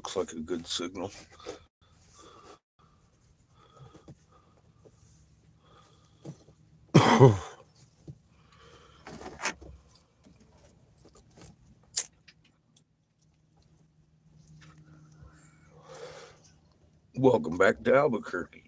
looks like a good signal. Welcome back to Albuquerque.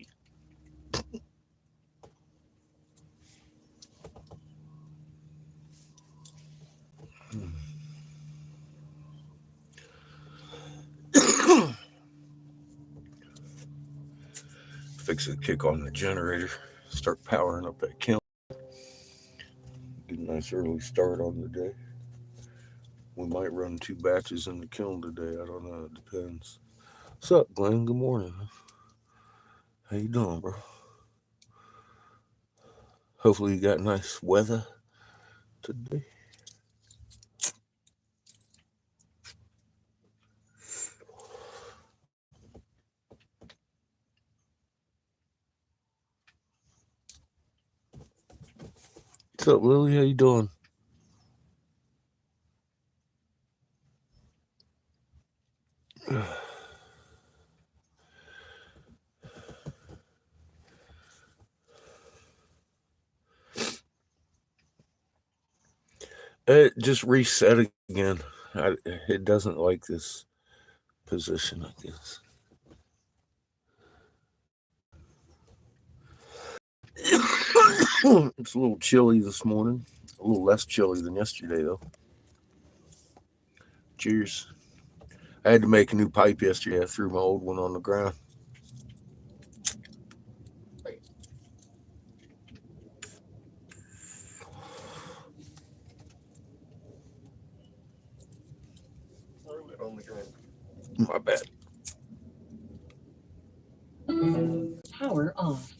Fix a kick on the generator. Start powering up that kiln. Get a nice early start on the day. We might run 2 batches in the kiln today. I don't know. It depends. What's up, Glenn? Good morning. How you doing, bro? Hopefully you got nice weather today. What's up, Lily? How you doing? It just reset again. It doesn't like this position, I guess. It's a little chilly this morning. A little less chilly than yesterday, though. Cheers. I had to make a new pipe yesterday. I threw my old one on the ground. My bad. Power off.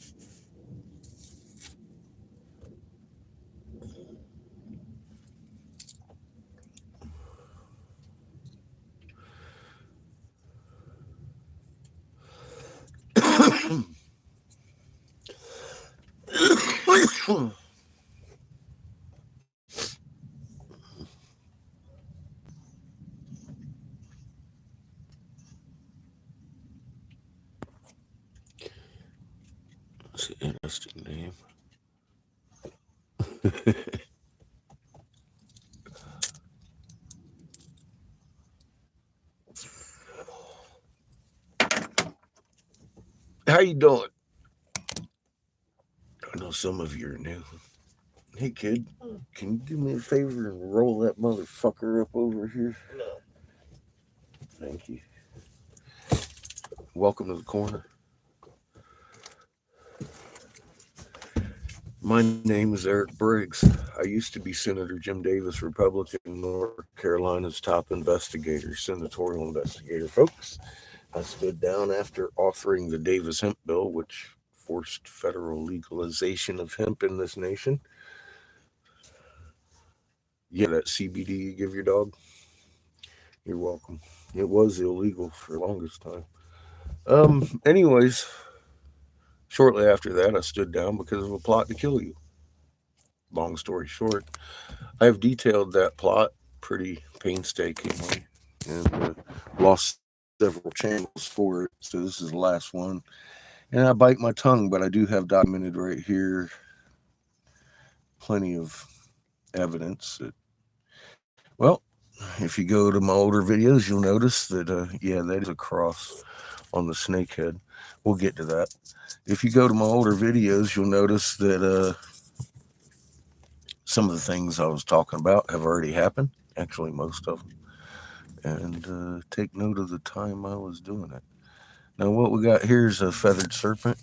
That's an interesting name. How you doing? I know some of you are new. Hey, kid, can you do me a favor and roll that motherfucker up over here? No. Thank you. Welcome to the corner. My name is Eric Briggs. I used to be Senator Jim Davis, Republican, North Carolina's top investigator, senatorial investigator. Folks, I stood down after authoring the Davis Hemp Bill, which forced federal legalization of hemp in this nation. Yeah, that CBD you give your dog? You're welcome. It was illegal for the longest time. Anyways, shortly after that, I stood down because of a plot to kill you. Long story short, I have detailed that plot pretty painstakingly and lost several channels for it. So this is the last one. And I bite my tongue, but I do have documented right here plenty of evidence that, well, if you go to my older videos, you'll notice that, yeah, that is a cross on the snake head. We'll get to that. If you go to my older videos, you'll notice that some of the things I was talking about have already happened. Actually, most of them. And take note of the time I was doing it. Now, what we got here is a feathered serpent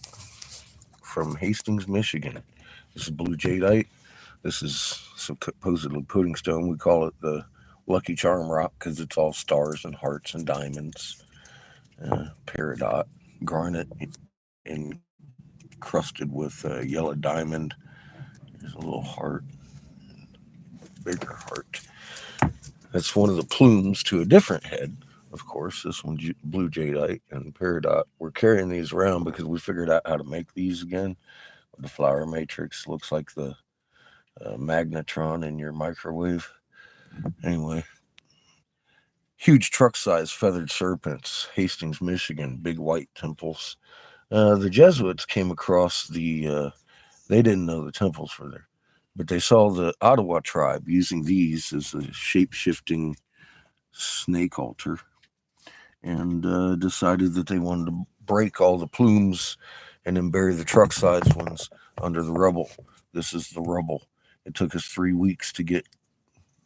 from Hastings, Michigan. This is blue jadeite. This is supposedly pudding stone. We call it the Lucky Charm rock because it's all stars and hearts and diamonds. Peridot, garnet encrusted with yellow diamond. There's a little heart, bigger heart. That's one of the plumes to a different head. Of course, this one's blue jadeite and peridot. We're carrying these around because we figured out how to make these again. The flower matrix looks like the magnetron in your microwave. Anyway, huge truck-sized feathered serpents, Hastings, Michigan, big white temples. The Jesuits came across they didn't know the temples were there, but they saw the Ottawa tribe using these as a shape-shifting snake altar, and decided that they wanted to break all the plumes and then bury the truck-sized ones under the rubble. This is the rubble. It took us 3 weeks to get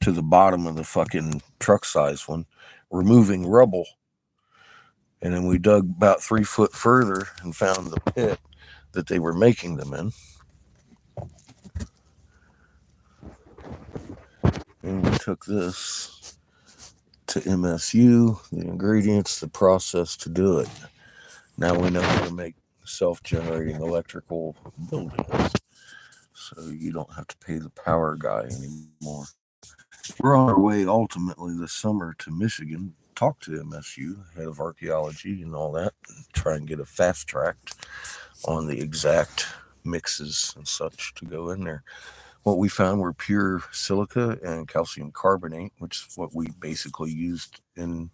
to the bottom of the fucking truck-sized one, removing rubble. And then we dug about 3 foot further and found the pit that they were making them in. And we took this to MSU, the ingredients, the process to do it. Now we know how to make self-generating electrical buildings, so you don't have to pay the power guy anymore. We're on our way ultimately this summer to Michigan, talk to MSU, head of archaeology and all that, and try and get a fast track on the exact mixes and such to go in there. What we found were pure silica and calcium carbonate, which is what we basically used in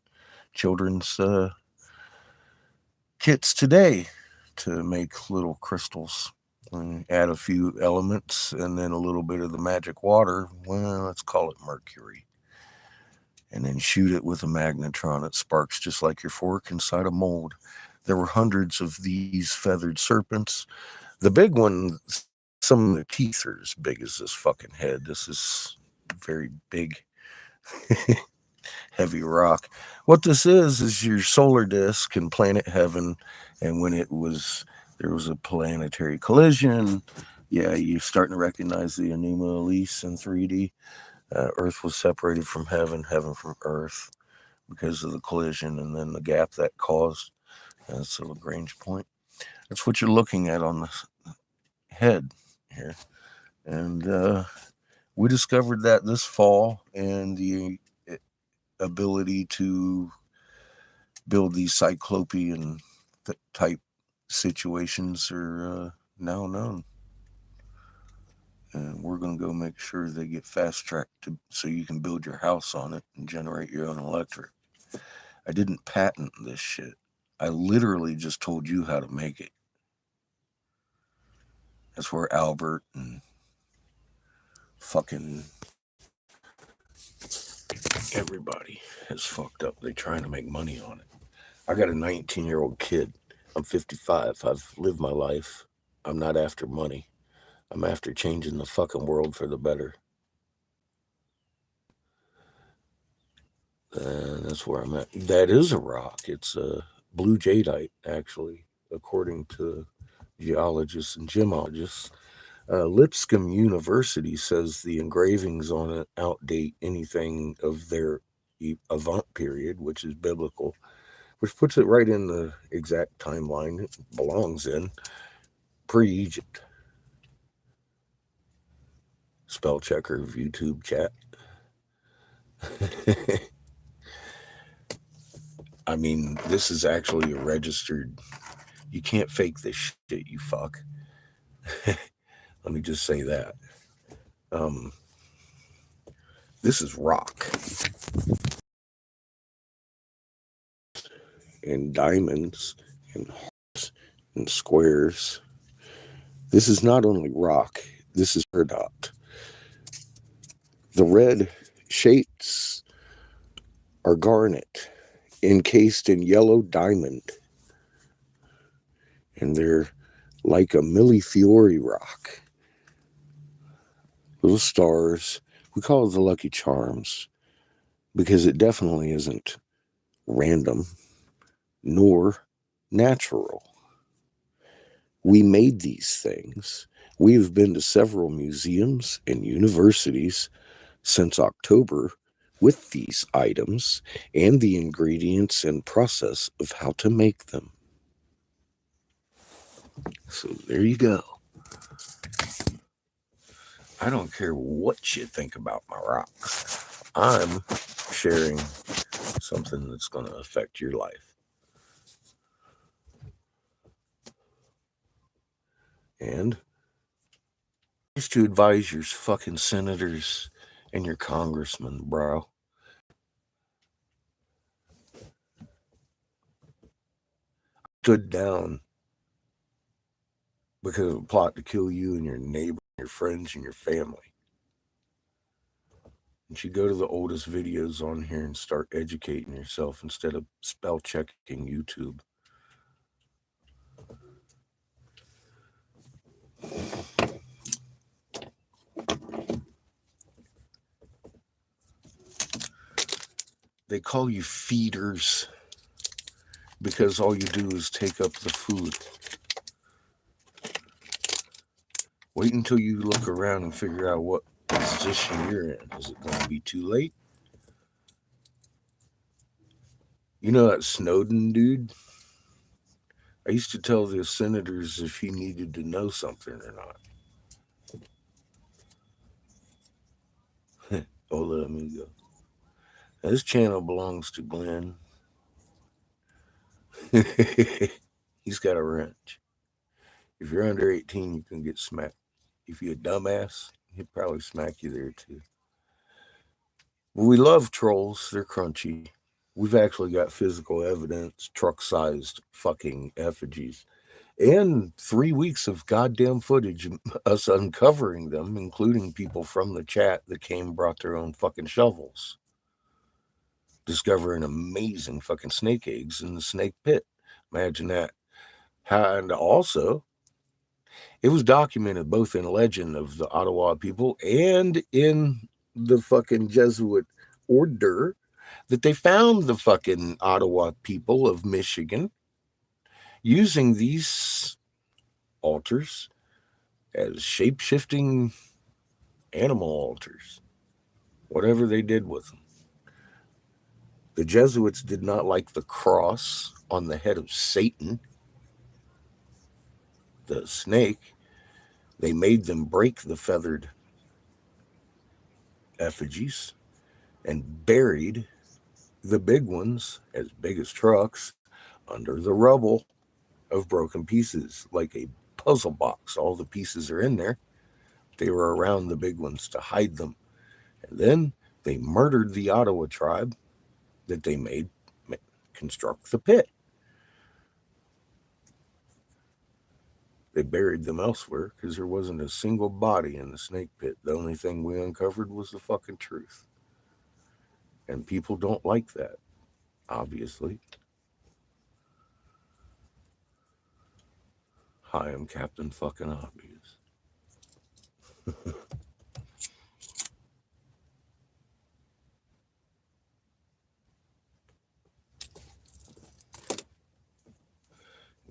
children's kits today to make little crystals. And add a few elements and then a little bit of the magic water, well, let's call it mercury, and then shoot it with a magnetron. It sparks just like your fork inside a mold. There were hundreds of these feathered serpents. The big one, some of the teeth are as big as this fucking head. This is very big, heavy rock. What this is your solar disk and planet heaven. And when there was a planetary collision, yeah, you're starting to recognize the Enuma Elise in 3D. Earth was separated from heaven, heaven from earth, because of the collision and then the gap that caused. That's the Lagrange point. That's what you're looking at on the head here. And we discovered that this fall, and the ability to build these cyclopean type situations are now known. And we're going to go make sure they get fast tracked so you can build your house on it and generate your own electric. I didn't patent this shit. I literally just told you how to make it. That's where Albert and fucking everybody has fucked up. They're trying to make money on it. I got a 19-year-old kid. I'm 55. I've lived my life. I'm not after money. I'm after changing the fucking world for the better. And that's where I'm at. That is a rock. It's a blue jadeite, actually, according to geologists and gemologists. Lipscomb University says the engravings on it outdate anything of their Avant period, which is biblical, which puts it right in the exact timeline it belongs in, pre-Egypt. Spell checker of YouTube chat. I mean, this is actually a registered. You can't fake this shit, you fuck. Let me just say that. Um, this is rock and diamonds and hearts and squares. This is not only rock. This is peridot. The red shapes are garnet, encased in yellow diamond, and they're like a millefiori rock. Little stars. We call it the Lucky Charms because it definitely isn't random nor natural. We made these things. We have been to several museums and universities since October with these items and the ingredients and process of how to make them. So there you go. I don't care what you think about my rocks. I'm sharing something that's going to affect your life. And just to advise your fucking senators and your congressmen, bro. stood down because of a plot to kill you and your neighbor, your friends, and your family. You should go to the oldest videos on here and start educating yourself instead of spell checking YouTube. They call you feeders because all you do is take up the food. Wait until you look around and figure out what position you're in. Is it going to be too late? You know that Snowden dude? I used to tell the senators if he needed to know something or not. Hola, amigo. Now, this channel belongs to Glenn. He's got a wrench. If you're under 18, you can get smacked. If you're a dumbass, he'll probably smack you there too. But we love trolls. They're crunchy. We've actually got physical evidence, truck-sized fucking effigies, and 3 weeks of goddamn footage of us uncovering them, including people from the chat that came and brought their own fucking shovels, discovering amazing fucking snake eggs in the snake pit. Imagine that. And also, it was documented both in legend of the Ottawa people and in the fucking Jesuit order that they found the fucking Ottawa people of Michigan using these altars as shape-shifting animal altars, whatever they did with them. The Jesuits did not like the cross on the head of Satan, the snake. They made them break the feathered effigies and buried the big ones, as big as trucks, under the rubble of broken pieces, like a puzzle box. All the pieces are in there. They were around the big ones to hide them. And then they murdered the Ottawa tribe that they made construct the pit. They buried them elsewhere because there wasn't a single body in the snake pit. The only thing we uncovered was the fucking truth. And people don't like that, obviously. Hi, I'm Captain fucking Obvious.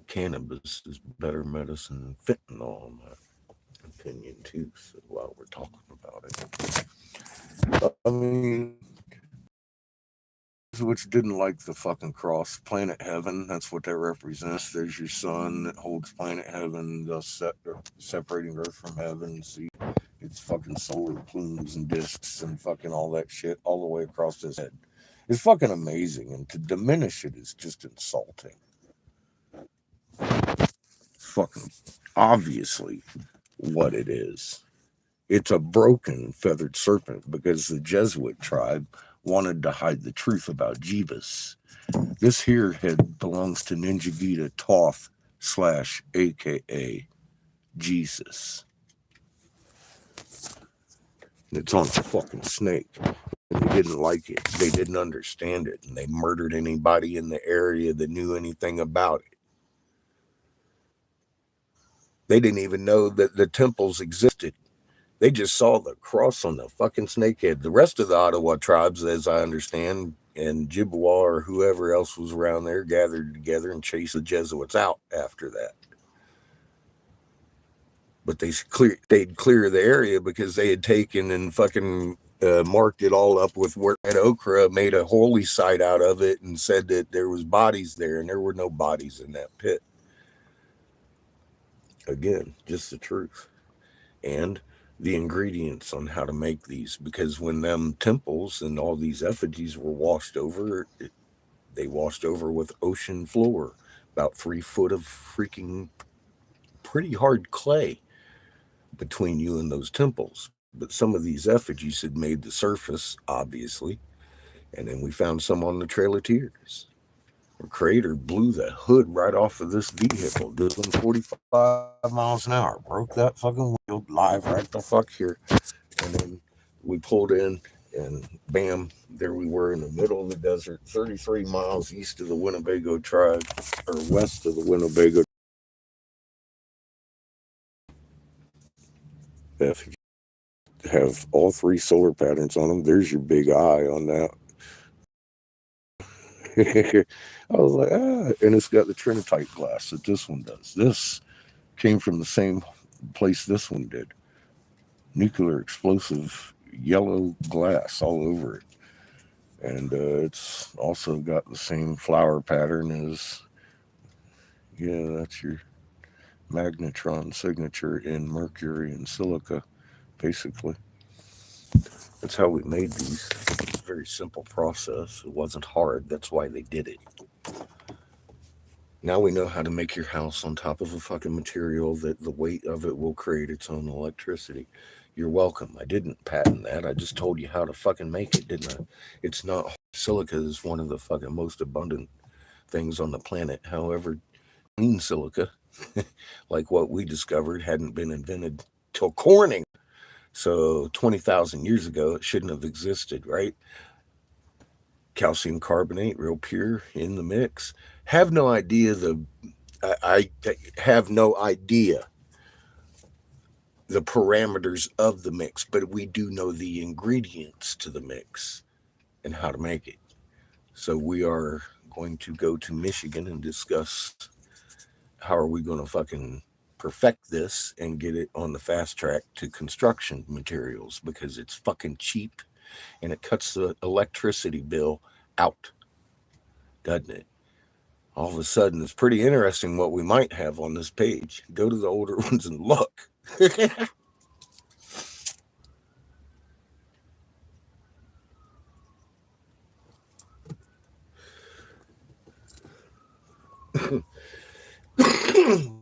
Cannabis is better medicine than fentanyl, in my opinion, too. So while we're talking about it, I mean, which didn't like the fucking cross, Planet Heaven. That's what that represents. There's your sun that holds Planet Heaven, thus separating Earth from heaven. See, it's fucking solar plumes and discs and fucking all that shit all the way across his head. It's fucking amazing, and to diminish it is just insulting. It's fucking obviously what it is. It's a broken feathered serpent because the Jesuit tribe wanted to hide the truth about Jeebus. This here head belongs to Ninja Gita Toth / aka Jesus. And it's on the fucking snake. And they didn't like it. They didn't understand it. And they murdered anybody in the area that knew anything about it. They didn't even know that the temples existed. They just saw the cross on the fucking snakehead. The rest of the Ottawa tribes, as I understand, and Jibwa or whoever else was around there gathered together and chased the Jesuits out after that. But they'd clear the area because they had taken and fucking marked it all up with red ochre, made a holy site out of it, and said that there was bodies there, and there were no bodies in that pit. Again, just the truth. And the ingredients on how to make these, because when them temples and all these effigies were washed over, they washed over with ocean floor, about 3 foot of freaking pretty hard clay between you and those temples. But some of these effigies had made the surface, obviously, and then we found some on the Trail of Tears. The creator blew the hood right off of this vehicle, doing 45 miles an hour, broke that fucking windshield live right the fuck here. And then we pulled in, and bam, there we were in the middle of the desert, 33 miles east of the Winnebago tribe, or west of the Winnebago. If you have all three solar patterns on them, there's your big eye on that. I was like, and it's got the trinitite glass that this one does. This came from the same place this one did. Nuclear explosive yellow glass all over it. And it's also got the same flower pattern as, yeah, that's your magnetron signature in mercury and silica, basically. That's how we made these. It's a very simple process. It wasn't hard. That's why they did it. Now we know how to make your house on top of a fucking material that the weight of it will create its own electricity. You're welcome. I didn't patent that. I just told you how to fucking make it, didn't I? It's not hard. Silica is one of the fucking most abundant things on the planet. However, clean silica, like what we discovered, hadn't been invented till Corning. So 20,000 years ago, it shouldn't have existed, right? Calcium carbonate, real pure in the mix. Have no idea I have no idea the parameters of the mix, but we do know the ingredients to the mix and how to make it. So we are going to go to Michigan and discuss how are we going to fucking perfect this and get it on the fast track to construction materials because it's fucking cheap and it cuts the electricity bill out, doesn't it? All of a sudden, it's pretty interesting what we might have on this page. Go to the older ones and look.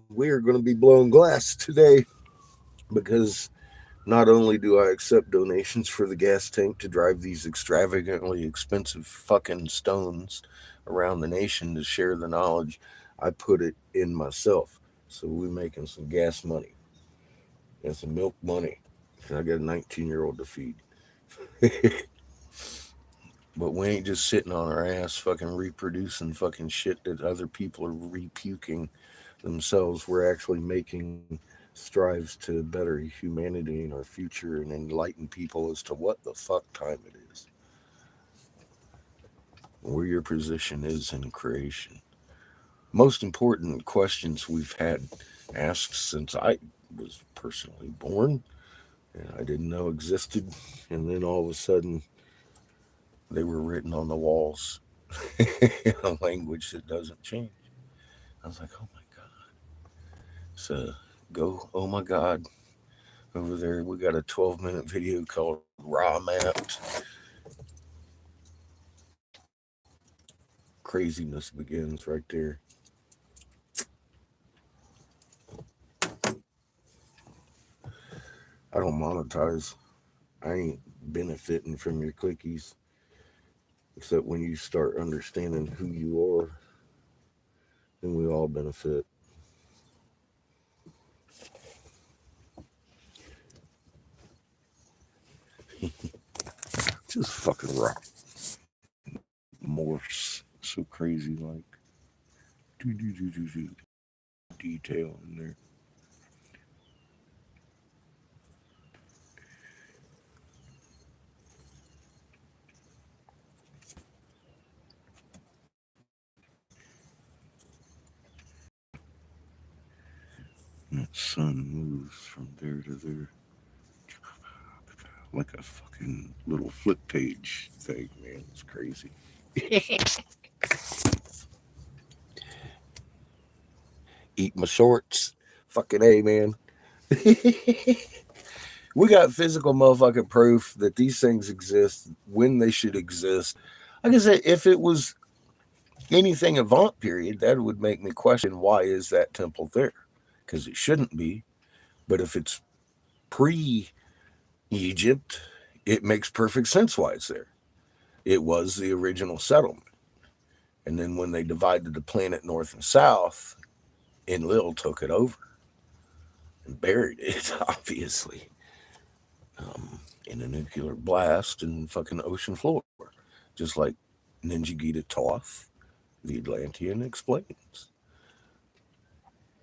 We are going to be blowing glass today because not only do I accept donations for the gas tank to drive these extravagantly expensive fucking stones around the nation to share the knowledge, I put it in myself. So we're making some gas money and some milk money. I got a 19-year-old to feed. But we ain't just sitting on our ass fucking reproducing fucking shit that other people are repuking themselves. We're actually making strives to better humanity and our future and enlighten people as to what the fuck time it is, where your position is in creation. Most important questions we've had asked since I was personally born and I didn't know existed. And then all of a sudden, they were written on the walls in a language that doesn't change. I was like, oh my God. So go, oh my God, over there. We got a 12-minute video called Raw Mapped. Craziness begins right there. I don't monetize. I ain't benefiting from your clickies, except when you start understanding who you are, then we all benefit. Just fucking rock. Morphs. So crazy, like. Do. Detail in there. That sun moves from there to there. Like a fucking little flip page thing, man. It's crazy. Eat my shorts. Fucking A, man. We got physical motherfucking proof that these things exist when they should exist. Like I said, if it was anything avant period, that would make me question why is that temple there? Because it shouldn't be. But if it's pre Egypt, it makes perfect sense why it's there. It was the original settlement. And then when they divided the planet north and south, Enlil took it over and buried it, obviously, in a nuclear blast in fucking ocean floor, just like Ninja Gita Toth, the Atlantean, explains.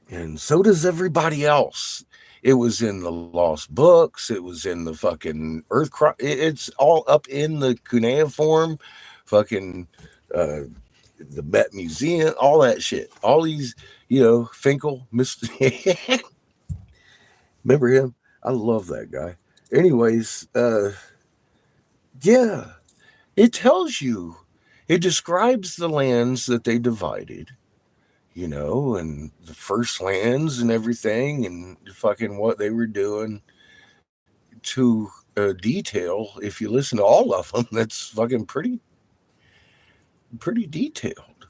And so does everybody else. It was in the lost books. It was in the fucking It's all up in the cuneiform, fucking uh, the Met Museum, all that shit. All these, Finkel, Mr. Remember him? I love that guy. Anyways, yeah, it tells you, it describes the lands that they divided, and the first lands and everything, and fucking what they were doing to detail. If you listen to all of them, that's fucking pretty detailed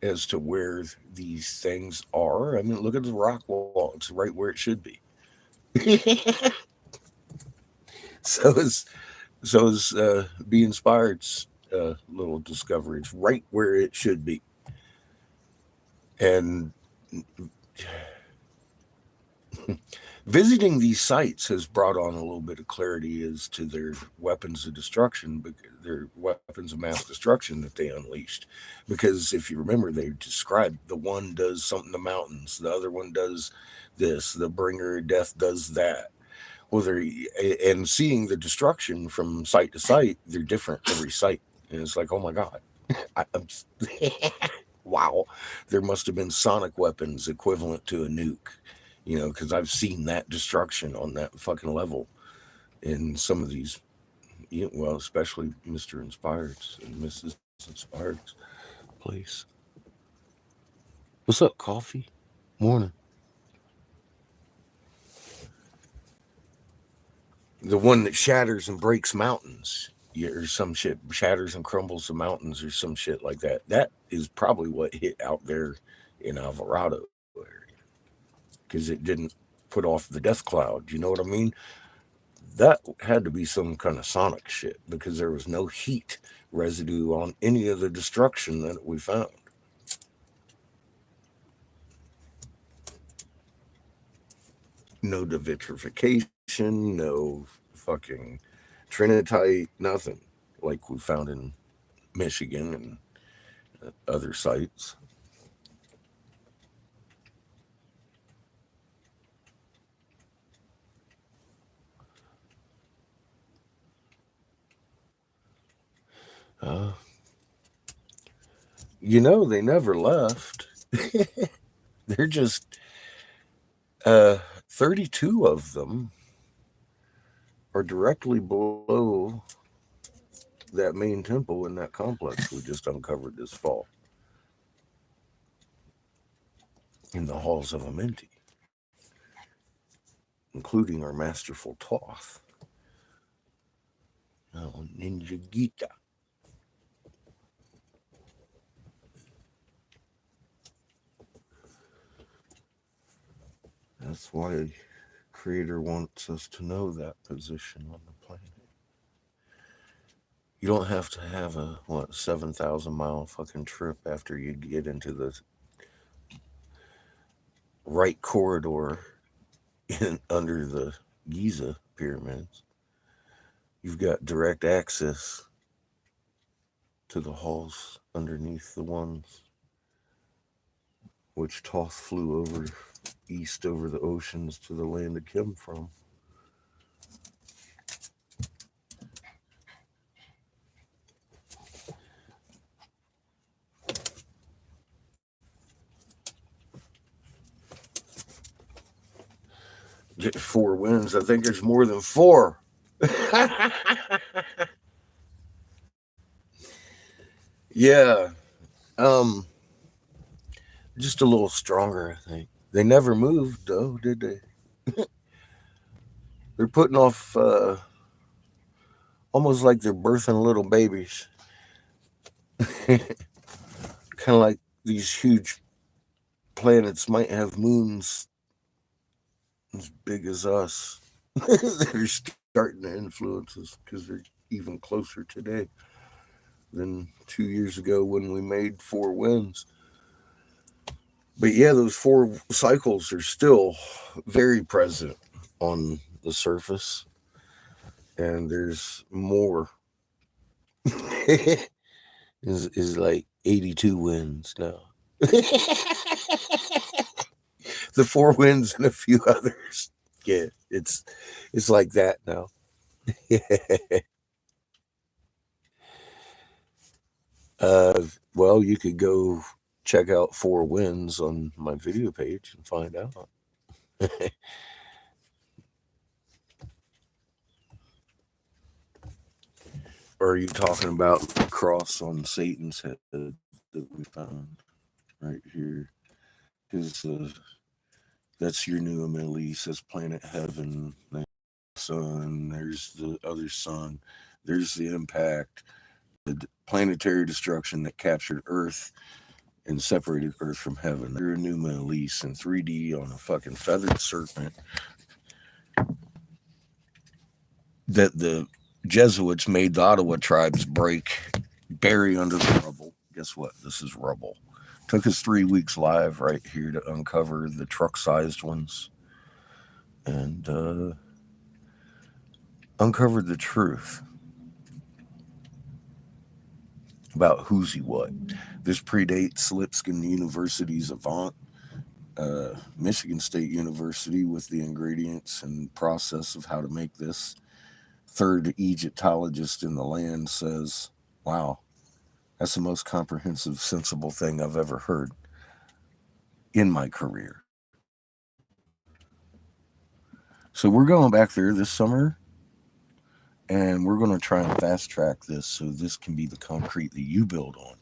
as to where these things are. I mean, look at the rock wall; it's right where it should be. so is Be Inspired's little discovery. It's right where it should be, and visiting these sites has brought on a little bit of clarity as to their weapons of destruction, their weapons of mass destruction that they unleashed. Because if you remember, they described the one does something to mountains, the other one does this, the bringer of death does that. Well, and seeing the destruction from site to site, they're different every site, and it's like, oh my god, I'm wow, there must have been sonic weapons equivalent to a nuke, because I've seen that destruction on that fucking level in some of these, well, especially Mr. Inspired's and Mrs. Inspired's place. What's up, coffee? Morning. The one that shatters and breaks mountains. Yeah, or some shit shatters and crumbles the mountains or some shit like that. That is probably what hit out there in Alvarado area, because it didn't put off the death cloud. You know what I mean? That had to be some kind of sonic shit because there was no heat residue on any of the destruction that we found. No devitrification, no fucking trinitite, nothing like we found in Michigan and other sites. Uh, they never left. They're just 32 of them are directly below that main temple in that complex we just uncovered this fall in the halls of Amenti, including our masterful Toth. Oh, Ninja Gita. That's why Creator wants us to know that position on the planet. You don't have to have a 7,000 mile fucking trip after you get into the right corridor under the Giza pyramids. You've got direct access to the halls underneath the ones which Toth flew over east over the oceans to the land it came from. Get 4 wins. I think there's more than four. Yeah. Um, just a little stronger, I think. They never moved though, did they? They're putting off almost like they're birthing little babies. Kind of like these huge planets might have moons as big as us. They're starting to influence us because they're even closer today than 2 years ago when we made 4 winds. But yeah, those 4 cycles are still very present on the surface, and there's more. is like 82 winds now. The 4 winds and a few others. Yeah, it's like that now. Well, you could go check out 4 winds on my video page and find out. Or are you talking about the cross on Satan's head that we found right here? Because that's your new Middle East. That's planet Heaven. There's the sun. There's the other sun. There's the impact. The planetary destruction that captured Earth and separated Earth from heaven. They're a new Middle East in 3D on a fucking feathered serpent that the Jesuits made the Ottawa tribes bury under the rubble. Guess what? This is rubble. Took us 3 weeks live right here to uncover the truck-sized ones and uncovered the truth about who's he what. This predates Lipscomb University's Avant, Michigan State University, with the ingredients and process of how to make this. Third Egyptologist in the land says, wow, that's the most comprehensive, sensible thing I've ever heard in my career. So we're going back there this summer, and we're going to try and fast track this so this can be the concrete that you build on.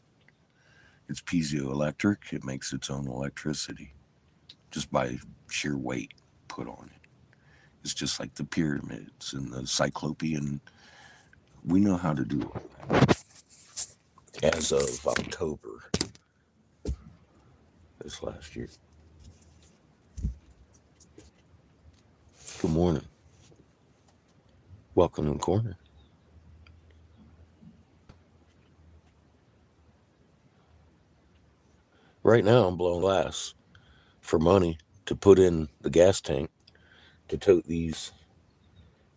It's piezoelectric. It makes its own electricity just by sheer weight put on it. It's just like the pyramids and the Cyclopean. We know how to do all that as of October this last year. Good morning. Welcome in corner. Right now I'm blowing glass for money to put in the gas tank to tote these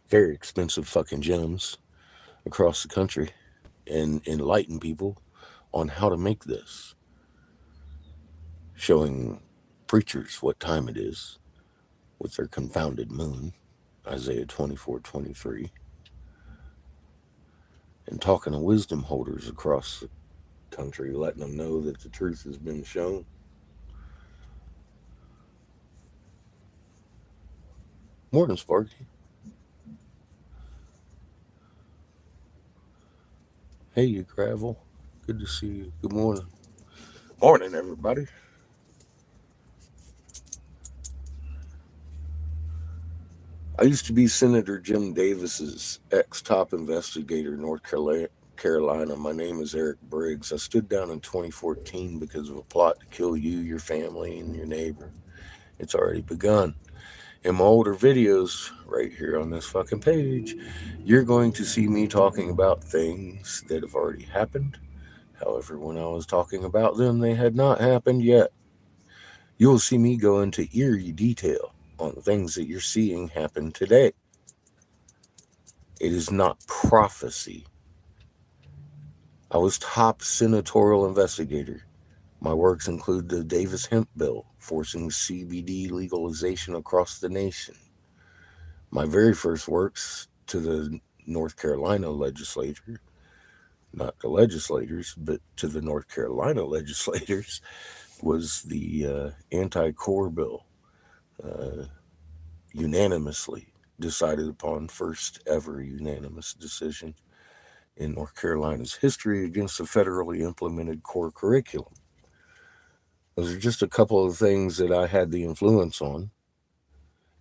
very expensive fucking gems across the country and enlighten people on how to make this. Showing preachers what time it is with their confounded moon, Isaiah 24:23, and talking to wisdom holders across the country, letting them know that the truth has been shown. Morning, Sparky. Hey, you gravel. Good to see you. Good morning. Morning, everybody. I used to be Senator Jim Davis's ex-top investigator in North Carolina. My name is Eric Briggs. I stood down in 2014 because of a plot to kill you, your family, and your neighbor. It's already begun. In my older videos, right here on this fucking page, you're going to see me talking about things that have already happened. However, when I was talking about them, they had not happened yet. You will see me go into eerie detail on things that you're seeing happen today. It is not prophecy. I was top senatorial investigator. My works include the Davis Hemp Bill, forcing CBD legalization across the nation. My very first works to the North Carolina legislature, not the legislators, but to the North Carolina legislators, was the anti-core bill, unanimously decided upon, first ever unanimous decision in North Carolina's history against the federally implemented core curriculum. Those are just a couple of things that I had the influence on.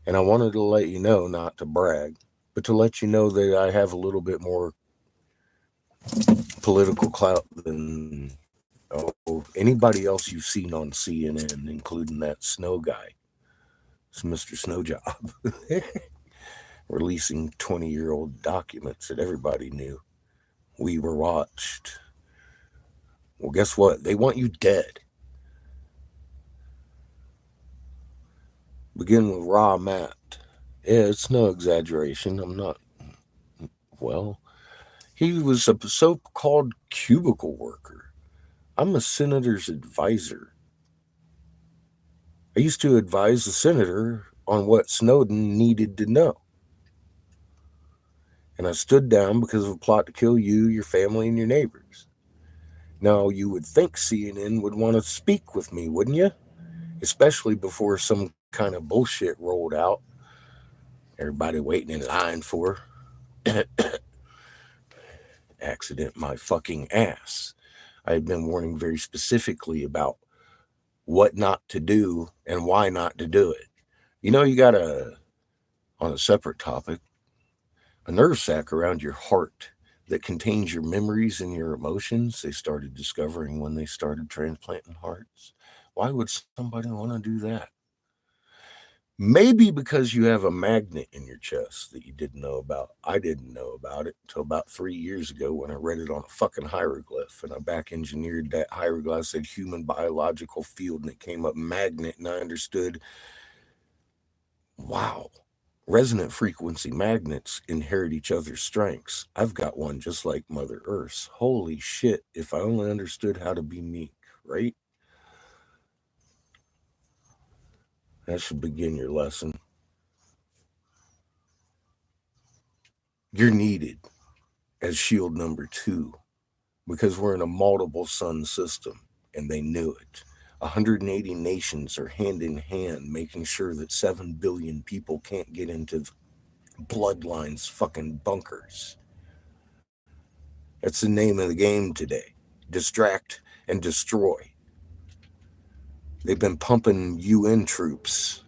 And I wanted to let you know, not to brag, but to let you know that I have a little bit more political clout than anybody else you've seen on CNN, including that Snow guy. It's Mr. Snowjob. Releasing 20-year-old documents that everybody knew. We were watched. Well, guess what? They want you dead. Begin with Ra Matt. Yeah, it's no exaggeration. I'm not. Well, he was a so called cubicle worker. I'm a senator's advisor. I used to advise the senator on what Snowden needed to know. And I stood down because of a plot to kill you, your family, and your neighbors. Now, you would think CNN would want to speak with me, wouldn't you? Especially before some kind of bullshit rolled out. Everybody waiting in line for accident my fucking ass. I had been warning very specifically about what not to do and why not to do it. You know, you got on a separate topic, a nerve sac around your heart that contains your memories and your emotions. They started discovering when they started transplanting hearts. Why would somebody want to do that? Maybe because you have a magnet in your chest that you didn't know about. I didn't know about it until about 3 years ago when I read it on a fucking hieroglyph, and I back engineered that hieroglyph, said human biological field, and it came up magnet, and I understood, wow, resonant frequency magnets inherit each other's strengths. I've got one just like Mother Earth's. Holy shit, if I only understood how to be meek, right? That should begin your lesson. You're needed as shield number 2 because we're in a multiple sun system and they knew it. 180 nations are hand in hand making sure that 7 billion people can't get into bloodlines fucking bunkers. That's the name of the game today. Distract and destroy. They've been pumping UN troops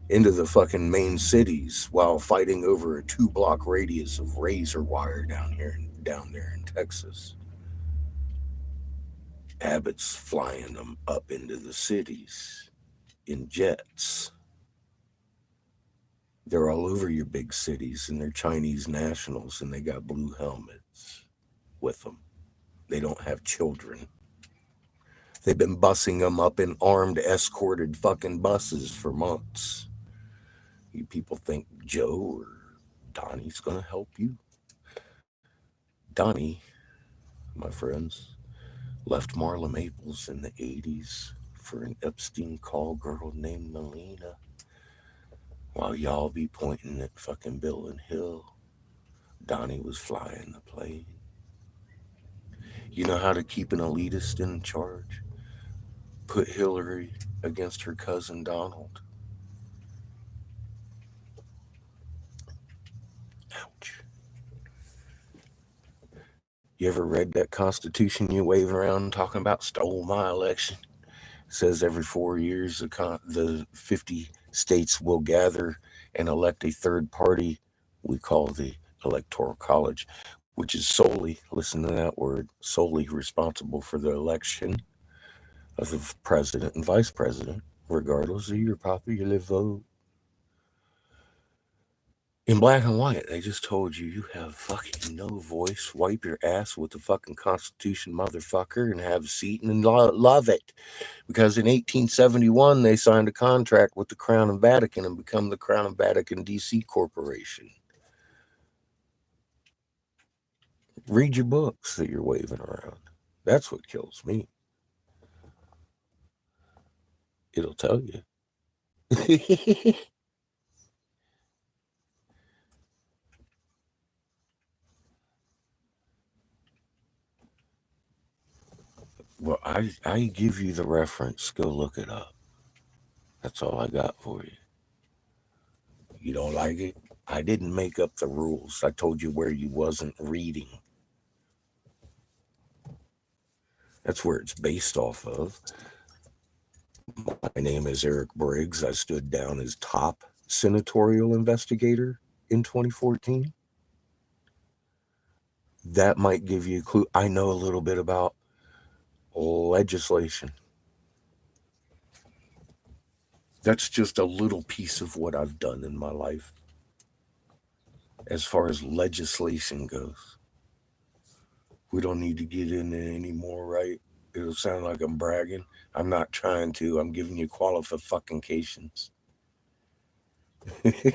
into the fucking main cities while fighting over a 2-block radius of razor wire down there in Texas. Abbott's flying them up into the cities in jets. They're all over your big cities, and they're Chinese nationals, and they got blue helmets with them. They don't have children. They've been busing them up in armed, escorted fucking buses for months. You people think Joe or Donnie's gonna help you? Donnie, my friends, left Marla Maples in the 80s for an Epstein call girl named Melina. While y'all be pointing at fucking Bill and Hill, Donnie was flying the plane. You know how to keep an elitist in charge? Put Hillary against her cousin Donald. Ouch. You ever read that Constitution you waving around talking about stole my election? It says every 4 years the 50 states will gather and elect a third party we call the Electoral College, which is solely, listen to that word, solely responsible for the election of the president and vice president, regardless of your popular vote. In black and white, they just told you you have fucking no voice. Wipe your ass with the fucking Constitution, motherfucker, and have a seat and love it. Because in 1871, they signed a contract with the Crown and Vatican and become the Crown and Vatican DC Corporation. Read your books that you're waving around. That's what kills me. It'll tell you. Well, I give you the reference. Go look it up. That's all I got for you. You don't like it? I didn't make up the rules. I told you where you wasn't reading. That's where it's based off of. My name is Eric Briggs. I stood down as top senatorial investigator in 2014. That might give you a clue. I know a little bit about legislation. That's just a little piece of what I've done in my life as far as legislation goes. We don't need to get into it anymore, right? It'll sound like I'm bragging. I'm not trying to. I'm giving you qualifications. And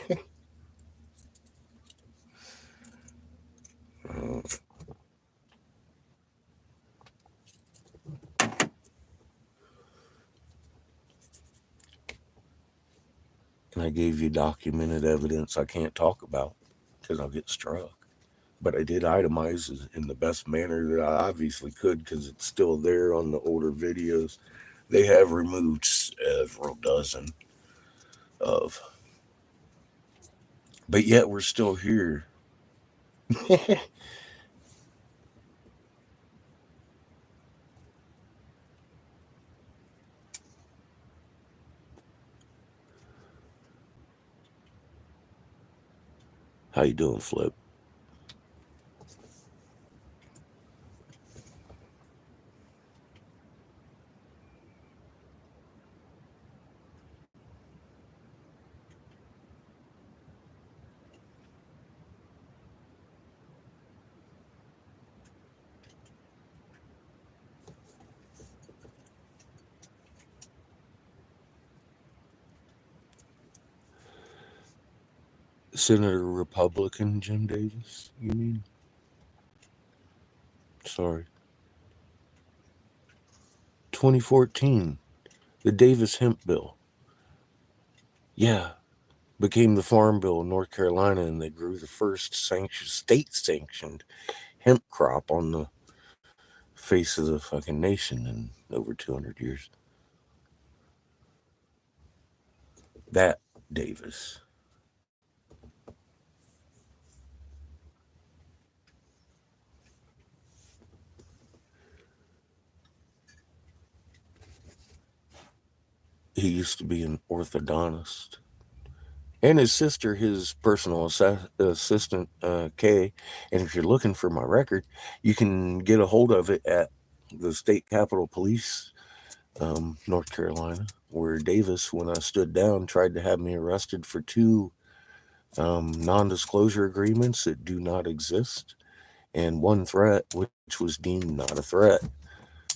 I gave you documented evidence I can't talk about because I'll get struck. But I did itemize it in the best manner that I obviously could because it's still there on the older videos. They have removed several dozen of, but yet we're still here. How you doing, Flip? Senator Republican Jim Davis, you mean? Sorry. 2014, the Davis Hemp Bill. Yeah, became the Farm Bill in North Carolina, and they grew the first state-sanctioned hemp crop on the face of the fucking nation in over 200 years. That Davis. He used to be an orthodontist. And his sister, his personal assistant, Kay. And if you're looking for my record, you can get a hold of it at the State Capitol Police, North Carolina, where Davis, when I stood down, tried to have me arrested for two non-disclosure agreements that do not exist, and one threat, which was deemed not a threat,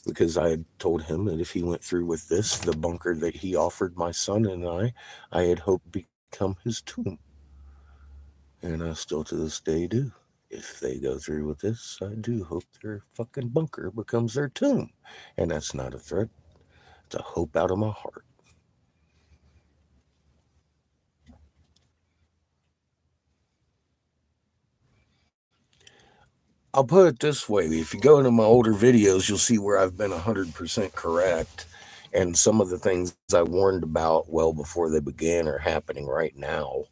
because I had told him that if he went through with this, the bunker that he offered my son and I had hoped become his tomb. And I still to this day do. If they go through with this, I do hope their fucking bunker becomes their tomb. And that's not a threat. It's a hope out of my heart. I'll put it this way. If you go into my older videos, you'll see where I've been 100% correct. And some of the things I warned about well before they began are happening right now.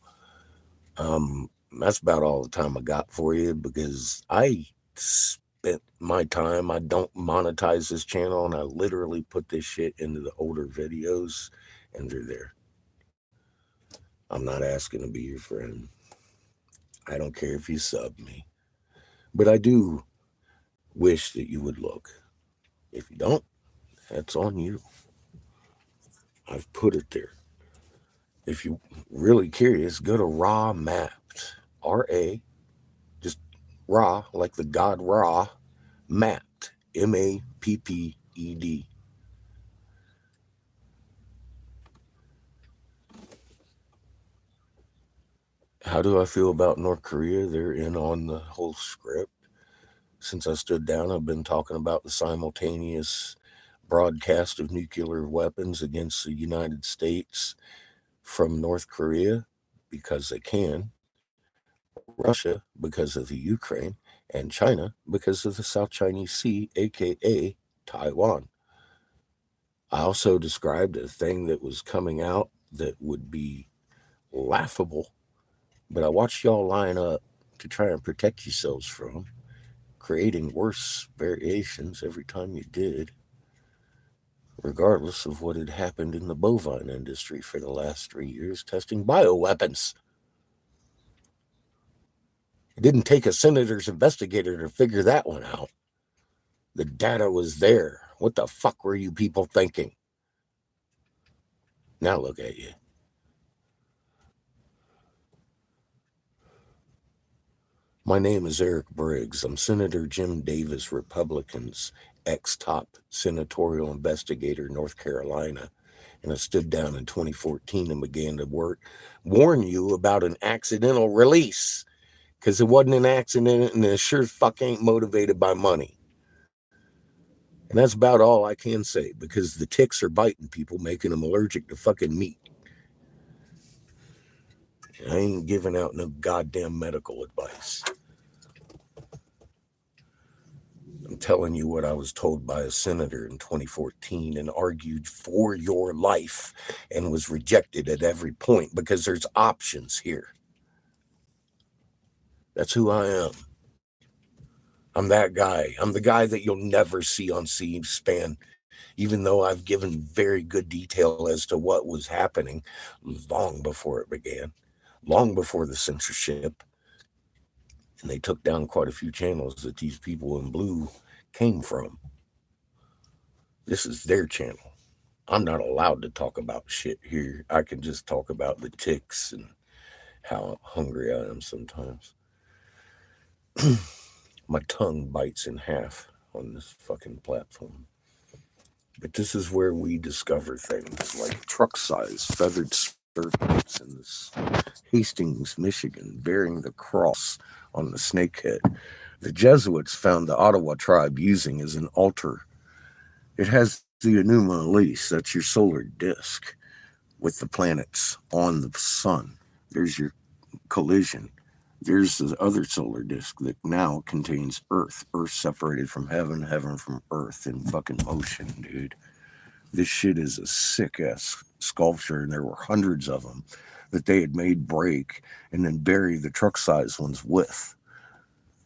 That's about all the time I got for you because I spent my time. I don't monetize this channel, and I literally put this shit into the older videos, and they're there. I'm not asking to be your friend. I don't care if you sub me. But I do wish that you would look. If you don't, that's on you. I've put it there. If you're really curious, go to Raw Mapped. R-A, just Ra, like the god Ra, Mapped. Mapped. How do I feel about North Korea? They're in on the whole script. Since I stood down, I've been talking about the simultaneous broadcast of nuclear weapons against the United States from North Korea because they can, Russia because of the Ukraine, and China because of the South Chinese Sea, aka Taiwan. I also described a thing that was coming out that would be laughable, but I watched y'all line up to try and protect yourselves from creating worse variations every time you did, regardless of what had happened in the bovine industry for the last 3 years testing bioweapons. It didn't take a senator's investigator to figure that one out. The data was there. What the fuck were you people thinking? Now look at you. My name is Eric Briggs. I'm Senator Jim Davis, Republicans' ex-top senatorial investigator in North Carolina, and I stood down in 2014 and began to warn you about an accidental release, because it wasn't an accident, and it sure fuck ain't motivated by money. And that's about all I can say, because the ticks are biting people, making them allergic to fucking meat. I ain't giving out no goddamn medical advice. I'm telling you what I was told by a senator in 2014 and argued for your life and was rejected at every point because there's options here. That's who I am. I'm that guy. I'm the guy that you'll never see on C-SPAN, even though I've given very good detail as to what was happening long before it began, long before the censorship. And they took down quite a few channels that these people in blue came from. This is their channel. I'm not allowed to talk about shit here. I can just talk about the ticks and how hungry I am sometimes. My tongue bites in half on this fucking platform. But this is where we discover things like truck-sized feathered serpents in this Hastings, Michigan, bearing the cross on the snakehead. The Jesuits found the Ottawa tribe using as an altar. It has the Enuma Elise, that's your solar disk, with the planets on the sun. There's your collision. There's the other solar disk that now contains Earth. Earth separated from heaven, heaven from Earth in fucking motion, dude. This shit is a sick-ass sculpture, and there were hundreds of them that they had made break and then bury the truck-sized ones with.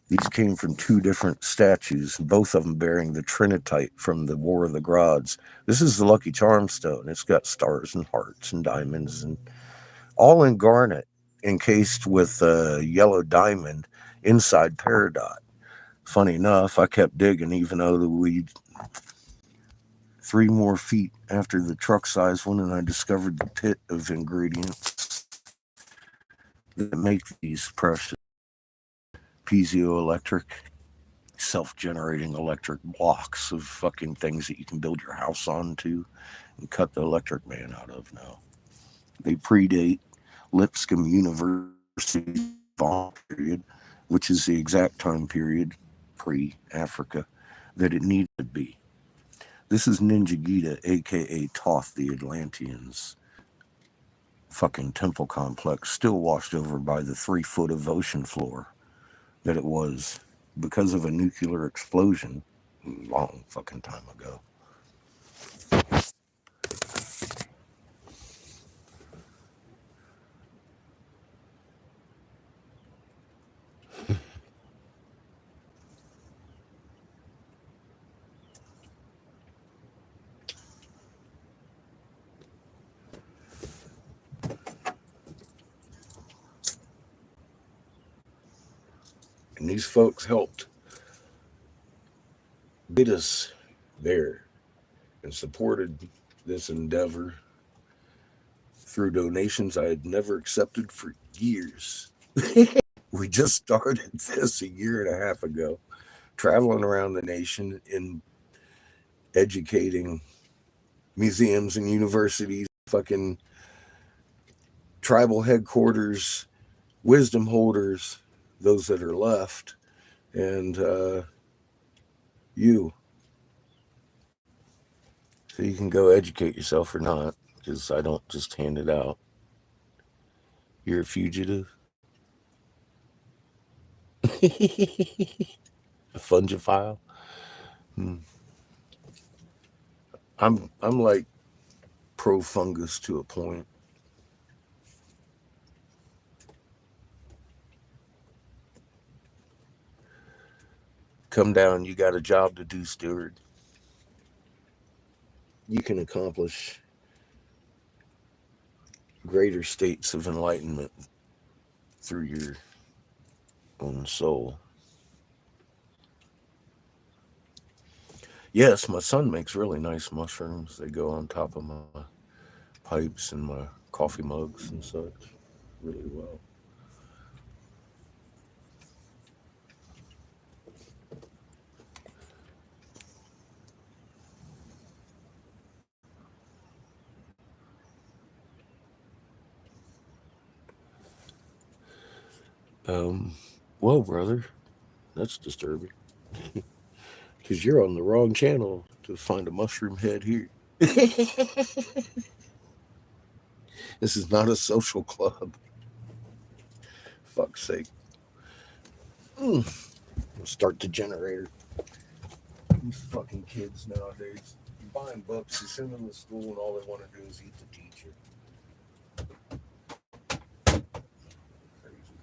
These came from two different statues, both of them bearing the Trinitite from the War of the Gods. This is the Lucky Charm stone. It's got stars and hearts and diamonds, and all in garnet, encased with a yellow diamond inside peridot. Funny enough, I kept digging, even though we 3 more feet after the truck-sized one, and I discovered the pit of ingredients that make these precious piezoelectric, self-generating electric blocks of fucking things that you can build your house onto and cut the electric man out of now. They predate Lipscomb University's bomb period, which is the exact time period pre-Africa that it needed to be. This is Ninja Gita, aka Toth the Atlanteans' fucking temple complex, still washed over by the 3 foot of ocean floor that it was because of a nuclear explosion long fucking time ago. And these folks helped get us there and supported this endeavor through donations I had never accepted for years. We just started this a year and a half ago, traveling around the nation in educating museums and universities, fucking tribal headquarters, wisdom holders, those that are left, and you. So you can go educate yourself or not, because I don't just hand it out. You're a fugitive, a fungophile. Hmm. I'm like pro fungus to a point. Come down, you got a job to do, steward. You can accomplish greater states of enlightenment through your own soul. Yes, my son makes really nice mushrooms. They go on top of my pipes and my coffee mugs and such really well. Um, well, brother, that's disturbing. Because you're on the wrong channel to find a mushroom head here. This is not a social club. Fuck's sake. Start the generator. These fucking kids nowadays. You buy them books, you send them to school, and all they want to do is eat the teacher. Crazy.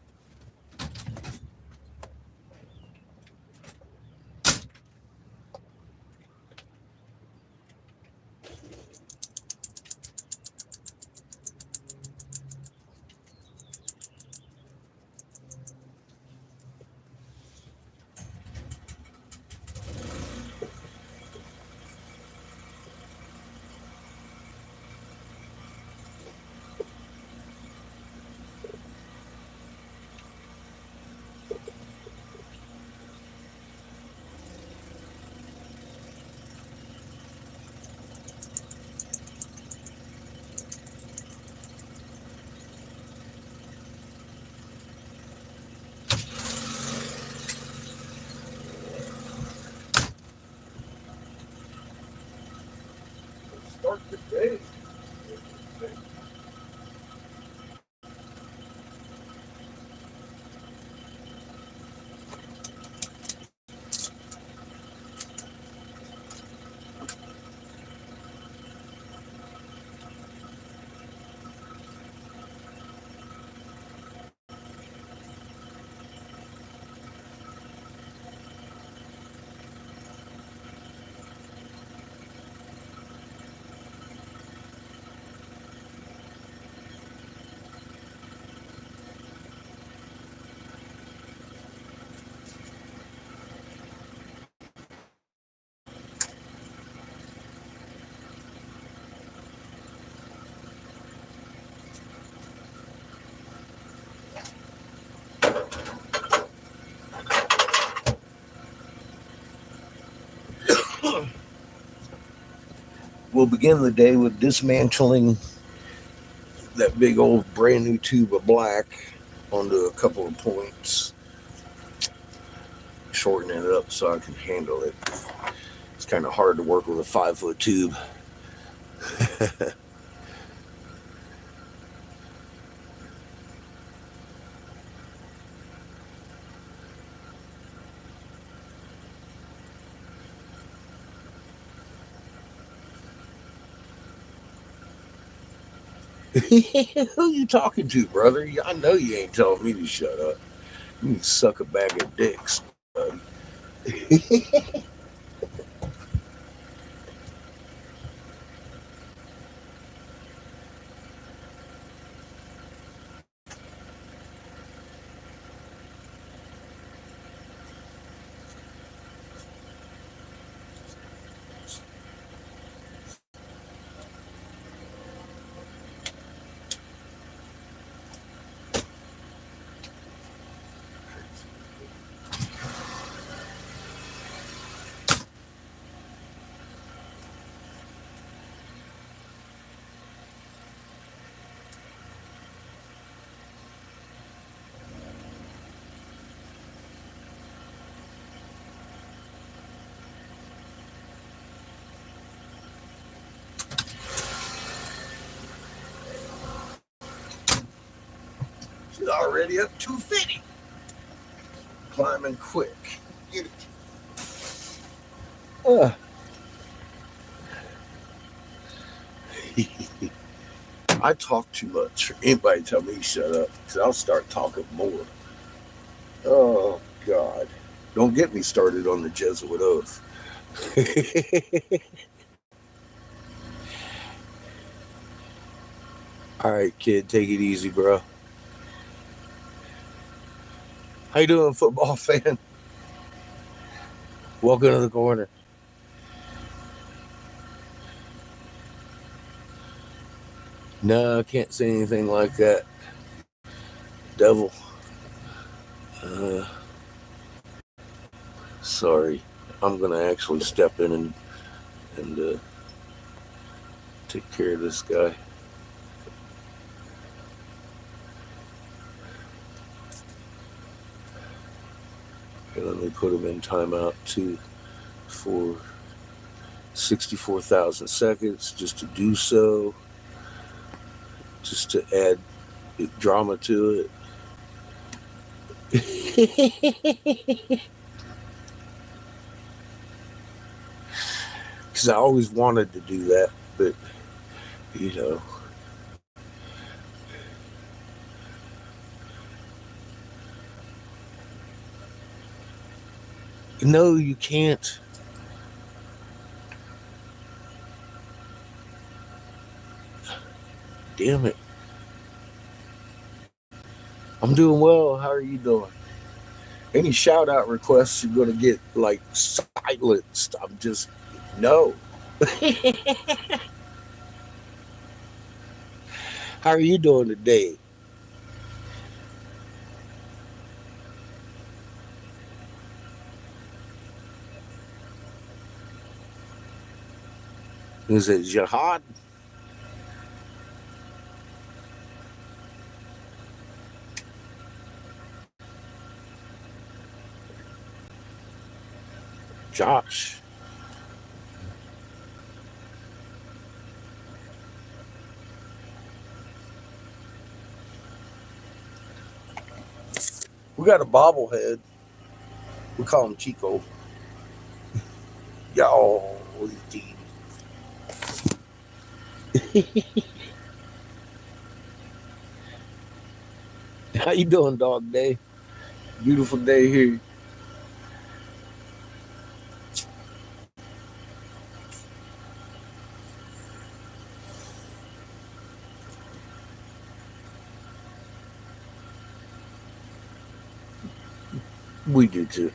Start the day. We'll begin the day with dismantling that big old brand new tube of black onto a couple of points, shortening it up so I can handle it. It's kind of hard to work with a 5-foot tube. Who you talking to, brother? I know you ain't telling me to shut up. You can suck a bag of dicks, buddy. She's already up 250. Climbing quick. Get it. I talk too much. Anybody tell me shut up, because I'll start talking more. Oh, God. Don't get me started on the Jesuit oath. All right, kid, take it easy, bro. How you doing, football fan? Welcome to the corner. No, I can't say anything like that. Devil. Uh, sorry. I'm going to actually step in and take care of this guy. And then they put them in timeout too for 64,000 seconds just to do so, just to add drama to it. Because I always wanted to do that, but you know. No, you can't. Damn it. I'm doing well. How are you doing? Any shout out requests you're going to get like silenced. I'm just, no. How are you doing today? Is it jihad? Josh. We got a bobblehead. We call him Chico. Y'all, how you doing, dog day? Beautiful day here. We do too.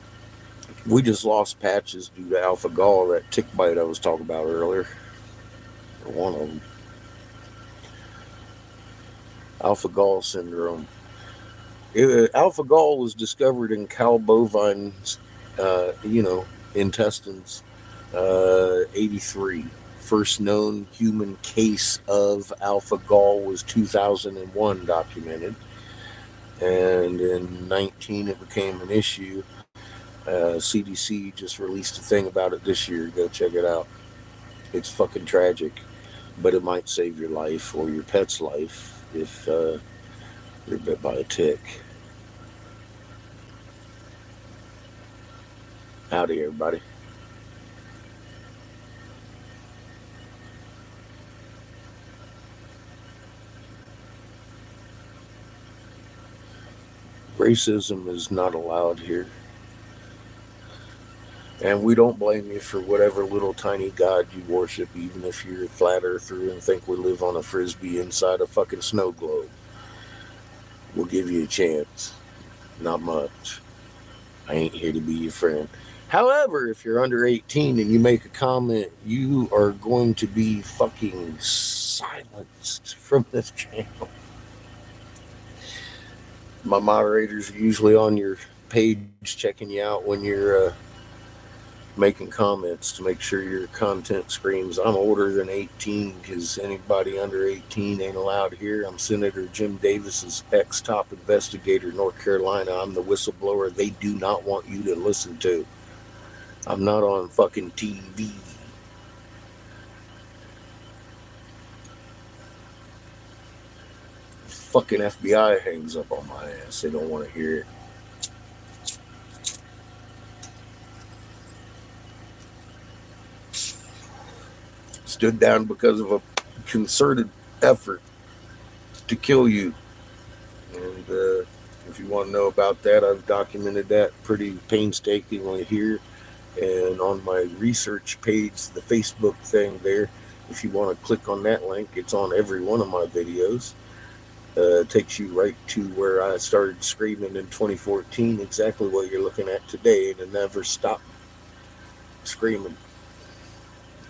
We just lost patches due to alpha gall, that tick bite I was talking about earlier. Or one of them. Alpha gall syndrome. Alpha gall was discovered in cow bovine, intestines. 83. First known human case of alpha gall was 2001 documented. And in 19 it became an issue. CDC just released a thing about it this year. Go check it out. It's fucking tragic, but it might save your life or your pet's life if you're bit by a tick. Howdy, everybody. Racism is not allowed here. And we don't blame you for whatever little tiny god you worship, even if you're a flat earther and think we live on a frisbee inside a fucking snow globe. We'll give you a chance. Not much. I ain't here to be your friend. However, if you're under 18 and you make a comment, you are going to be fucking silenced from this channel. My moderators are usually on your page checking you out when you're making comments to make sure your content screams I'm older than 18, because anybody under 18 ain't allowed here. I'm Senator Jim Davis's ex-top investigator, North Carolina. I'm the whistleblower they do not want you to listen to. I'm not on fucking TV. Fucking FBI hangs up on my ass. They don't want to hear it. Stood down because of a concerted effort to kill you. And if you want to know about that, I've documented that pretty painstakingly here. And on my research page, the Facebook thing there, if you want to click on that link, it's on every one of my videos. It takes you right to where I started screaming in 2014, exactly what you're looking at today, and it never stopped screaming.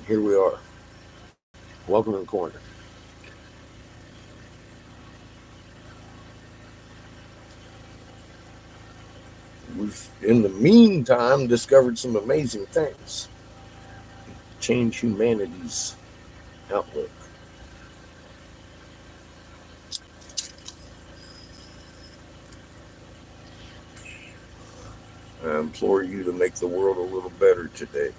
Here we are. Welcome to the corner. We've, in the meantime, discovered some amazing things. Change humanity's outlook. I implore you to make the world a little better today.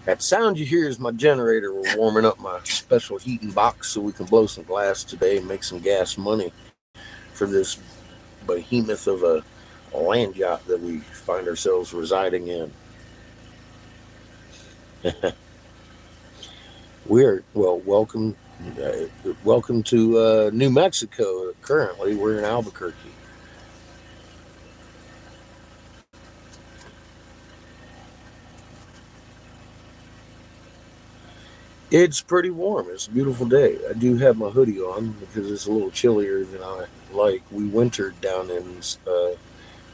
That sound you hear is my generator. We're warming up my special heating box so we can blow some glass today and make some gas money for this behemoth of a land yacht that we find ourselves residing in. Welcome to New Mexico. Currently, we're in Albuquerque. It's pretty warm. It's a beautiful day. I do have my hoodie on because it's a little chillier than I like. We wintered down in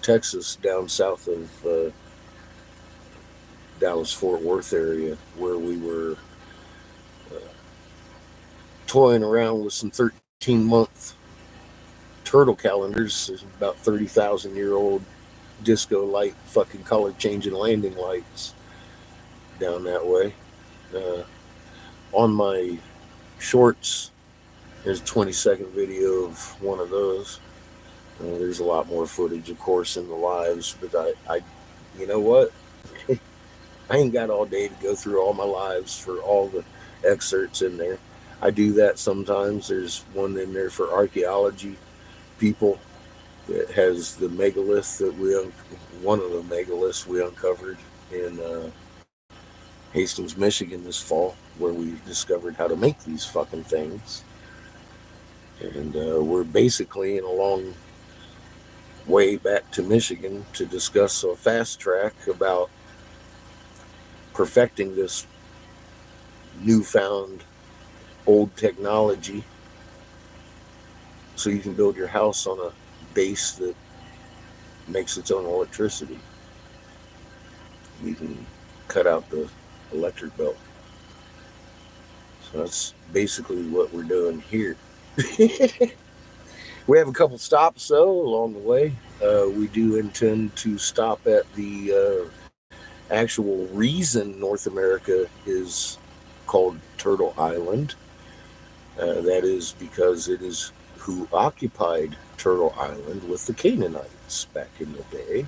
Texas, down south of Dallas-Fort Worth area, where we were toying around with some 13-month turtle calendars, about 30,000-year-old disco light fucking color changing landing lights down that way. On my shorts, there's a 20-second video of one of those. There's a lot more footage, of course, in the lives, but I you know what? I ain't got all day to go through all my lives for all the excerpts in there. I do that sometimes. There's one in there for archaeology people that has the megalith that one of the megaliths we uncovered in Hastings, Michigan this fall, where we discovered how to make these fucking things. And we're basically in a long way back to Michigan to discuss a fast track about perfecting this newfound old technology so you can build your house on a base that makes its own electricity. You can cut out the electric belt. So that's basically what we're doing here. We have a couple stops though along the way. We do intend to stop at the actual reason North America is called Turtle Island. That is because it is who occupied Turtle Island with the Canaanites back in the day.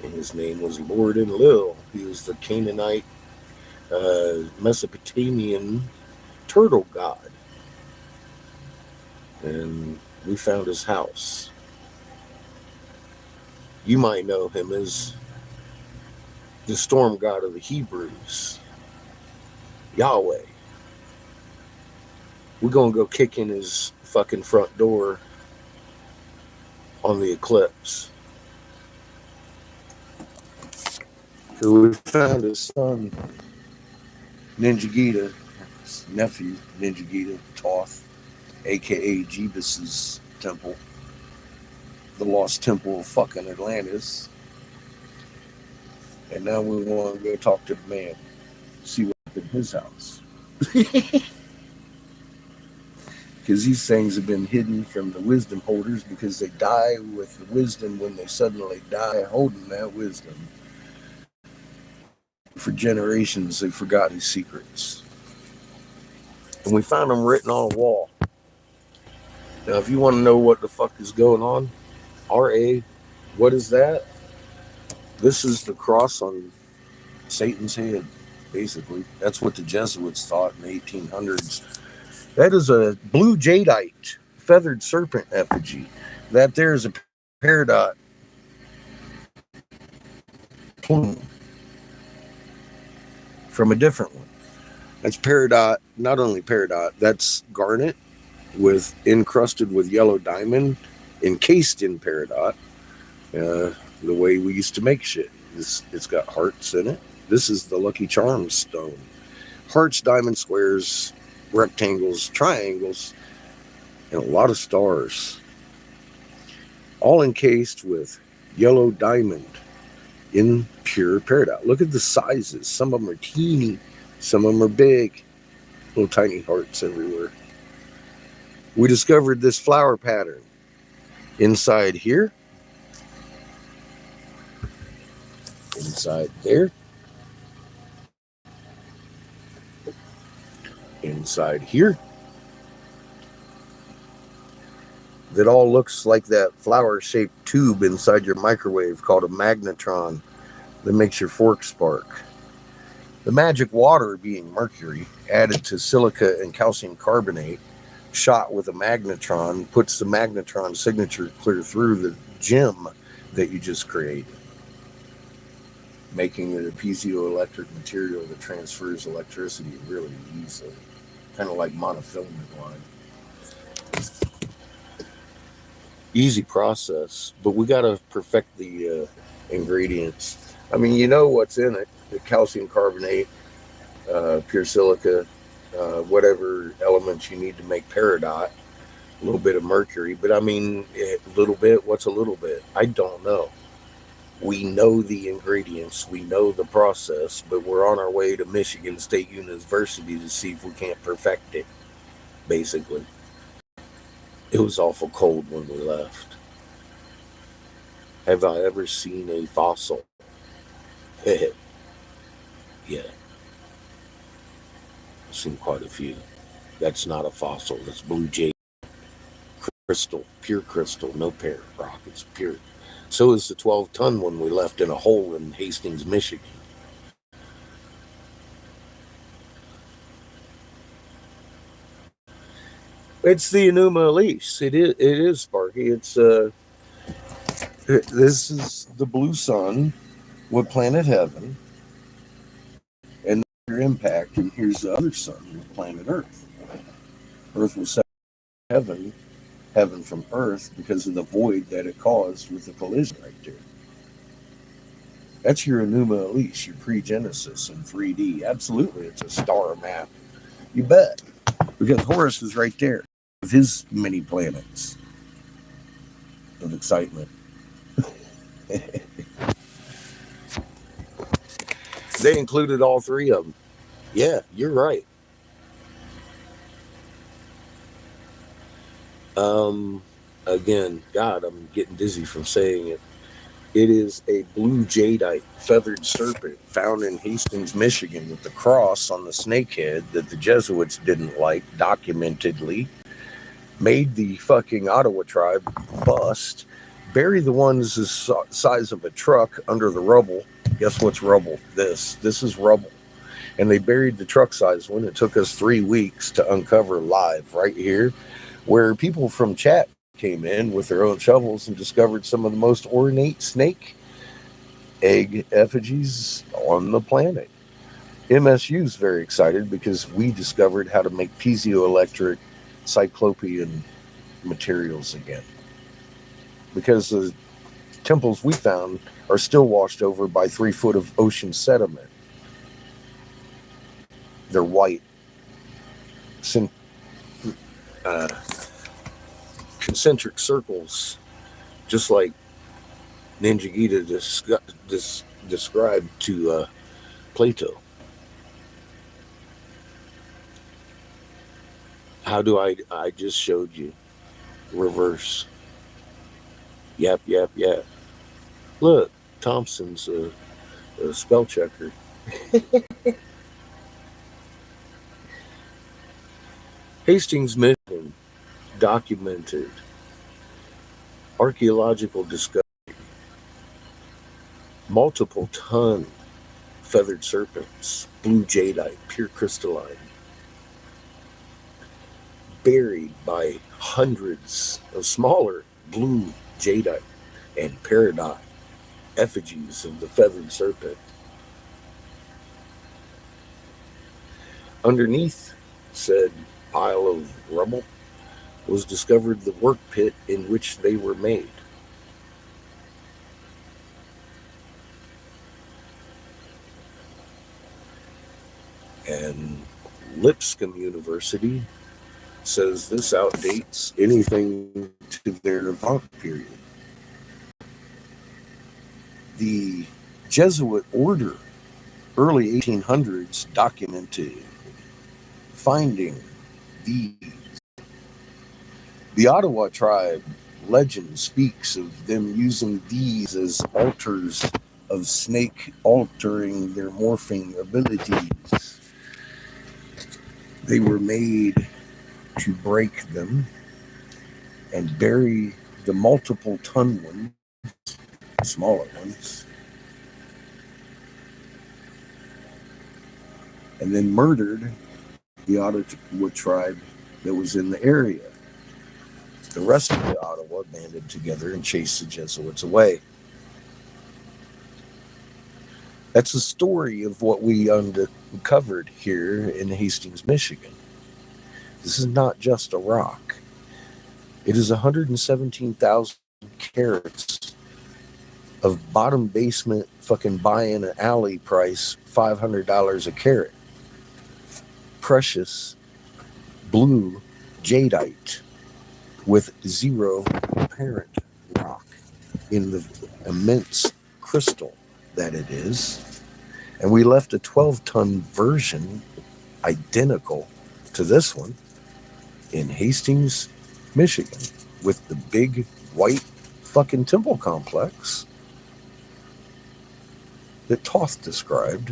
And his name was Lord Enlil. He was the Canaanite Mesopotamian turtle god. And we found his house. You might know him as the storm god of the Hebrews, Yahweh. We're going to go kick in his fucking front door on the eclipse. So we found his son, Ninja Gita, his nephew, Ninja Gita, Toth, a.k.a. Jebus's temple, the lost temple of fucking Atlantis. And now we want to go talk to the man, see what's in his house. Because these things have been hidden from the wisdom holders because they die with the wisdom when they suddenly die holding that wisdom. For generations, they forgot his secrets. And we found them written on a wall. Now, if you want to know what the fuck is going on, R.A., what is that? This is the cross on Satan's head, basically. That's what the Jesuits thought in the 1800s. That is a blue jadeite, feathered serpent effigy. That there is a peridot plume from a different one. That's peridot, not only peridot, that's garnet with encrusted with yellow diamond, encased in peridot. The way we used to make shit. It's got hearts in it. This is the Lucky Charms stone. Hearts, diamond squares, rectangles, triangles, and a lot of stars. All encased with yellow diamond in pure peridot. Look at the sizes. Some of them are teeny. Some of them are big. Little tiny hearts everywhere. We discovered this flower pattern inside here. inside there, inside here. That all looks like that flower-shaped tube inside your microwave called a magnetron that makes your fork spark. The magic water being mercury, added to silica and calcium carbonate, shot with a magnetron, puts the magnetron signature clear through the gem that you just created, making it a piezoelectric material that transfers electricity really easily, kind of like monofilament line. Easy process, but we got to perfect the ingredients. I mean, you know what's in it: the calcium carbonate, pure silica, whatever elements you need to make peridot, a little bit of mercury. But I mean, a little bit. What's a little bit? I don't know. We know the ingredients, we know the process, but we're on our way to Michigan State University to see if we can't perfect it. Basically, it was awful cold when we left. Have I ever seen a fossil? Yeah, I've seen quite a few. That's not a fossil. That's blue jade crystal, pure crystal, no parent rock. It's pure. So is the 12-ton one we left in a hole in Hastings, Michigan. It's the Enuma Elise. It is Sparky. It's this is the blue sun with planet Heaven, and their impact. And here's the other sun with planet Earth. Earth was heaven, heaven from Earth because of the void that it caused with the collision right there. That's your Enuma Elise, your pre-Genesis in 3D. Absolutely, it's a star map. You bet, because Horus is right there with his many planets of excitement. They included all three of them. Yeah, you're right. Again, God, I'm getting dizzy from saying it. It is a blue jadeite feathered serpent found in Hastings, Michigan, with the cross on the snake head that the Jesuits didn't like, documentedly. Made the fucking Ottawa tribe bust. Bury the ones the size of a truck under the rubble. Guess what's rubble? This is rubble. And they buried the truck size one. It took us 3 weeks to uncover live right here, where people from chat came in with their own shovels and discovered some of the most ornate snake egg effigies on the planet. MSU is very excited because we discovered how to make piezoelectric cyclopean materials again. Because the temples we found are still washed over by 3 foot of ocean sediment. They're white. Concentric circles, just like Ninja Gita described to Plato. How do I just showed you. Reverse. Yap, yap, yap. Look, Thompson's a spell checker. Hastings, Michigan, documented archaeological discovery. Multiple ton feathered serpents, blue jadeite, pure crystalline, buried by hundreds of smaller blue jadeite and peridot effigies of the feathered serpent. Underneath said pile of rubble was discovered the work pit in which they were made. And Lipscomb University says this outdates anything to their Avant period. The Jesuit order, early 1800s, documented finding these. The Ottawa tribe legend speaks of them using these as altars of snake altering their morphing abilities. They were made to break them and bury the multiple ton ones, smaller ones, and then murdered the Ottawa tribe that was in the area. The rest of the Ottawa banded together and chased the Jesuits away. That's the story of what we uncovered here in Hastings, Michigan. This is not just a rock. It is 117,000 carats of bottom basement fucking buy in an alley price, $500 a carat. Precious blue jadeite with zero apparent rock in the immense crystal that it is. And we left a 12-ton version identical to this one in Hastings, Michigan, with the big white fucking temple complex that Toth described.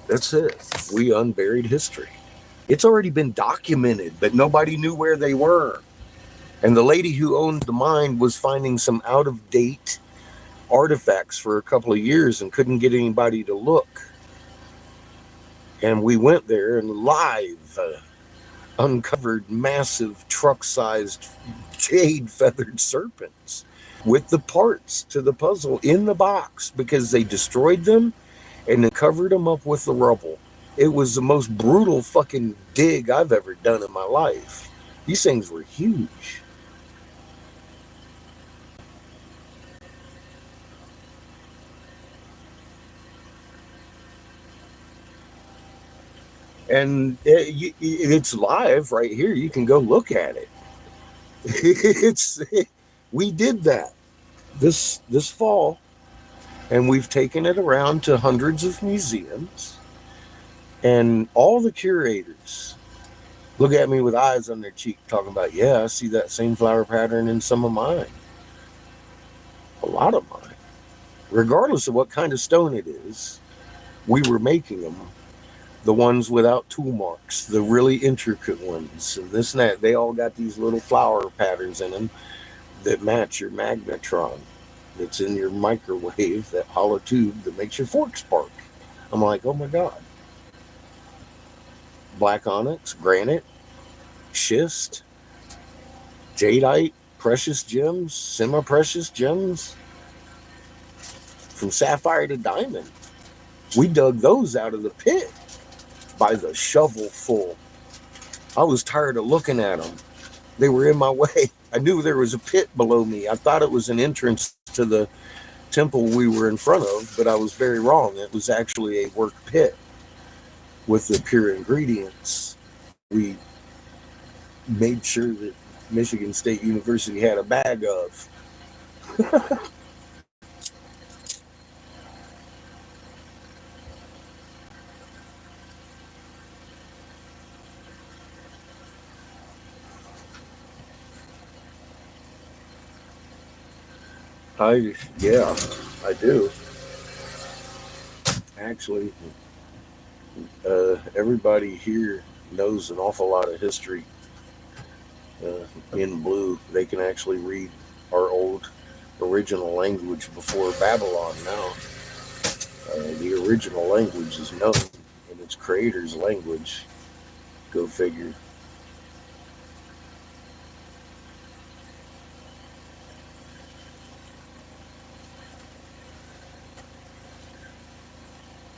That's it. We unburied history. It's already been documented, but nobody knew where they were. And the lady who owned the mine was finding some out-of-date artifacts for a couple of years and couldn't get anybody to look. And we went there and live uncovered massive truck-sized jade-feathered serpents with the parts to the puzzle in the box because they destroyed them and then covered them up with the rubble. It was the most brutal fucking dig I've ever done in my life. These things were huge. And it's live right here. You can go look at it. We did that this fall, and we've taken it around to hundreds of museums, and all the curators look at me with eyes on their cheek talking about, yeah, I see that same flower pattern in some of mine. A lot of mine. Regardless of what kind of stone it is, we were making them. The ones without tool marks, the really intricate ones, and this and that, they all got these little flower patterns in them that match your magnetron that's in your microwave, that hollow tube that makes your fork spark. I'm like, oh my God. Black onyx, granite, schist, jadeite, precious gems, semi-precious gems, from sapphire to diamond. We dug those out of the pit by the shovel full. I was tired of looking at them. They were in my way. I knew there was a pit below me. I thought it was an entrance to the temple we were in front of, but I was very wrong. It was actually a work pit with the pure ingredients. We made sure that Michigan State University had a bag of. I do. Actually, everybody here knows an awful lot of history in blue. They can actually read our old original language before Babylon now. The original language is known in its creator's language. Go figure.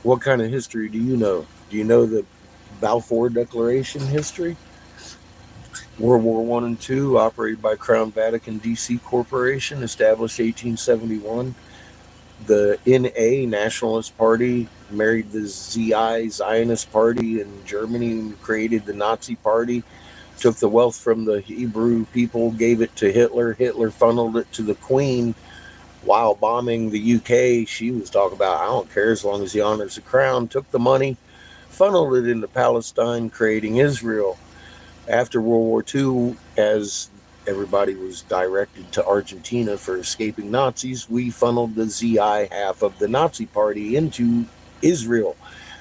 What kind of history do you know? Do you know the Balfour Declaration history? World War I and II, operated by Crown Vatican DC Corporation, established 1871. The NA, Nationalist Party, married the ZI, Zionist Party in Germany, and created the Nazi Party. Took the wealth from the Hebrew people, gave it to Hitler. Hitler funneled it to the Queen. While bombing the UK, she was talking about, I don't care as long as he honors the crown. Took the money, funneled it into Palestine, creating Israel. After World War II, as everybody was directed to Argentina for escaping Nazis, we funneled the ZI half of the Nazi party into Israel.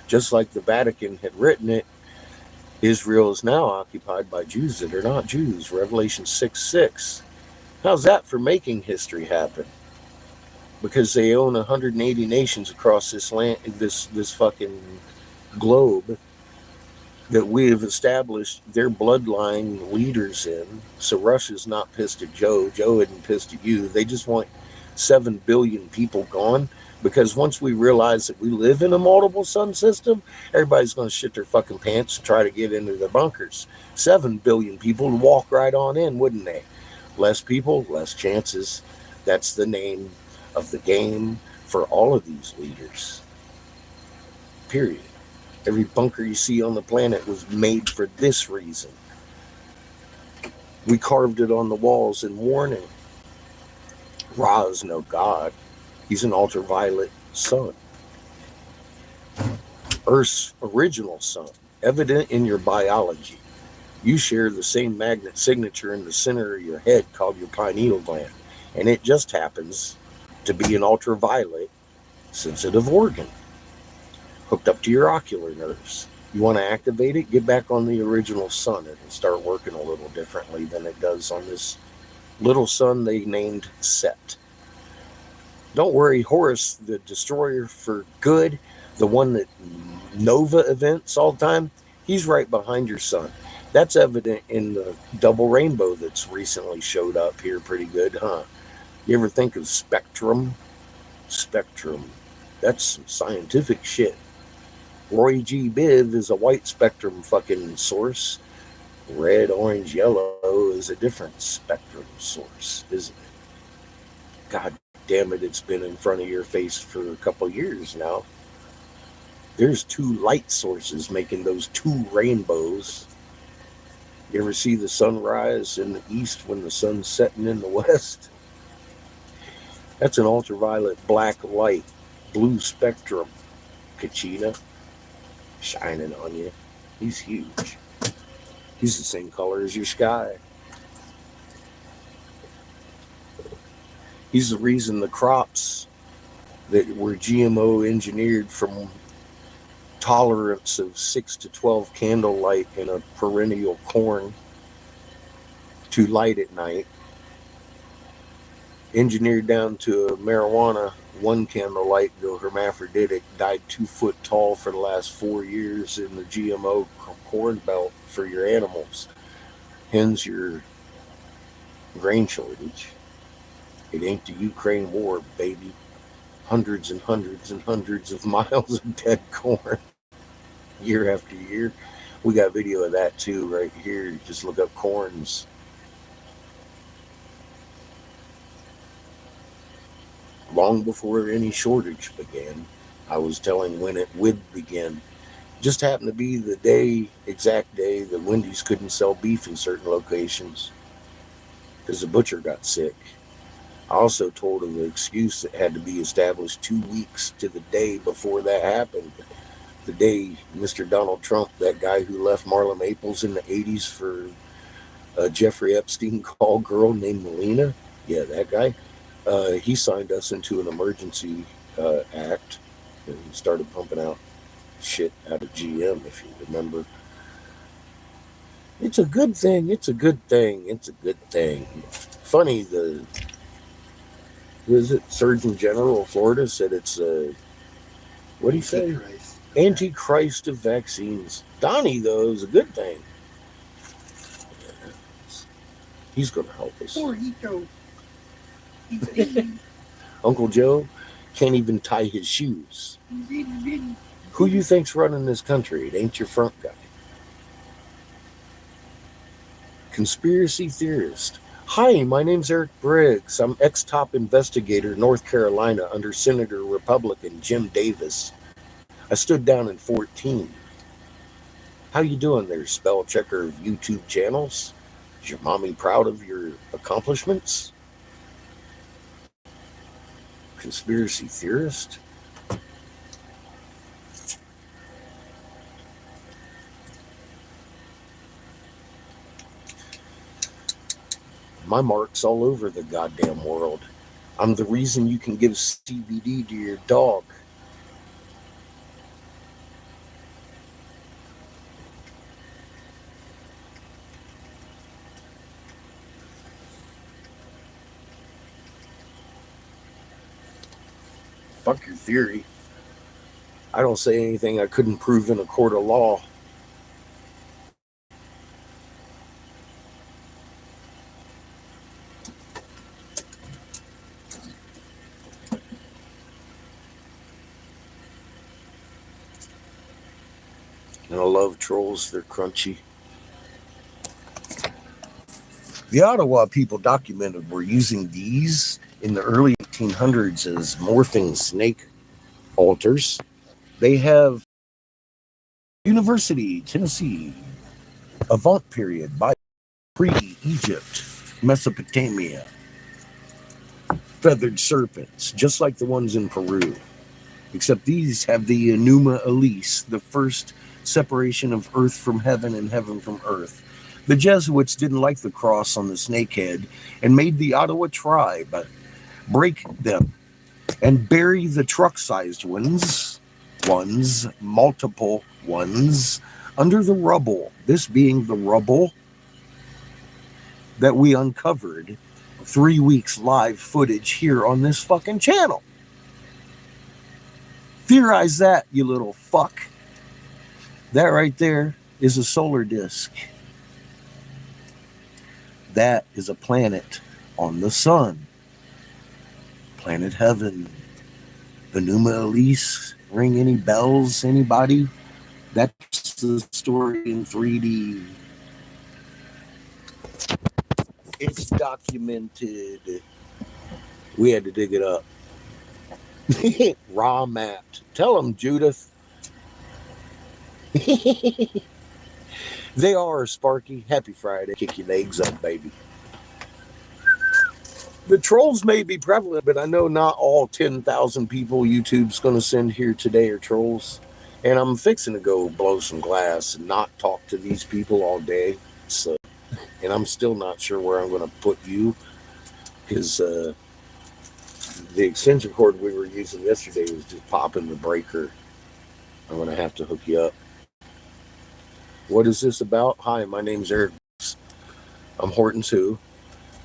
Just like the Vatican had written it, Israel is now occupied by Jews that are not Jews. Revelation 6:6. How's that for making history happen? Because they own 180 nations across this land, this fucking globe that we have established their bloodline leaders in. So Russia's not pissed at Joe. Joe isn't pissed at you. They just want 7 billion people gone. Because once we realize that we live in a multiple sun system, everybody's going to shit their fucking pants and try to get into their bunkers. 7 billion people would walk right on in, wouldn't they? Less people, less chances. That's the name of the game for all of these leaders. Period. Every bunker you see on the planet was made for this reason. We carved it on the walls in warning. Ra is no god. He's an ultraviolet sun. Earth's original sun, evident in your biology. You share the same magnet signature in the center of your head called your pineal gland, and it just happens to be an ultraviolet sensitive organ hooked up to your ocular nerves. You want to activate it, get back on the original sun. It'll start working a little differently than it does on this little sun they named Set. Don't worry, Horus, the destroyer for good, the one that Nova events all the time, he's right behind your sun. That's evident in the double rainbow that's recently showed up here pretty good, huh? You ever think of spectrum? Spectrum. That's some scientific shit. Roy G. Biv is a white spectrum fucking source. Red, orange, yellow is a different spectrum source, isn't it? God damn it, it's been in front of your face for a couple years now. There's 2 light sources making those 2 rainbows. You ever see the sunrise in the east when the sun's setting in the west? That's an ultraviolet black light, blue spectrum. Kachina shining on you. He's huge. He's the same color as your sky. He's the reason the crops that were GMO engineered from tolerance of 6 to 12 candlelight in a perennial corn to light at night, engineered down to a marijuana 1 candlelight, go hermaphroditic, died 2 foot tall for the last 4 years in the GMO corn belt for your animals. Hence your grain shortage. It ain't the Ukraine war, baby. Hundreds and hundreds and hundreds of miles of dead corn year after year. We got video of that too right here. Just look up corns. Long before any shortage began, I was telling when it would begin. Just happened to be the exact day that Wendy's couldn't sell beef in certain locations because the butcher got sick. I also told of the excuse that had to be established 2 weeks to the day before that happened. The day Mr. Donald Trump, that guy who left Marla Maples in the 80s for a Jeffrey Epstein call girl named Melina, yeah, that guy, he signed us into an emergency act and started pumping out shit out of GM, if you remember. It's a good thing. It's a good thing. It's a good thing. Funny, the Surgeon General of Florida said it's what do you say? Antichrist of vaccines. Donnie, though, is a good thing. He's going to help us. Poor Hito. Uncle Joe can't even tie his shoes. Who you think's running this country? It ain't your front guy. Conspiracy theorist. Hi, my name's Eric Briggs. I'm ex-top investigator, North Carolina, under Senator Republican Jim Davis. I stood down in 14. How you doing there, spell checker of YouTube channels? Is your mommy proud of your accomplishments? Conspiracy theorist? My mark's all over the goddamn world. I'm the reason you can give CBD to your dog. Fuck your theory. I don't say anything I couldn't prove in a court of law. And I love trolls, they're crunchy. The Ottawa people documented were using these in the early 1800s as morphing snake altars. They have University, Tennessee, Avant period by pre-Egypt, Mesopotamia, feathered serpents, just like the ones in Peru. Except these have the Enuma Elise, the first separation of earth from heaven and heaven from earth. The Jesuits didn't like the cross on the snakehead and made the Ottawa tribe break them and bury the truck-sized ones, multiple ones, under the rubble. This being the rubble that we uncovered 3 weeks live footage here on this fucking channel. Theorize that, you little fuck. That right there is a solar disk. That is a planet on the sun. Planet Heaven. Enuma Elise. Ring any bells, anybody? That's the story in 3D. It's documented. We had to dig it up. Raw mapped. Tell them, Judith. They are, Sparky. Happy Friday. Kick your legs up, baby. The trolls may be prevalent, but I know not all 10,000 people YouTube's going to send here today are trolls. And I'm fixing to go blow some glass and not talk to these people all day. So, and I'm still not sure where I'm going to put you, because the extension cord we were using yesterday was just popping the breaker. I'm going to have to hook you up. What is this about? Hi, my name's Eric. I'm Horton too.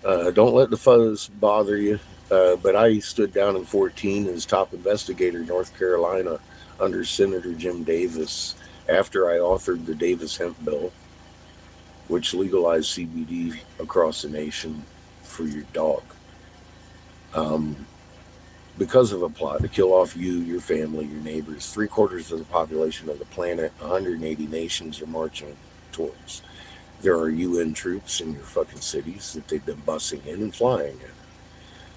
Don't let the fuzz bother you. But I stood down in 2014 as top investigator in North Carolina under Senator Jim Davis after I authored the Davis Hemp Bill, which legalized CBD across the nation for your dog. Because of a plot to kill off you, your family, your neighbors, 3/4 of the population of the planet, 180 nations are marching towards. There are UN troops in your fucking cities that they've been bussing in and flying in.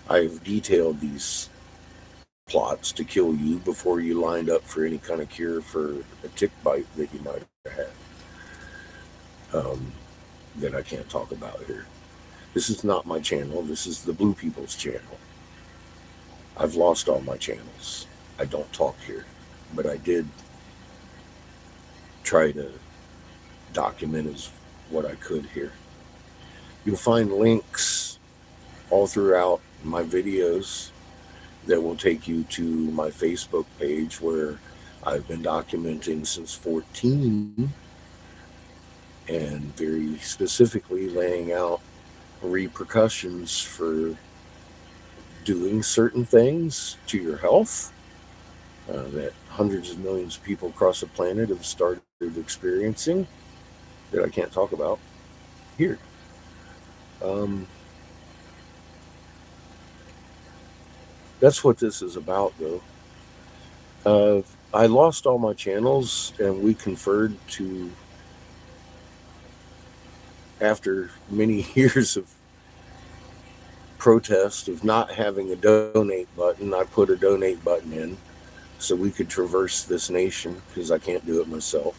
I've detailed these plots to kill you before you lined up for any kind of cure for a tick bite that you might have had. That I can't talk about here. This is not my channel. This is the Blue People's channel. I've lost all my channels. I don't talk here, but I did try to document as what I could here. You'll find links all throughout my videos that will take you to my Facebook page, where I've been documenting since 2014 and very specifically laying out repercussions for doing certain things to your health that hundreds of millions of people across the planet have started experiencing that I can't talk about here. That's what this is about, though. I lost all my channels, and we conferred to, after many years of protest of not having a donate button, I put a donate button in so we could traverse this nation, because I can't do it myself,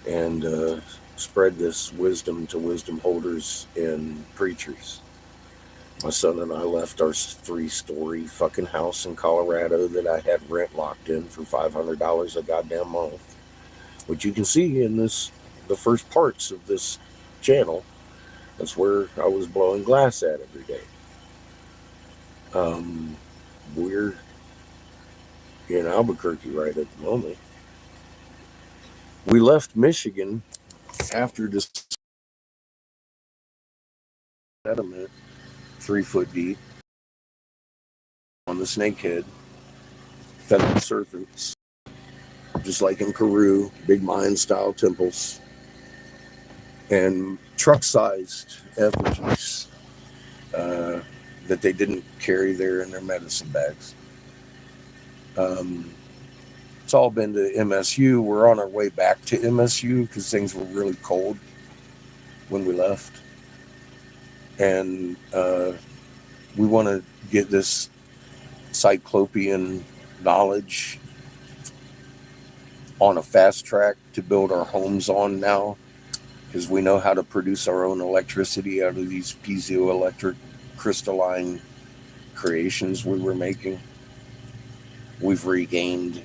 and spread this wisdom to wisdom holders and preachers. My son and I left our 3-story fucking house in Colorado that I had rent locked in for $500 a goddamn month, which you can see in the first parts of this channel. That's where I was blowing glass at every day. We're in Albuquerque right at the moment. We left Michigan after this sediment 3 foot deep on the snakehead, feathered serpents, just like in Peru, big Mayan style temples, and truck sized effigies that they didn't carry there in their medicine bags. It's all been to MSU. We're on our way back to MSU because things were really cold when we left. And we want to get this cyclopean knowledge on a fast track to build our homes on now, because we know how to produce our own electricity out of these piezoelectric crystalline creations we were making. We've regained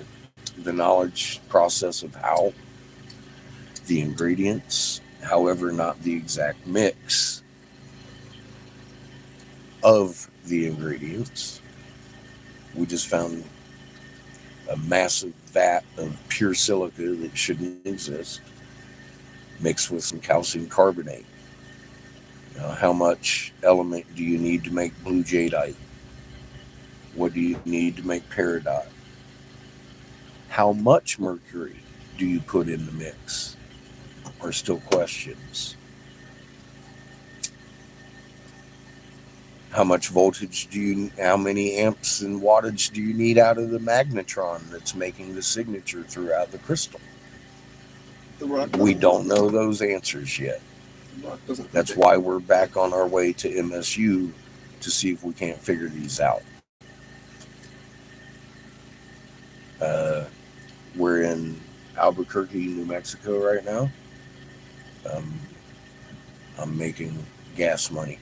the knowledge process of how, the ingredients, however, not the exact mix of the ingredients. We just found a massive vat of pure silica that shouldn't exist, mixed with some calcium carbonate. How much element do you need to make blue jadeite? What do you need to make peridot? How much mercury do you put in the mix? Are still questions. How much voltage how many amps and wattage do you need out of the magnetron that's making the signature throughout the crystal? We don't know those answers yet. That's why we're back on our way to MSU to see if we can't figure these out. We're in Albuquerque, New Mexico right now. I'm making gas money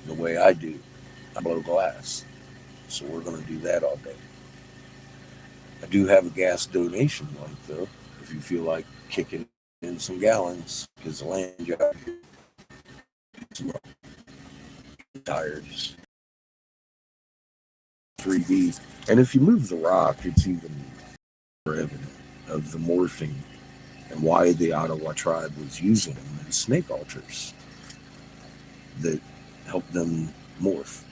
the way I do. I blow glass. So we're going to do that all day. I do have a gas donation link, though, if you feel like kicking in some gallons, because the land job here is tired. 3D. And if you move the rock, it's even more evident of the morphing and why the Ottawa tribe was using them as snake altars that helped them morph.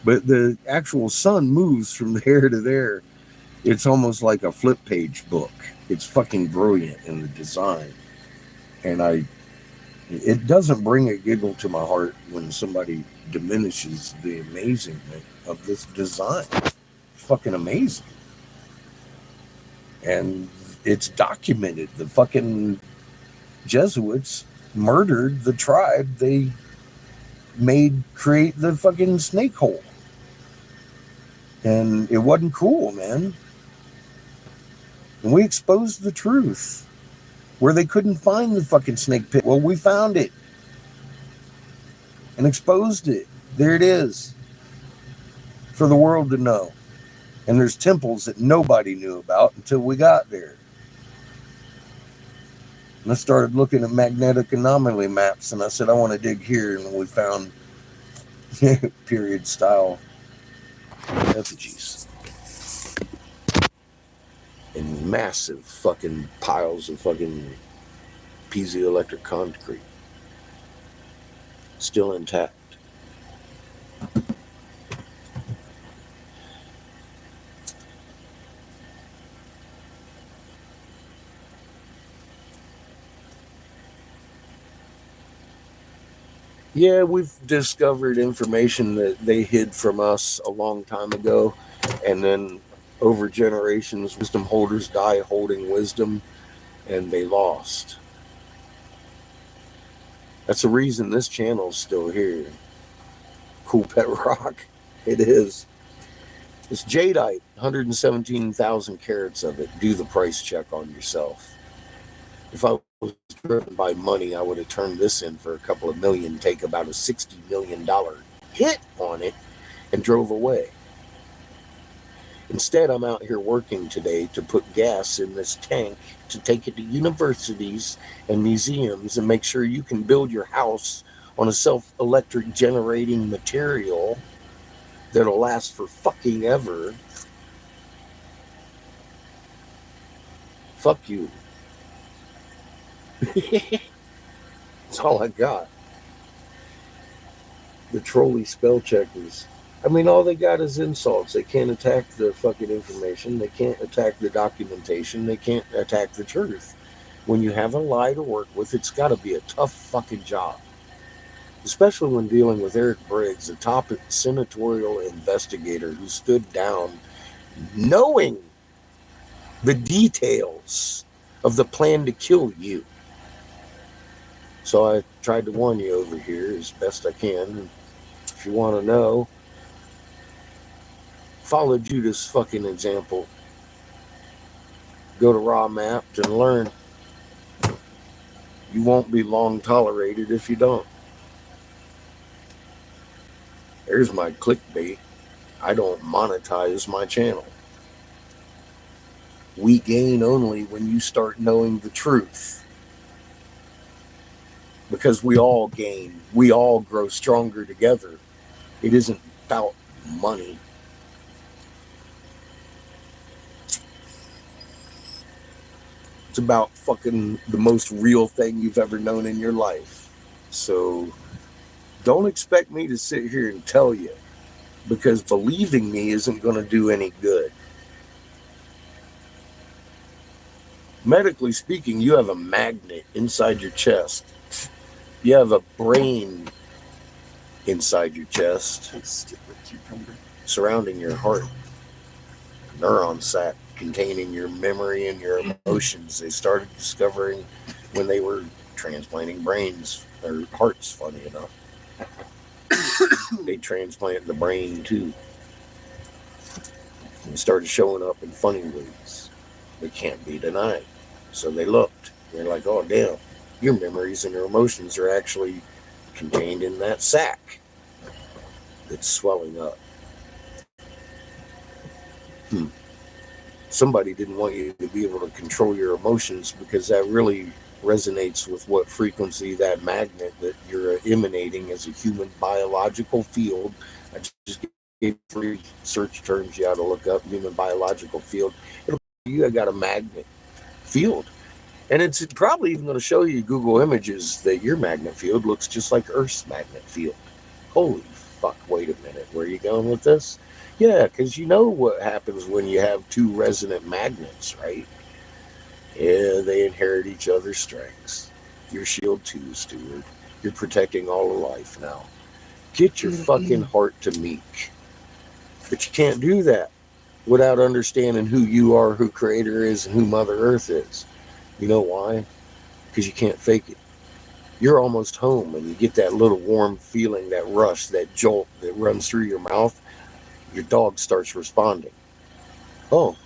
But the actual sun moves from there to there. It's almost like a flip page book. It's fucking brilliant in the design. And it doesn't bring a giggle to my heart when somebody diminishes the amazingment of this design. It's fucking amazing. And it's documented. The fucking Jesuits murdered the tribe they made create the fucking snake hole. And it wasn't cool, man. And we exposed the truth where they couldn't find the fucking snake pit. Well, we found it and exposed it. There it is for the world to know. And there's temples that nobody knew about until we got there. And I started looking at magnetic anomaly maps, and I said, I want to dig here. And we found period style effigies in massive fucking piles of fucking piezoelectric concrete, still intact. Yeah, we've discovered information that they hid from us a long time ago, and then over generations, wisdom holders die holding wisdom, and they lost. That's the reason this channel's still here. Cool pet rock. It is. It's jadeite, 117,000 carats of it. Do the price check on yourself. If I was driven by money, I would have turned this in for a couple of million, take about a $60 million hit on it, and drove away. Instead, I'm out here working today to put gas in this tank to take it to universities and museums and make sure you can build your house on a self-electric generating material that'll last for fucking ever, fuck you. That's all I got. The trolley spell checkers. I mean, all they got is insults. They can't attack the fucking information. They can't attack the documentation. They can't attack the truth. When you have a lie to work with, it's got to be a tough fucking job. Especially when dealing with Eric Briggs, a top senatorial investigator who stood down knowing the details of the plan to kill you. So I tried to warn you over here as best I can. If you want to know, follow Judas' fucking example. Go to Raw Mapped and learn. You won't be long tolerated if you don't. There's my clickbait. I don't monetize my channel. We gain only when you start knowing the truth. Because we all gain. We all grow stronger together. It isn't about money. It's about fucking the most real thing you've ever known in your life. So don't expect me to sit here and tell you, because believing me isn't going to do any good. Medically speaking, you have a magnet inside your chest. You have a brain inside your chest, surrounding your heart. Neuron sac containing your memory and your emotions. They started discovering when they were transplanting brains or hearts, funny enough. They transplanted the brain too. And it started showing up in funny ways. They can't be denied. So they looked. They're like, oh damn, your memories and your emotions are actually contained in that sac that's swelling up. Somebody didn't want you to be able to control your emotions, because that really resonates with what frequency that magnet that you're emanating as a human biological field. I just gave 3 search terms you ought to look up. Human biological field. You got a magnet field. And it's probably even going to show you Google Images that your magnet field looks just like Earth's magnet field. Holy fuck, wait a minute. Where are you going with this? Yeah, because you know what happens when you have 2 resonant magnets, right? Yeah, they inherit each other's strengths. You're shield 2, steward. You're protecting all of life now. Get your fucking heart to meek. But you can't do that without understanding who you are, who Creator is, and who Mother Earth is. You know why? Because you can't fake it. You're almost home, and you get that little warm feeling, that rush, that jolt that runs through your mouth. Your dog starts responding. Oh,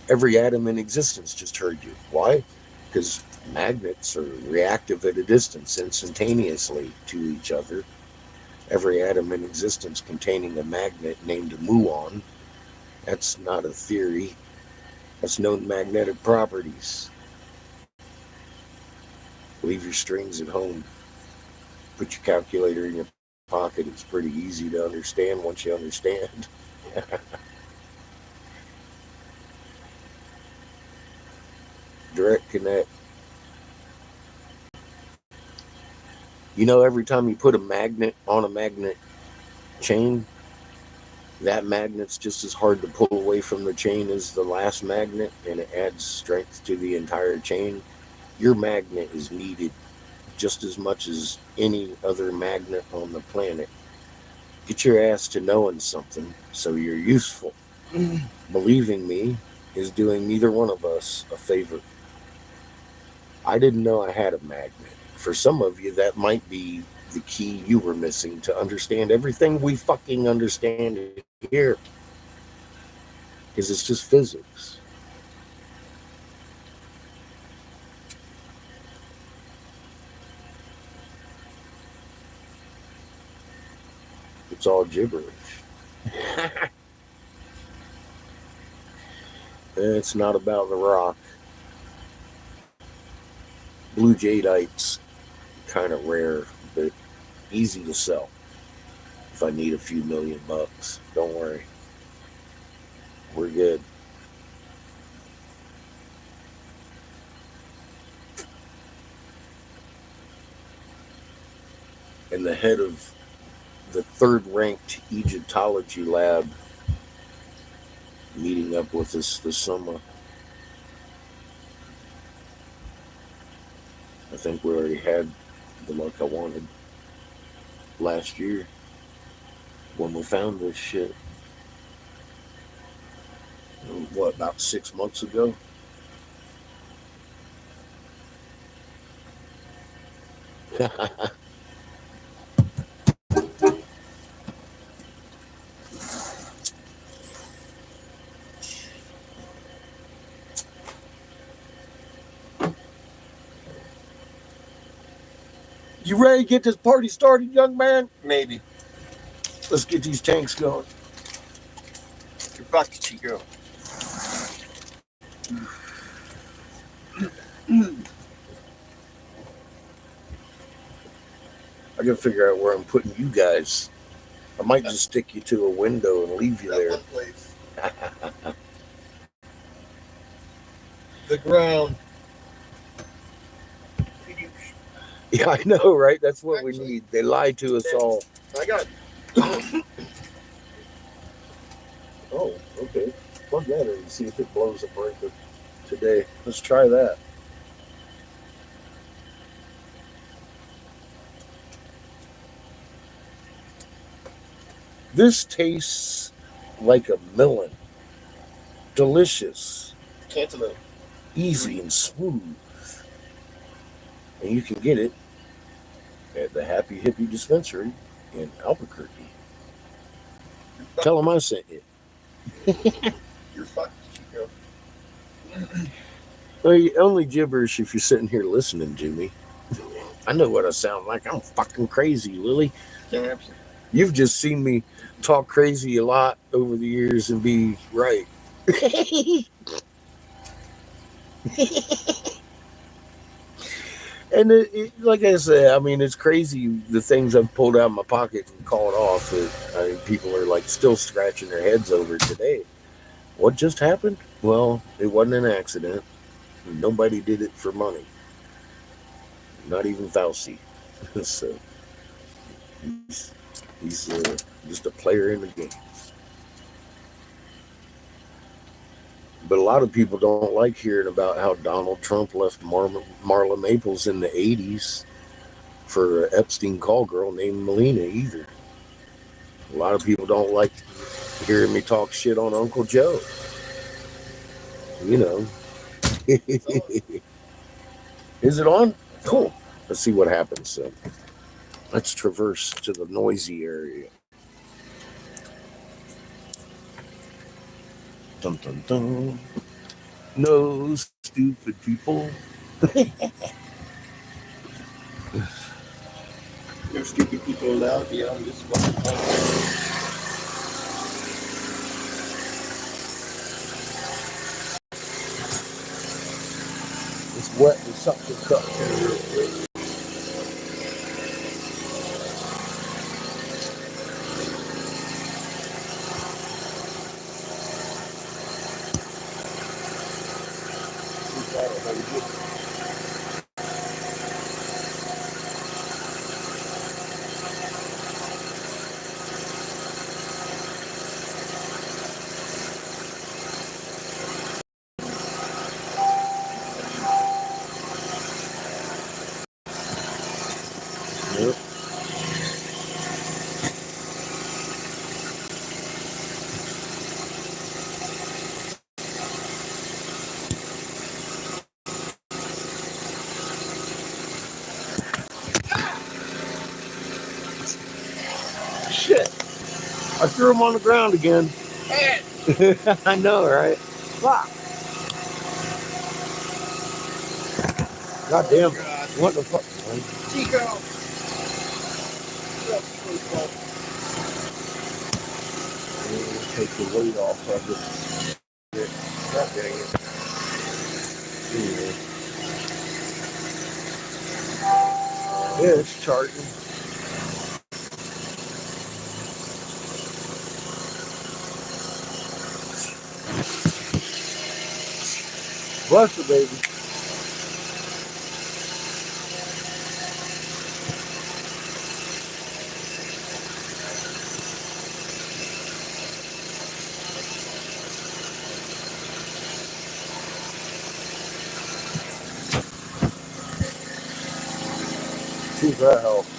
every atom in existence just heard you. Why? Because magnets are reactive at a distance instantaneously to each other. Every atom in existence containing a magnet named a muon. That's not a theory. That's known magnetic properties. Leave your strings at home. Put your calculator in your pocket. It's pretty easy to understand once you understand. Direct connect. You know, every time you put a magnet on a magnet chain, that magnet's just as hard to pull away from the chain as the last magnet, and it adds strength to the entire chain. Your magnet is needed just as much as any other magnet on the planet. Get your ass to knowing something so you're useful. Believing me is doing neither one of us a favor. I didn't know I had a magnet. For some of you, that might be the key you were missing to understand everything we fucking understand here. Because it's just physics. It's all gibberish. It's not about the rock. Blue jadeite's kind of rare, but easy to sell if I need a few $1,000,000. Don't worry. We're good. And the head of the third-ranked Egyptology lab meeting up with us this summer. I think we already had the luck I wanted last year when we found this shit. What, about 6 months ago? You ready to get this party started, young man? Maybe. Let's get these tanks going. You're fucked, Chico. I gotta figure out where I'm putting you guys. I might just stick you to a window and leave you That there. one place. The ground. Yeah, I know, right? That's what we need. They lie to us all. I got Oh, okay. Plug that in and see if it blows a breaker today. Let's try that. This tastes like a melon. Delicious, cantaloupe. easy, and smooth. And you can get it at the Happy Hippie Dispensary in Albuquerque. Tell them I sent you. You're fucked, Chico. Well, you only gibberish if you're sitting here listening to me. I know what I sound like. I'm fucking crazy, Lily. Yeah, You've just seen me talk crazy a lot over the years and be right. And like I said, I mean, it's crazy the things I've pulled out of my pocket and called off that people are like still scratching their heads over today. What just happened? Well, it wasn't an accident. Nobody did it for money. Not even Fauci. So he's just a player in the game. But a lot of people don't like hearing about how Donald Trump left Marla Maples in the 80s for an Epstein call girl named Melina either. A lot of people don't like hearing me talk shit on Uncle Joe. You know. Is it on? Cool. Let's see what happens. So let's traverse to the noisy area. Dun dun dun. No stupid people. No stupid people allowed beyond this fucking place. It's wet with suction cup here real quick. Yep. Shit. I threw him on the ground again. I know, right? Fuck. God damn it. God. What the fuck, man? Chico! Take the weight off of it. God dang it. Anyway. Yeah, it's charging. Bless you, baby. See if that helps.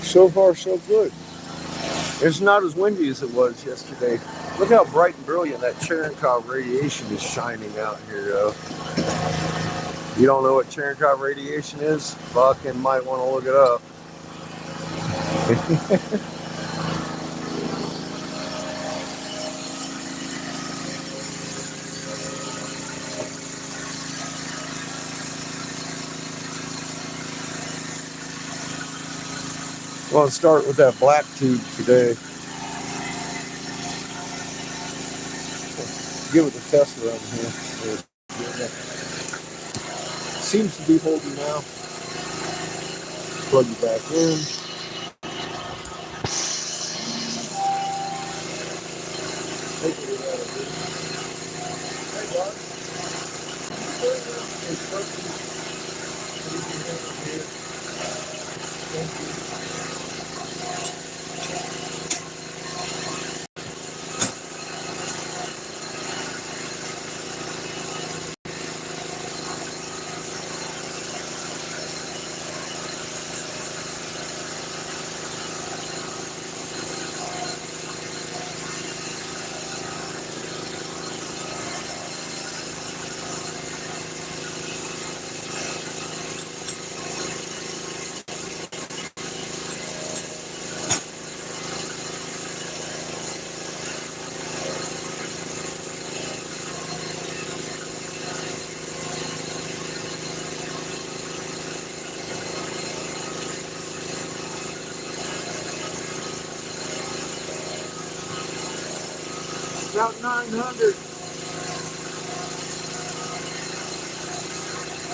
So far, so good. It's not as windy as it was yesterday. Look how bright and brilliant that Cherenkov radiation is shining out here, though. You don't know what Cherenkov radiation is? Fucking might want to look it up. I'm going to start with that black tube today. Give it a test run here. Seems to be holding now. Plug it back in. About 900.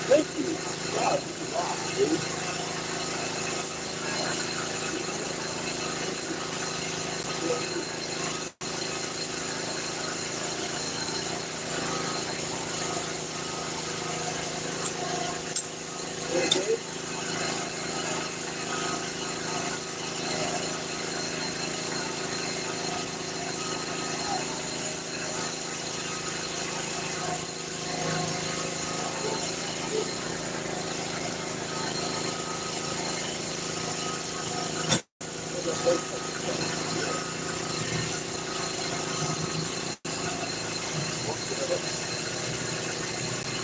Thank you. God, this is awesome, dude.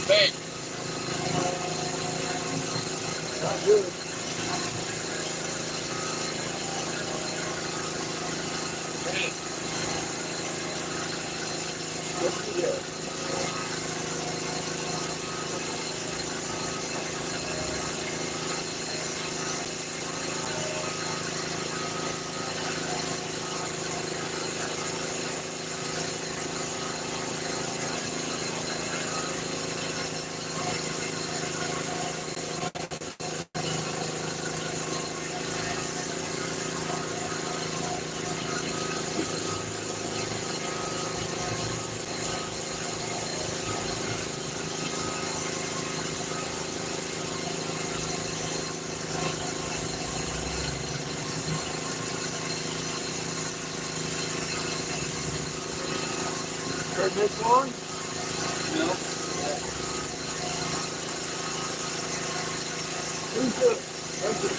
Hey. Not good. Hey. What's the deal? Turn this on? No. Who's good? That's it.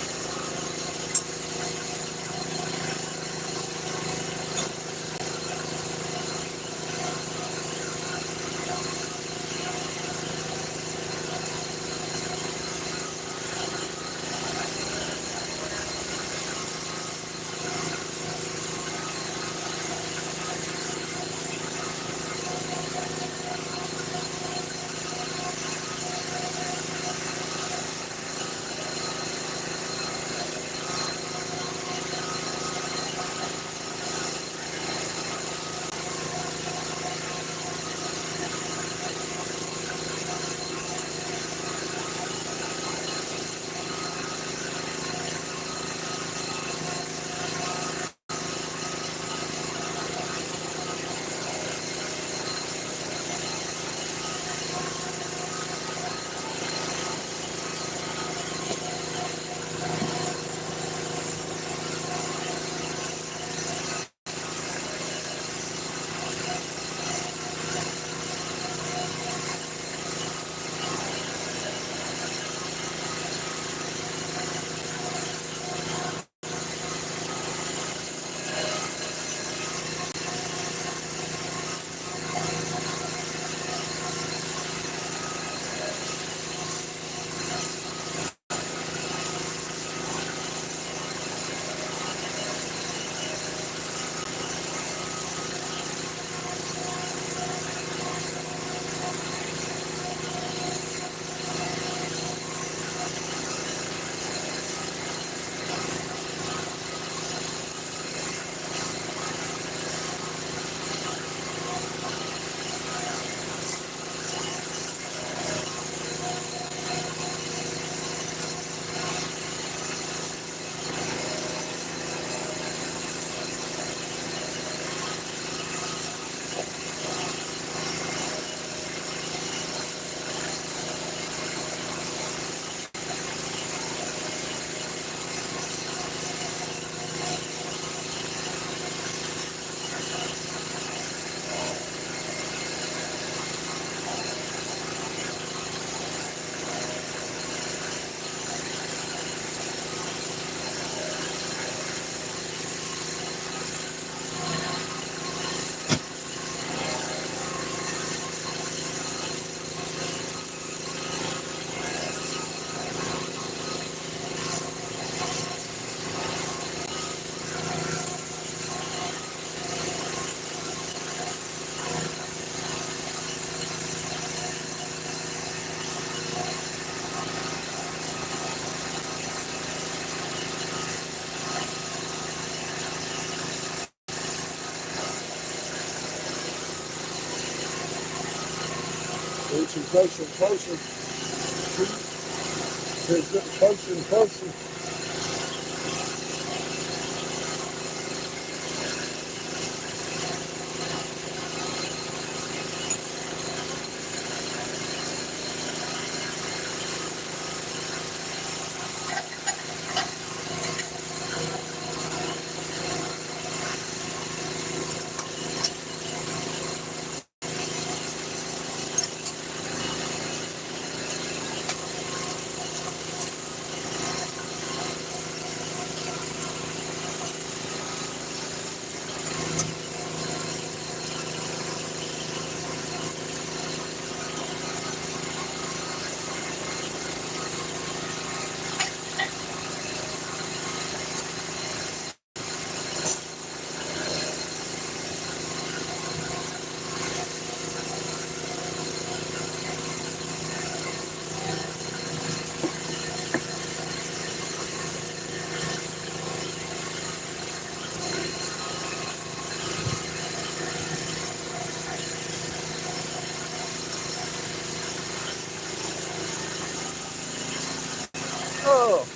closer and closer and closer. It's getting closer and closer. Oh.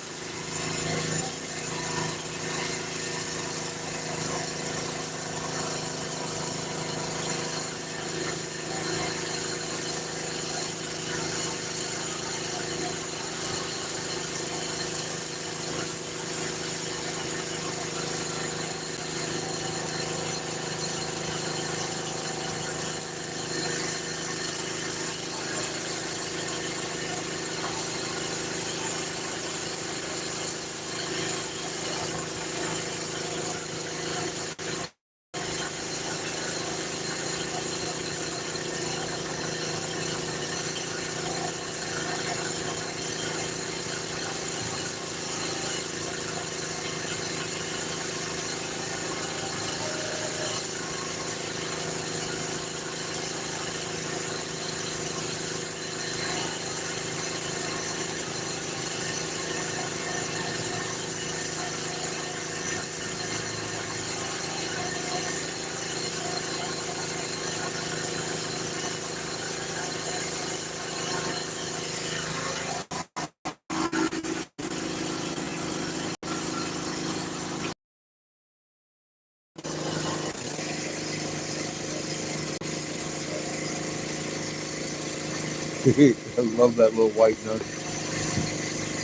I love that little white nugget.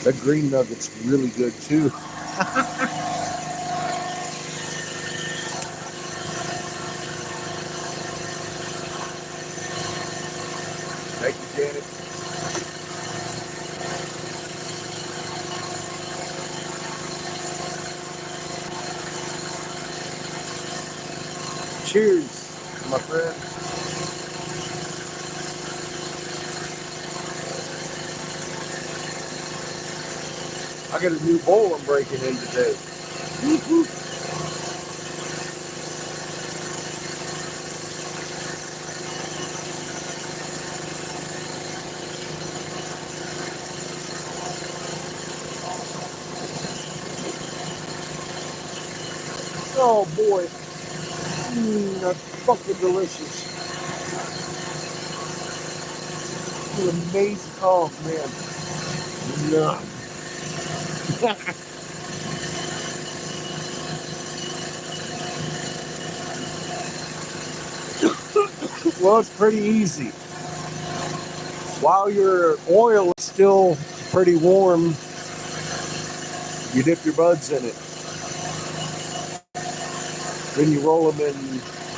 That green nugget's really good too. Thank you, Janet. Cheers, my friend. I got a new bowl I'm breaking in today. Woo-hoo. Oh boy, that's fucking delicious. It's amazing. Oh man, no. Well, it's pretty easy. While your oil is still pretty warm, you dip your buds in it. Then you roll them in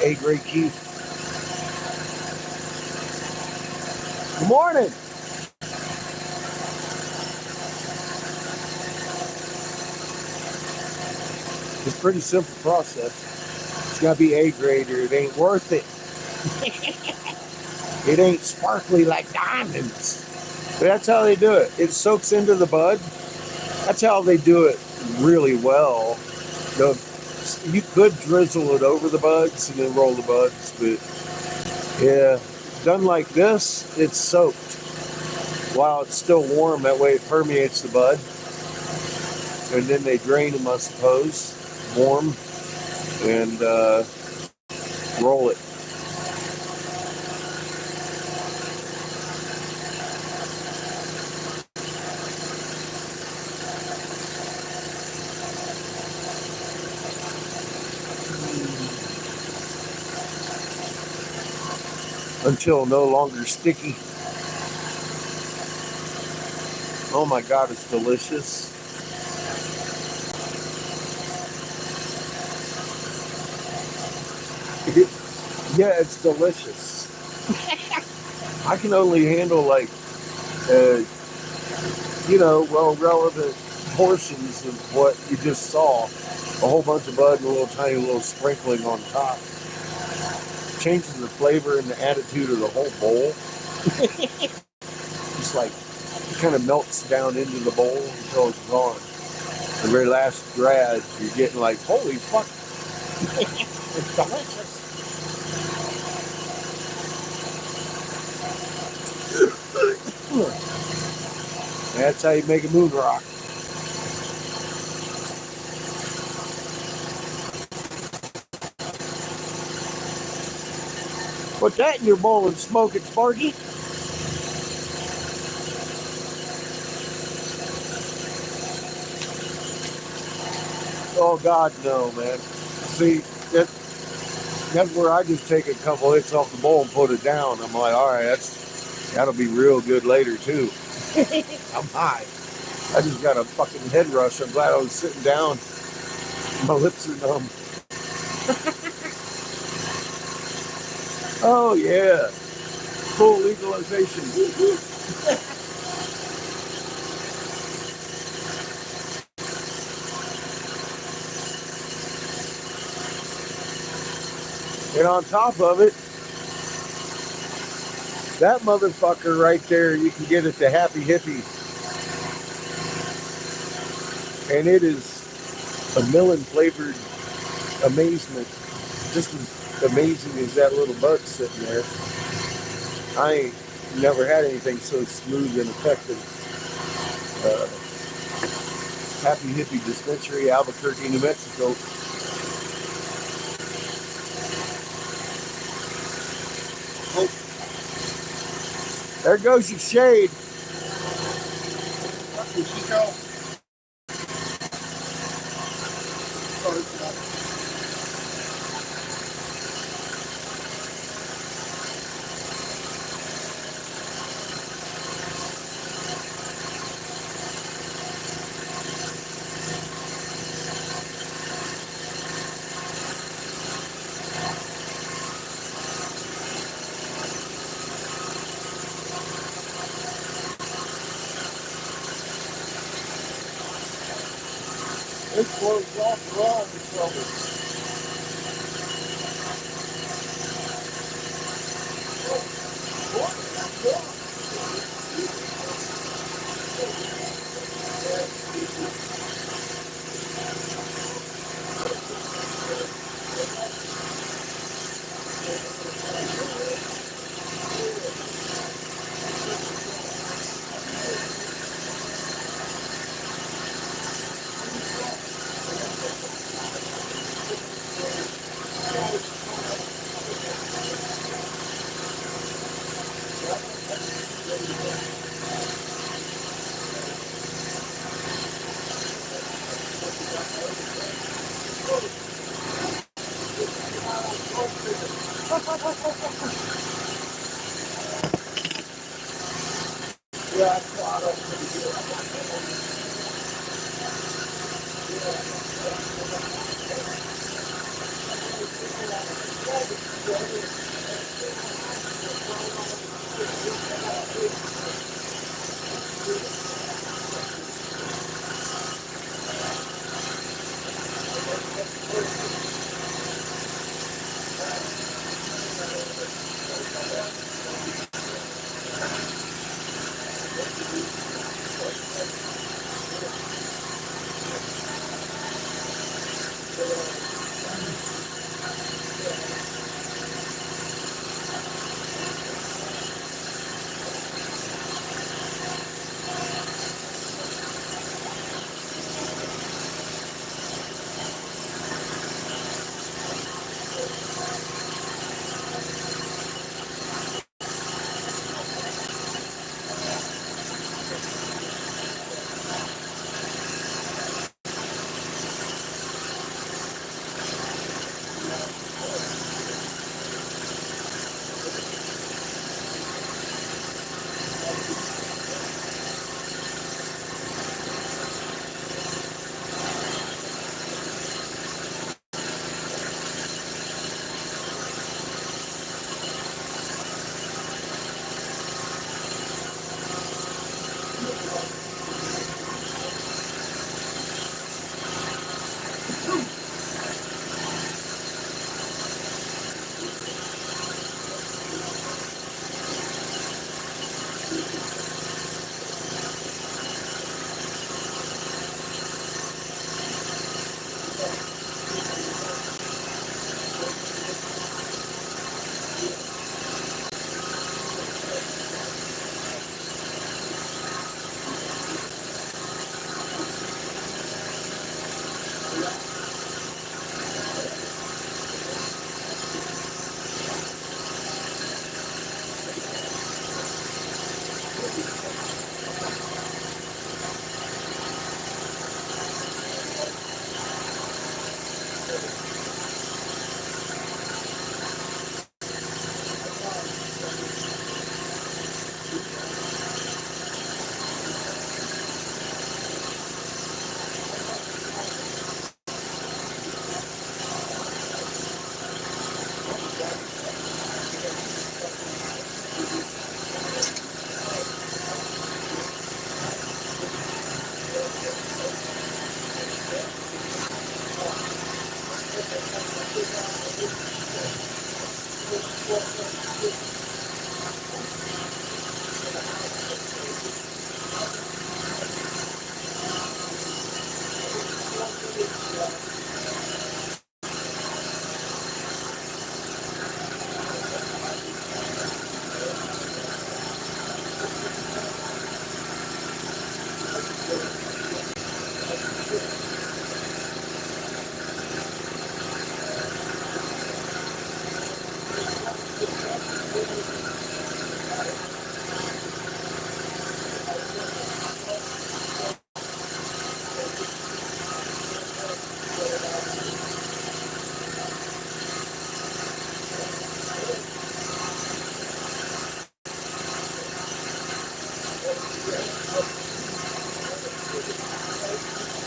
A-grade keef. Good morning. It's a pretty simple process. It's got to be A-grade or it ain't worth it. It ain't sparkly like diamonds. But that's how they do it. It soaks into the bud. That's how they do it really well. You could drizzle it over the buds and then roll the buds, but yeah, done like this, it's soaked while it's still warm. That way it permeates the bud. And then they drain them, I suppose, warm, and roll it. until no longer sticky. Oh my God, it's delicious. Yeah, it's delicious. I can only handle like, uh, relevant portions of what you just saw. A whole bunch of bud and a little tiny little sprinkling on top. Changes the flavor and the attitude of the whole bowl. Just like, it kind of melts down into the bowl until it's gone. The very last grab, you're getting like, holy fuck, it's delicious. That's how you make a moon rock. Put that in your bowl and smoke it, Sparky. Oh God, no, man. See, that's where I just take a couple hits off the bowl and put it down. I'm like, all right, that'll be real good later too. I'm high. I just got a fucking head rush. I'm glad I was sitting down. My lips are numb. Oh yeah, full legalization. And on top of it, that motherfucker right there, you can get it to Happy Hippie. And it is a melon flavored amazement. Just as amazing as that little bud sitting there. I ain't never had anything so smooth and effective. Happy Hippie Dispensary, Albuquerque, New Mexico. Oh, there goes your shade. Where'd she go? Oh, it's not. It's closed off wrong, so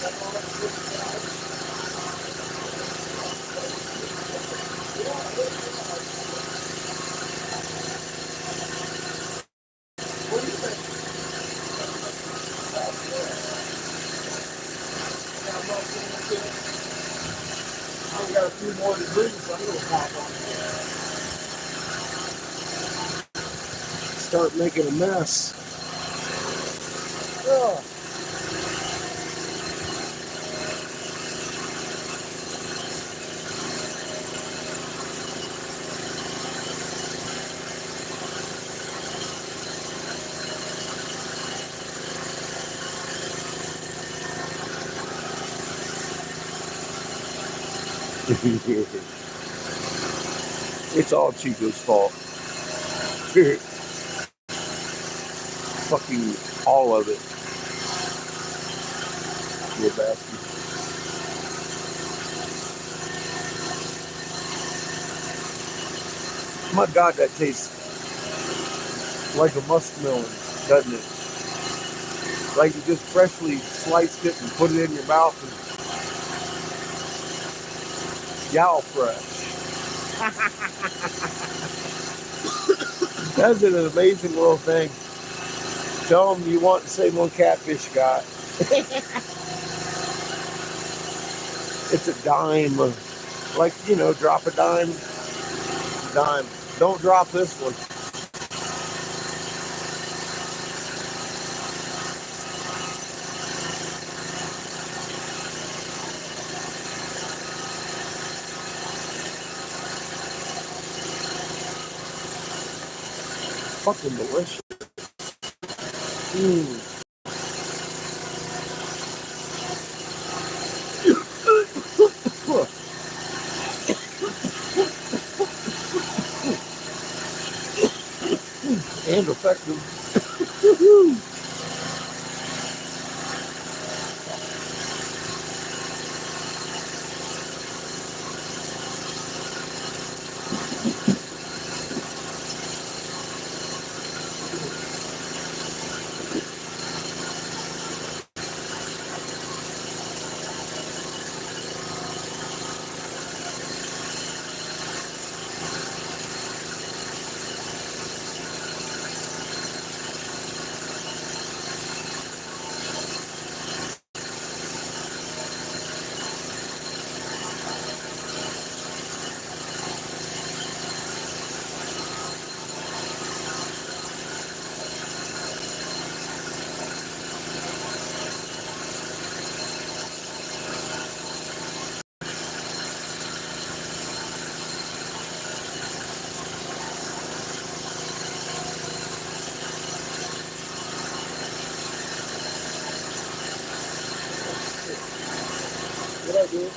I've got a few more to drink, so I'm gonna pop on. Start making a mess. Oh. It's all Chico's fault. Fucking all of it. You bastard. My God, that tastes like a muskmelon, doesn't it? Like you just freshly sliced it and put it in your mouth and yow fresh. That's an amazing little thing. Tell them you want the same one Catfish got. It's a dime. Like, drop a dime. Dime. Don't drop this one. Fucking delicious. And effective. What I do?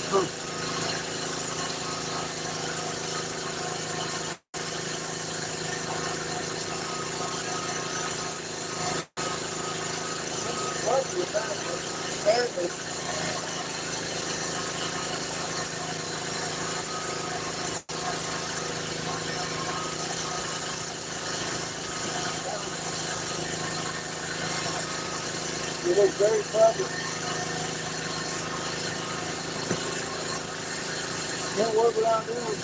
You look very clever. Can't work without doing.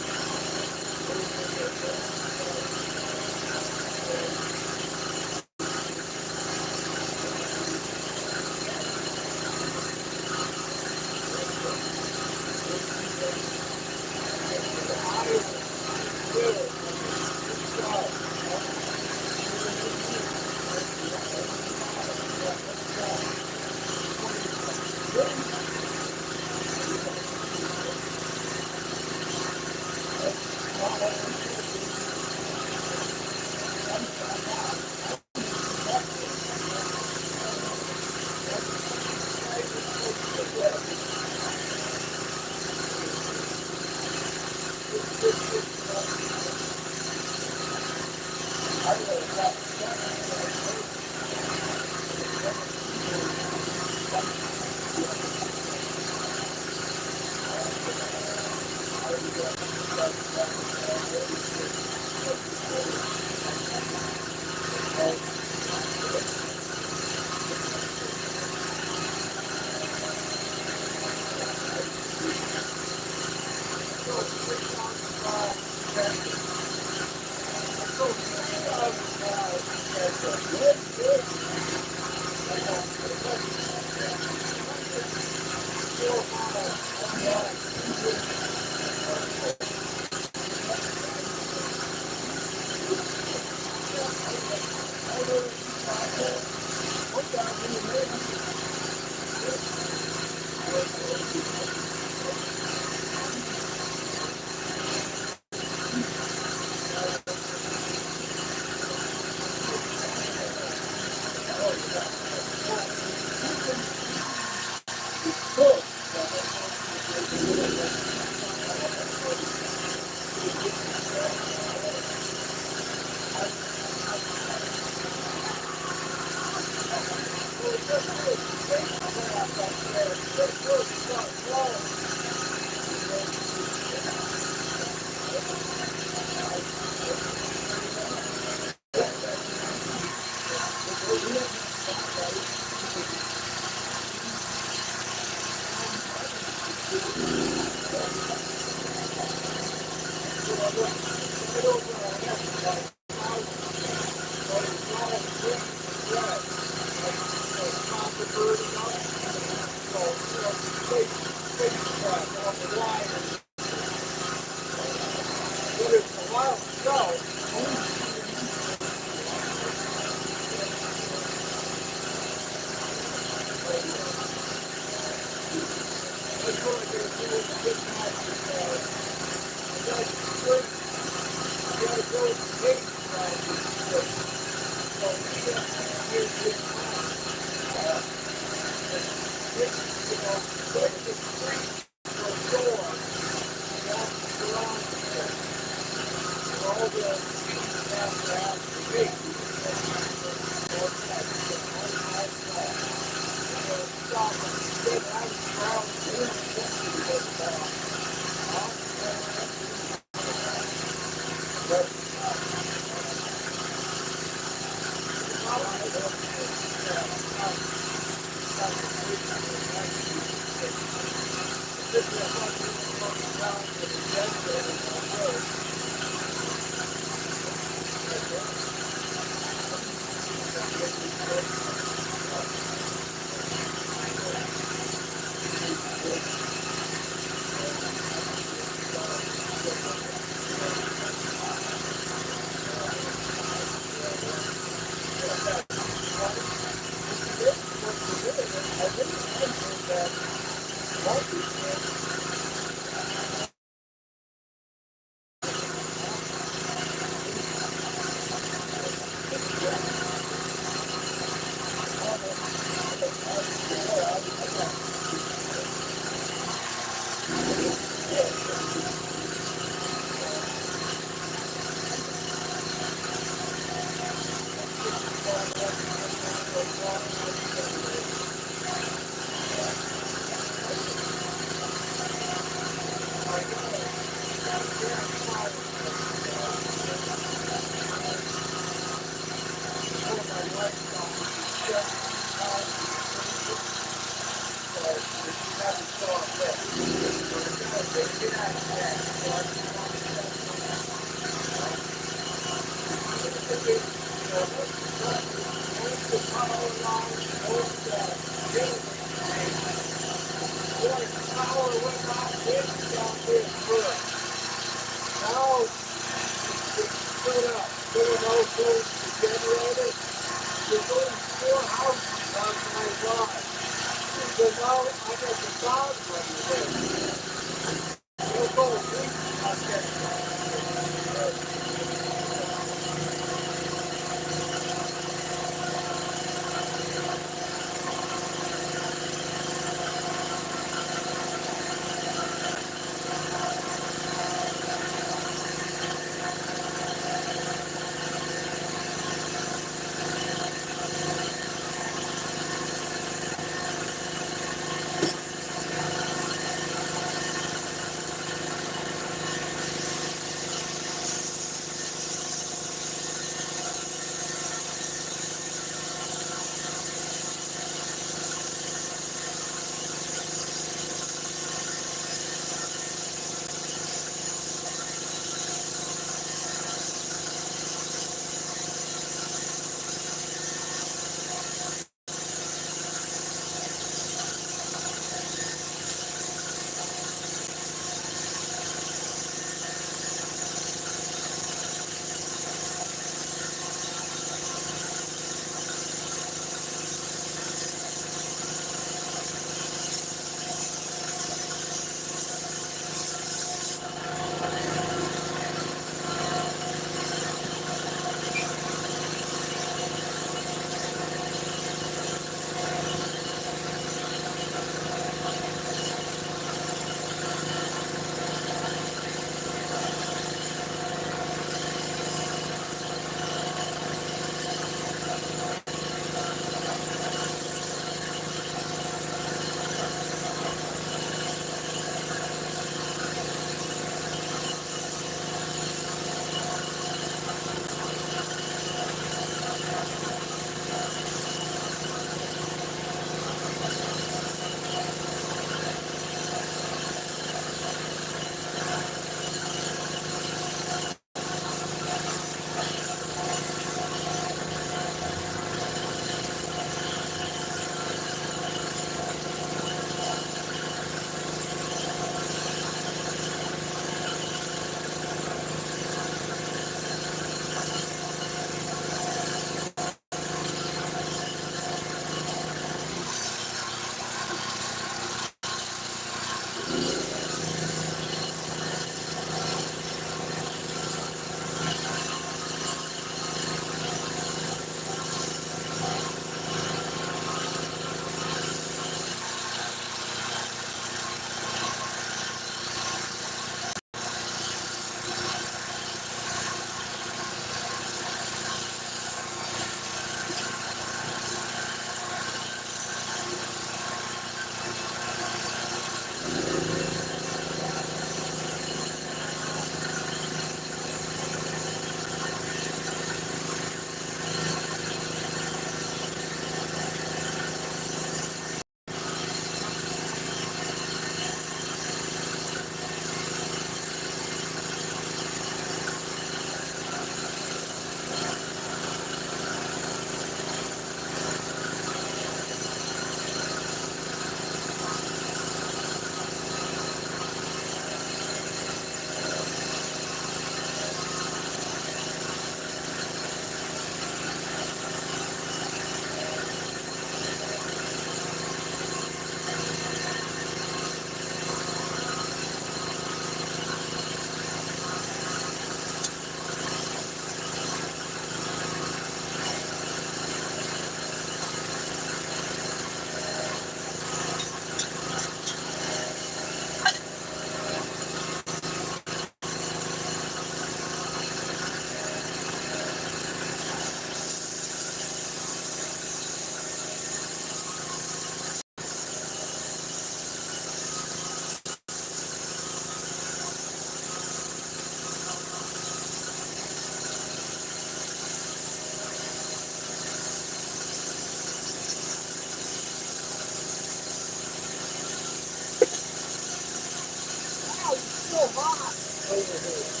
so hot over here.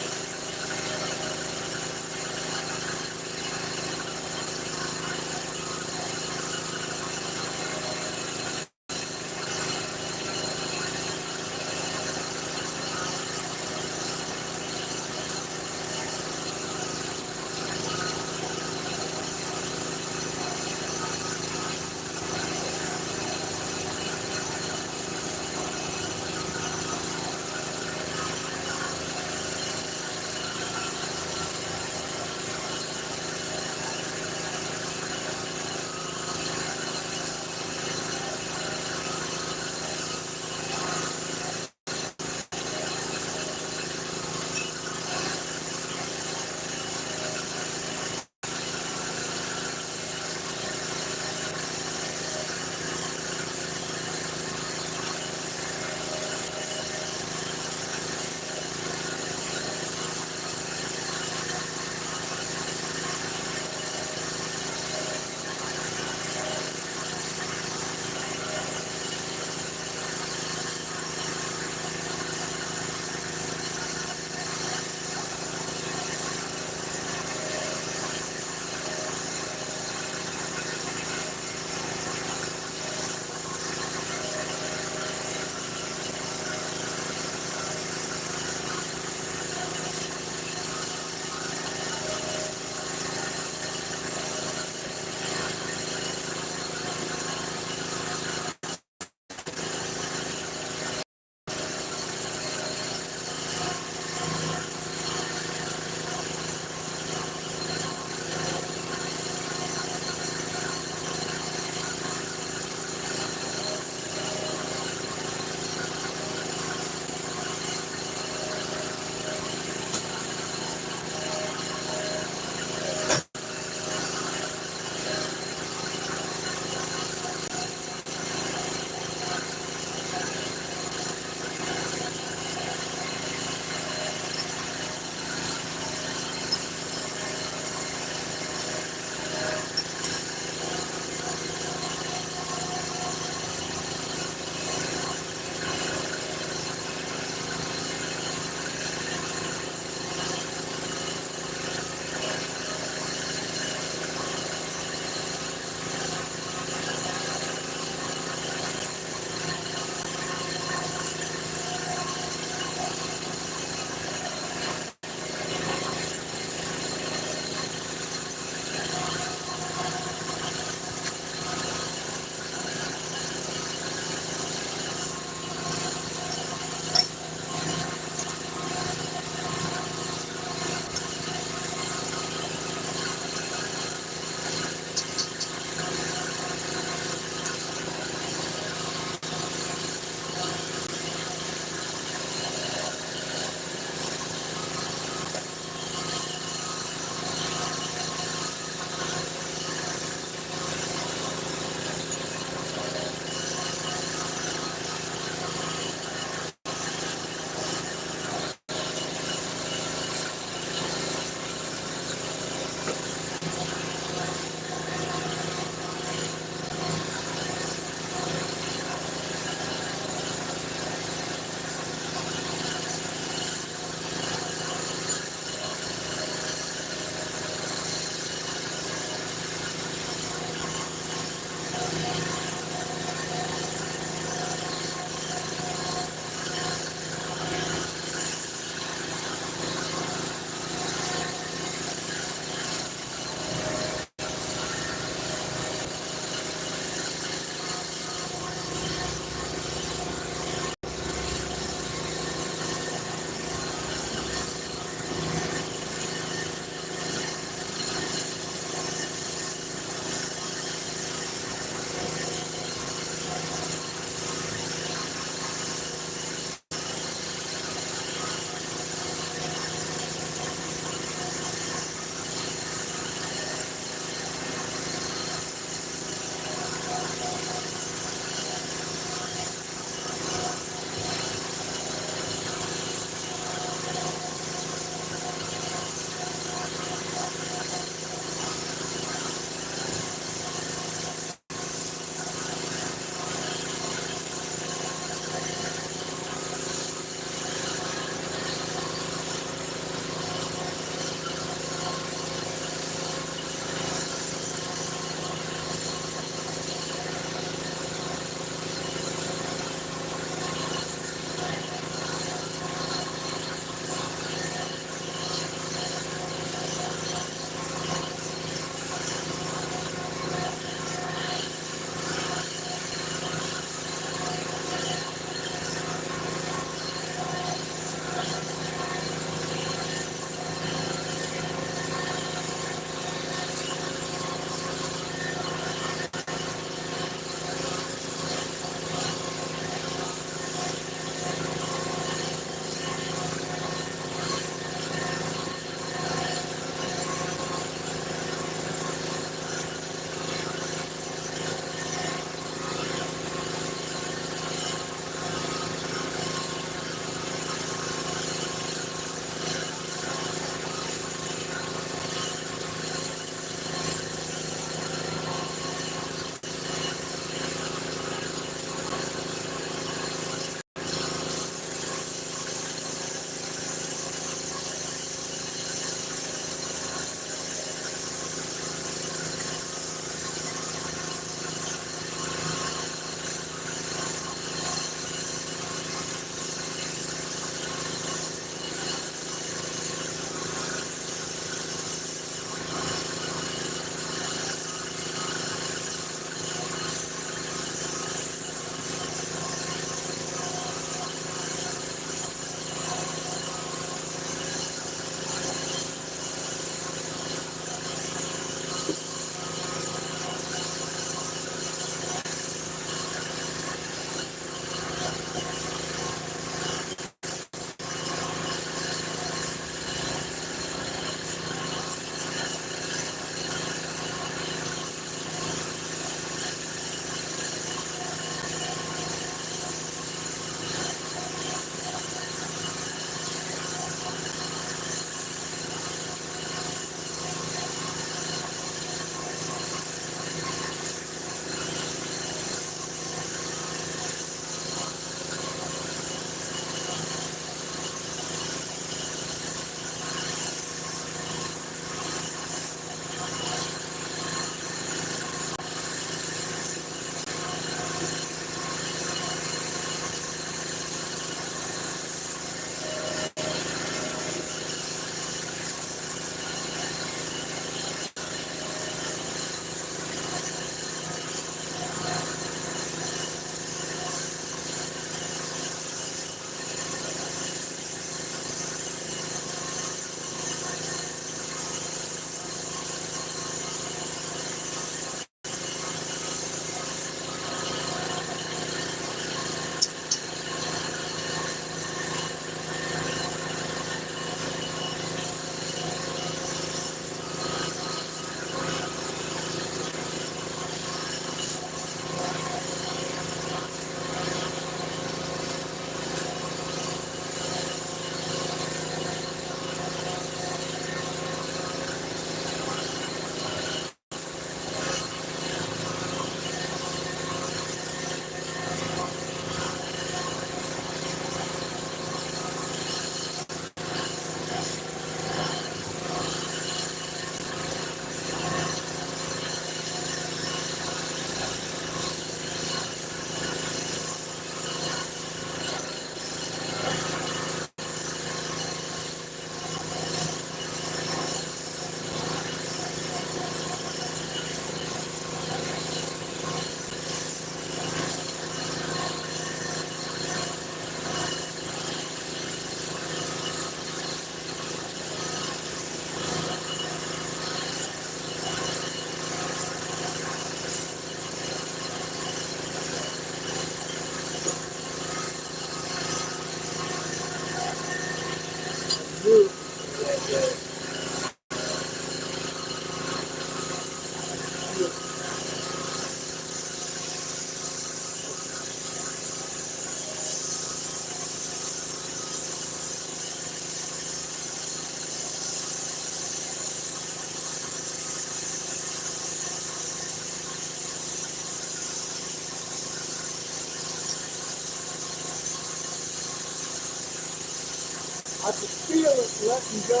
I could feel it letting go.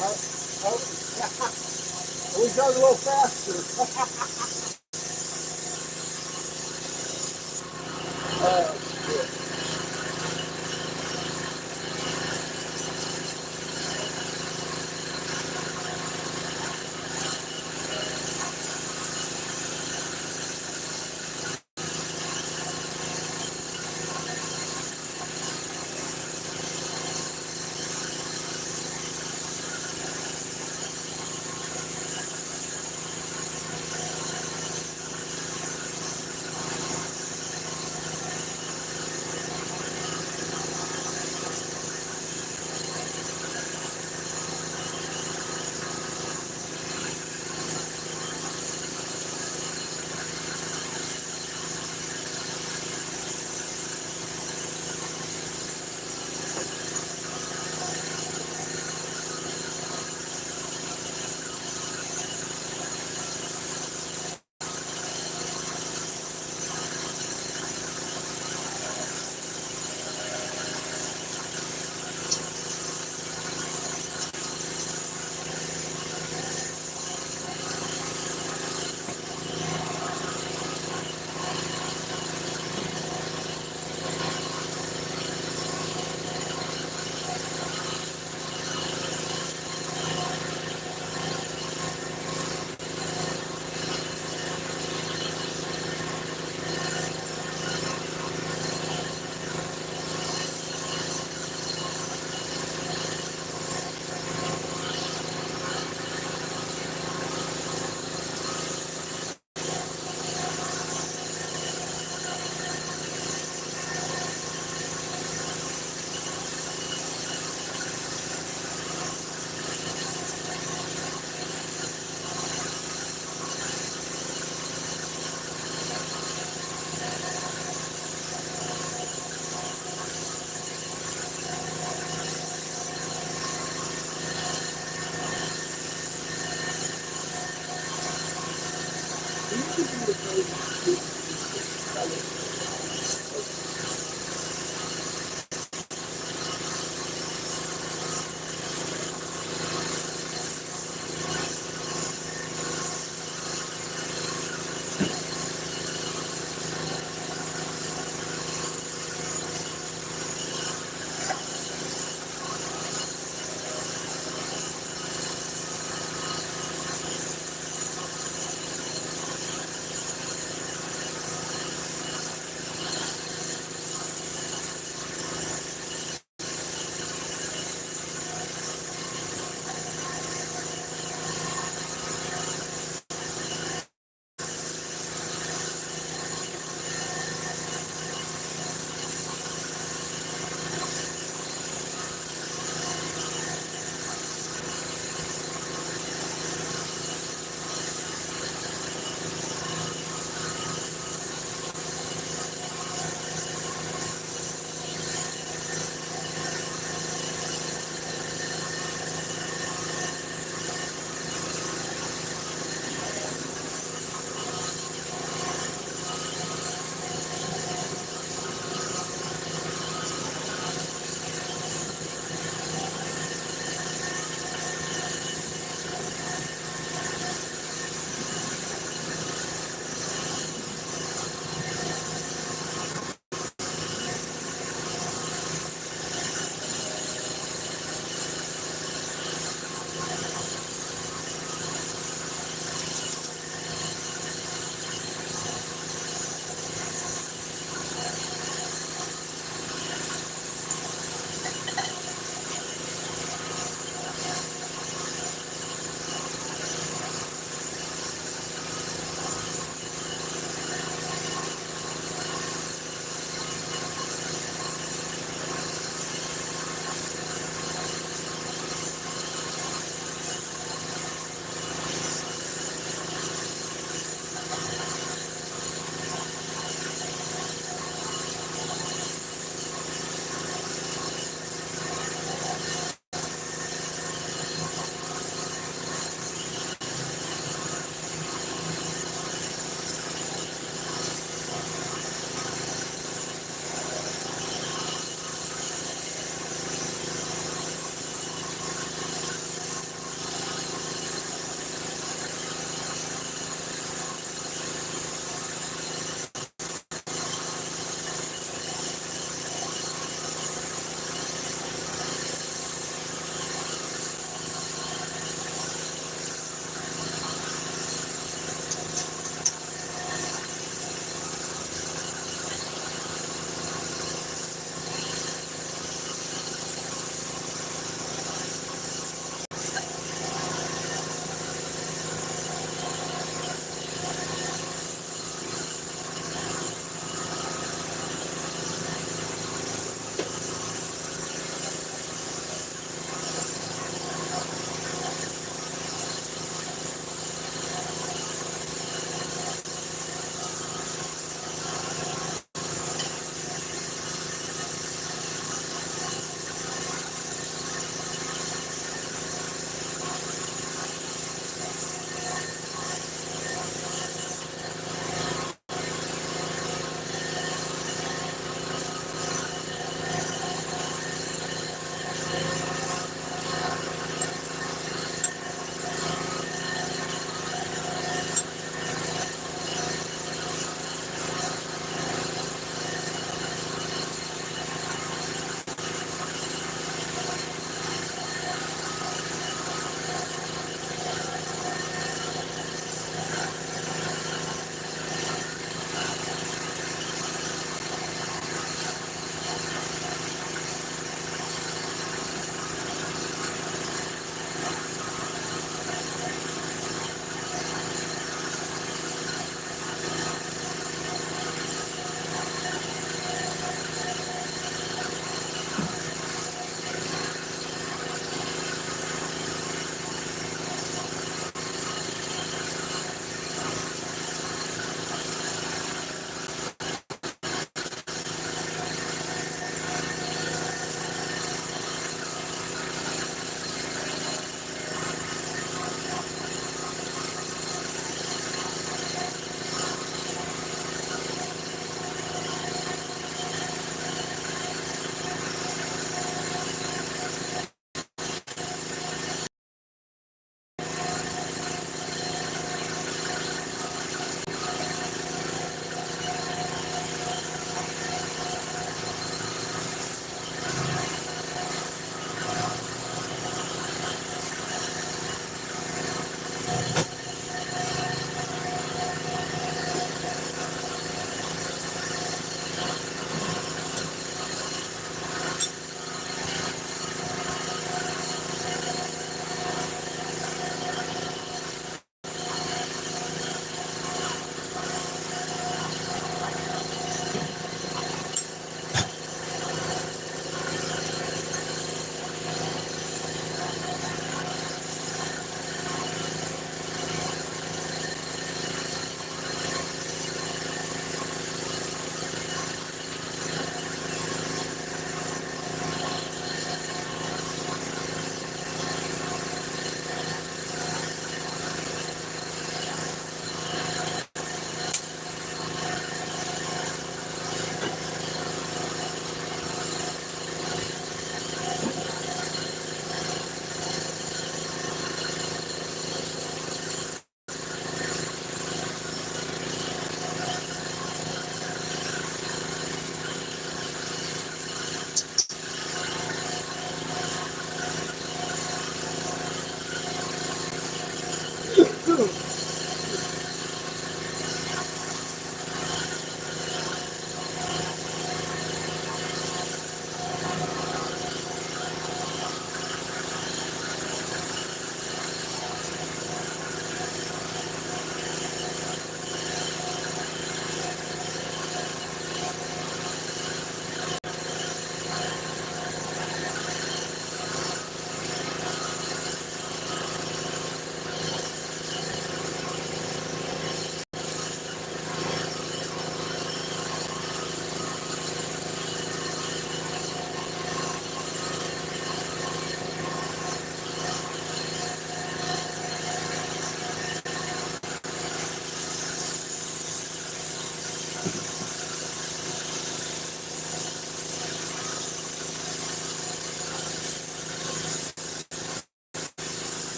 I wish I was a little faster. Shit.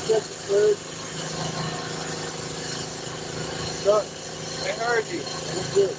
Check the bird. Done. I heard you. We're good.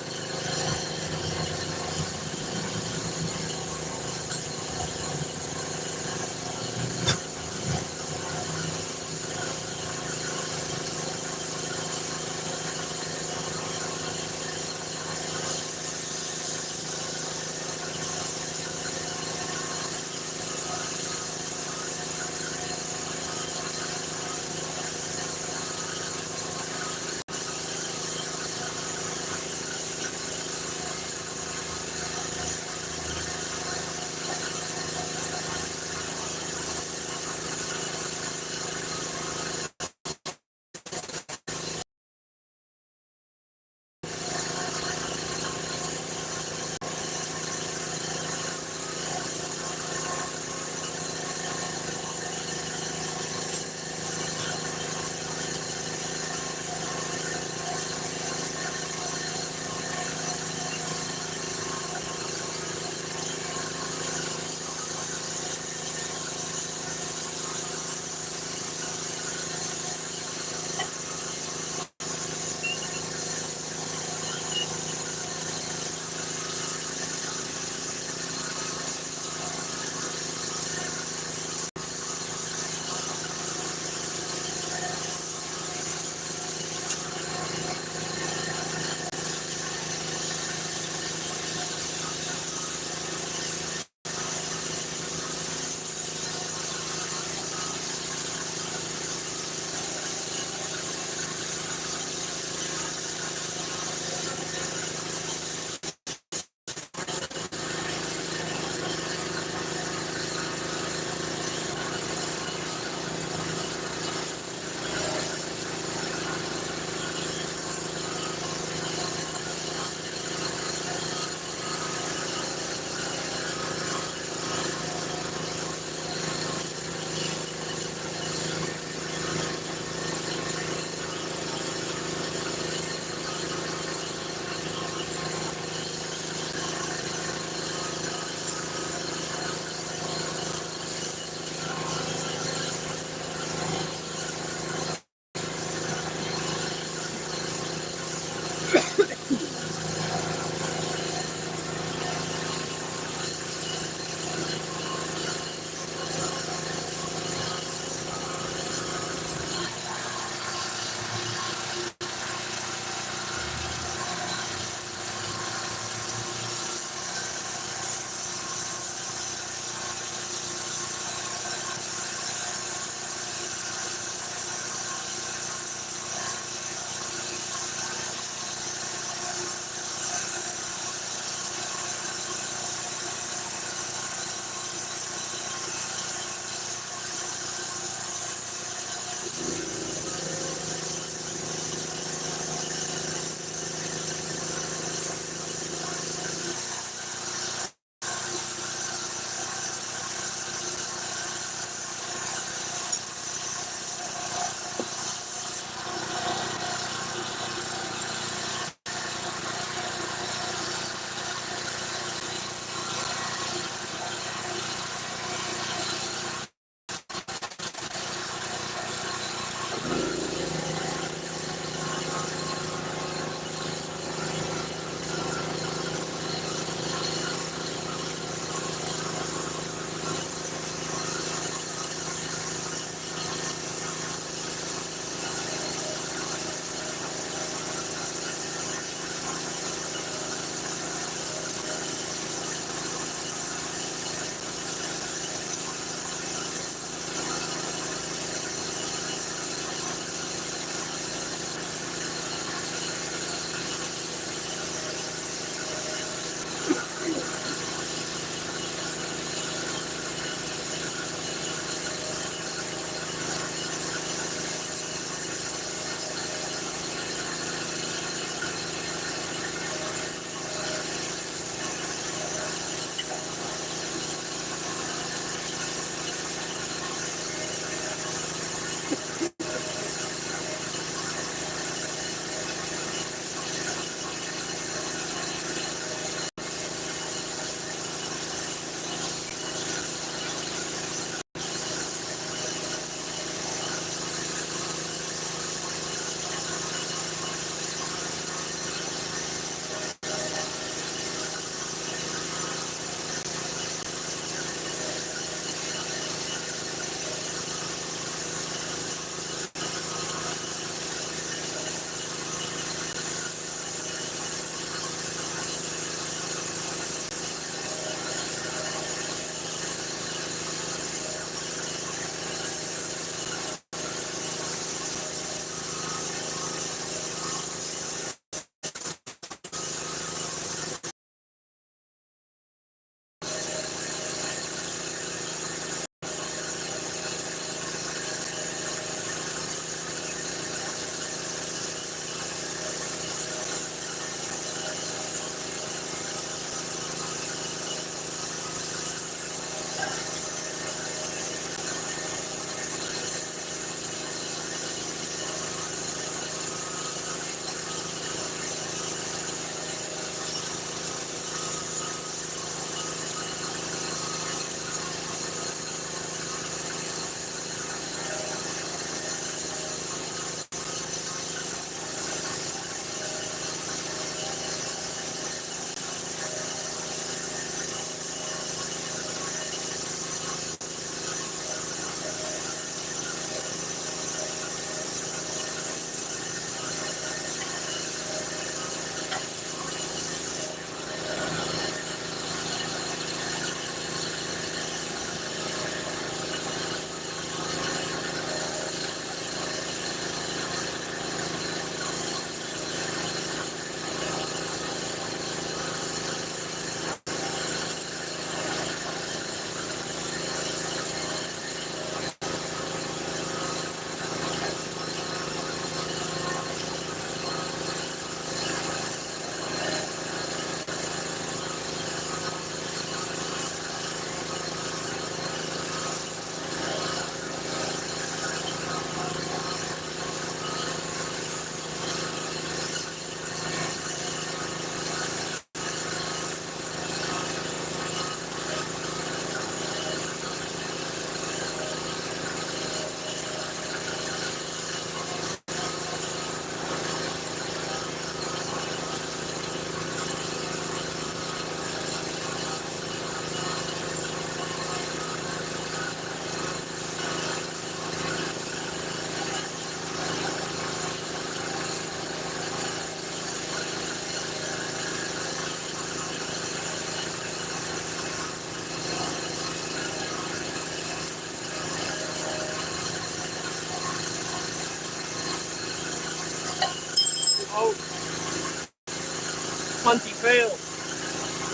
once he failed.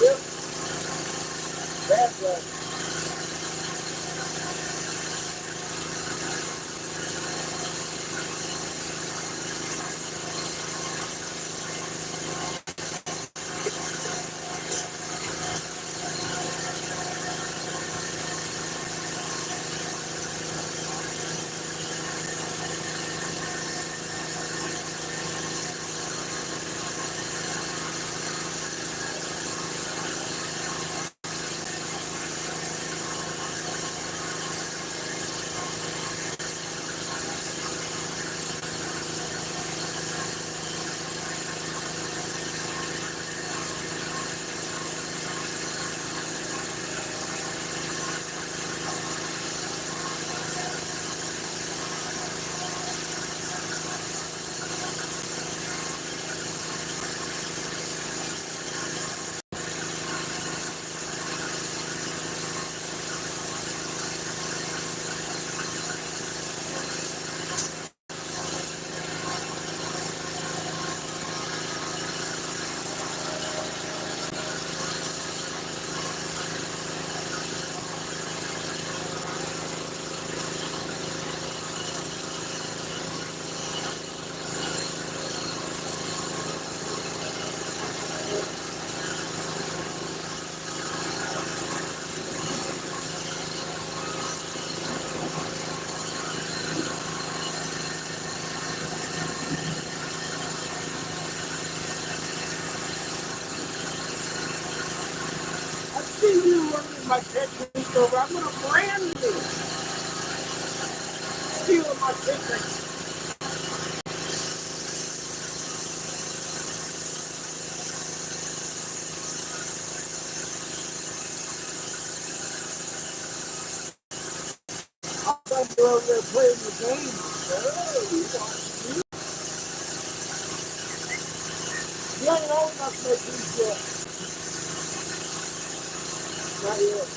Yep. That's right. I see you running my technique over. I'm gonna brand you. Stealing my technique. I'm gonna go over there playing the game. Oh, you ain't old enough to make these yet. Not yet.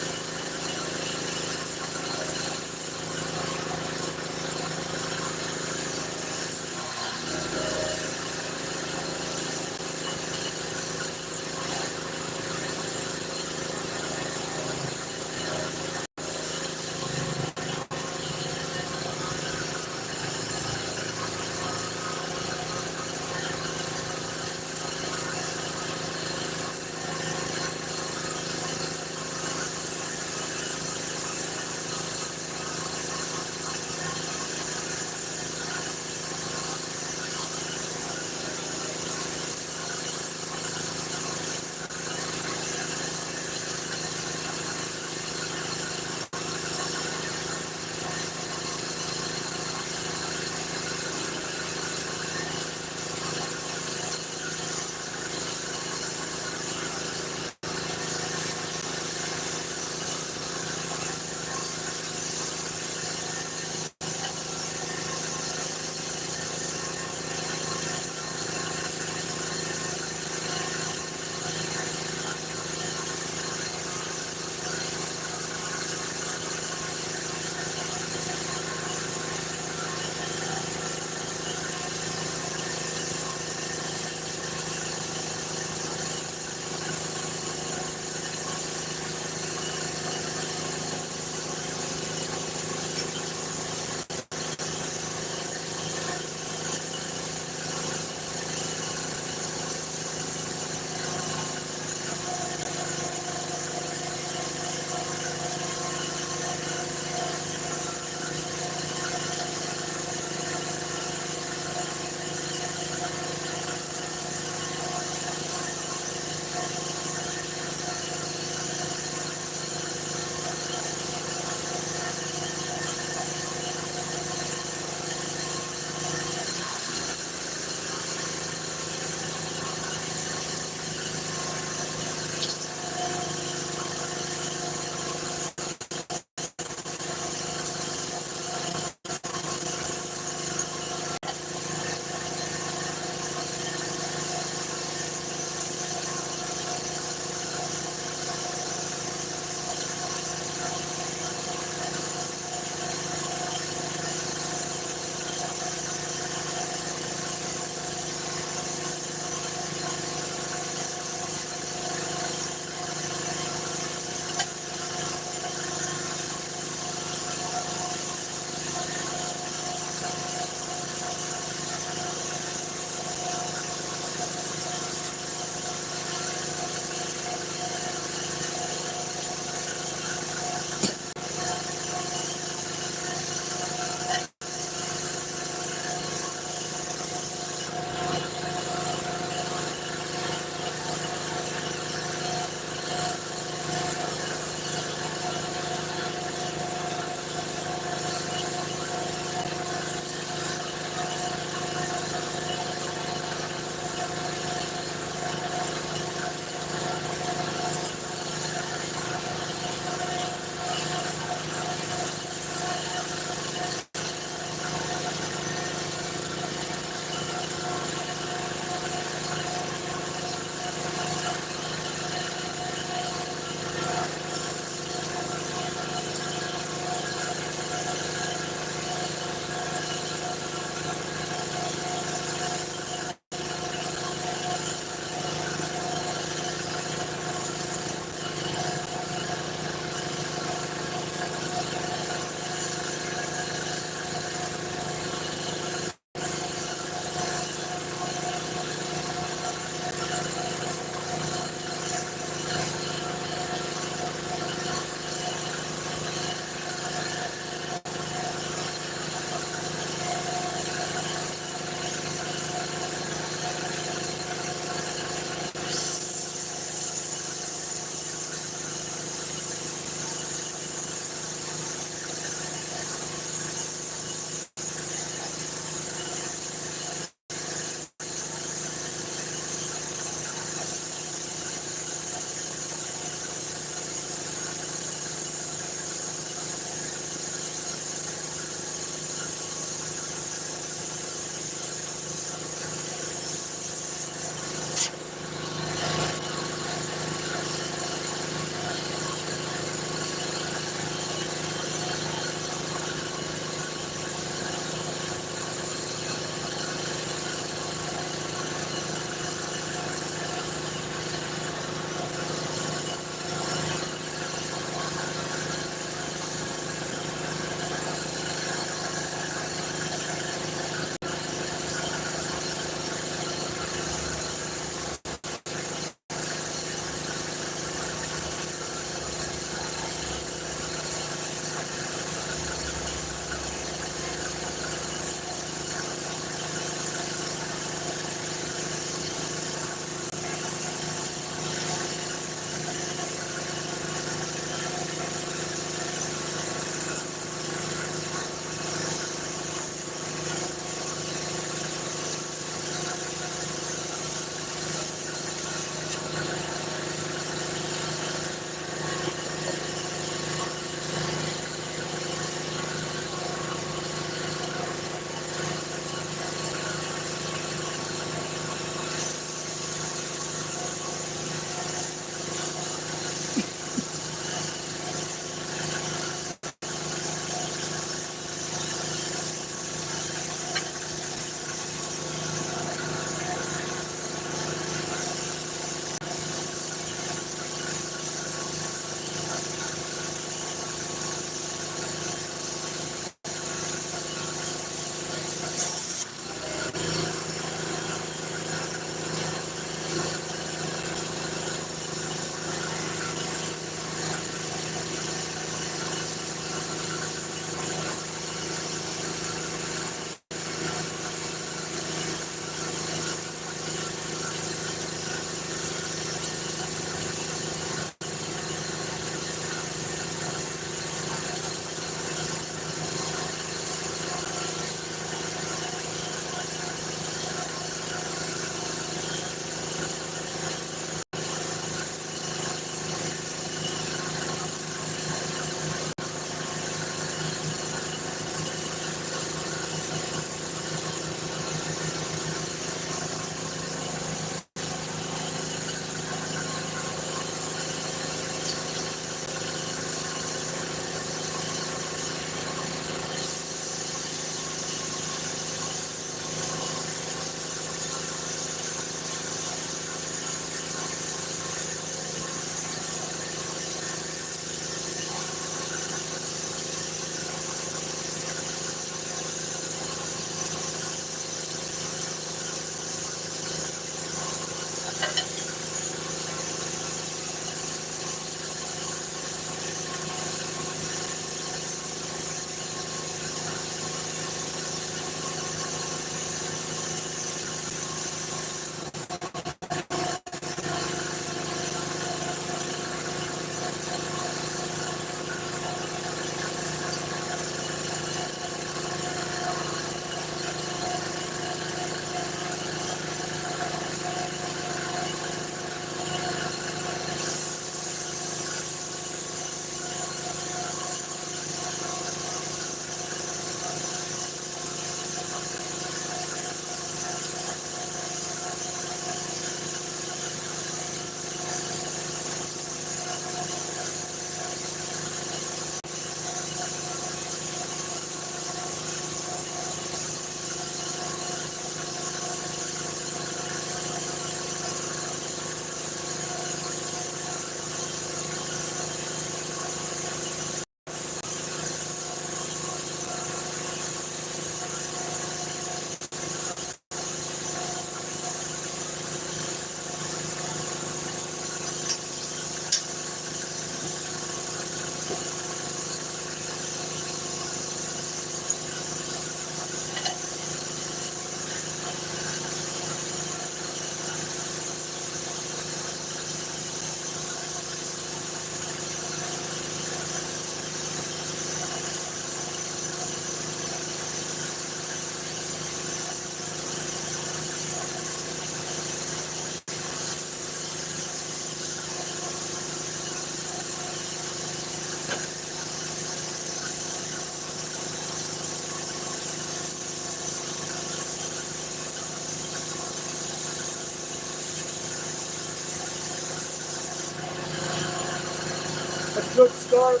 A good start.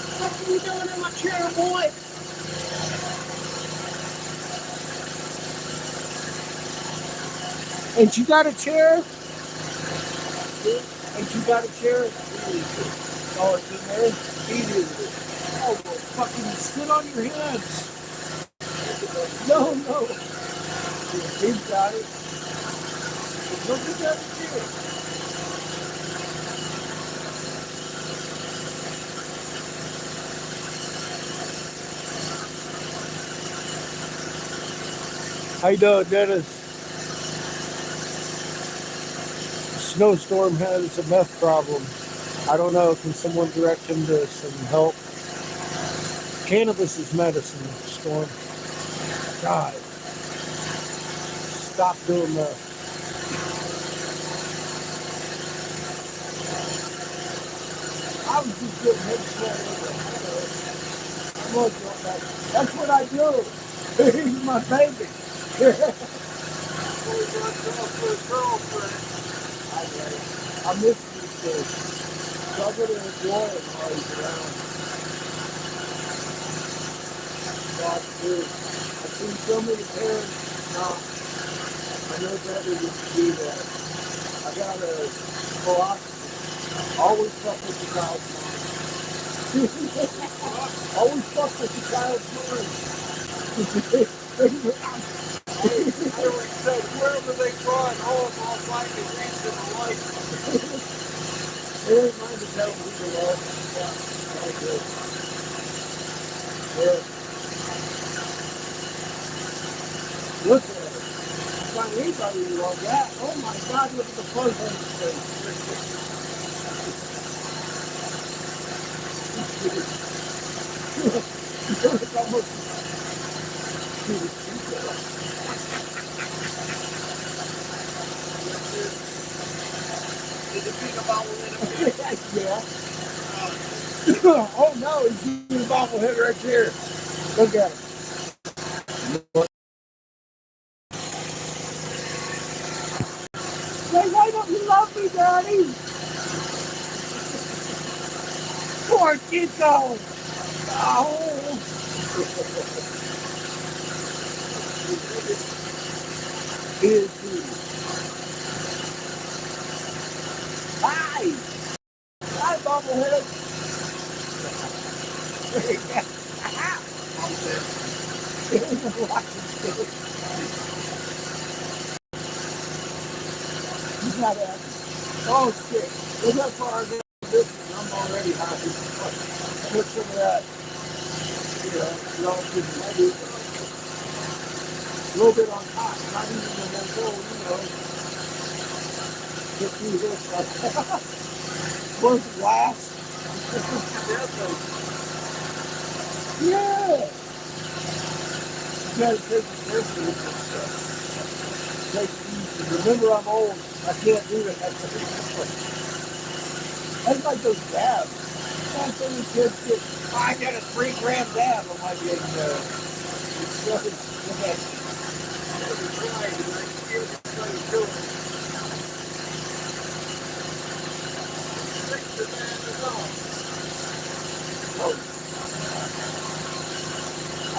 What are you doing in my chair, boy? Ain't you got a chair? Ain't you got a chair? Oh, it's in there? Easy. Oh, well, fucking sit on your hands. No, no. He's got it. Look at that chair. How you doing, Dennis? Snowstorm has a meth problem. I don't know. Can someone direct him to some help? Cannabis is medicine, Storm. God. Stop doing that. I was just getting headshot over. That's what I do. He's my baby. I miss these days. So I'm going to enjoy it while he's around. God, dude. I've seen so many parents not. I know better than to do that. I got a philosophy. Always fuck with the child's mind. Always fuck with the child's mind. I always said, wherever they try, all of our life is reason in life. It ain't mine to tell them who to love. Yeah, all good. Yeah. Look at it. Find anybody who love that. Oh my God, look at the fuzz on his face. It's almost Is it being a bobblehead? Yeah. Oh no, he's being a bobblehead right here. Look at him. Say, why don't you love me, Daddy? Poor Chico. Oh. He is too. Hi. Hi, bobblehead. not happening. Oh shit. Look how far I got this one. I'm already high. Put some of that, relative to a little bit on top. Not even the whole, get through this. Where's the glass? Yeah. You gotta take it carefully with this stuff. Take it easy. Remember, I'm old. I can't do that. That's like those dabs. That's when the kids get, I got a 3 gram dab. I'm like, it's so,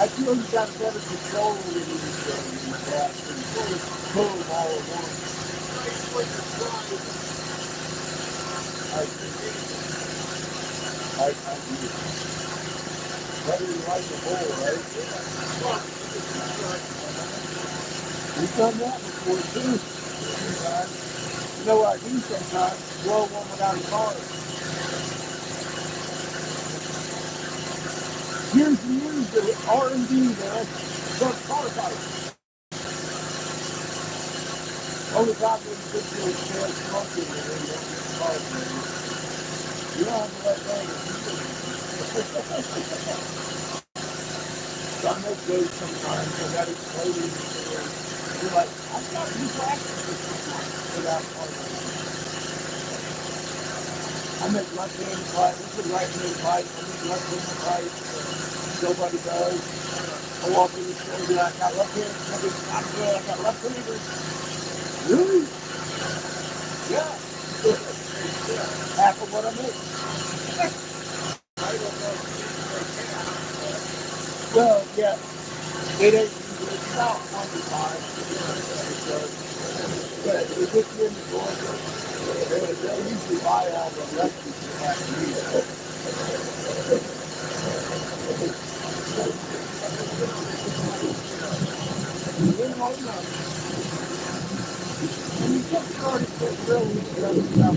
I feel you got better control over these dabs. And sort of boom all at once. I do. Better than like the bowl, right? We've done that before too. Sometimes. You know what I do sometimes? Blow one without a car. Years and years of R&D, man. Some car fight. Only time when you get to a chance smoking and then you don't get the car, man. You don't have to let go of it. So I make those sometimes. I got exploded. You're like, I've got new practices without car. I make left-handed pipe. This is right-handed pipe. I make left-handed pipe. Nobody does. I walk in the store and be like, I got left-handed. I'm good. I got left-handed. Really? Yeah. Half of what I make. Well, yeah. It ain't usually. It's about 1 to 5. But it gets you in the door. They'll usually buy all the recipes you have to use. When you get started, it's really interesting.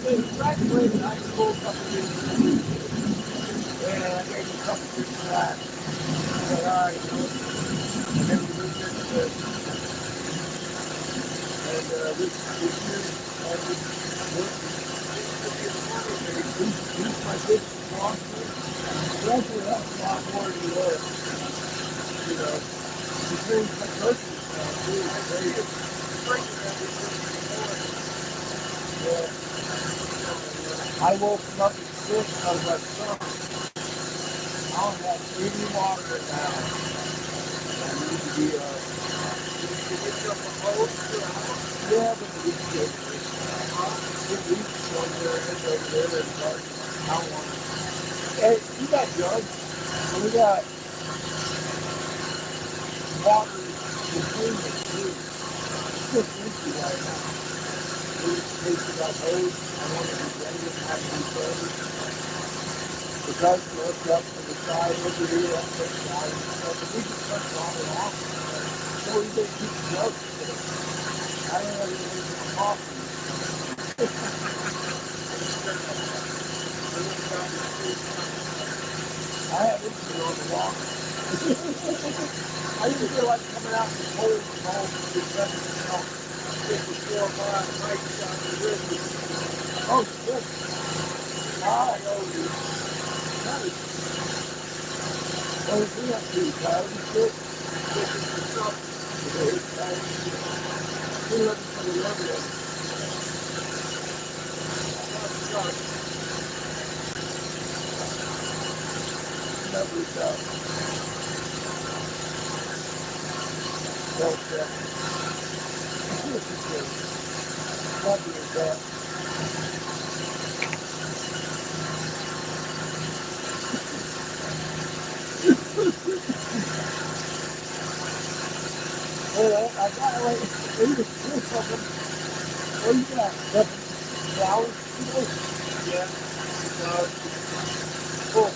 They graduated high school a couple years ago. And I gave him a couple years of that. I said, all right, maybe we'll get to this. And this year, he's my big sponsor. He actually helps a lot more than he was. He brings my personal stuff, too. Yeah. I woke him up at 6. I was like, son, I don't have any water now. I need to be, yeah, but it is good. It leaks somewhere. It's over there in the garden. I don't want it. Hey, you got jugs. And we got water between the two. It's just empty right now. We just tasted that hose. I wanted to drain it and have it refilled. The guys looked up to the side over here, up to the side and stuff. And we just turned it on and off. So we just keep the jugs today. I didn't have anything for my coffee. I have it on the walk. I used to feel like coming out in the cold and home to get 54 mile bikes down the river. Oh, shit. I owe you. Nice. What is he up to, Kyle? You shit? Looking for something. We're looking for the river. Never doubt. Well said. Love you, that. Well, I got like 8 or 6 of them. What do you got? 7 flowers? Yeah. Flowers. full.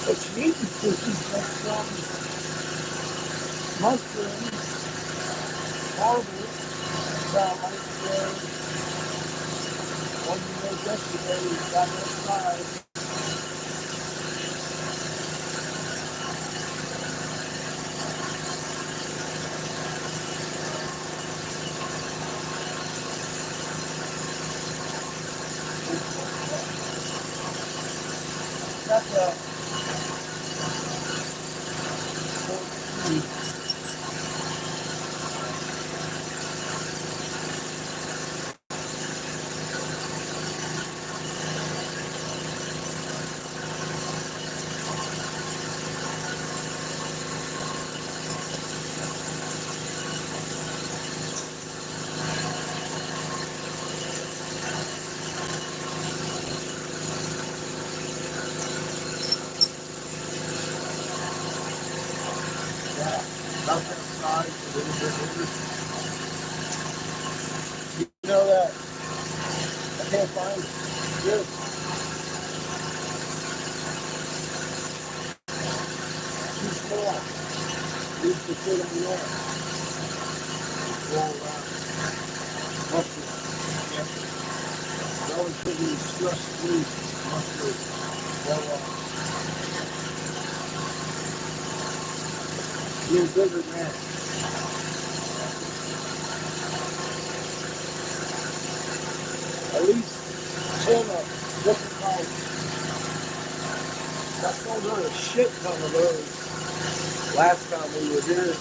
What you need to do is make some mushrooms, powder, that like one you made yesterday, you got outside. That's a 14. Yeah, about that size, a little bit bigger. You know that I can't find it. Good. Too small. Needs to fit on the arm. Roll around. Muscle. Yeah. Relatively stress-free muscle. Well, you're bigger than that. At least 10 of different colors. I sold her a shit ton of those last time we were here.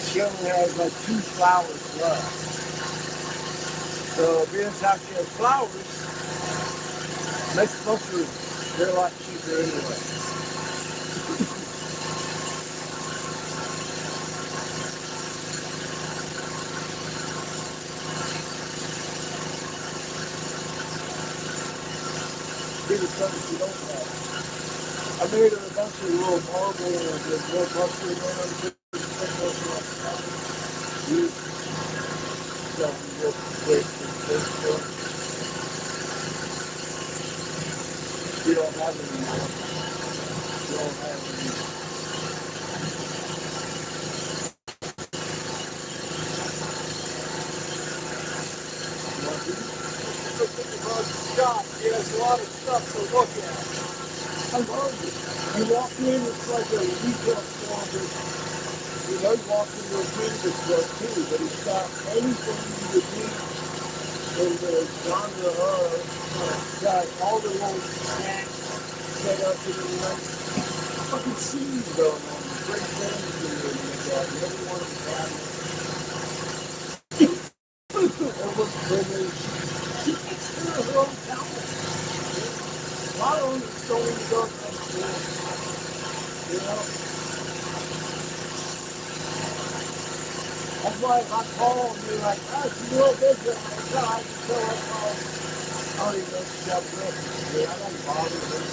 She only has like 2 flowers left. So being as how she has flowers, makes mushrooms. They're a lot cheaper anyway. These are something you don't have. I made her a bunch of little marble and little mushroom in them. You sell them real quick and Facebook. You don't have any more. You don't have any. You want these? Look at the shop. He has a lot of stuff to look at. I love it. You walk in, it's like a retail store. You know, you walk into a cannabis store too, but it's got anything you would need in the genre of. Got all the little snacks set up in the nice fucking scenes going on. Great things in there. Everyone is happy. Everyone's privileged. She takes care of her own talent. A lot of them just don't even go to that school. You know? That's why if I call and you're like, oh, she's a little busy. I'm like, no, I can tell her call. I don't even know if she's got breakfast. I don't bother her.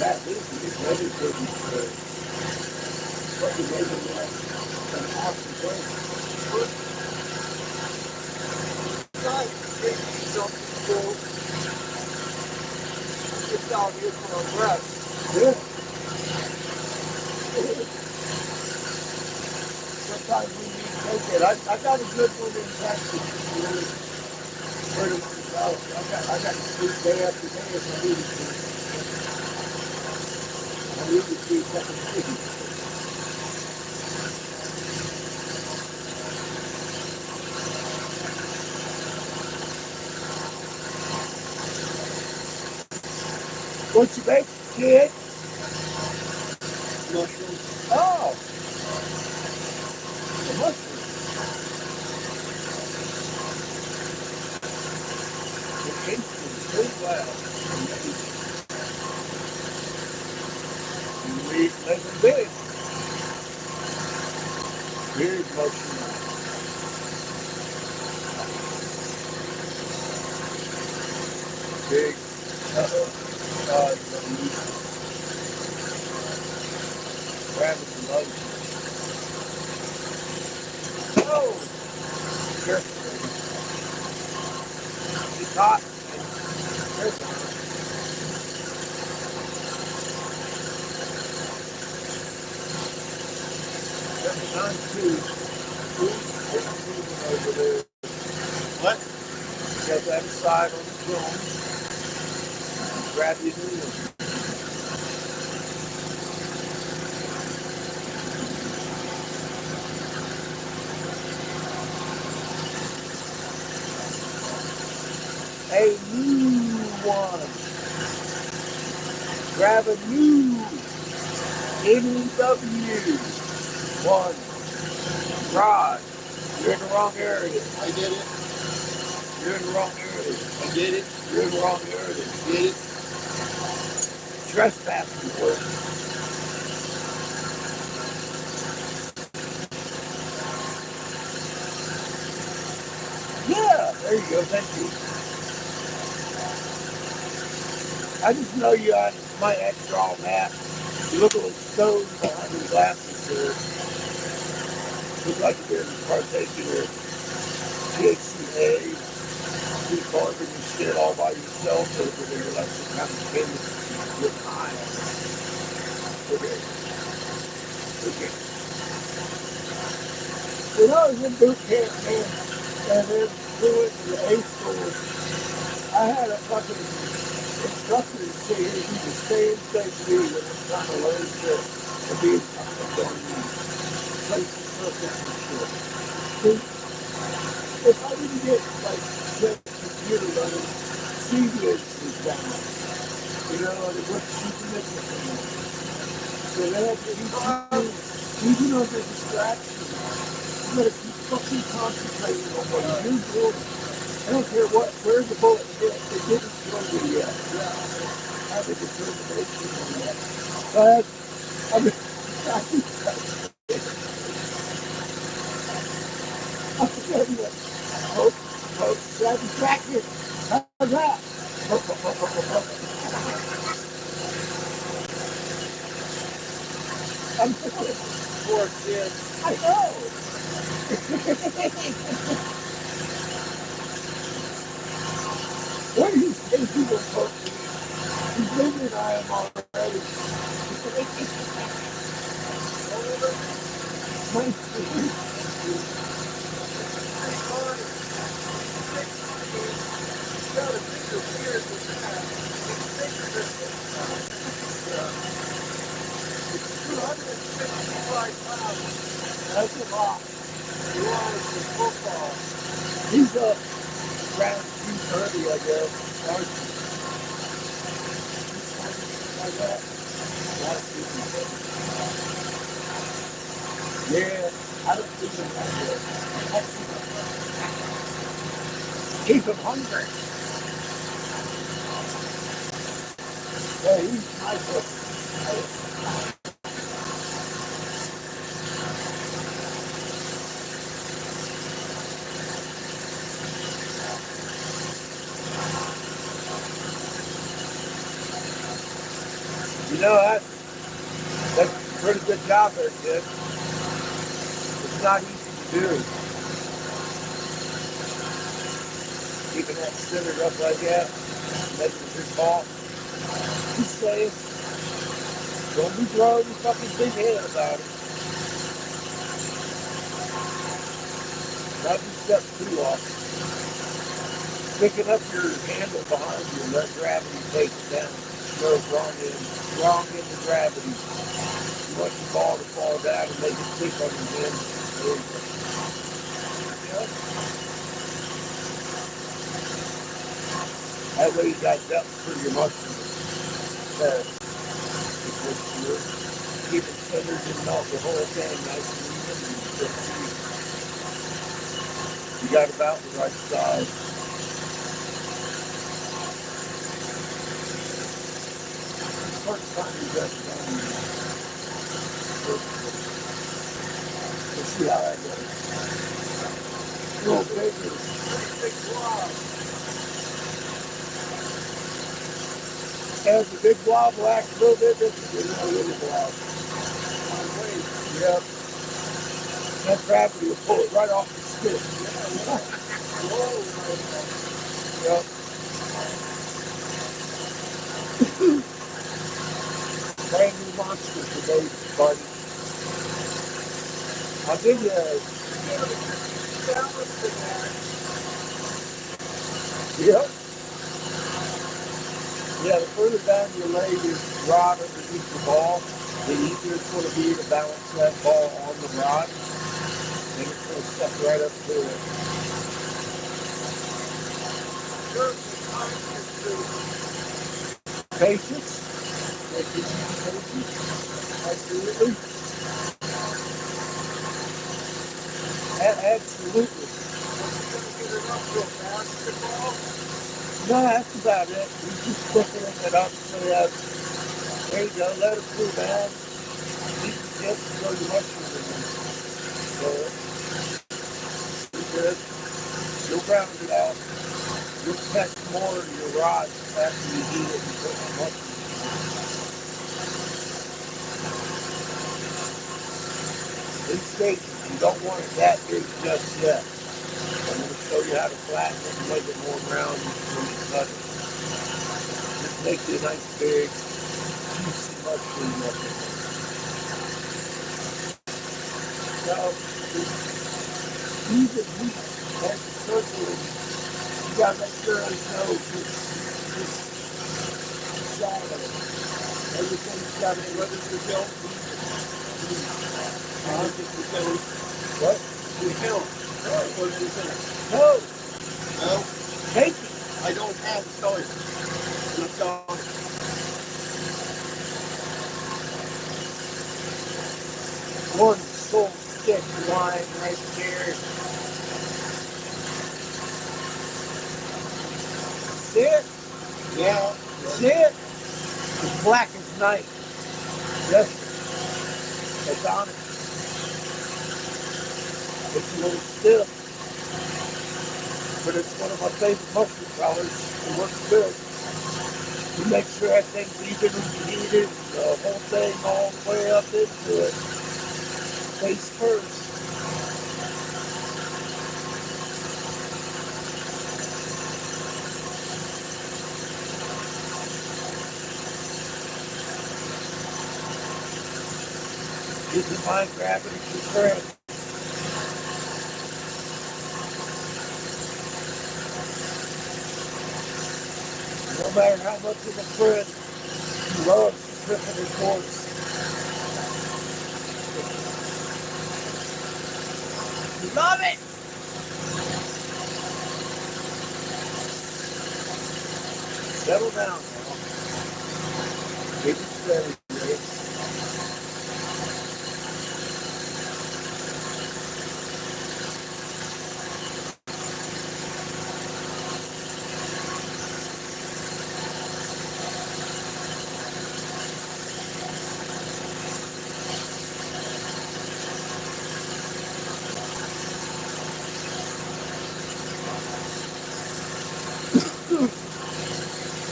That busy. It's very busy for fucking making that an awesome place. Guys, take something cool. Just out here for a breath. Yeah. Sometimes we need to take it. I got a good one in Texas. Pretty much out. I got to sleep day after day if I need to. I need to sleep second sleep. What you make, kid? Mushrooms. Oh! The mushrooms. The taste is so well. Amazing. You eat make them big. Big mushrooms. Big. Rabbits and others. Oh! Careful. It's hot. Careful. too. There's moving over there. What? Set that aside on the phone. Grab your new one. A new one. Grab a new NEW one. Rod. You're in the wrong area. I get it. You're in the wrong area. I get it. You're in the wrong area. Get it. Trespassing work. Yeah, there you go. Thank you. I just know you might have to draw that. You look at the stone behind the glasses there. Look like you're partaking of THCA, carbon and shit all by yourself over there, like some kind of chemist with high on it. Okay. Okay. When I was in boot camp, man, and then we went to the A school, I had a fucking instructor say, hey, you can stay in safety when I'm trying to learn shit and be in places surface and shit. See, if I didn't get like the computer running, CBS was down. You know, and it was super missing from that. So they had to even under distraction, you gotta keep fucking concentrating on what you're doing. I don't care where the bullet hit, it didn't kill you yet. Yeah, I have a determination on that. But I'm telling you, hope, grab your jacket. How's that? I'm telling you. Poor kid. I know. What do you think people vote for? He's bigger than I am already. That's a lot. You want it for football. He's up around 230, I guess. Like that. Yeah, I don't think him that good. Keep him hungry. Yeah, he's nice looking. You know, that's a pretty good job there, kid. It's not easy to do. Keeping that centered up like that, making a good ball. Just saying, don't be throwing your fucking big head about it. Not be step too off. Picking up your handle behind you and let gravity take it down. No, wrong into gravity. You want your ball to fall down and make it stick on your hand. There you go. Yeah. That way you got depth for your muscles. Keep it centered and melt the whole thing nice and even. You got about the right size. First time you got it done. Let's see how that goes. A little bigger. Big blob. As the big blob will act a little bit different than a little blob. Yep. That gravity will pull it right off the stick. Yep. Brand new monster for those, buddy. I'll give you a, yeah. Yeah, the further down you lay your rod underneath the ball, the easier it's going to be to balance that ball on the rod, and it's going to step right up to it. Patience. Patience. Absolutely. Absolutely. No, that's about it. We're just cooking it up so that, there you go, let it cool down. You can just throw your mushroom in there. So, you're good. You'll round it out. You'll catch more of your rods after you heat it and put the mushroom in there. In stages, you don't want it that big just yet. I'm going to show you how to flatten it and make it more round when you cut it. Just make you a nice big, juicy mushroom up in there. Now, even heat at the circle, you got to make sure there's no just shallow. Everything's got to be ready to go. What? You count. What do you think? No, No, take it. I don't have a choice. And I'm sorry. One soul stick line right there. See it? Yeah. See it? It's black as night. Yes, it's on it. It's a little stiff, but it's one of my favorite mushroom colors. It works good. You make sure that thing's evenly heated, the whole thing all the way up into it. Face first. You can mind grabbing it your friend. No matter how much of a friend you love tripping his horse. You love it! Settle down now. Keep it steady, Rick.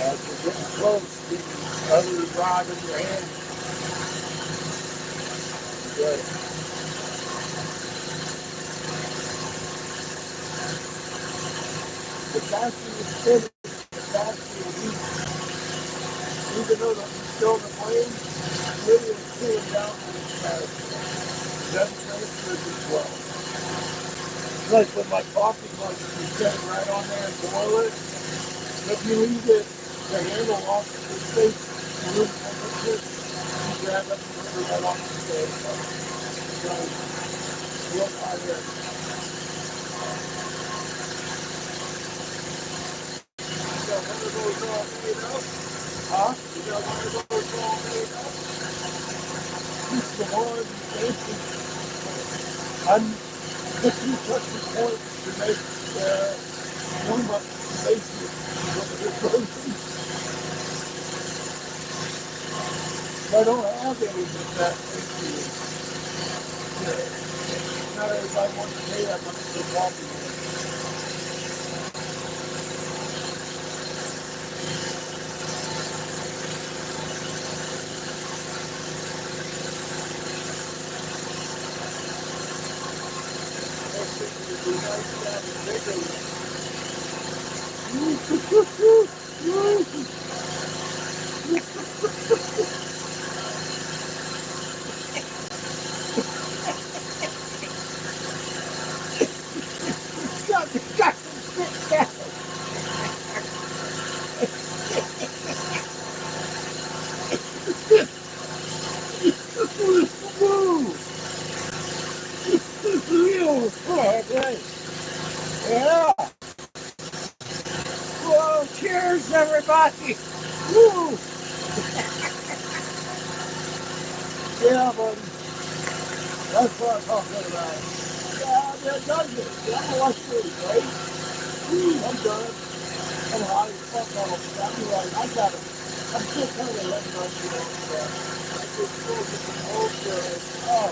As you're getting close, get the other rod in your hand. Good. The faster you spin it, the faster you heat. Even though you're still in the flame, really is cooling down really fast. It doesn't transfer as well. It's like with my coffee mug, you set it right on there and boil it. If you leave it, the handle off the space, room temperature, you grab it and put it right off the stove. So, look right here. You got one of those all made up? Huh? You got one of those all made up? Just the one, basically. I'm looking at the point to make warm up basement with the frozen. I don't have any of that basically. Not everybody wants to pay that much for coffee. like this. Yeah. Whoa, cheers, everybody. Woo. Yeah, buddy. That's what I'm talking about. Yeah, that does it. Yeah, I like food, right? I'm done. I'm high as fuck on them. I'm like, I got it. I'm still kind of letting my shit on stuff. I just smoke some old good. Oh.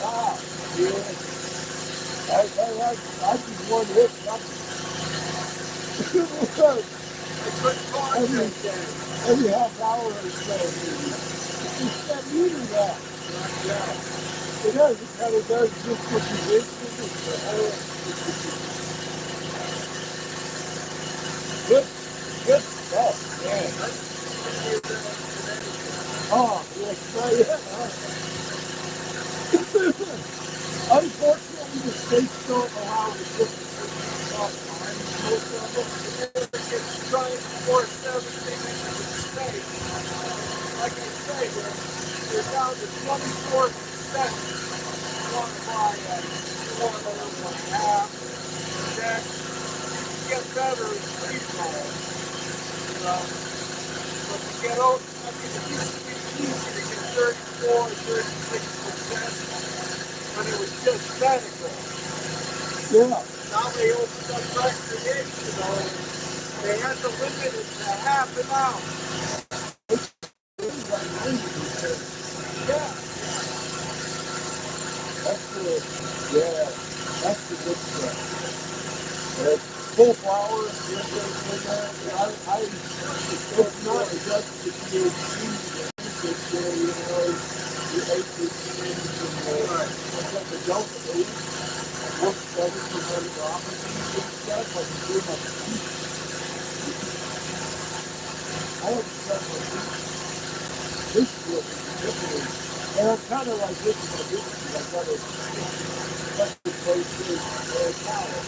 Ah, yeah. I just one hit something. every half hour or so, maybe. It's that meter that. Yeah. It does. It kind of does just what you did. Good stuff. Yeah. Oh, yeah. Unfortunately, the states don't allow the different offline, most of them. It's trying to force everything into the state. Like I say, they're down to 24%. You want to buy a quarter, one half, then you can get better in pre-roll, you know. But to get out, I mean, it used to be easy to get 34, 36%. When it was just medical. Yeah. Now they opened up recreational and they had to limit it to half an hour. Like 90%. Yeah. That's good. Yeah. That's the good stuff. Full flower, it's not just the THC. It's you ate the things and the adult works better for neuropathy and stuff, like you do my teeth. I have to start my teeth split ridiculous. And I'm kind of like this with my business. I got a special place here in Ocala.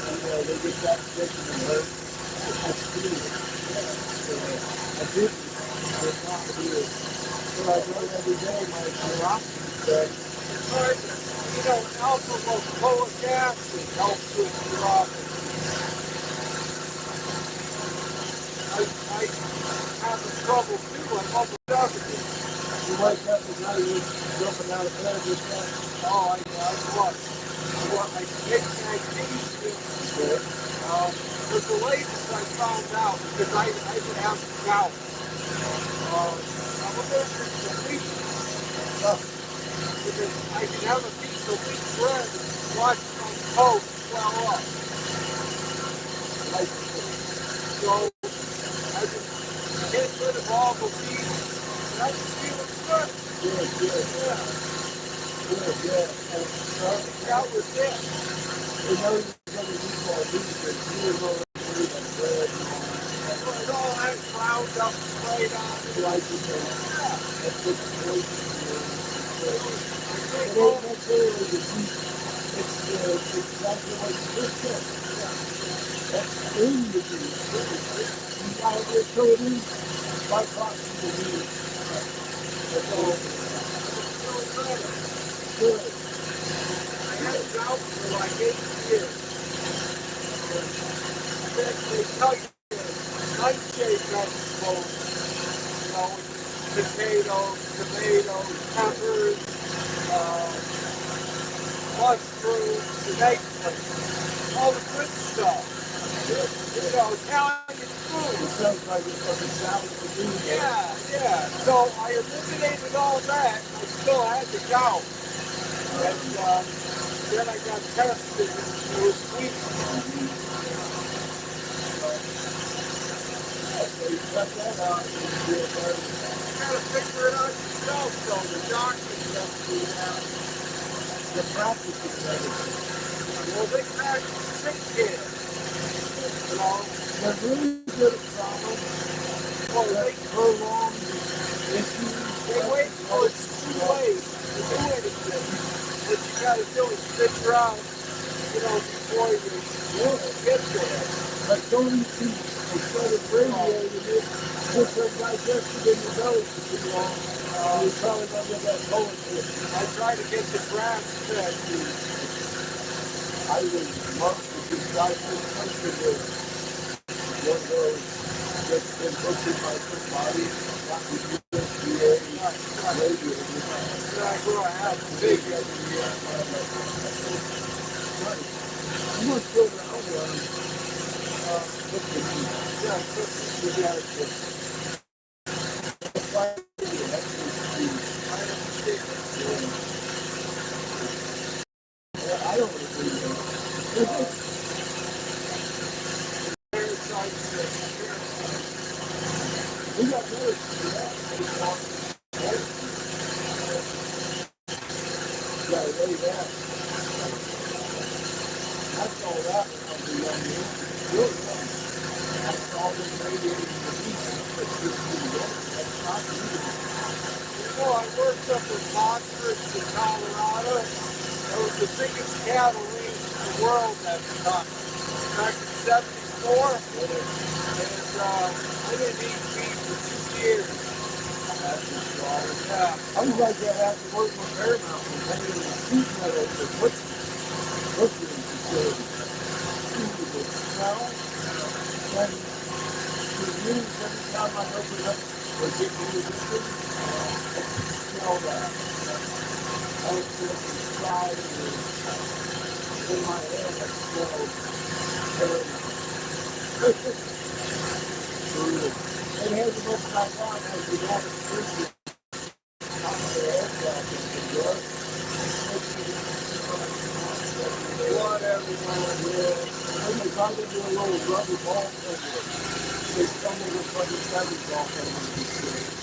And they get that sick and it hurts. I feel it. I did it. It's not here. So I go every day, my neuropathy is dead. It's hard to, alpha-lipoic acid helps with neuropathy. I have trouble too. I'm almost 70. You wake up at night, you're jumping out of bed with that. Oh, I was. I take my teeth. Was the latest I found out because I would have gout. I'm a bit of a week. Because I can have a piece of wheat bread and watch my toes swell up. So I just get rid of all the wheat and I just feel good. Good. Yeah. Good. And that was it. You know you're going to do all these things. You were going to do the bread and all that. It all has ground up straight on it. Like you said. Yeah. That's what the poison is. It ain't necessarily the wheat. It's exactly what you just said. That's in the wheat. You got to get so it is by proxy the wheat. That's all. Good. I had gout for like 8 years. They tell you nightshade vegetables, potatoes, tomatoes, peppers, mushrooms, and eggplant. All the good stuff. Italian food. It sounds like it's like a salad for me. Yeah. So I eliminated all that. I still had the gout. And then I got tested and it was weak. So you cut that out and you feel better. You gotta figure it out yourself though. The doctors have to the practice of medicine. Well, they practice sick kids. They're really good at trauma. Well, they prolong issues. They wait till it's too late to do anything. What you gotta do is figure out, before you get there. But don't eat these instead of radiating it, just undigested in your belly for too long. You're probably going to get that poetry. I try to get the grass fed food. I would love to just try to push it with one of those that's been pushing my foot body. That would be USDA radiated. I grow a half big every year. I'm going to throw around one. Yeah, cookies. Yeah, I don't agree with it. We got noticed for that. Yeah, lay that. I saw that when I was a young man. Really young. I saw them radiating the beach. But just didn't get it. That's not easy. I worked up in Montrose in Colorado. It was the biggest cattle range in the world at the time. Back in 74. And I didn't eat meat for 2 years. Yeah. I was like that after working with Paramount. I mean, sheet metal for butchering facility. She would smell. And the news every time I open up or get new edition, I smell that. I was looking inside and in my head I smelled Paramount. Brutal. It has the most I want as we have it freezing. Whatever, yeah. And they probably do a little rubber ball somewhere. They stumbled with fucking feathers off of them.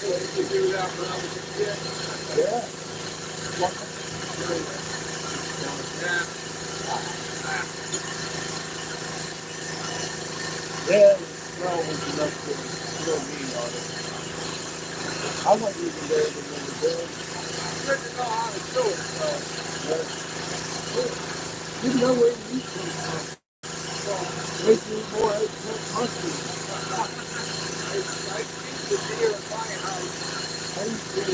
Yeah, they could do that when I was a kid. Yeah. Yeah, the smell was enough to throw me on it. I wasn't even there when they were doing it. I didn't know how to do it, so. Yeah. Didn't know where to eat from. So, making more eggplant mustard. I keep the deer in my house. I used to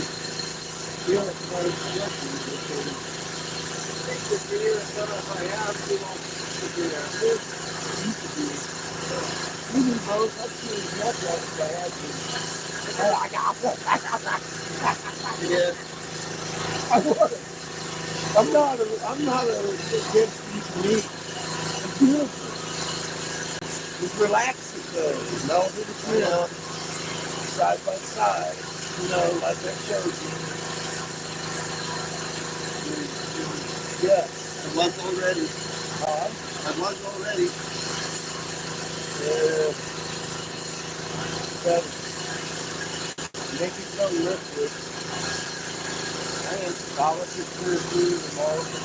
deer at my selection. I keep the deer, and then if I have to, I'll keep the deer. It used to be. Even both, I'd see enough of it if I had to. Yeah. I would. I'm not against eating meat. It's beautiful. It's relaxing though. Melt it again. Side by side. Like I showed you. Yes. I was already. I was already. Yeah. But make it go liquid. And polish it through the market.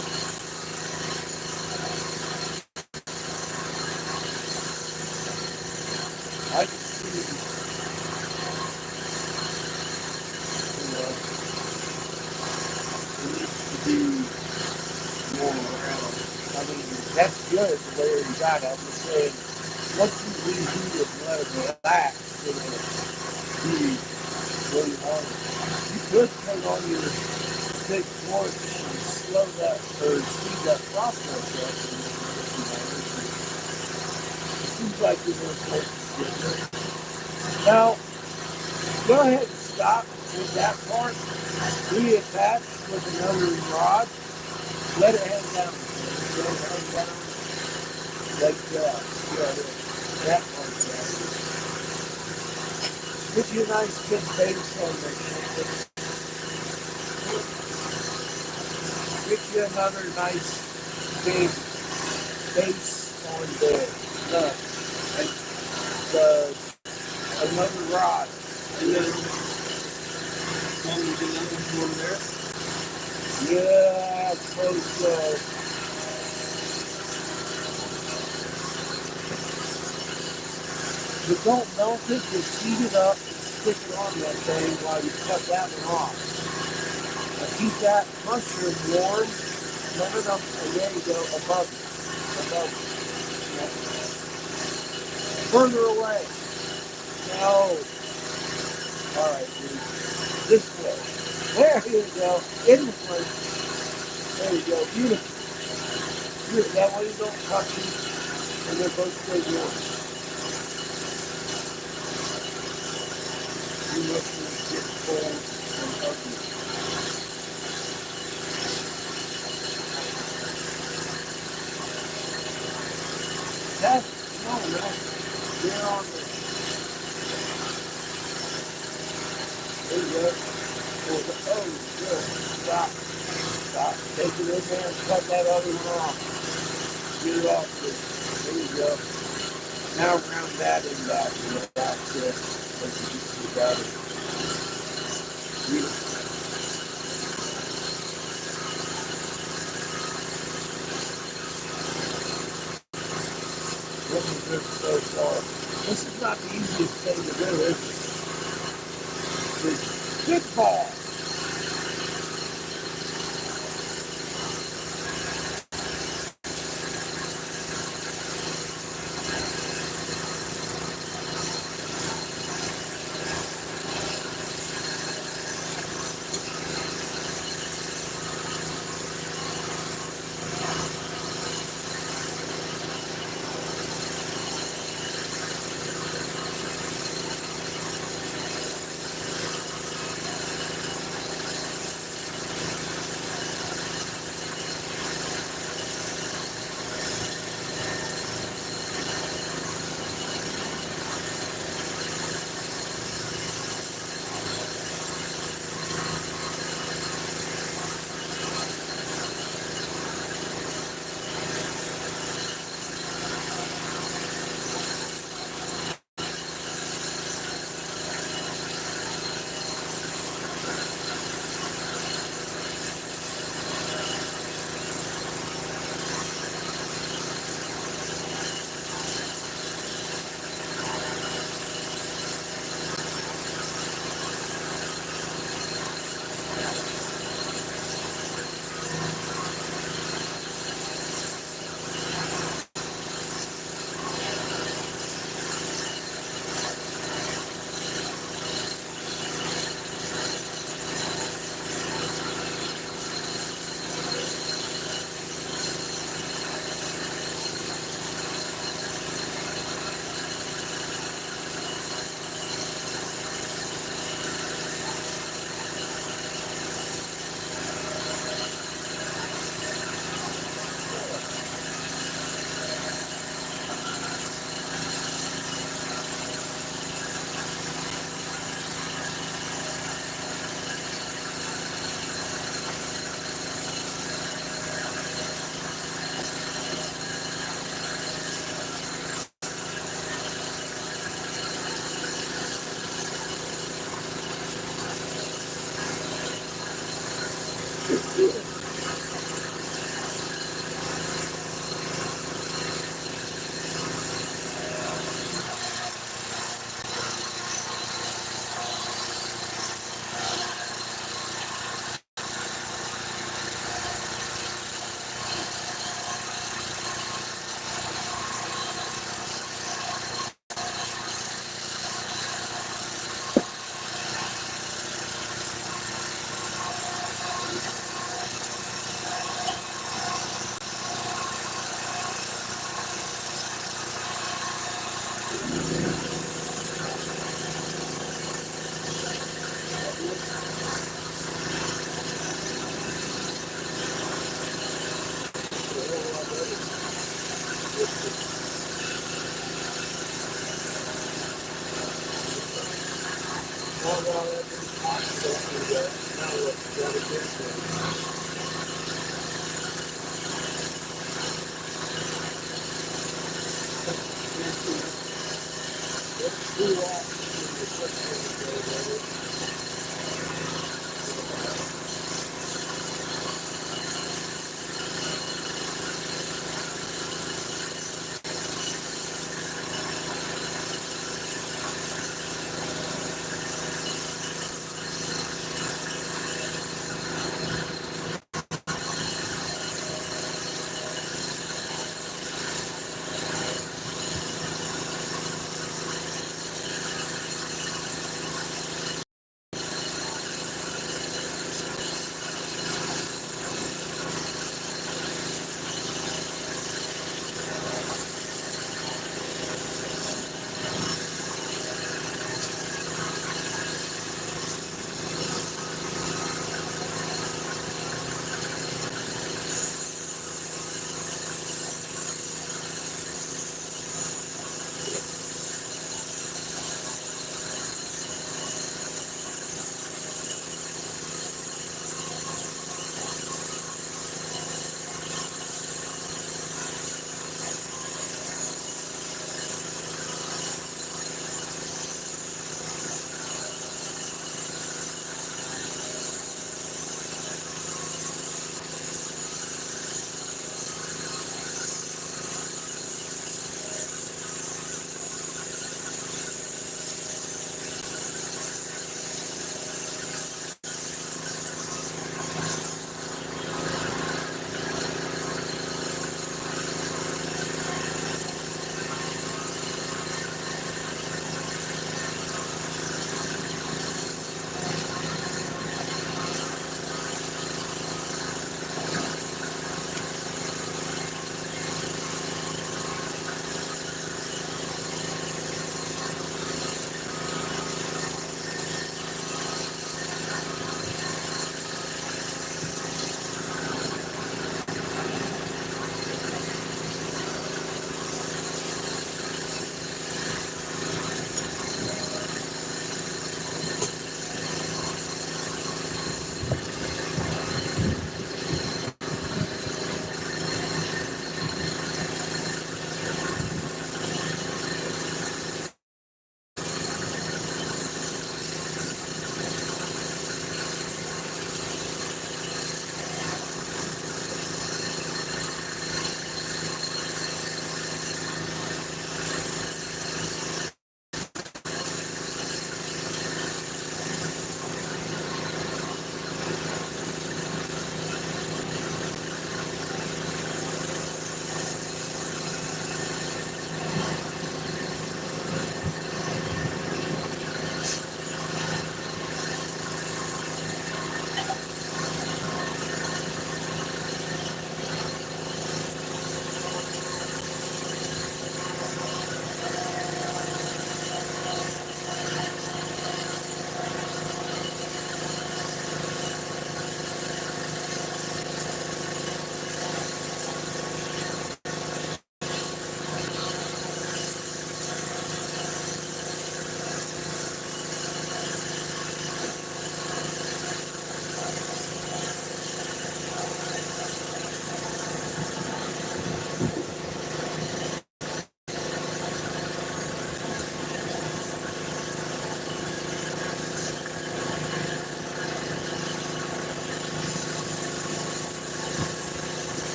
I can see, it needs to be more around. I mean, that's good the way you got it. I'm just saying, once you reheat it and let it relax, it'll be where you want it. You could turn on your big torch and slow that, or speed that process up. It seems like you're going to make it different. Now, go ahead and stop with that part. Reattach with another rod. Let it hang down. Let it hang down like that. Yeah, that part down. Get you a nice good base on this. Get you another nice big base on there. Look, another rod. And then, there's another one there. Yeah, close. But don't melt it, just heat it up and stick it on that thing while you cut that one off. Now keep that mushroom warm. No, and there you go, above it. above. Further away. No. All right, dude. This way. There you go. In the front. There you go. Beautiful. Here, that way you don't touch them, and they're both straight north. You must get cold and ugly. That's no, man. They're on the. There you go. Oh, good. Stop. Stop. Take it in there and cut that other one off. Get it off there. There you go. Now round that and back. Yeah, that's it. You got it. Beautiful. Looking good so far. This is not the easiest thing to do, is it? It's good ball.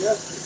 Yes.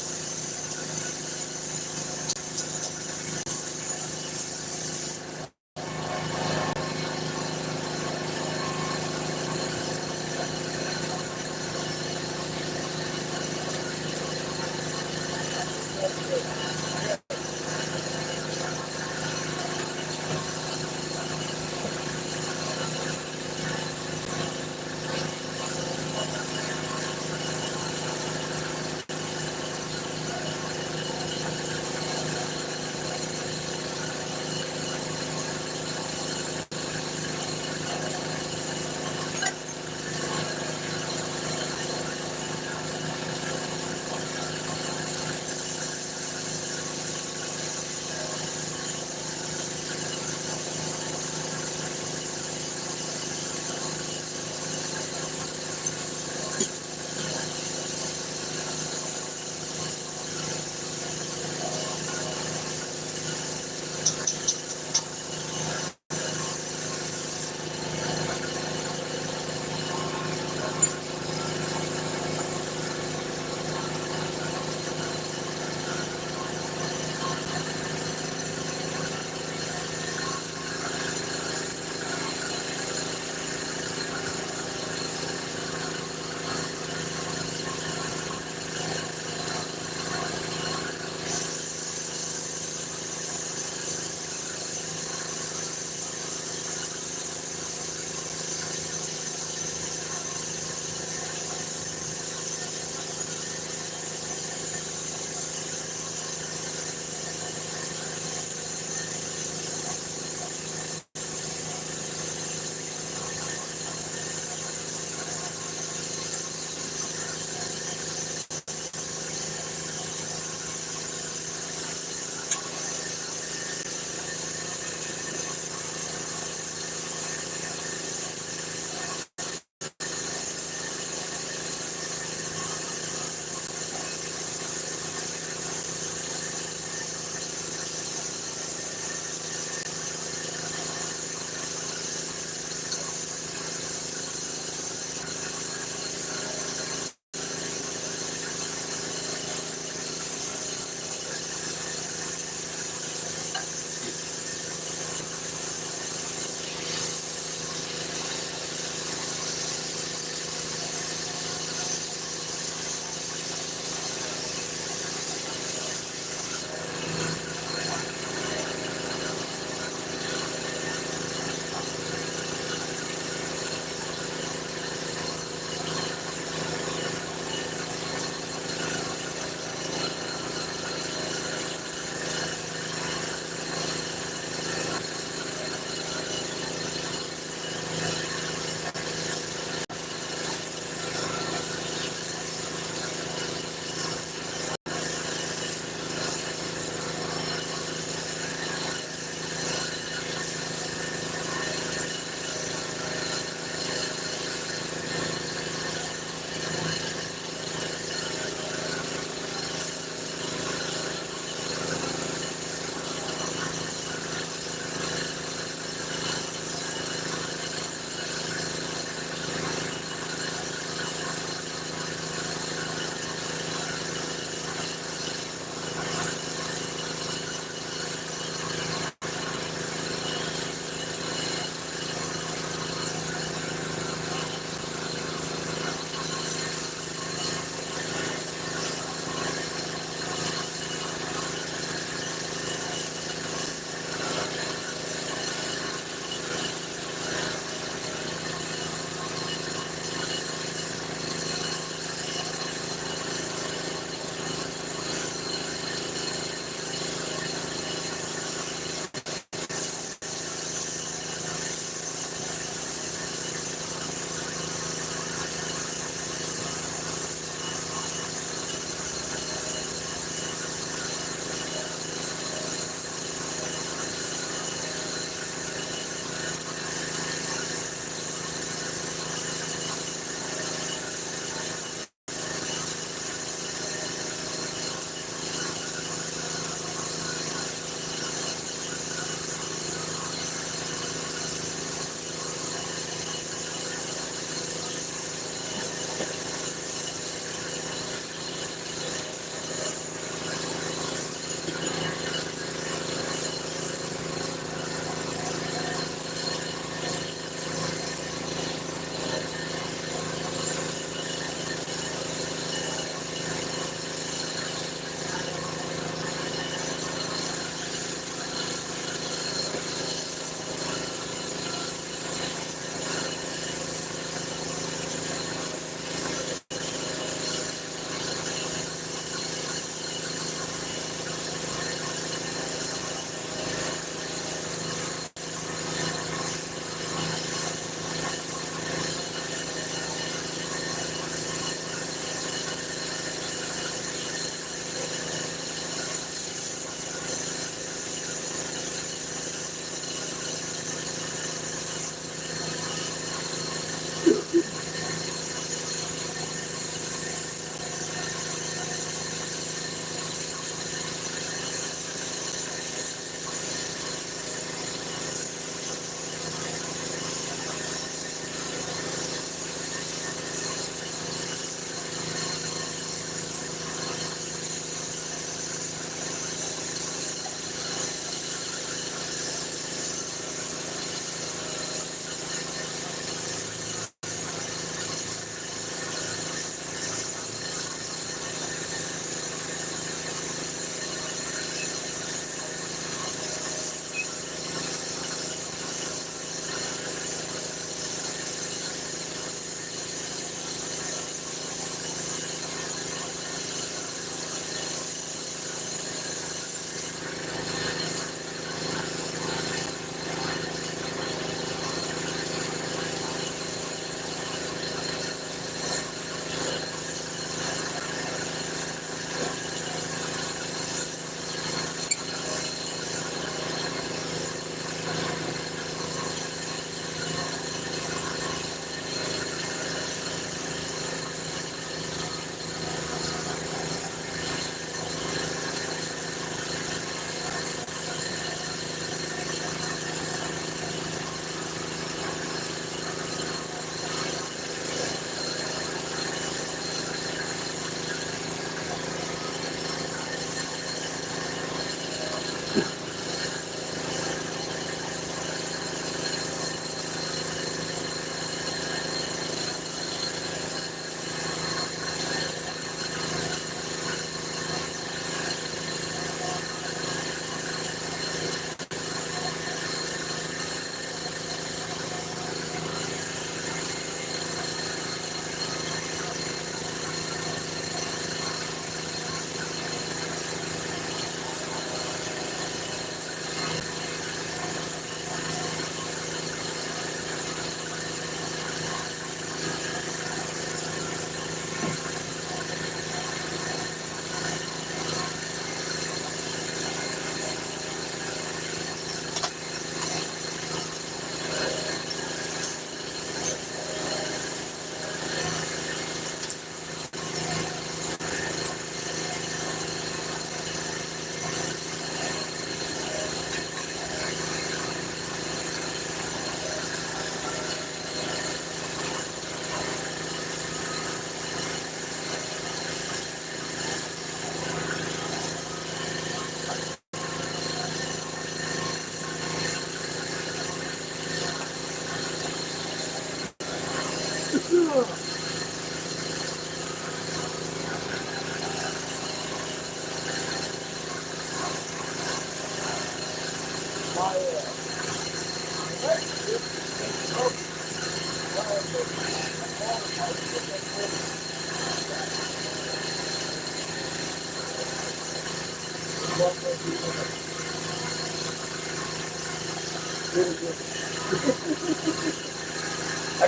I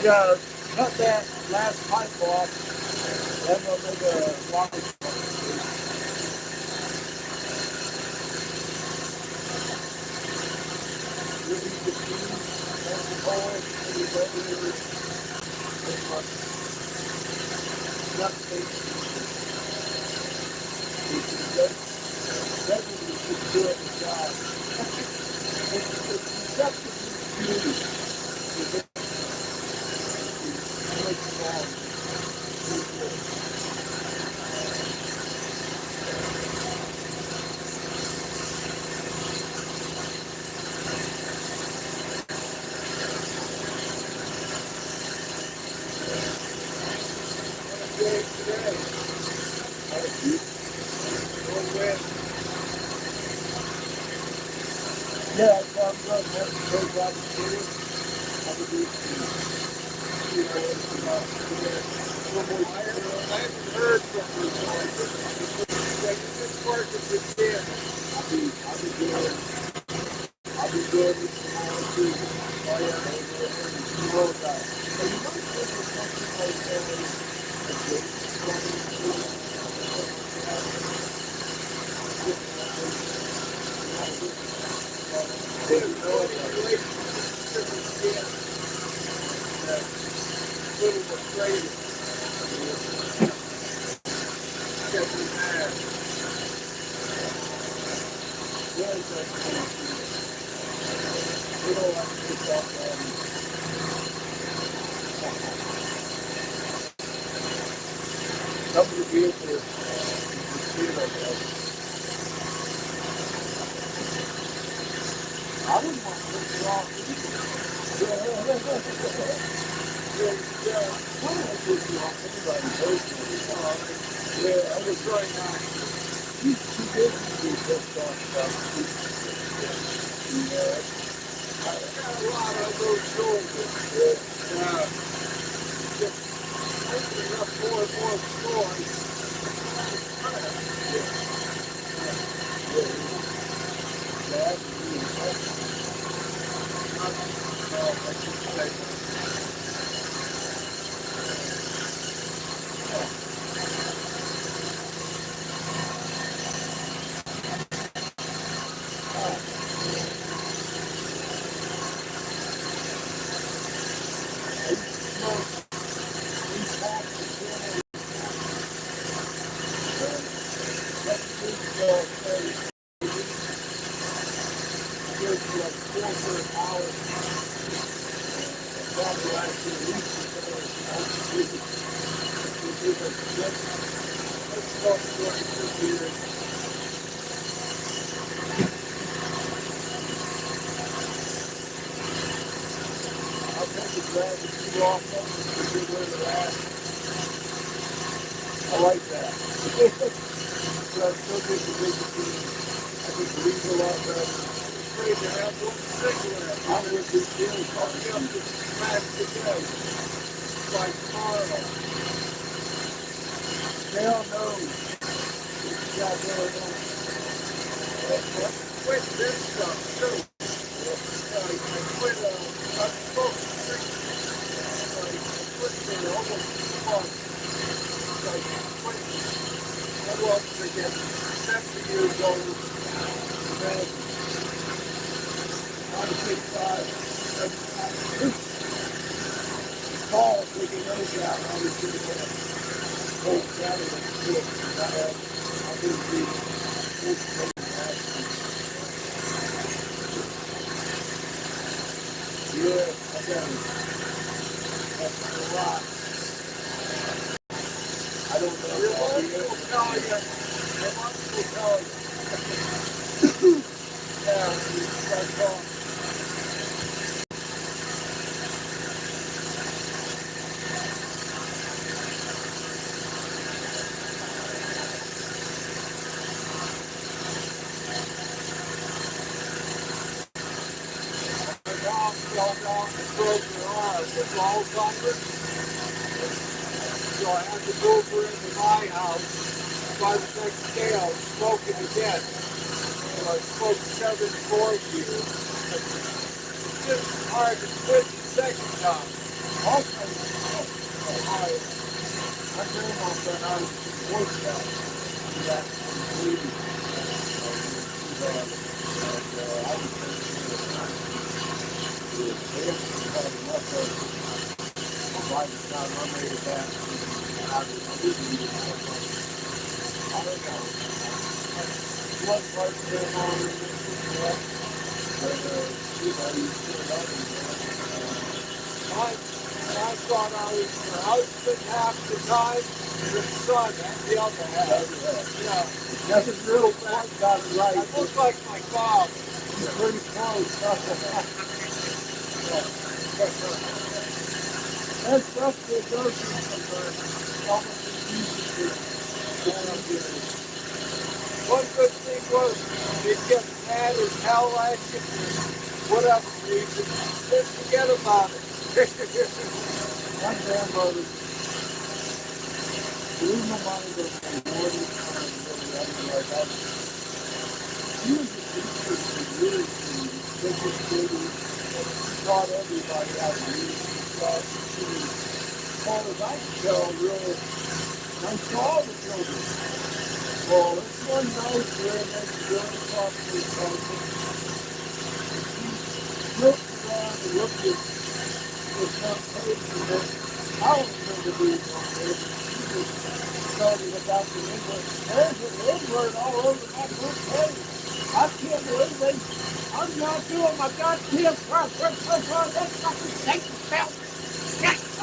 gotta cut that last pipe off. Then I'll make a water pump. Really good team. That's the poet. And the regular. It's like nut station. Regularly should do it the job. It's deceptively beauty. Yeah, that sounds good. That's a great job of doing it. I would do it too. I haven't heard from you, so I think this part of the kid. I'll be good. I'll be good with tomorrow too. Oh yeah, you know that. So you might think of something like somebody be able to see like that. I wouldn't want to take it off either. Yeah. Why don't I take you off anybody personally? Yeah, I was trying not to. He's too busy to be pissed off about it. Yeah. I got a lot on those shoulders. Yeah. Just opening up more and more stores. I like that. But I still think the big team, I think leaves a lot better. I'm afraid to have one cigarette. I'm with you too. I'll be up to smash today. By tomorrow. Hell no. What you got going on? Quit this stuff too. I quit, I smoked cigarettes. I quit for almost a month. I was again 70 years old, and I'm 65. Paul taking those out, I was going to get a whole county of shit. I've been reading yeah, I got it. That's a lot. I don't know if I'll be able to tell you. Will tell you. Yeah, that's all. with Alzheimer's. So I had to move her into my house. By the next day, I was smoking again. So I smoked 7 years. It's just hard to quit the second time. Also, my grandma said I was Boy Scout. That was by the time I made it back, I didn't even know. I don't know. Blood pressure and all this stuff. But, you stood up and I thought I was her husband half the time, and her son the other half. Yeah. That's a real bad. Got it right. I look like my father. You're pretty close. That's stuff that goes through sometimes. Almost easy to one good thing was they kept mad as hell at you for whatever reason. Just forget about it. My grandmother, blew my mind over the morning time. She was a teacher for years in the biggest city. She taught everybody how to read and stuff. She was, as far as I can tell, real nice to all the children. Well, this one night where they really talked to each other, she looked around and looked at the front page and then I don't remember being on there, but she just started about the English. There's an N-word all over my front page. I can't believe it. I'm not doing my goddamn part. That's fucking Satan spell.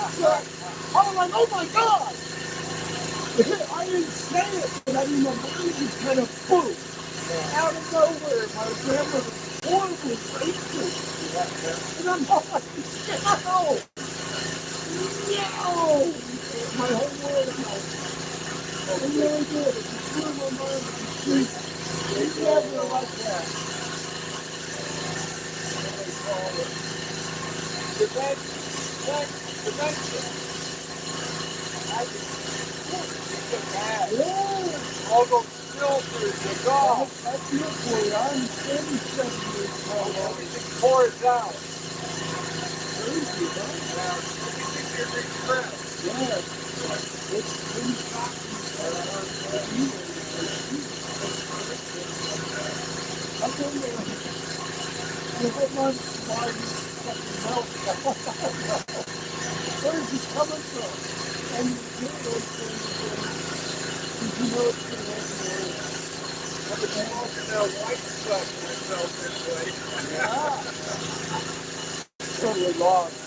I was like, oh my God! I didn't say it, but I mean, my mind just kind of boom. Out of nowhere, my grandmother horribly racist. And I'm all like, no! No! My whole world out. I really did. It just blew my mind with the street. It's never like that. What do they call it? Dementia. I just bad. Yeah. All those filters are gone. I feel for you. I'm 77 years old. Everything pours out. Crazy, huh? Yeah. Everything you regret. Yeah. It's pretty shocking. I don't know. What my mind is fucking melting. Where is this coming from? And you get those things and you know it's going to happen. I've been smoking that white stuff myself this way. Totally lost.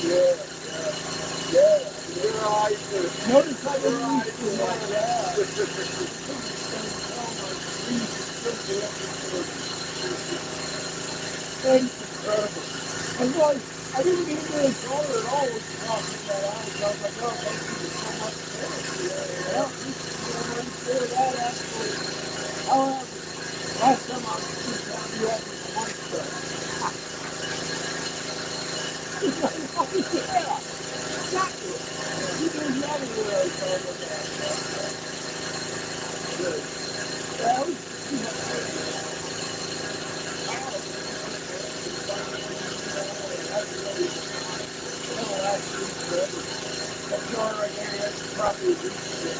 Yeah. Your eyes are... Notice how your eyes are like that. It's incredible. And like, I didn't even really call her at all when she talked about eyes. I was like, oh, thank you so much for it. Yeah. I'm sure that actually. However, last time I was sitting down, you had this white stuff. It's like, oh, yeah. Exactly. You didn't have it where I was talking about. Good. Yeah, I was that jar right there, that's probably a good thing.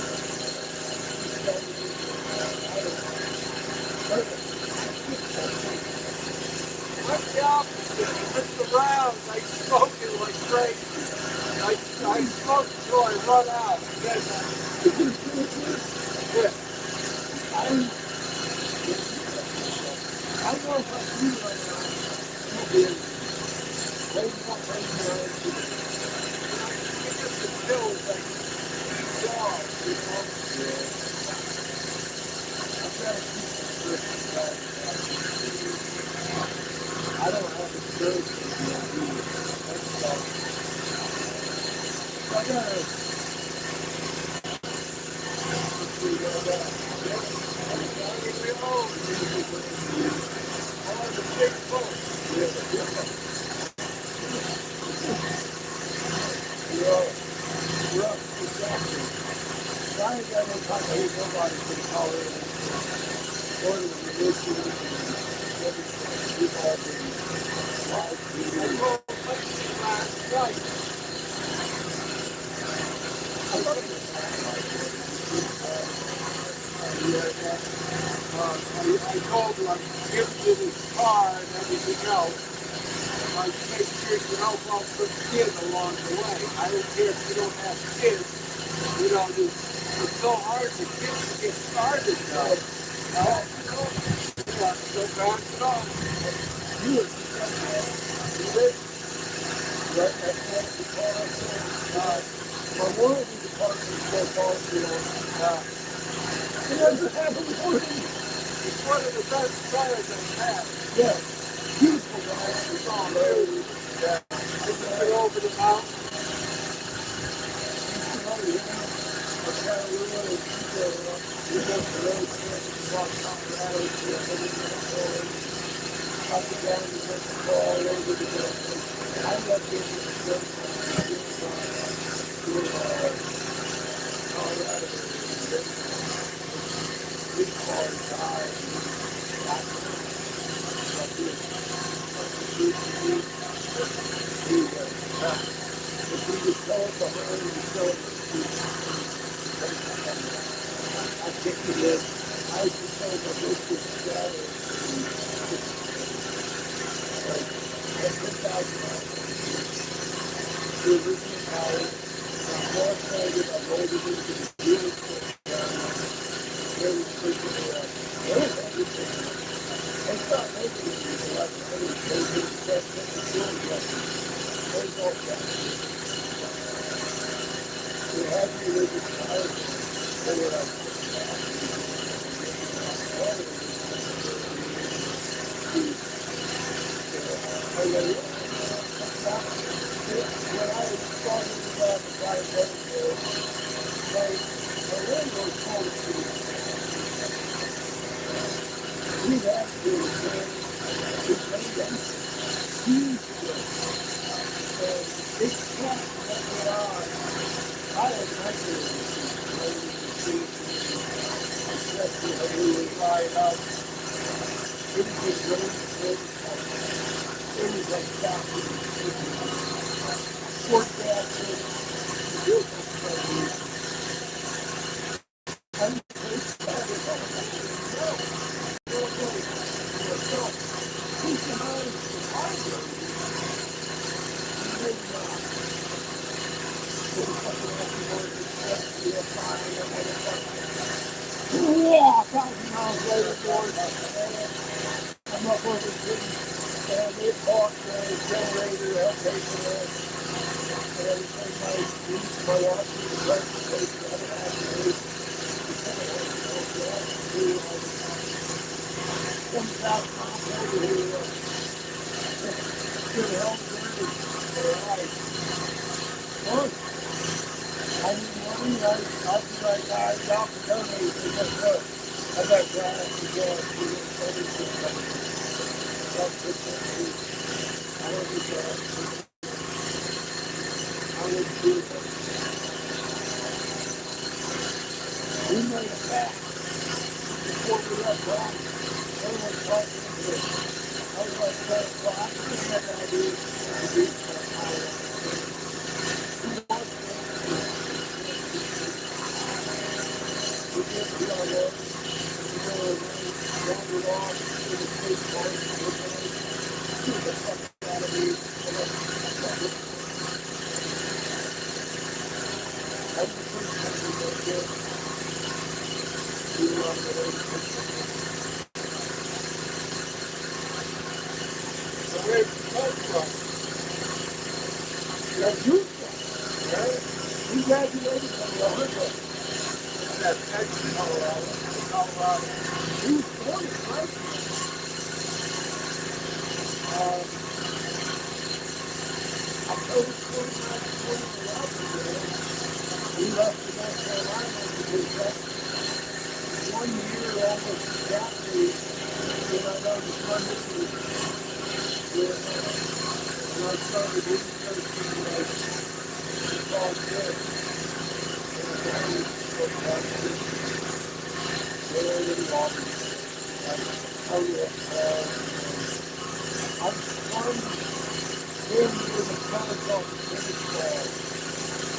I'm the opposite. Mr. Brown, I smoke it like crazy. I smoke until I run out. Then yeah. I know if I do right now, I'll be waiting up right now. I get the pills like jar, you know? Yeah. I've got to keep the prescription. I don't have a surgery either. That's like, I gotta see what I got. I have a big phone. ain't got no time to hate nobody for the color and sort of religion and everything. We've all been lied to. I told Lexi last night. I love you. I told her I'm giving you this car and everything else. Like, make sure you help out some kids along the way. I don't care if you don't have kids. You know, it's so hard for kids to get started now. Yeah, so pass it on. You were you did? Right, that's one of the cars. Or one of the departments so far, you know. It doesn't have a warning. It's one of the best cars I've had. Yeah. Beautiful guys. It's all new. Yeah. I took it over the mountain. cars on the finish line,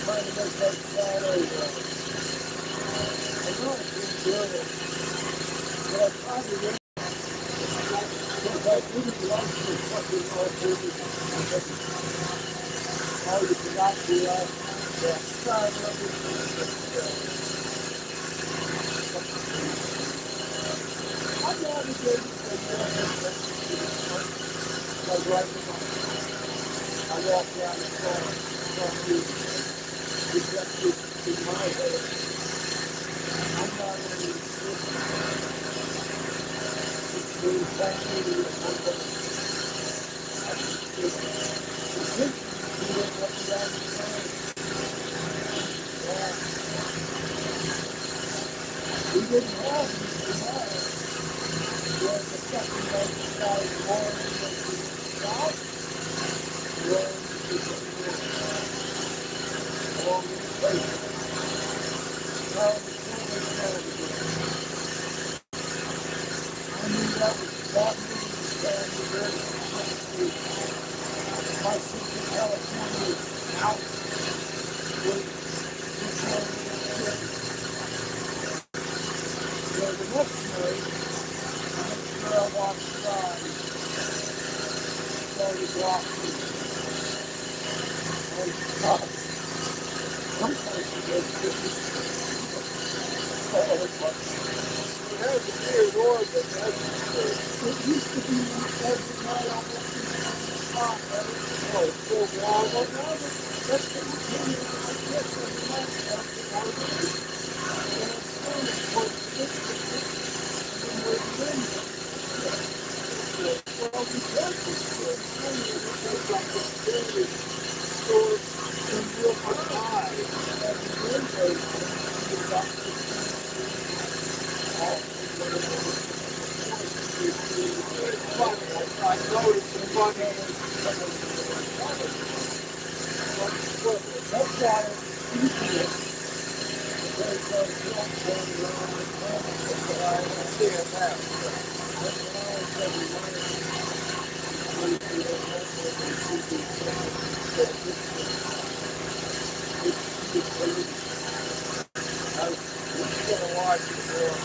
trying to make that shadow run. I know I can do it, but I probably won't. Because I didn't like the fucking alternative. How you cannot do that. Yeah, trying everything, I navigated the American like right in my I walked down the corner from the rejected in my head. I'm not only it's really thankful to one day. I just we went up and down the corner. Yeah. We didn't have anything else. Was the second most size morning was the south, was the along with the place. Now the corner down again. I knew that means that the very my sister California out was so the next night, I made sure I walked by, started walking, and stopped. I'm trying to get it has a weird orbit, that's true. It used to be every night almost in the same spot, right? Oh, it's so long. Well, now that's what you came in like this every night after orbit. And it's kind of towards the distance, and then we're in the well, because it's so tiny, it goes like a very short and real high. And the windows, and it's about 15 off. I noticed the funny. That's why it's easier. Because you don't turn around and I understand that. That's what I always said we wanted to we're gonna watch it more.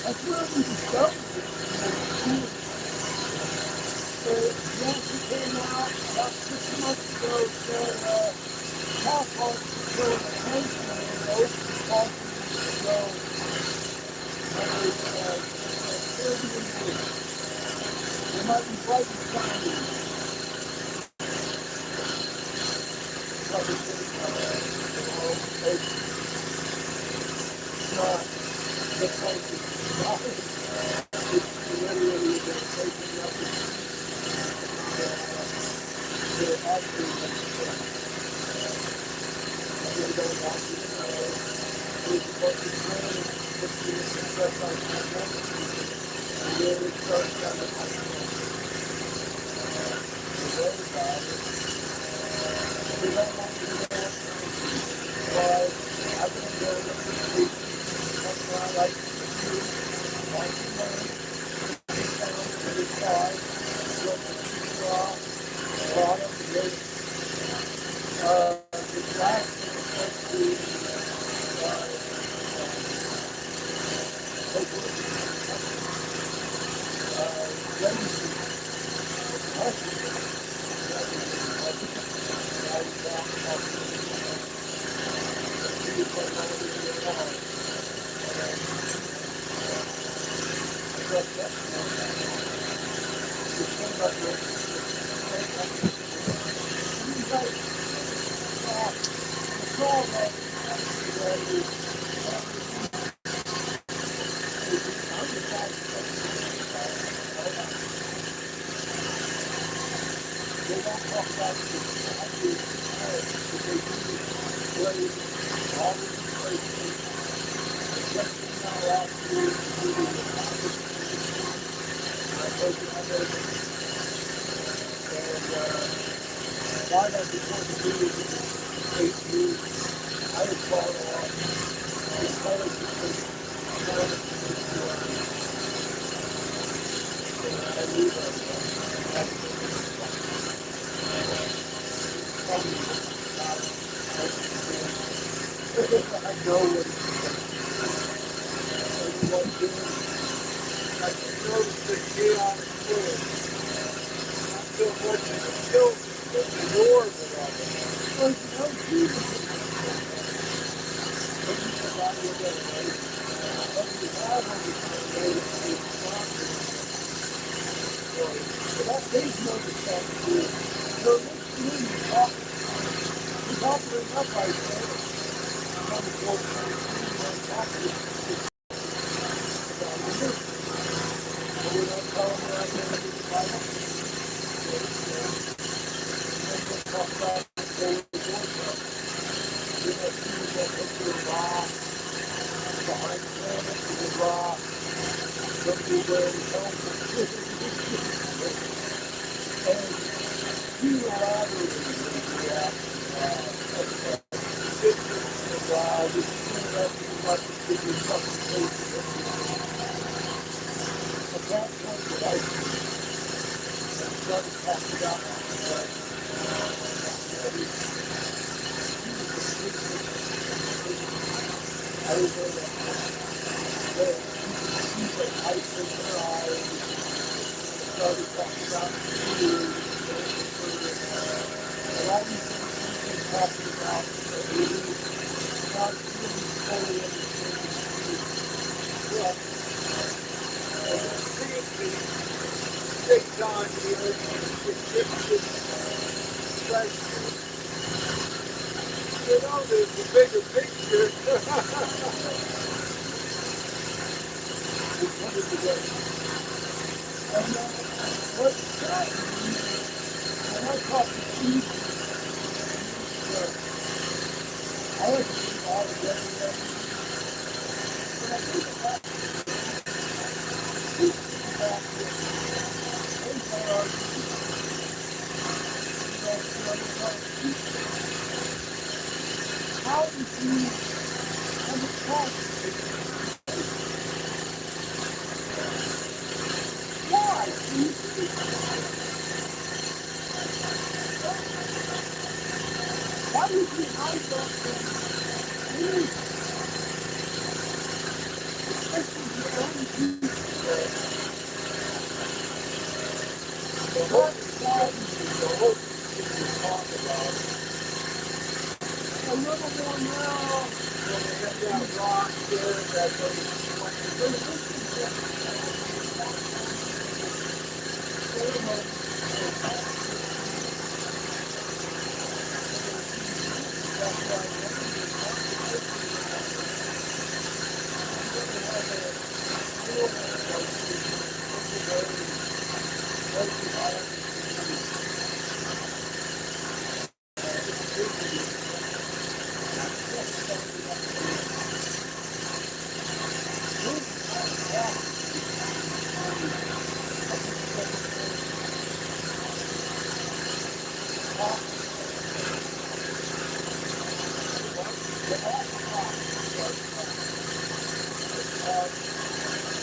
That's where we discovered it. So, Yankee came out about 6 months ago, said, Cal Park is doing a pension and the open park to go. And they might be fighting something. It's not the place it's not. It's literally the taking nothing. They're actually they don't want you to know. We're supposed to train what's the success on pandemic. And really start down the pipeline. They worry about it. They don't want you to know what's happening. Why? I've been doing it for 18 months. like to do, like to learn, found that it's hard, so to draw a lot of the glass is supposed to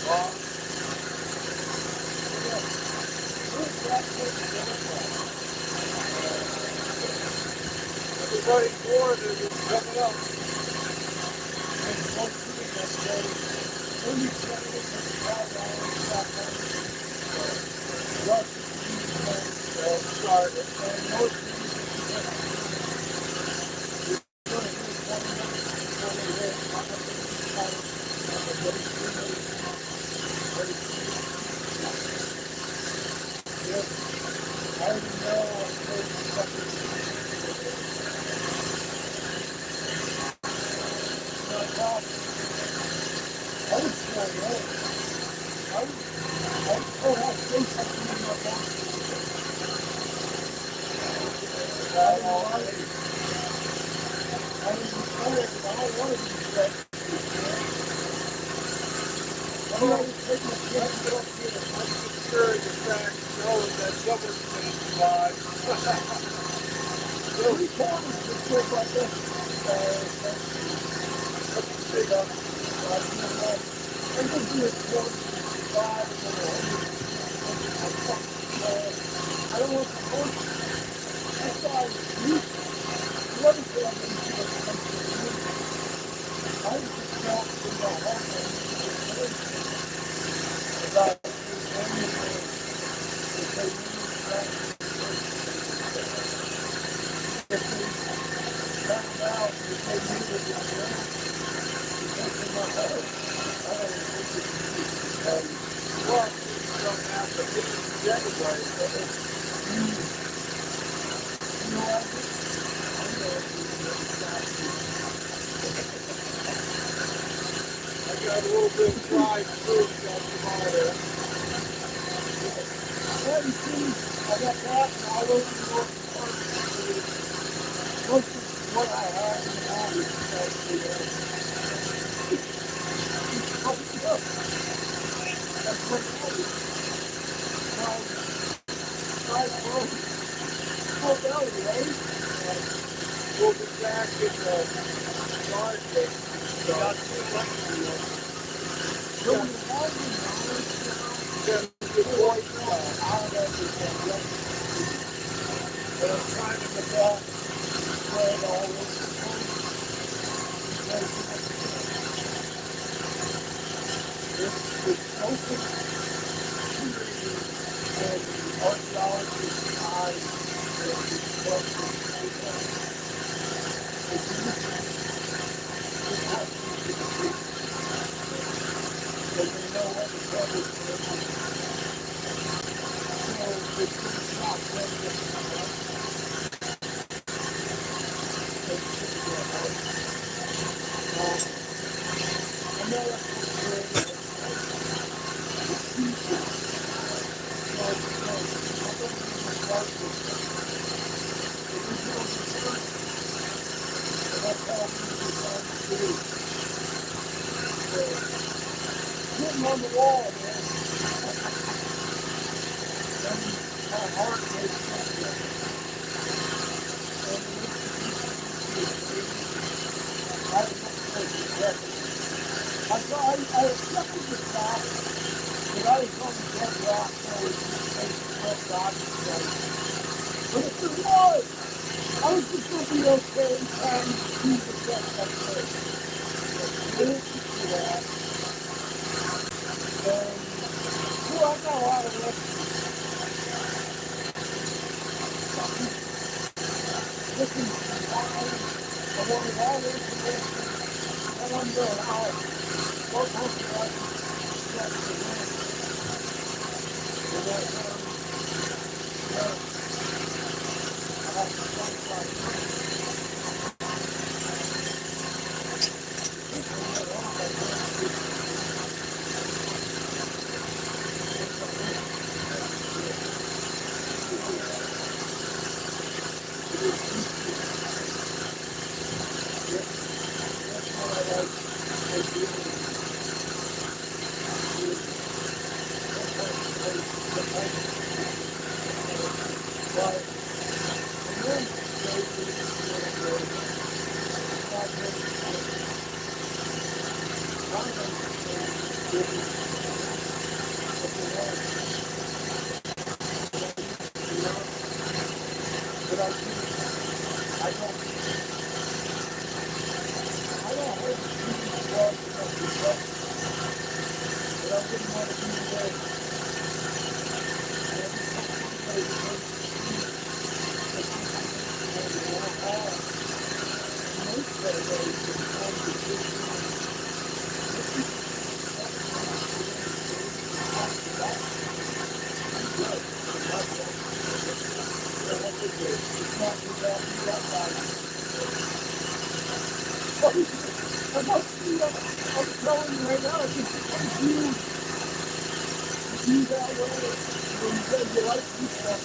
Everybody bored and it's coming up. And one thing that's very, when you say it's a crowd started, and most things I don't know didn't want to be away. And every time somebody would go to sleep, they think they went to the hall. And most getaways would come to this room. This is I'm telling you right now, it's just you that way. When you said you like people,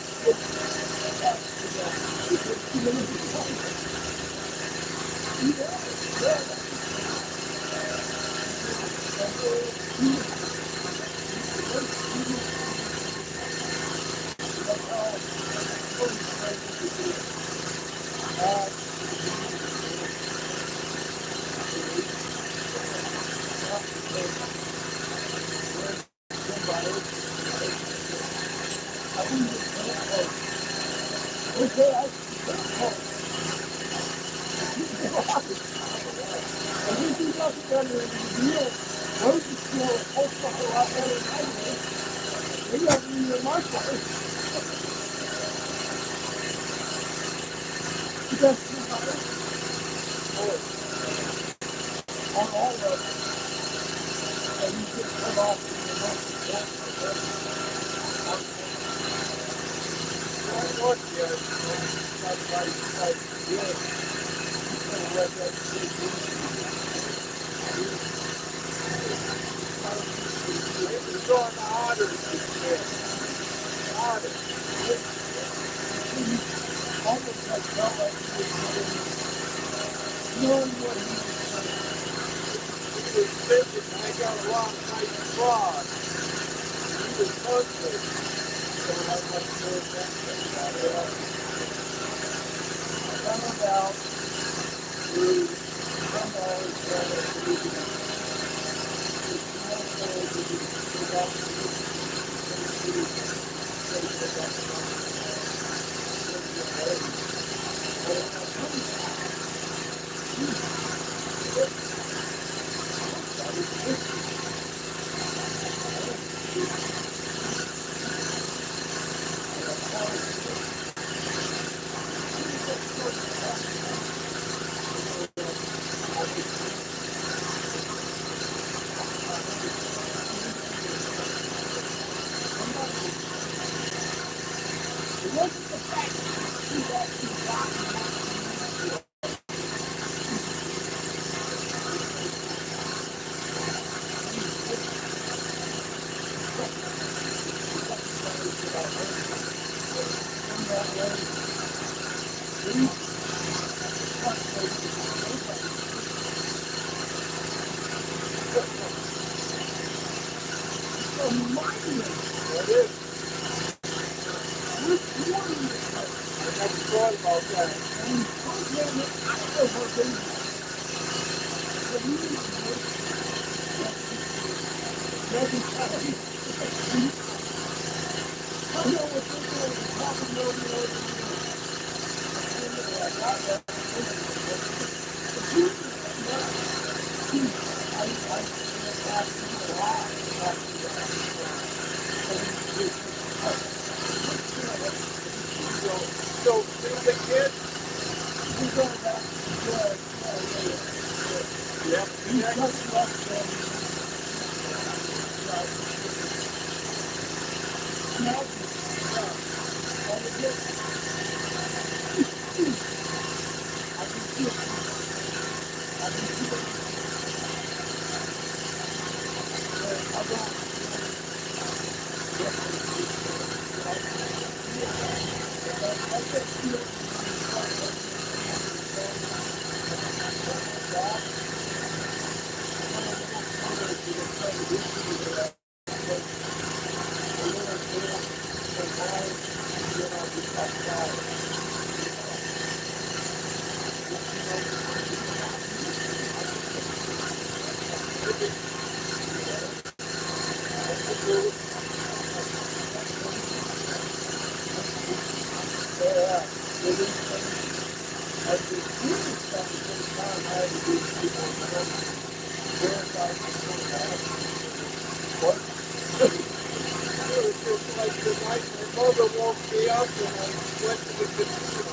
mother woke me up and I went to the casino.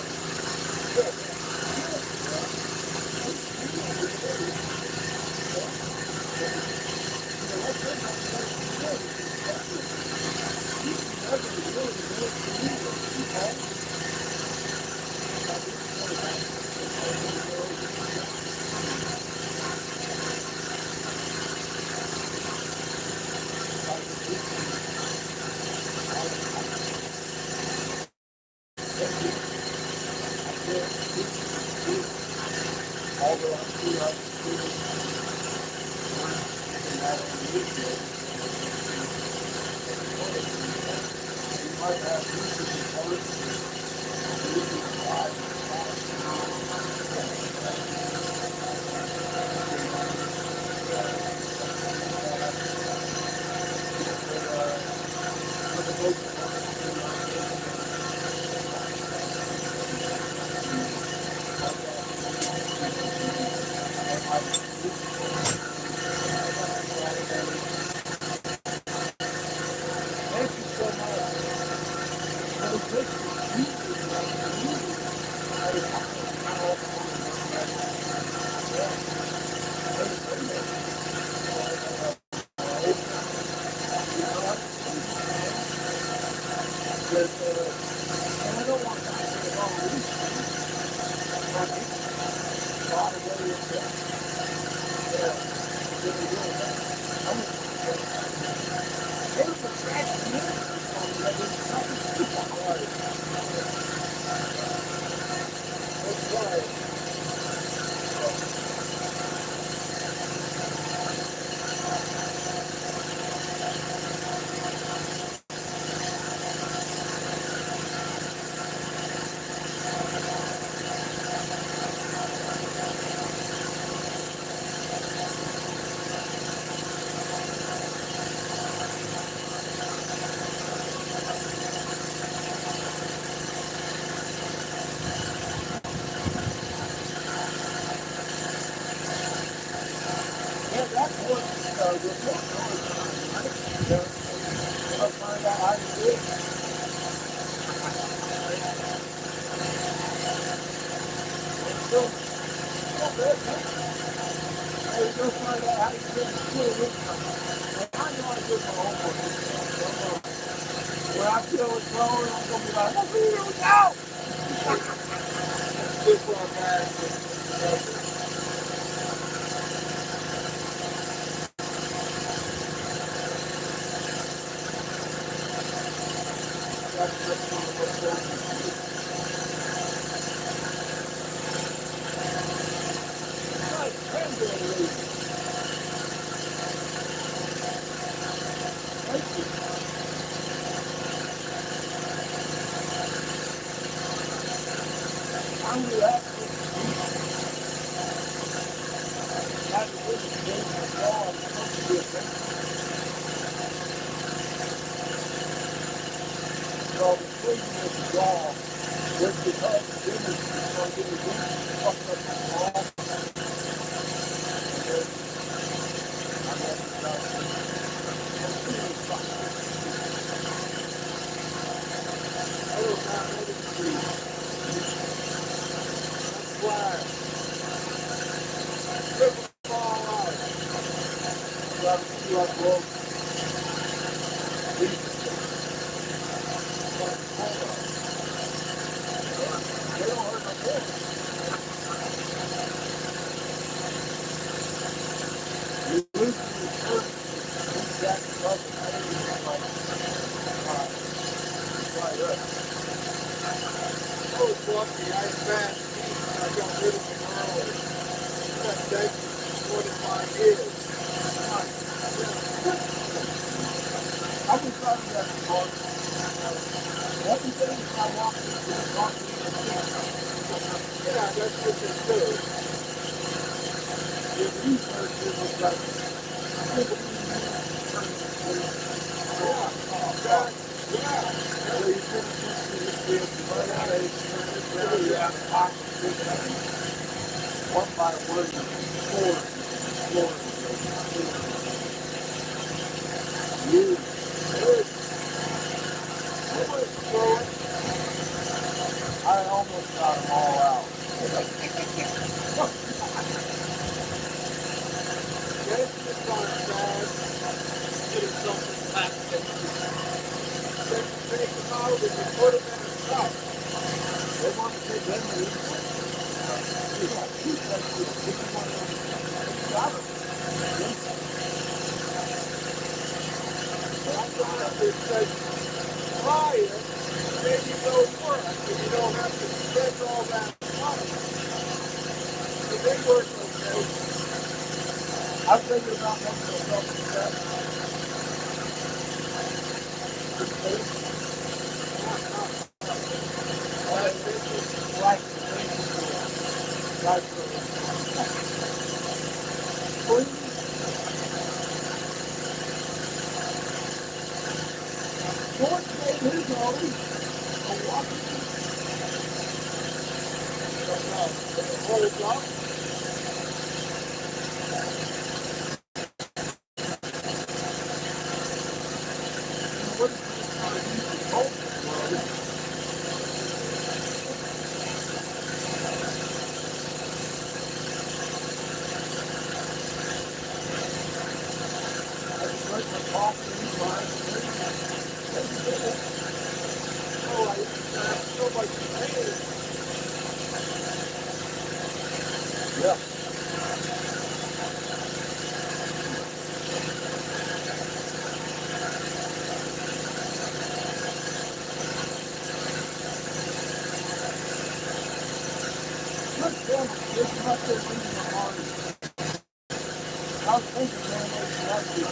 Thank you so when I feel it flowing, I'm gonna be like, oh, here we go! This one, man. out and they put them in a truck. They want to take them and but I got up and said, try it, maybe it'll work, and you don't have to spend all that money. So they work okay. I'm thinking about making myself a step. Like George made his own a Washington whole block. What is this I drink my coffee, oh, I have so much pain. Yeah. Good family. This must have been the hardest. I was thinking, man, there's nothing.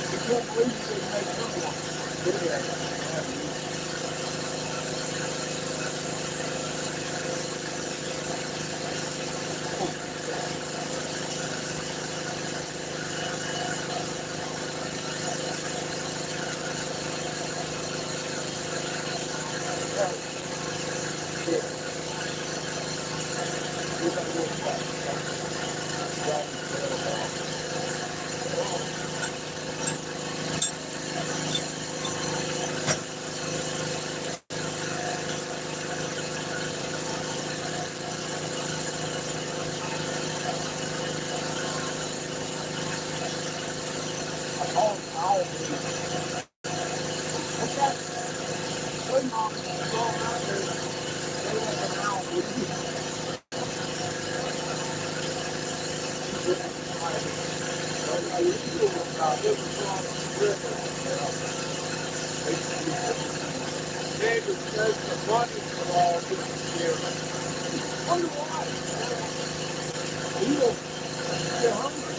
I can't believe you didn't make good one. Yeah. David says the money for all this year. Wonder why? You don't get hungry.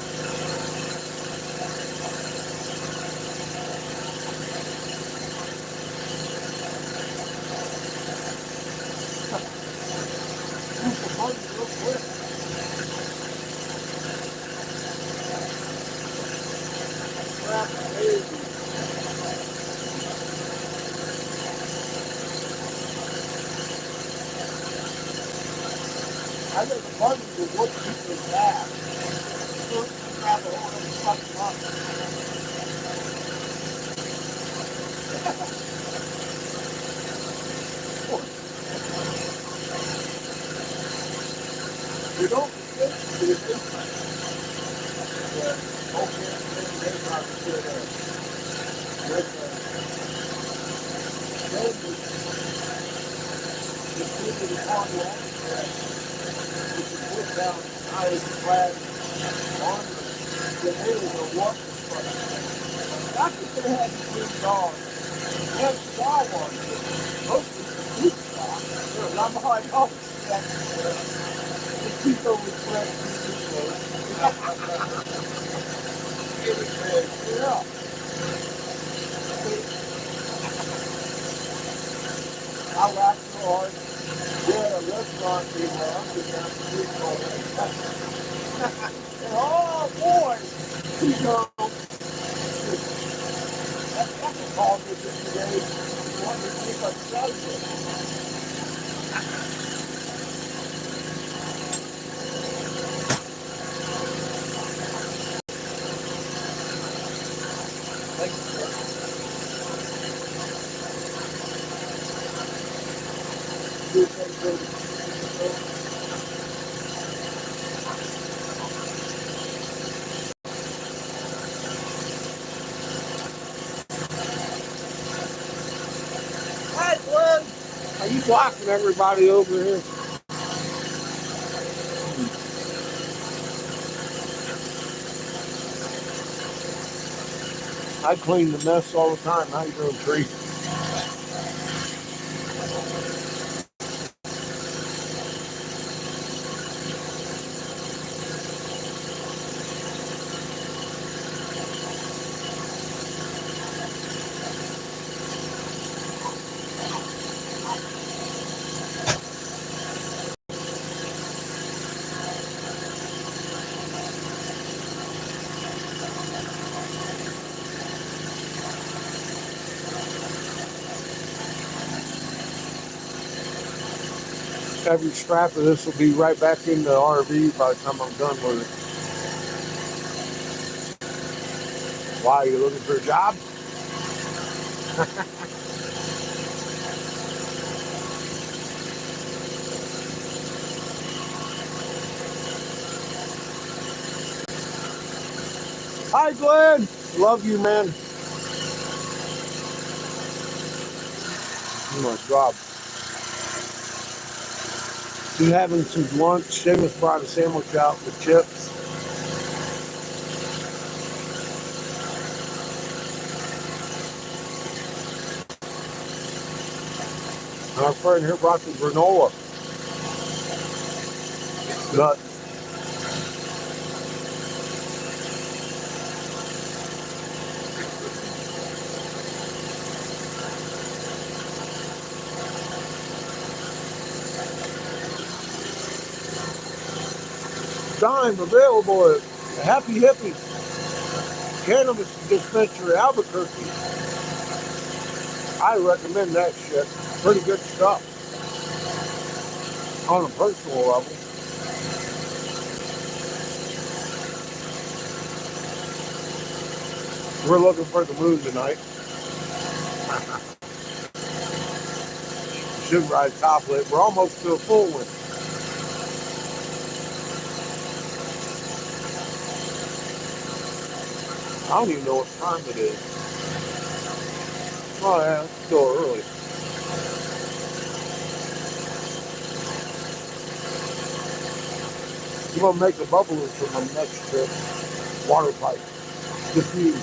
Use the money real quick. Crap, baby. I think the money will look people bad. First, grab a whole other fucking money. You don't think to the basement. Yeah, okay, they got to sit there. With the people that want to understand, you can put down ice flat on the nails or what the fuck. That's what they had to do dogs. They had star ones. Mostly the deep stock. I'm like, oh, the people with fresh people. Yeah. I laughed so hard. We had a restaurant in Uncle down the street called oh boy! You know, that's a call me today. You want me to keep us celibate. blocking everybody over here. I clean the mess all the time. How you doing, Tree? Every strap of this will be right back in the RV by the time I'm done with it. Why, you looking for a job? Hi, Glenn. Love you, man. Oh, my God. Been having some lunch. Seamus brought a sandwich out with chips. And our friend here brought some granola nuts. Dime available at Happy Hippie Cannabis Dispensary, Albuquerque. I recommend that shit. Pretty good stuff on a personal level. We're looking for the moon tonight. Should ride top lit. We're almost to a full one. I don't even know what time it is. Oh yeah, it's still early. I'm gonna make a bubble for my next trip. Water pipe. Diffuse.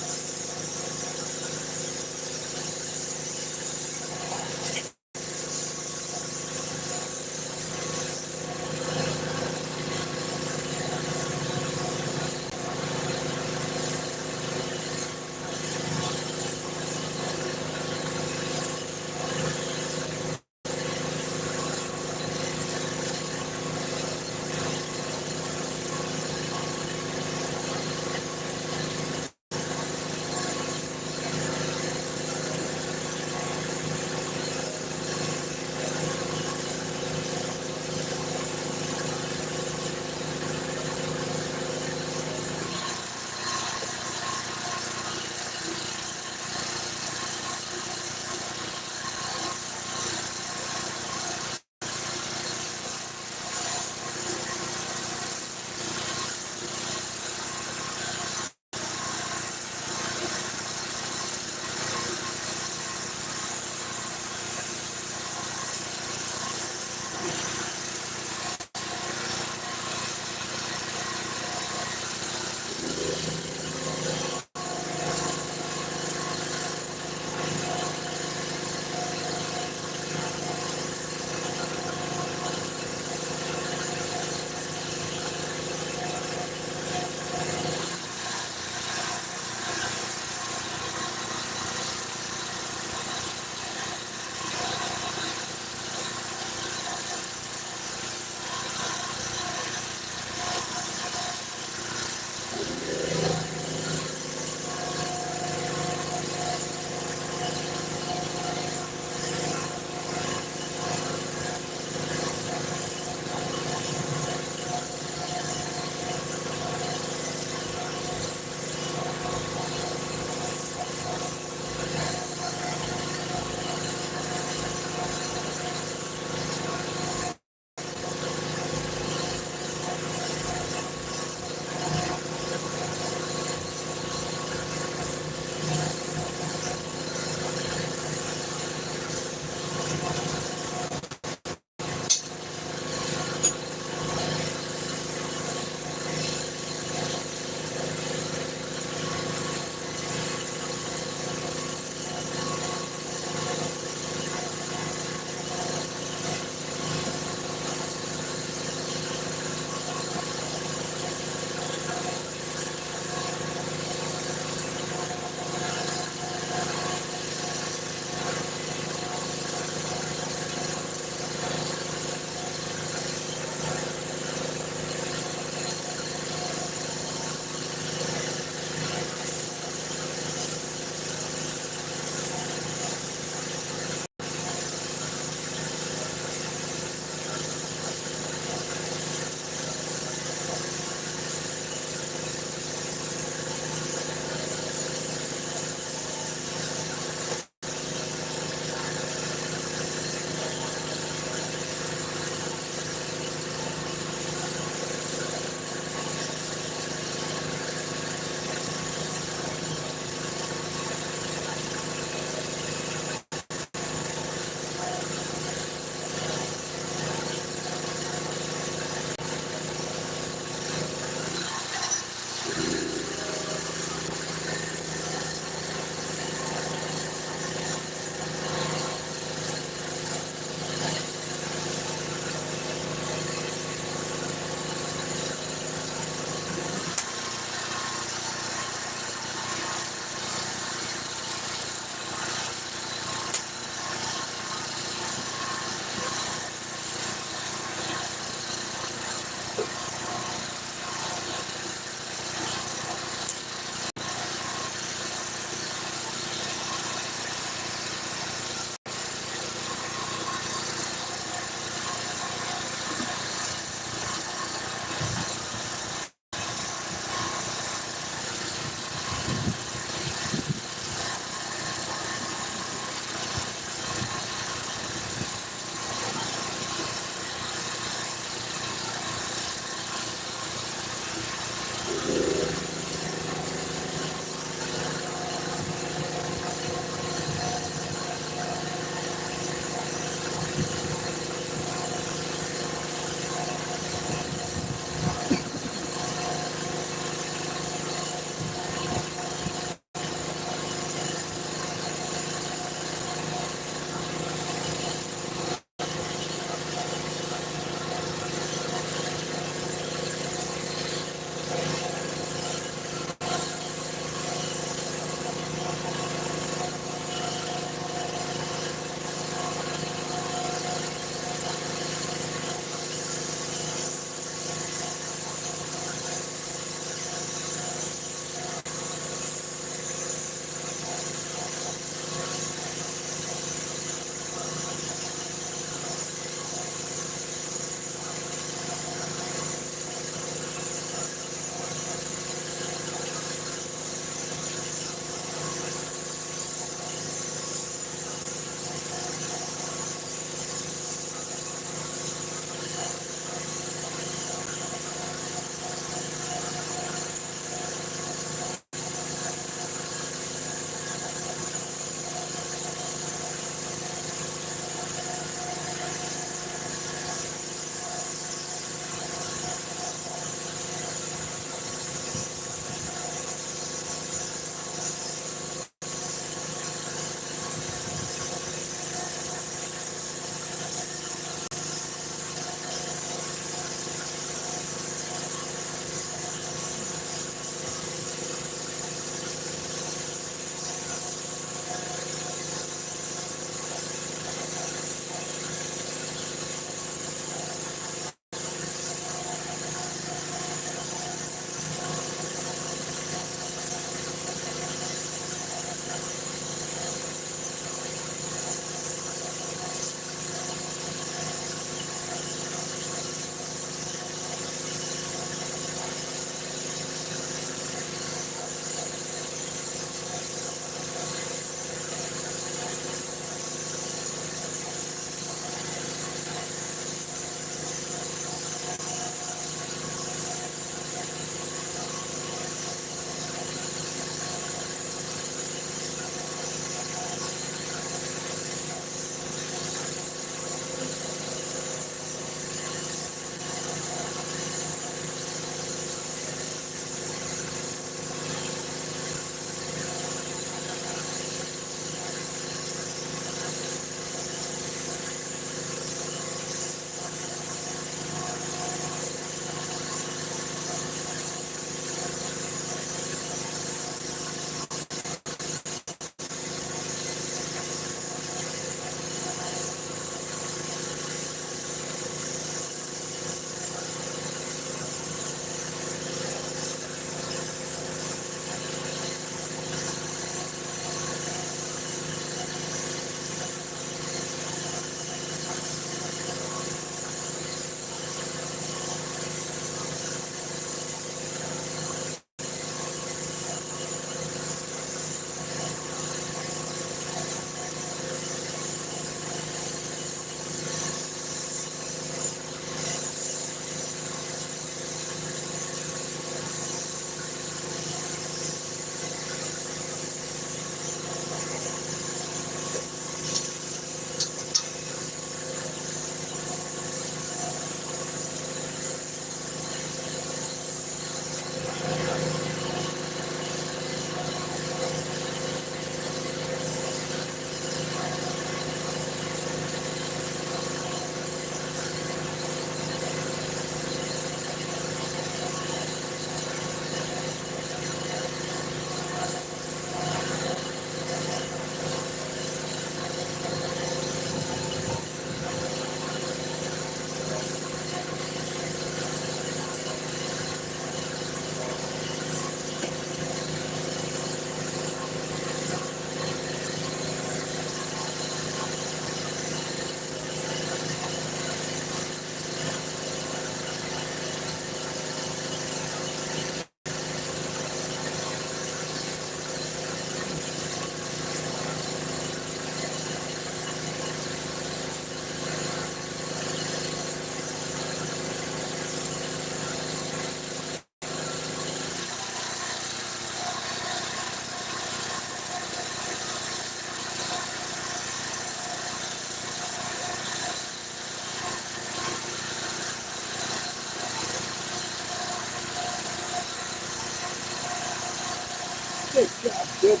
Good job, good.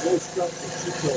No stuff for Chico.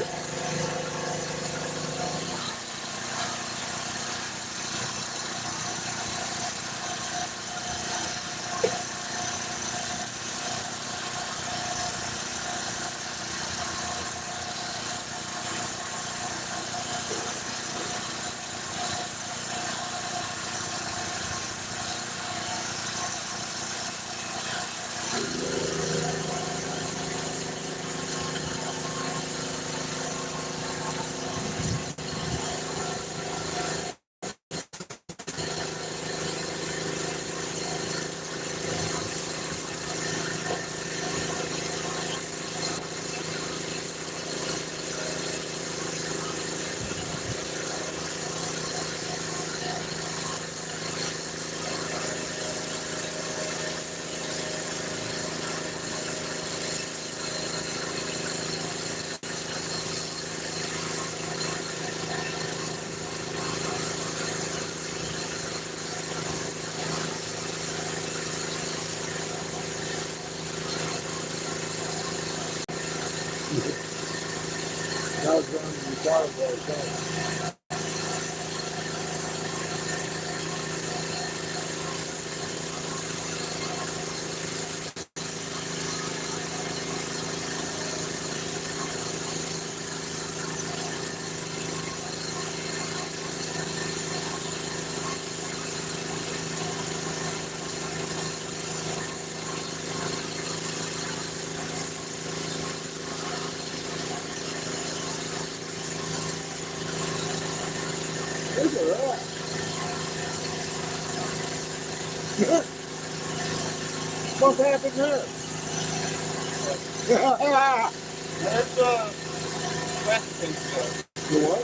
That was running the car all the time. Look at that. What happened there? That's Mexican stuff. The what?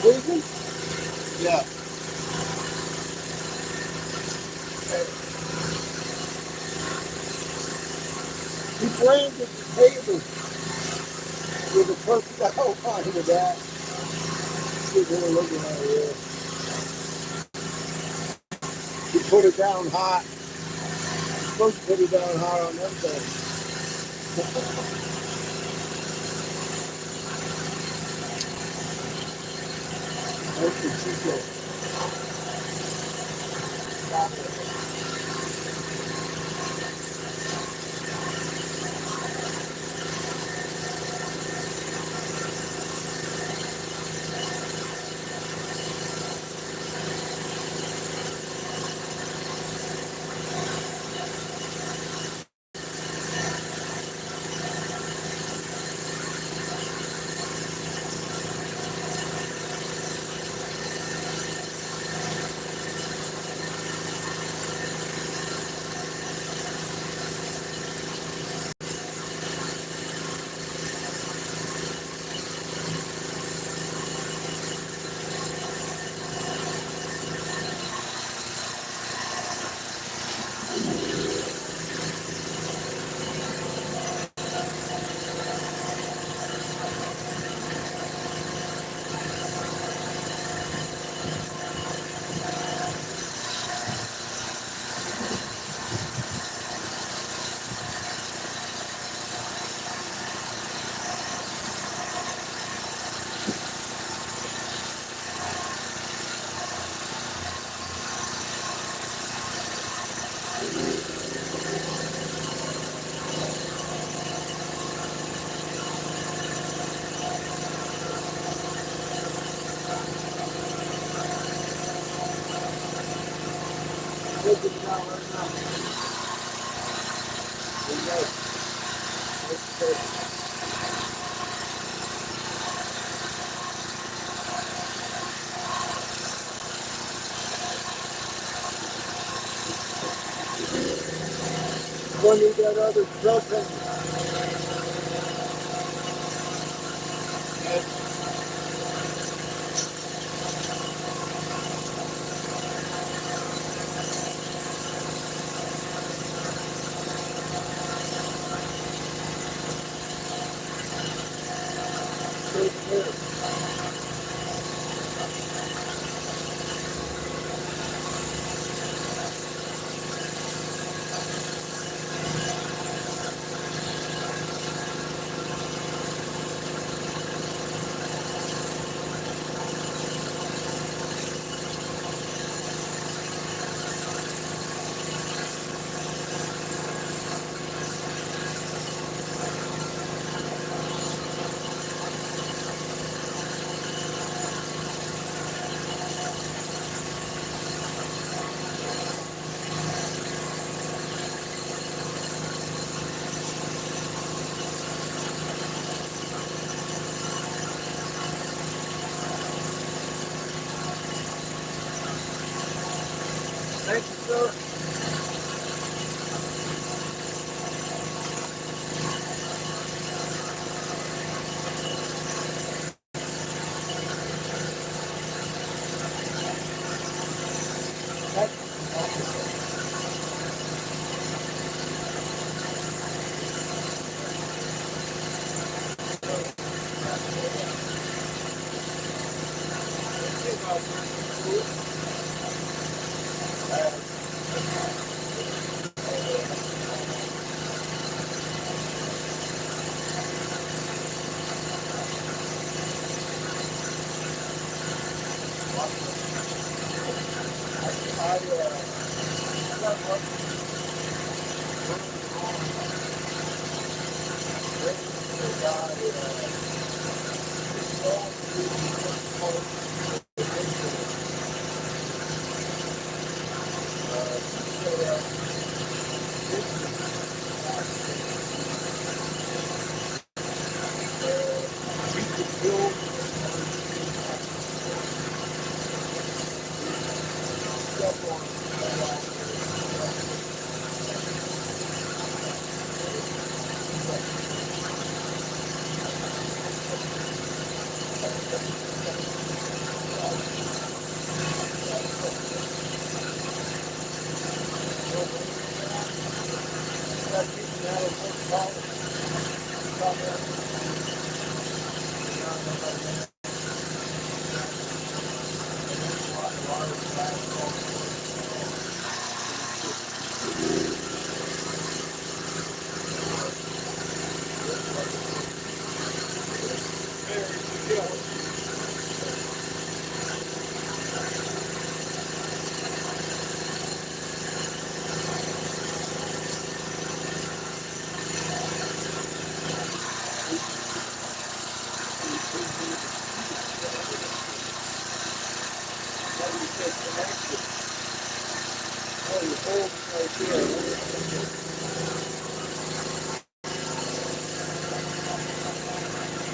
Poison? Yeah. He blamed at the table with a personnel finding of that. People were looking at it. He put it down hot. He's supposed to put it down hot on them things. That's the Chico. Taking it out right now. There you go. Let's take it. One need that other truck and Thank you, sir.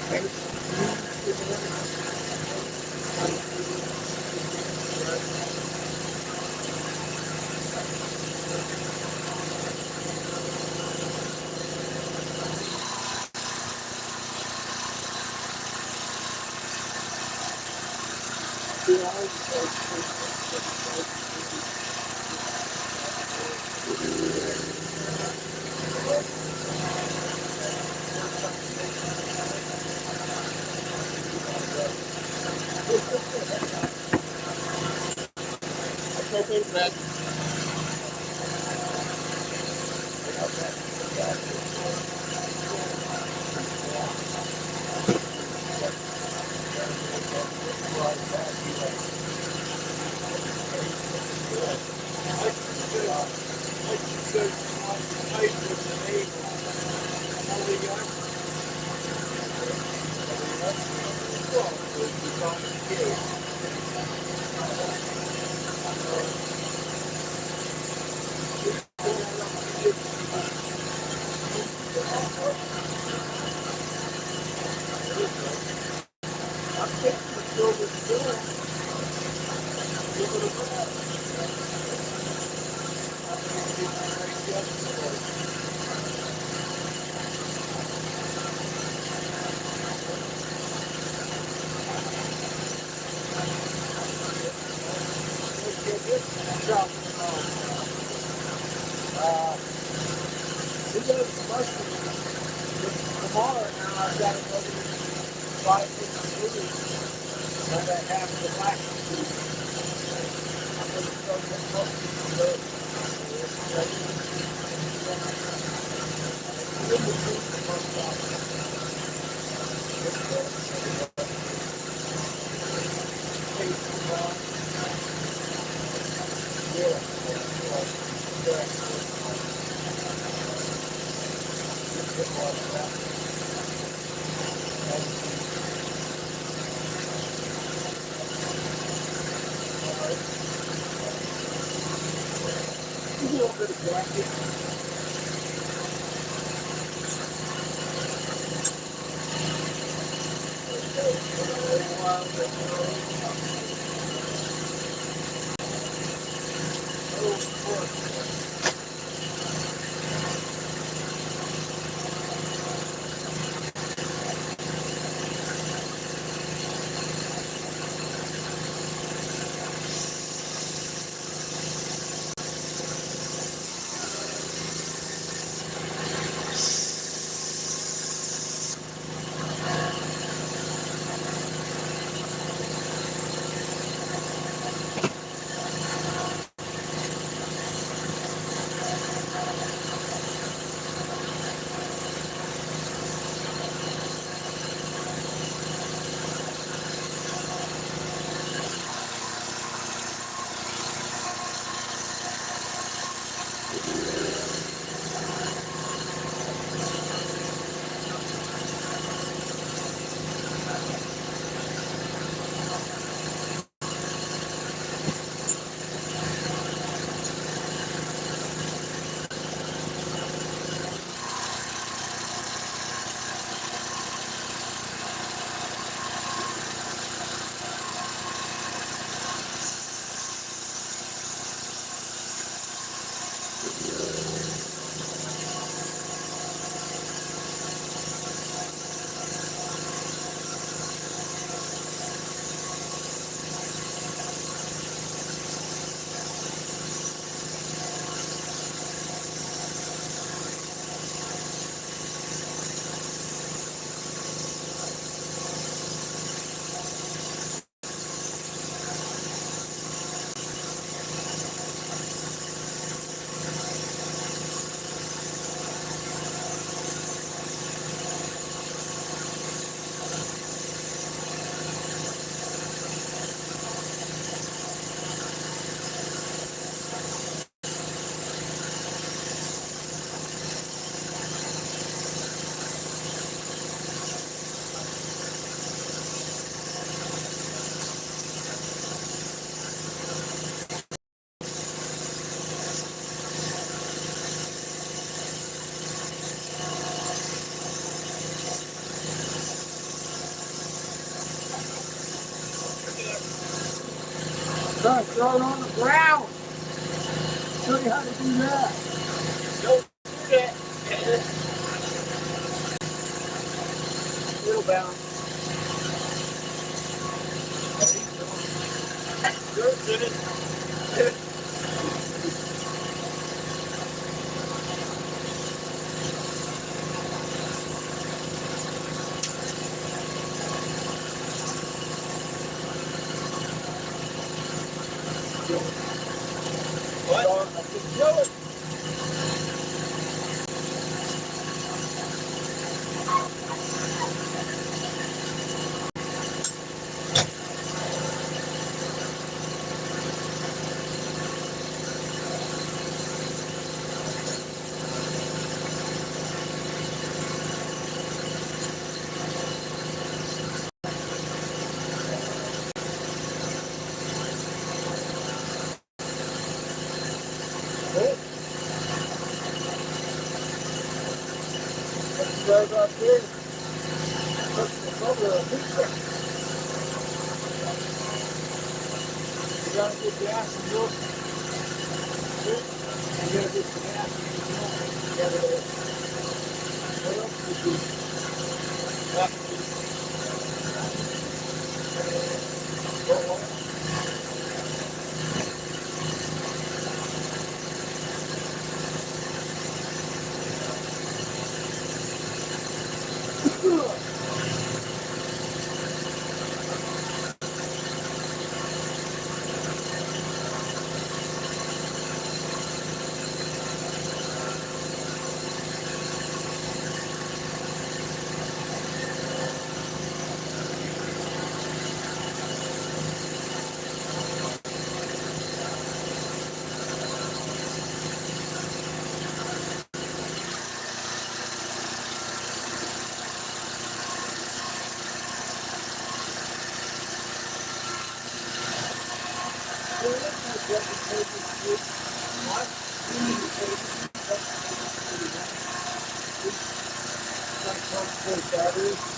Thank 5 different movies. And that half of the black movies. I'm going to start getting posted from those. A little bit of blanket. Try to throw it on the ground. Show you how to do that. Don't do that. It'll bounce. Dirt's in it. What? I can do it. Right up there. That's over a picture. You gotta get gas and milk. You gotta get some gas and milk. You gotta, what else would you do? battery.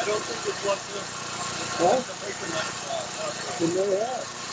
I don't think it's what the maker might You never have.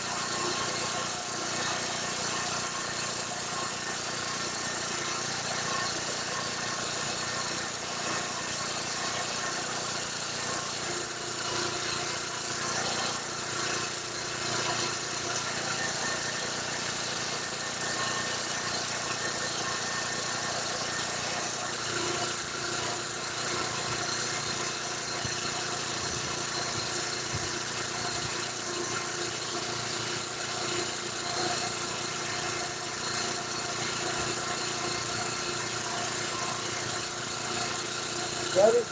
Better?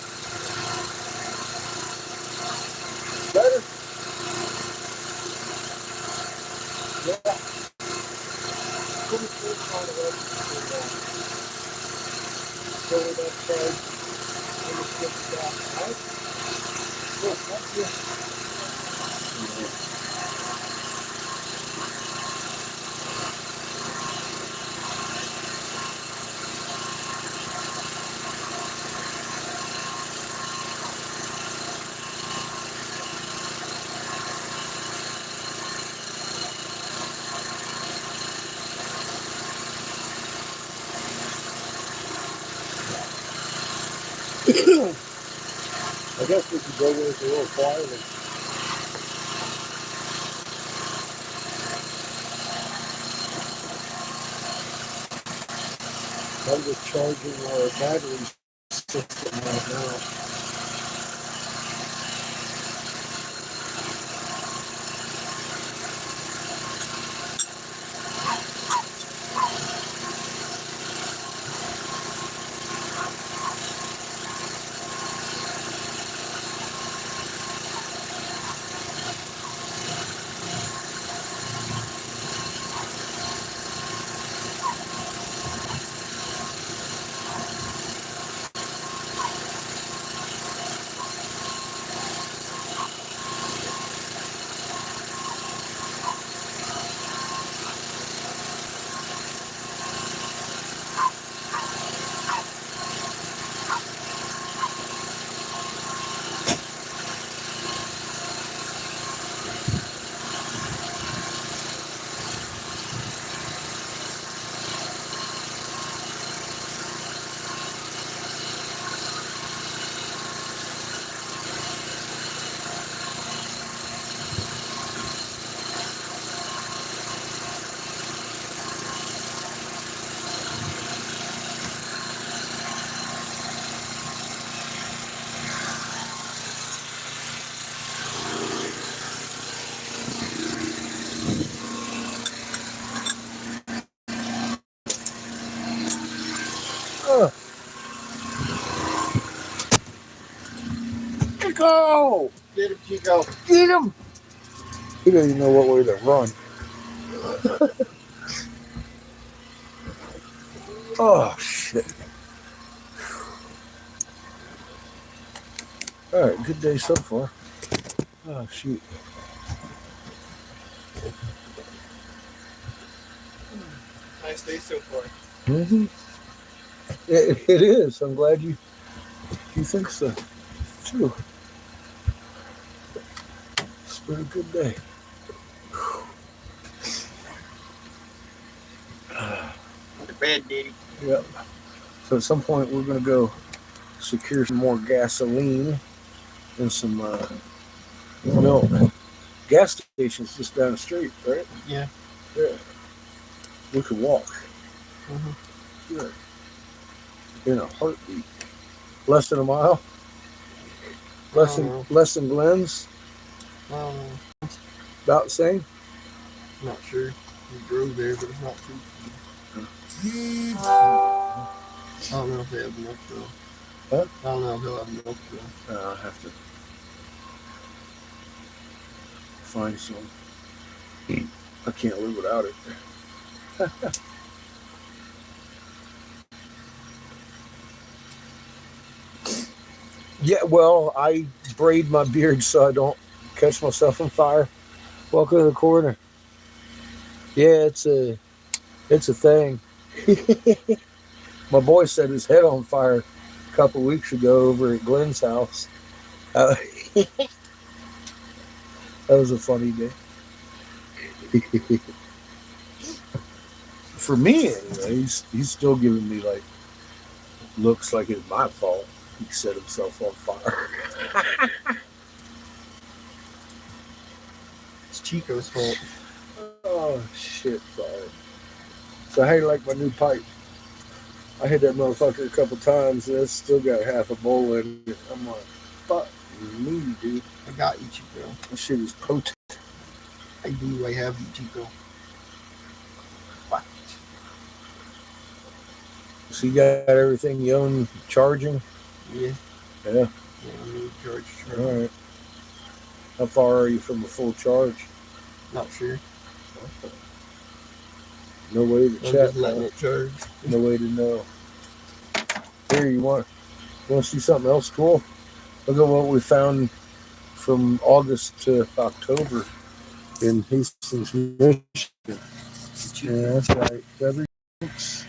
Better? Yeah. Pretty cool kind of go with that side and just get it back. Alright? Cool, thank you. I guess we could go with it a little quieter. I'm just charging our battery system right now. Get him, Chico. Get him! He doesn't even know what way to run. Oh, shit. All right, good day so far. Oh, shoot. Nice day so far. Mm-hmm. It is. I'm glad you think so, too. It's been a good day. To bed, Daddy. Yep. So at some point we're going to go secure some more gasoline and some milk. Gas station's just down the street, right? Yeah. Yeah. We could walk. Mm-hmm. Good. In a heartbeat. Less than a mile? Less than Glenn's? I don't know. About the same? I'm not sure. We drove there, but it's not too. I don't know if they have milk though. Huh? I don't know if they'll have milk though. I'll have to find some. I can't live without it. Yeah, well, I braid my beard so I don't catch myself on fire. Welcome to the corner. Yeah, it's a thing. My boy set his head on fire a couple weeks ago over at Glenn's house. That was a funny day. For me, anyway, he's still giving me like looks like it's my fault. He set himself on fire. It's Chico's fault. Oh shit, fire! So how you like my new pipe? I hit that motherfucker a couple times and it's still got half a bowl in it. I'm like, fuck me, dude. I got you, Chico. This shit is potent. I do. I have you, Chico. Fuck. So you got everything you own charging? Yeah. Yeah. Yeah, I need charge. All right. How far are you from a full charge? Not sure. No way to I'm check. just letting it charge. No way to know. Here, you want to see something else cool? Look at what we found from August to October in Hastings, Michigan. Yeah, that's right. Feather tanks,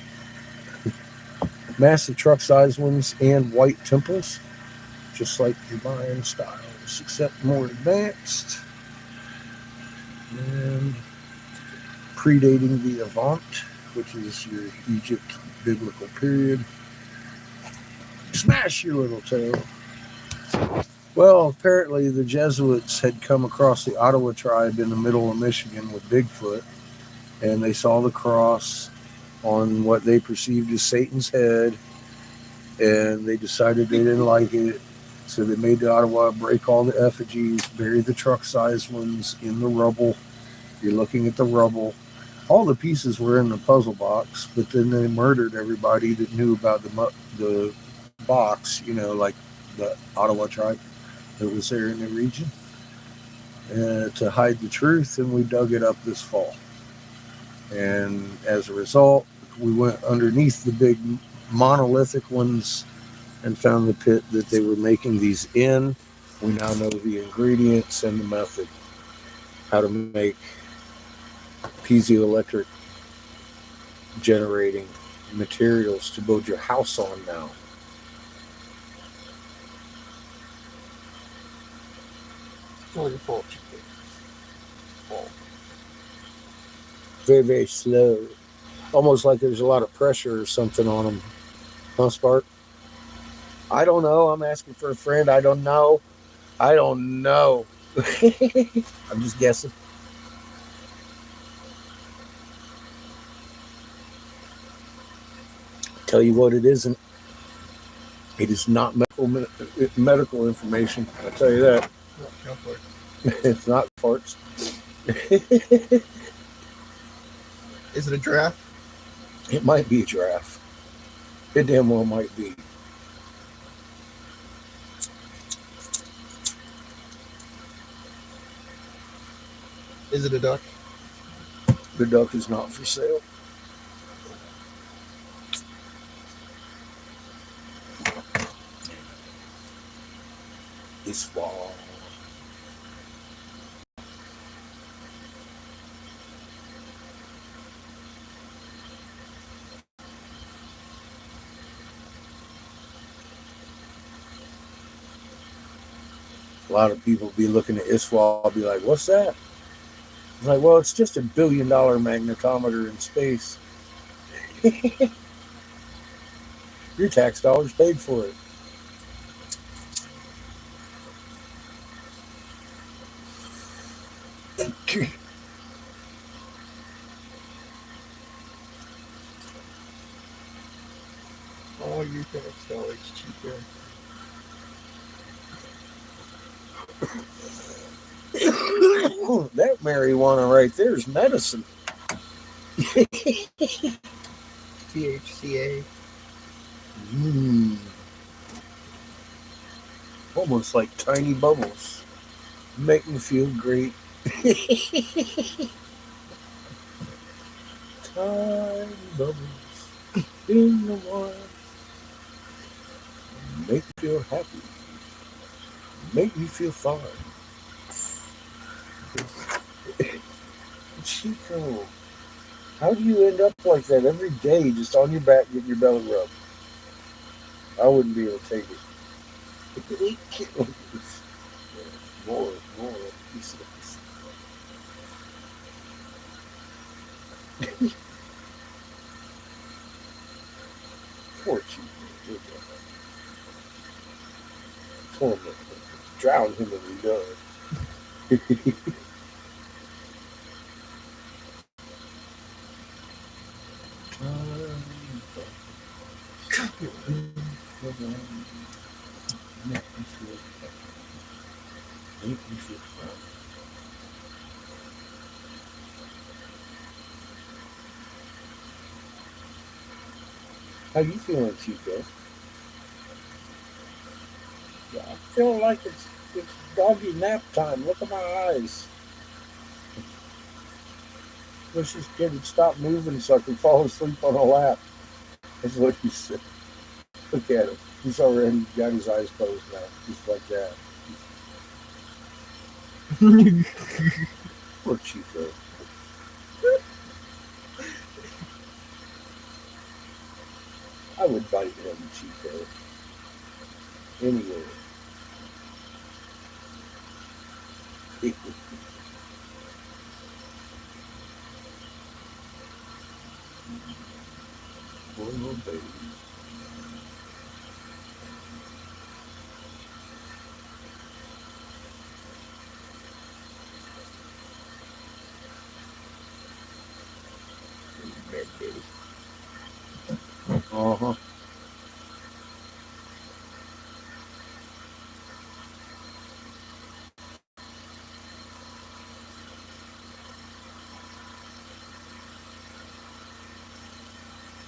massive truck-sized ones, and white temples, just like your Mayan styles, except more advanced and predating the Avant, which is your Egypt biblical period. Smash your little toe. Well, apparently the Jesuits had come across the Ottawa tribe in the middle of Michigan with Bigfoot, and they saw the cross on what they perceived as Satan's head, and they decided they didn't like it, so they made the Ottawa break all the effigies, bury the truck-sized ones in the rubble. You're looking at the rubble. All the pieces were in the puzzle box, but then they murdered everybody that knew about the box, like the Ottawa tribe that was there in the region, to hide the truth, and we dug it up this fall. And as a result, we went underneath the big monolithic ones and found the pit that they were making these in. We now know the ingredients and the method, how to make piezoelectric generating materials to build your house on now. It's all your fault, Chico. Fault. Very, very slow. Almost like there's a lot of pressure or something on them. Huh, Spark? I don't know. I'm asking for a friend. I don't know. I'm just guessing. Tell you what, it isn't. It is not medical information. I'll tell you that. Not comfort. It's not farts. Is it a giraffe? It might be a giraffe. It damn well might be. Is it a duck? The duck is not for sale. It's fall. A lot of people be looking at ISWA, be like, "What's that?" It's like, well, it's just $1 billion magnetometer in space. Your tax dollars paid for it. All your tax dollars cheaper. That marijuana right there is medicine. THCA. Almost like tiny bubbles. Make me feel great. Tiny bubbles in the water. Make me feel happy. Make me feel fine. Chico, how do you end up like that every day, just on your back getting your belly rubbed? I wouldn't be able to take it. More. He says. Poor Chico. Torment. Drown him if he does. Make me feel happy. Make me feel fun. How you feeling, Chico? Yeah, I feel like it's doggy nap time. Look at my eyes. Wish this kid would stop moving so I could fall asleep on a lap. That's what he said. Look at him. He's already got his eyes closed now, just like that. Poor Chico. I would bite him, Chico. Anyway. Poor little baby. Bad baby. Uh-huh.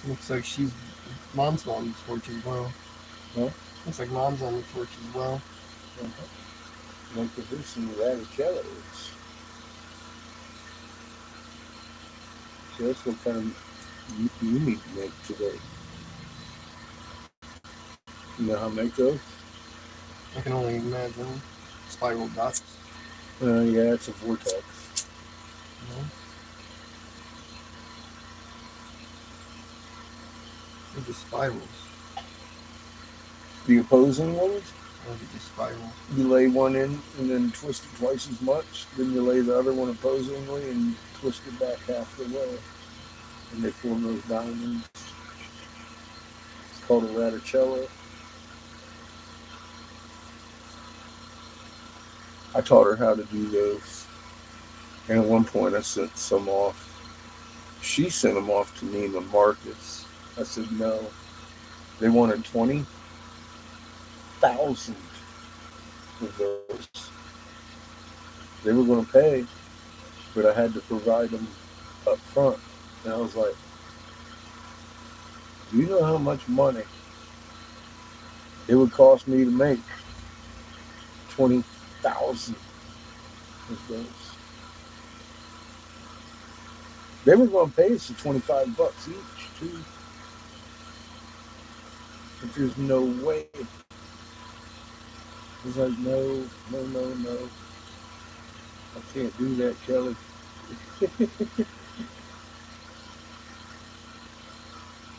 Looks like mom's on the torch as well. Huh? Looks like mom's on the torch as well. Uh-huh. Like to do some radichellos. So that's what kind of you need to make today. You know how to make those? I can only imagine spiral dots. Yeah, it's a vortex. They're just spirals. The opposing ones, Or they just spiral. you lay one in and then twist it twice as much. Then you lay the other one opposingly and twist it back half the way. And they form those diamonds. It's called a radicello. I taught her how to do those. And at one point I sent some off. She sent them off to Neiman Marcus. I said no. They wanted 20,000 of those. They were going to pay, but I had to provide them up front. And I was like, do you know how much money it would cost me to make 20,000 of those? They were going to pay us $25 each, too. But there's no way. It's like, no, no, no, no. I can't do that, Kelly.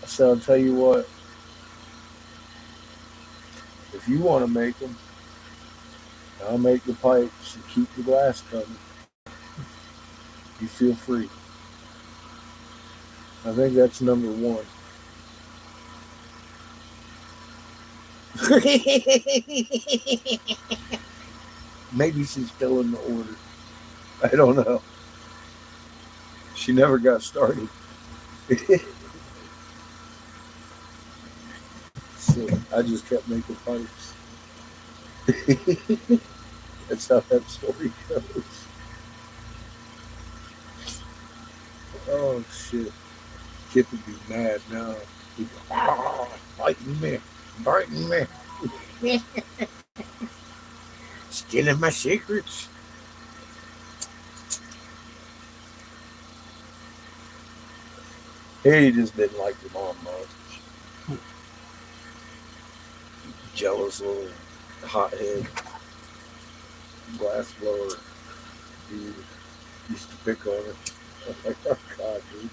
So I'll tell you what, if you want to make them, I'll make the pipes and keep the glass coming. You feel free. I think that's number one. Maybe she's still in the order. I don't know. She never got started. So I just kept making pipes. That's how that story goes. Oh shit. Kip would be mad now. He'd go, biting me, biting me. Stealing my secrets. He just didn't like your mom much. Jealous little hothead. Glassblower. Dude used to pick on her. I'm like, oh god, dude.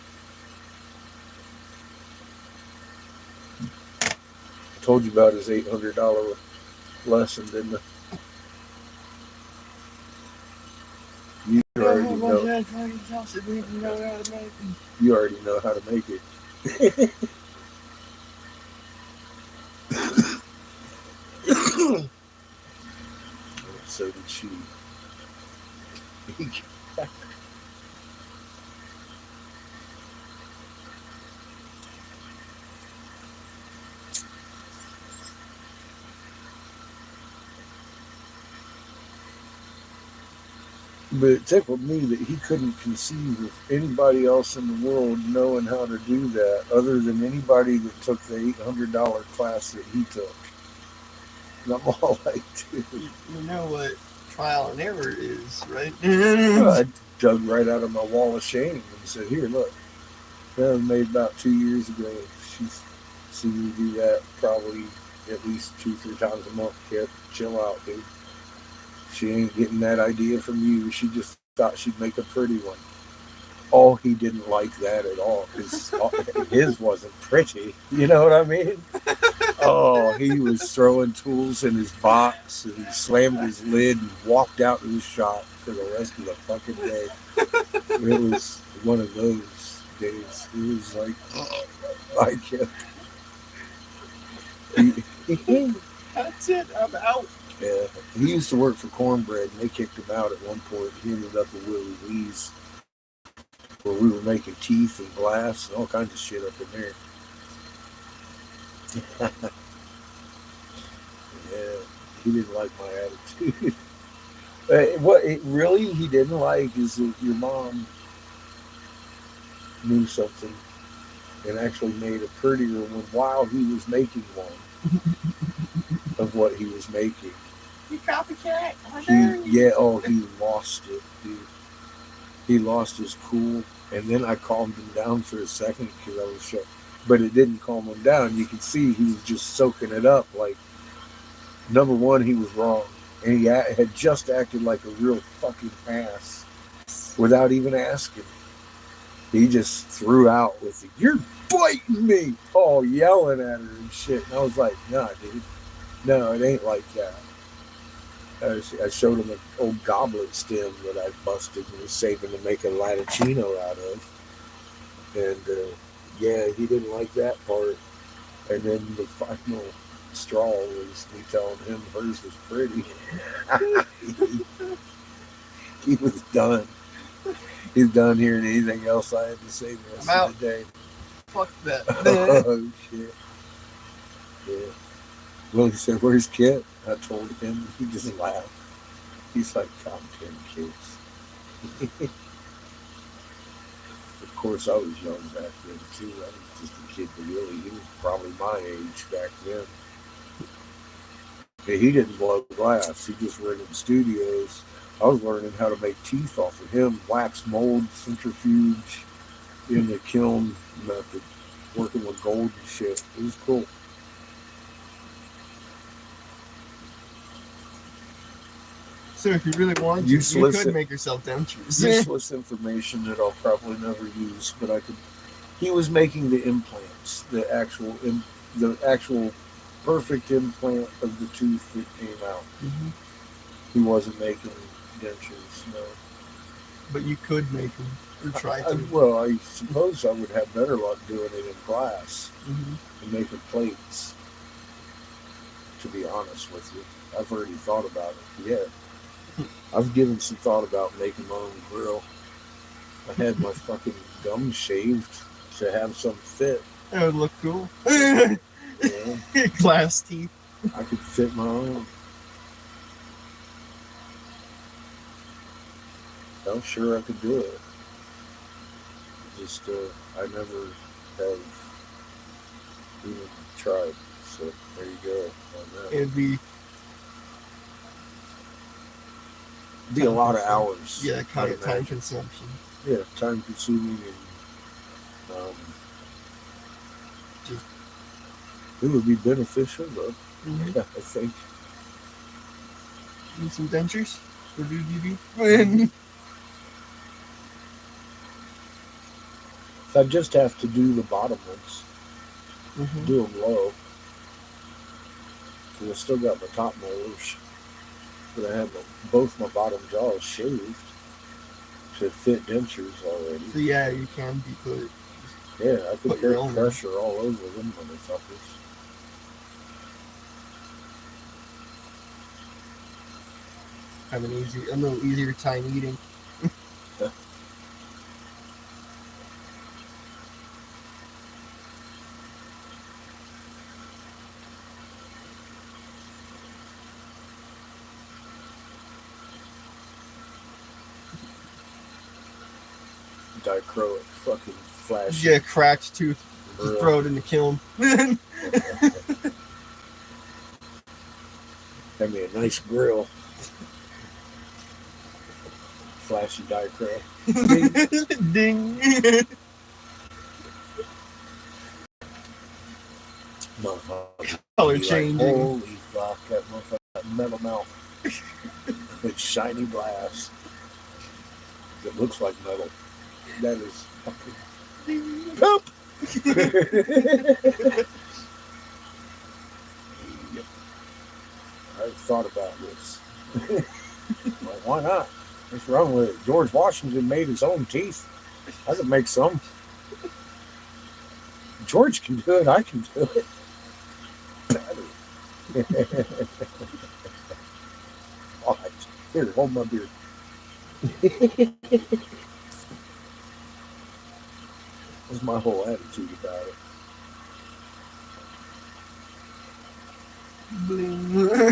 I told you about his $800 lesson, didn't I? You already know. You already know how to make it. So did she. But it tickled me that he couldn't conceive of anybody else in the world knowing how to do that other than anybody that took the $800 class that he took. And I'm all like, dude. You know what trial and error is, right? I dug right out of my wall of shame and said, here, look. That was made about 2 years ago. She's seen me do that probably at least 2-3 times a month. Kid, chill out, dude. She ain't getting that idea from you. She just thought she'd make a pretty one. Oh, he didn't like that at all because his wasn't pretty. You know what I mean? Oh, he was throwing tools in his box and he slammed his lid and walked out of the shop for the rest of the fucking day. It was one of those days. It was like, I can't. That's it. I'm out. Yeah, he used to work for Cornbread, and they kicked him out at one point. He ended up with Willie Lee's, where we were making teeth and glass and all kinds of shit up in there. Yeah, he didn't like my attitude. What it really he didn't like is that your mom knew something and actually made a prettier one while he was making one of what he was making. You copycat. He lost it, dude. He lost his cool, and then I calmed him down for a second because I was shocked. But it didn't calm him down. You could see he was just soaking it up. Like, number one, he was wrong, and he had just acted like a real fucking ass without even asking. He just threw out with it. You're biting me! Oh, yelling at her and shit. And I was like, nah, dude. No, it ain't like that. I showed him an old goblet stem that I busted and was saving to make a latticino out of. And yeah, he didn't like that part. And then the final straw was me telling him hers was pretty. He was done. He's done hearing anything else I had to say the rest of the day. Fuck that. Oh, shit. Yeah. Well, he said, where's Kit? I told him. He just laughed. He's like, goddamn kids. Of course, I was young back then, too. I was just a kid, but really, he was probably my age back then. Yeah, he didn't blow glass. He just rented studios. I was learning how to make teeth off of him, wax mold, centrifuge, in the kiln method, working with gold and shit. It was cool. So if you really wanted to, you Useless- could make yourself dentures. Useless information that I'll probably never use, but I could. He was making the implants, the actual perfect implant of the tooth that came out. Mhm. He wasn't making dentures, no. But you could make them or try to. Well, I suppose I would have better luck doing it in glass Mhm. and making plates. To be honest with you, I've already thought about it. Yeah, I've given some thought about making my own grill. I had my fucking gums shaved to have some fit. That would look cool. You know? Glass teeth. I could fit my own. I'm sure I could do it. Just I never have even tried. So there you go on that. It'd be A lot of hours. yeah, kind I'd of time imagine. consumption. Yeah, time consuming and Just it would be beneficial though. mhm. Yeah, I think. Do some dentures. Or do you I just have to do the bottom ones, Mhm. do them low. Because I still got my top molars, but I have both my bottom jaws shaved to fit dentures already. So yeah, you can be put. Yeah, I could Put your put own pressure all over them motherfuckers. Have a little easier time eating. Dichroic fucking flash. Yeah, cracked tooth. Just Grill. throw it in the kiln. Have me a nice grill. Flashy dichroic. Ding. Motherfucker. Color Be like, changing. holy fuck, that motherfucker got metal mouth. With shiny glass. It looks like metal. That is fucking poop. Yep. I've thought about this. Like, why not? What's wrong with it? George Washington made his own teeth. I could make some. George can do it. I can do it. All right. Here, hold my beer. That's my whole attitude about it. Bling.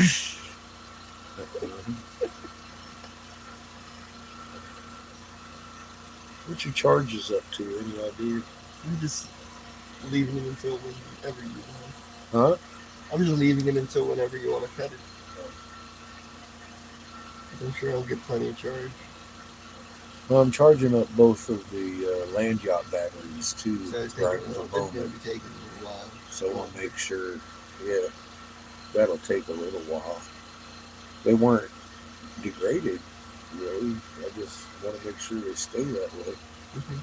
What's your charges up to? Any idea? I'm just leaving it until whenever you want. Huh? I'm just leaving it until whenever you want to cut it. I'm sure I'll get plenty of charge. Well, I'm charging up both of the land yacht batteries too. So it's right going at the to moment. be taking a little while. So I'll make sure. Yeah, that'll take a little while. They weren't degraded, really. I just want to make sure they stay that way. Mhm.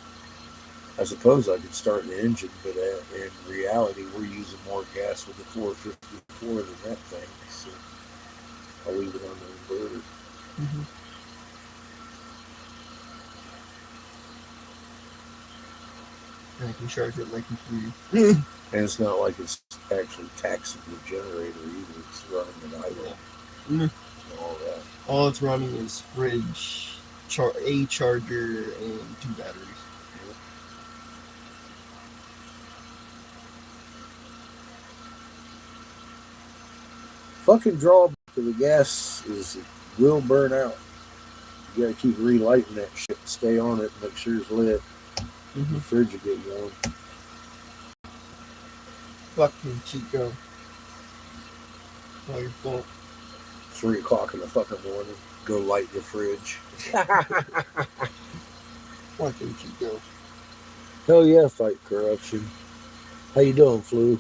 I suppose I could start the engine, but in reality, we're using more gas with the 454 than that thing. So I'll leave it on the inverter. Mm-hmm. And I can charge it like computer. And it's not like it's actually taxing the generator either. It's running an idle Mm. and all that. All it's running is fridge, a charger, and 2 batteries. Fucking drawback to the gas is it will burn out. You gotta keep relighting that shit. Stay on it. Make sure it's lit. Mm-hmm. The fridge will get warm. Fucking Chico. All your fault. 3 o'clock in the fucking morning. Go light the fridge. Fucking Chico. Hell yeah, fight corruption. How you doing, Flu?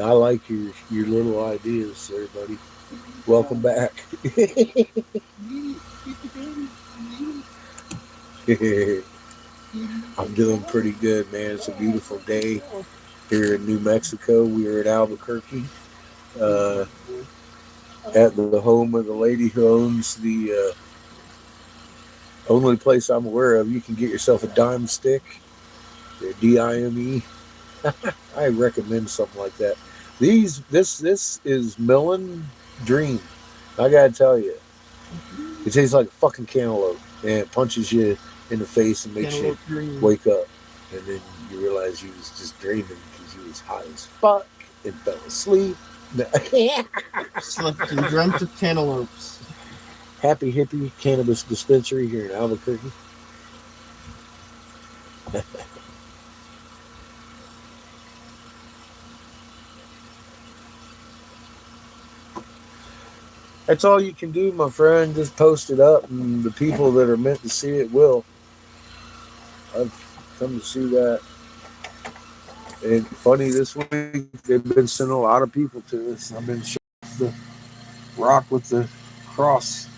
I like your little ideas there, buddy. Welcome back. I'm doing pretty good, man. It's a beautiful day here in New Mexico. We are in Albuquerque, uh, at the home of the lady who owns the only place I'm aware of you can get yourself a dime stick, the DIME. I recommend something like that. This is Millen Dream. I gotta tell you, it tastes like fucking cantaloupe, and it punches you in the face and makes you wake up, and then you realize you was just dreaming because you was high as fuck and fell asleep. Slept and dreamt of cantaloupes. Happy Hippie Cannabis Dispensary here in Albuquerque. That's all you can do, my friend. Just post it up, and the people that are meant to see it will. I've come to see that. And funny, this week they've been sending a lot of people to this. I've been showing the rock with the cross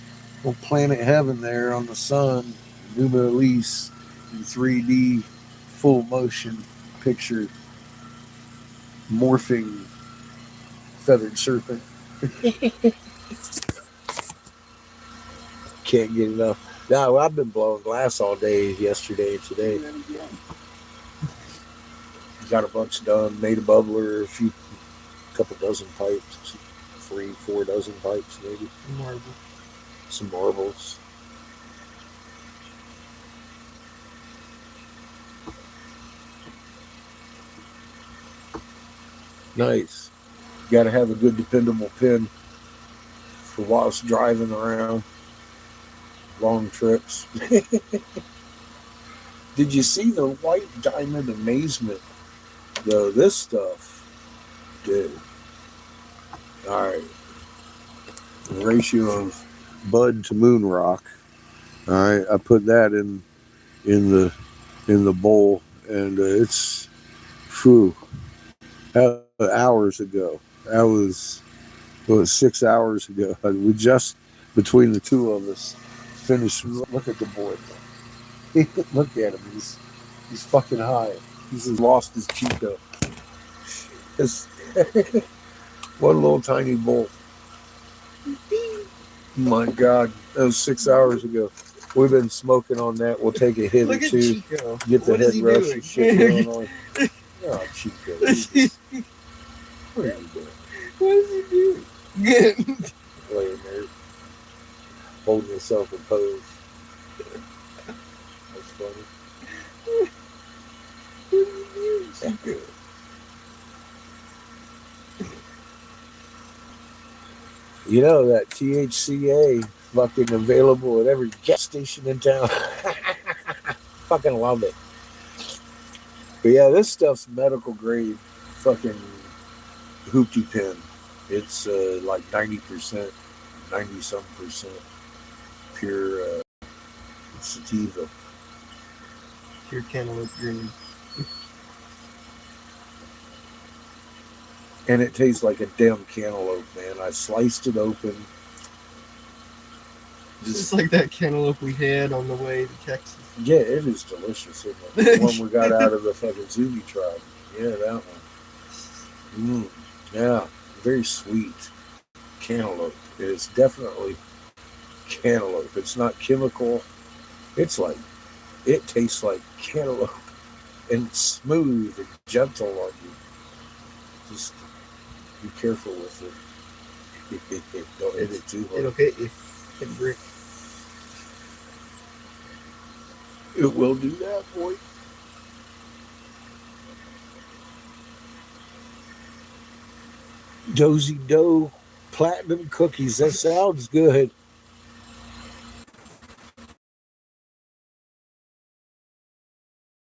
on planet heaven there on the sun, Numa Elise in 3D full motion picture morphing feathered serpent. Can't get enough. No, I've been blowing glass all day yesterday and today. Got a bunch done, made a bubbler, couple dozen pipes, 3-4 dozen pipes maybe. Marble. Some marbles. Nice. Got to have a good dependable pin for whilst driving around long trips. Did you see the white diamond amazement? Though this stuff, dude. All right. The ratio of bud to moon rock. All right, I put that in the bowl, and it's phew, hours ago. That was 6 hours ago. We just between the two of us finished. Look at the boy. Look at him. He's fucking high. He's lost his Chico. It's one little tiny bowl. My God, that was 6 hours ago. We've been smoking on that. We'll take a hit or two. Chico. Get the What head is he rush doing? and shit going on. Oh, Chico. What are you doing? What is he doing? Good. Laying there, holding yourself in pose. That's funny. What is he doing, Chico? You know that THCA fucking available at every gas station in town. Fucking love it. But yeah, this stuff's medical grade fucking hoopty pin. It's like 90%, 90 some percent pure sativa. Pure cantaloupe green. And it tastes like a damn cantaloupe, man. I sliced it open. Just like that cantaloupe we had on the way to Texas. Yeah, it is delicious, isn't it? The one we got out of the fucking Zuni tribe. Yeah, that one. Yeah, very sweet cantaloupe. It is definitely cantaloupe. It's not chemical. It's like, it tastes like cantaloupe. And it's smooth and gentle on you. Just be careful with it. Don't hit it too hard. It'll hit you. Hit a brick. It will do that, boy. Dozy Dough Platinum Cookies. That sounds good.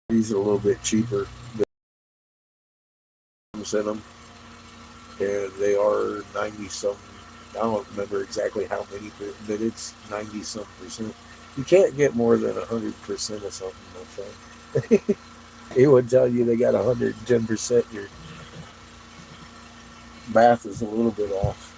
These are a little bit cheaper than them, and they are 90 something I don't remember exactly how many, but it's 90-some%. You can't get more than 100% of something, my friend. He would tell you they got 110%. Your math is a little bit off.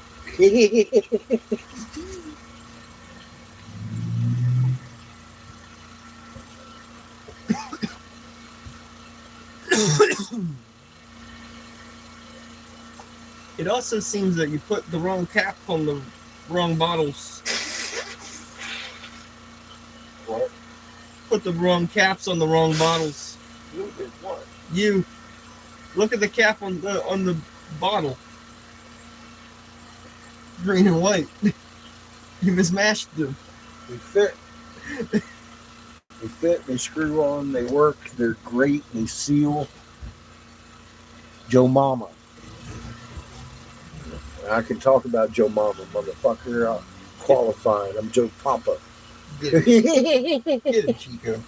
It also seems that you put the wrong cap on the wrong bottles. What? Put the wrong caps on the wrong bottles. You did what? You look at the cap on the bottle. Green and white. You mismatched them. They fit. They fit, they screw on, they work, they're great, they seal. Joe Mama. I can talk about Joe Mama, motherfucker. I'm qualified. I'm Joe Papa. Get it, Get it, Chico.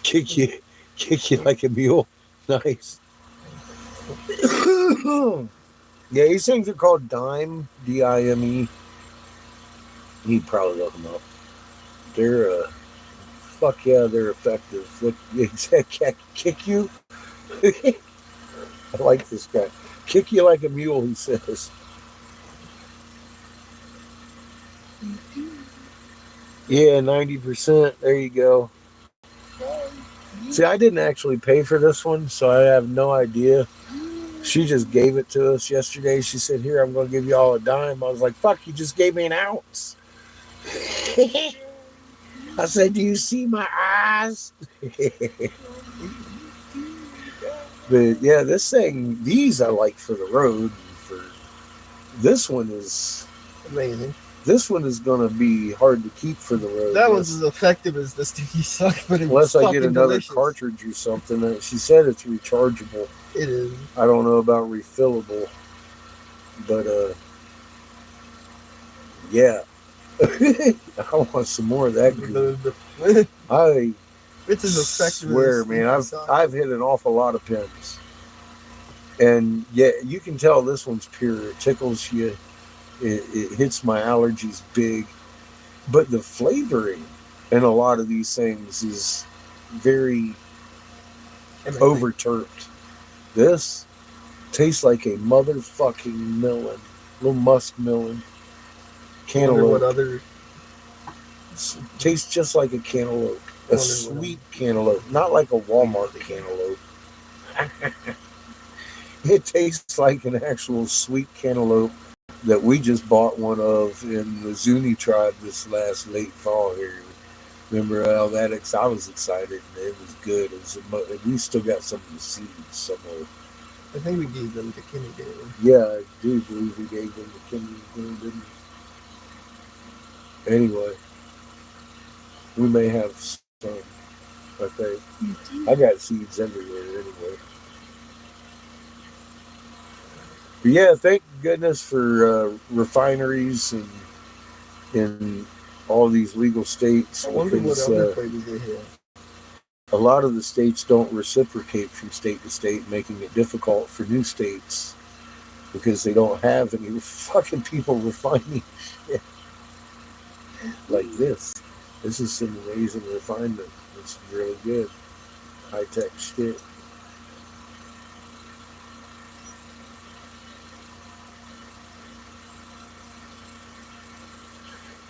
Kick you like a mule. Nice. Yeah, these things are called Dime, D-I-M-E. You probably look them up. They're fuck yeah, they're effective. Look, kick you. I like this guy. Kick you like a mule, he says. Yeah, 90%. There you go. See, I didn't actually pay for this one, so I have no idea. She just gave it to us yesterday. She said, here, I'm going to give you all a dime. I was like, fuck, you just gave me an ounce. I said, do you see my eyes? But yeah, this thing, these I like for the road. This one is amazing. This one is going to be hard to keep for the road. That one's as effective as the sticky suck, but unless I get another cartridge or something. She said it's rechargeable. It is. I don't know about refillable, but yeah. I want some more of that. It's as effective. Swear, man, I've hit an awful lot of pens, and yeah, you can tell this one's pure. It tickles you. It hits my allergies big, but the flavoring in a lot of these things is very over-terped. This tastes like a motherfucking melon, little musk melon, cantaloupe. What other? Tastes just like a cantaloupe, a sweet cantaloupe, not like a Walmart cantaloupe. It tastes like an actual sweet cantaloupe that we just bought one of in the Zuni tribe this last late fall here. Remember how that? I was excited. And it was good. We still got some of the seeds somewhere. I think we gave them to Kenny Daly. Yeah, I do believe we gave them to Kenny Daly, didn't we? Anyway, we may have some. Okay, I got seeds everywhere anyway. But yeah, thank goodness for refineries and in all these legal states. I wonder what other flavors they have. A lot of the states don't reciprocate from state to state, making it difficult for new states because they don't have any fucking people refining shit like this. This is some amazing refinement. It's really good. High-tech shit.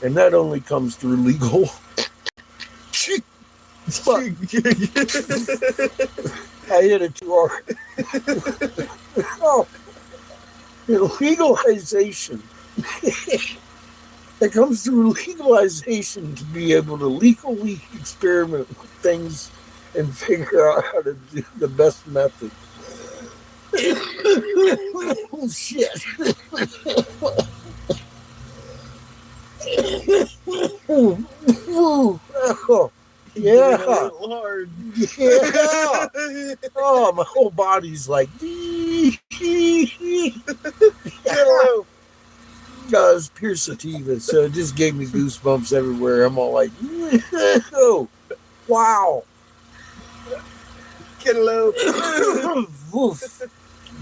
And that only comes through legal. I hit it too hard. Oh, legalization. It comes through legalization to be able to legally experiment with things and figure out how to do the best method. Oh, shit. Oh, yeah. Hard. Yeah. Oh, my whole body's like. It's pure sativa, so it just gave me goosebumps everywhere. I'm all like, oh, wow. Cantaloupe. Woof.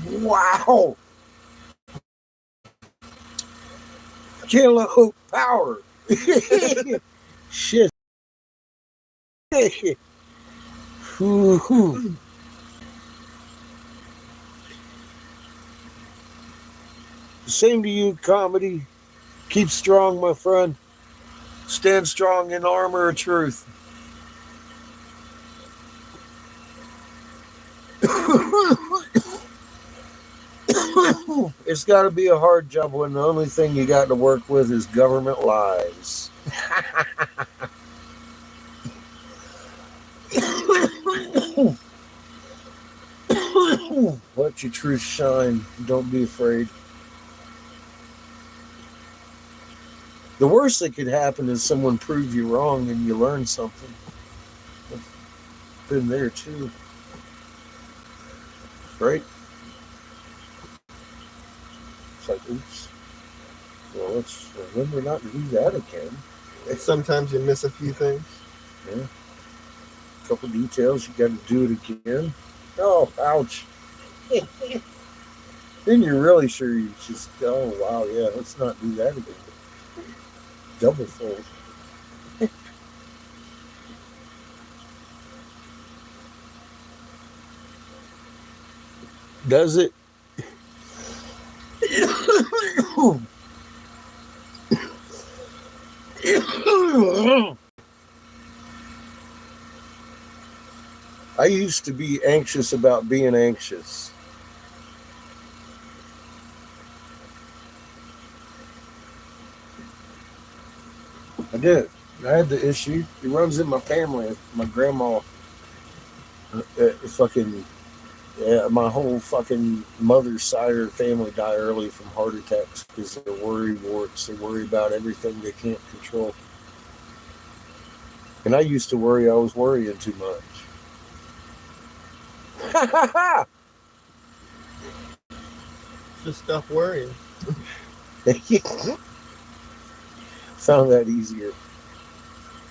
Wow. Cantaloupe power. Shit. Whew. Same to you, comedy. Keep strong, my friend. Stand strong in armor of truth. It's got to be a hard job when the only thing you got to work with is government lies. Let your truth shine. Don't be afraid. The worst that could happen is someone prove you wrong and you learn something. I've been there too. Right? It's like, oops. Well, let's remember not to do that again. Sometimes you miss a few things. Yeah. A couple details, you got to do it again. Oh, ouch. Then you're really sure you just, oh, wow, yeah, let's not do that again. Double fold. Does it? I used to be anxious about being anxious. I did. I had the issue. It runs in my family. My grandma, my whole fucking mother's side of her family die early from heart attacks because they're worry warts. They worry about everything they can't control. And I used to worry I was worrying too much. Just stop worrying. Found that easier.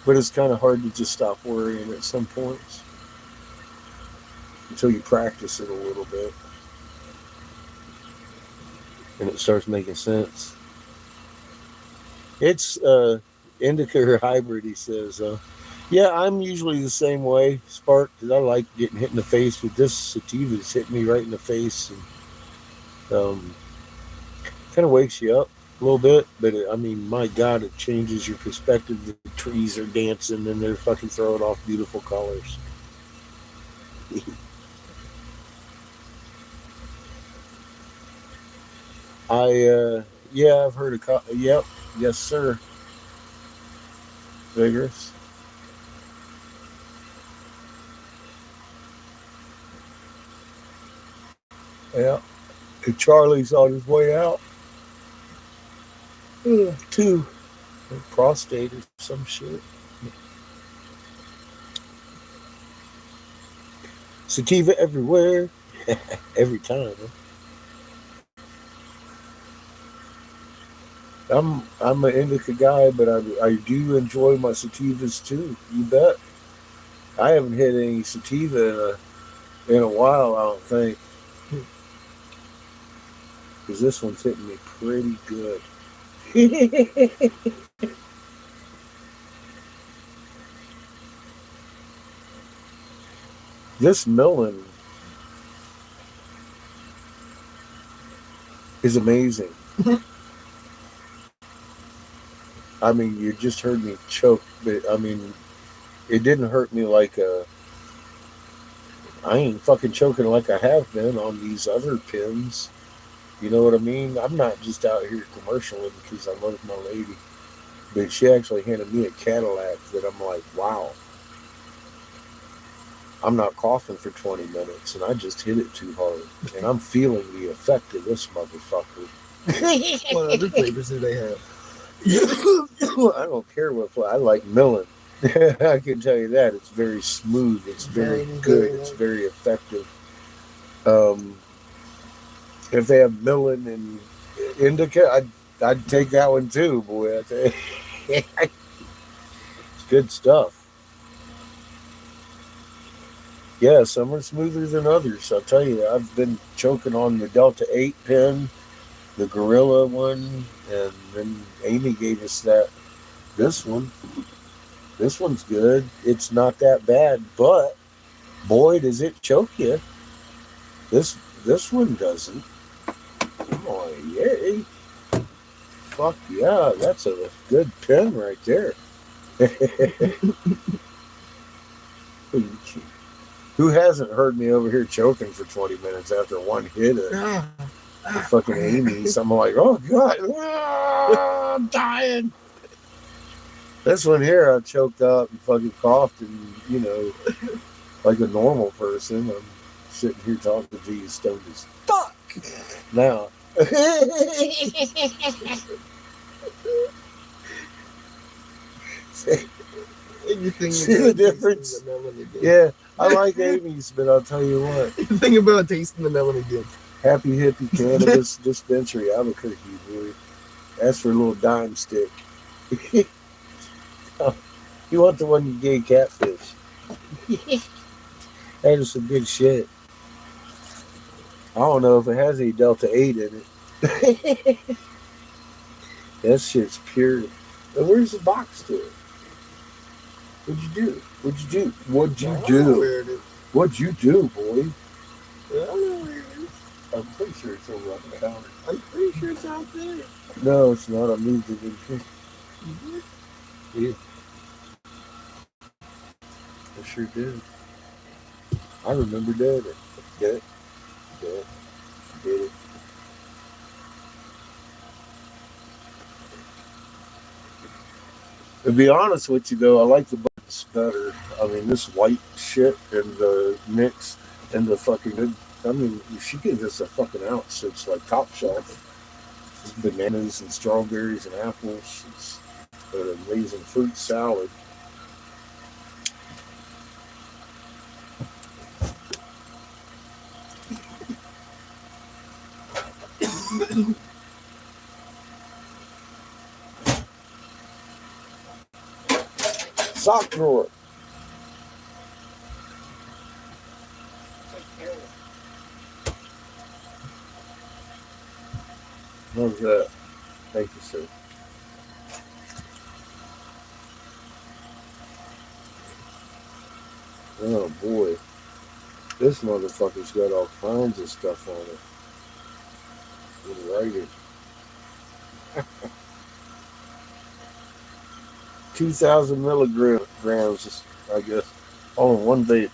But it's kind of hard to just stop worrying at some points until you practice it a little bit and it starts making sense. It's indica or hybrid, he says. Yeah, I'm usually the same way, Spark, because I like getting hit in the face with this sativa. It's hitting me right in the face and kind of wakes you up a little bit. But I mean, my God, it changes your perspective. The trees are dancing and they're fucking throwing off beautiful colors. I've heard of, yep, yes, sir. Vigorous. Yeah. And Charlie's on his way out. Too. Prostate or some shit. Sativa everywhere. Every time. Huh? I'm an indica guy, but I do enjoy my sativas too. You bet. I haven't hit any sativa in a while, I don't think. Because this one's hitting me pretty good. This melon is amazing. I mean, you just heard me choke, but I mean, it didn't hurt me like I ain't fucking choking like I have been on these other pins. You know what I mean? I'm not just out here commercialing because I love my lady. But she actually handed me a Cadillac that I'm like, wow. I'm not coughing for 20 minutes and I just hit it too hard. And I'm feeling the effect of this motherfucker. What other flavors do they have? I don't care what flavor. I like melon. I can tell you that. It's very smooth. It's very good. It's very effective. If they have melon and indica, I'd take that one too, boy. It's good stuff. Yeah, some are smoother than others. I'll tell you, I've been choking on the Delta 8 pen, the Gorilla one, and then Amy gave us this one. This one's good. It's not that bad, but boy, does it choke you. This one doesn't. Oh, yay. Fuck yeah, that's a good pen right there. Who hasn't heard me over here choking for 20 minutes after one hit of fucking Amy's? I'm like, oh god, I'm dying. This one here, I choked up and fucking coughed, and like a normal person, I'm sitting here talking to you stoned as fuck now. See the difference? Yeah, I like Amy's, but I'll tell you what. Think about tasting the melon again. Happy Hippie Cannabis Dispensary, Albuquerque, boy. That's for a little dime stick. You want the one you gave Catfish. That is some good shit. I don't know if it has any Delta 8 in it. That shit's pure. And where's the box to it? What'd you do? What'd you do? What'd you do? What'd you do, boy? I don't know where it is. I'm pretty sure it's over on the counter. I'm pretty sure it's out there. No, it's not. I moved it in here. Yeah. I sure did. I remember doing it. Did it. To be honest with you, though, I like the buds better. I mean, this white shit and the mix and the fucking good. I mean, if she gives us a fucking ounce, it's like top shelf. It's bananas and strawberries and apples. It's an amazing fruit salad. Sock drawer. How's that? Thank you, sir. Oh boy. This motherfucker's got all kinds of stuff on it. In writing. 2,000 milligrams, I guess, all in one vape.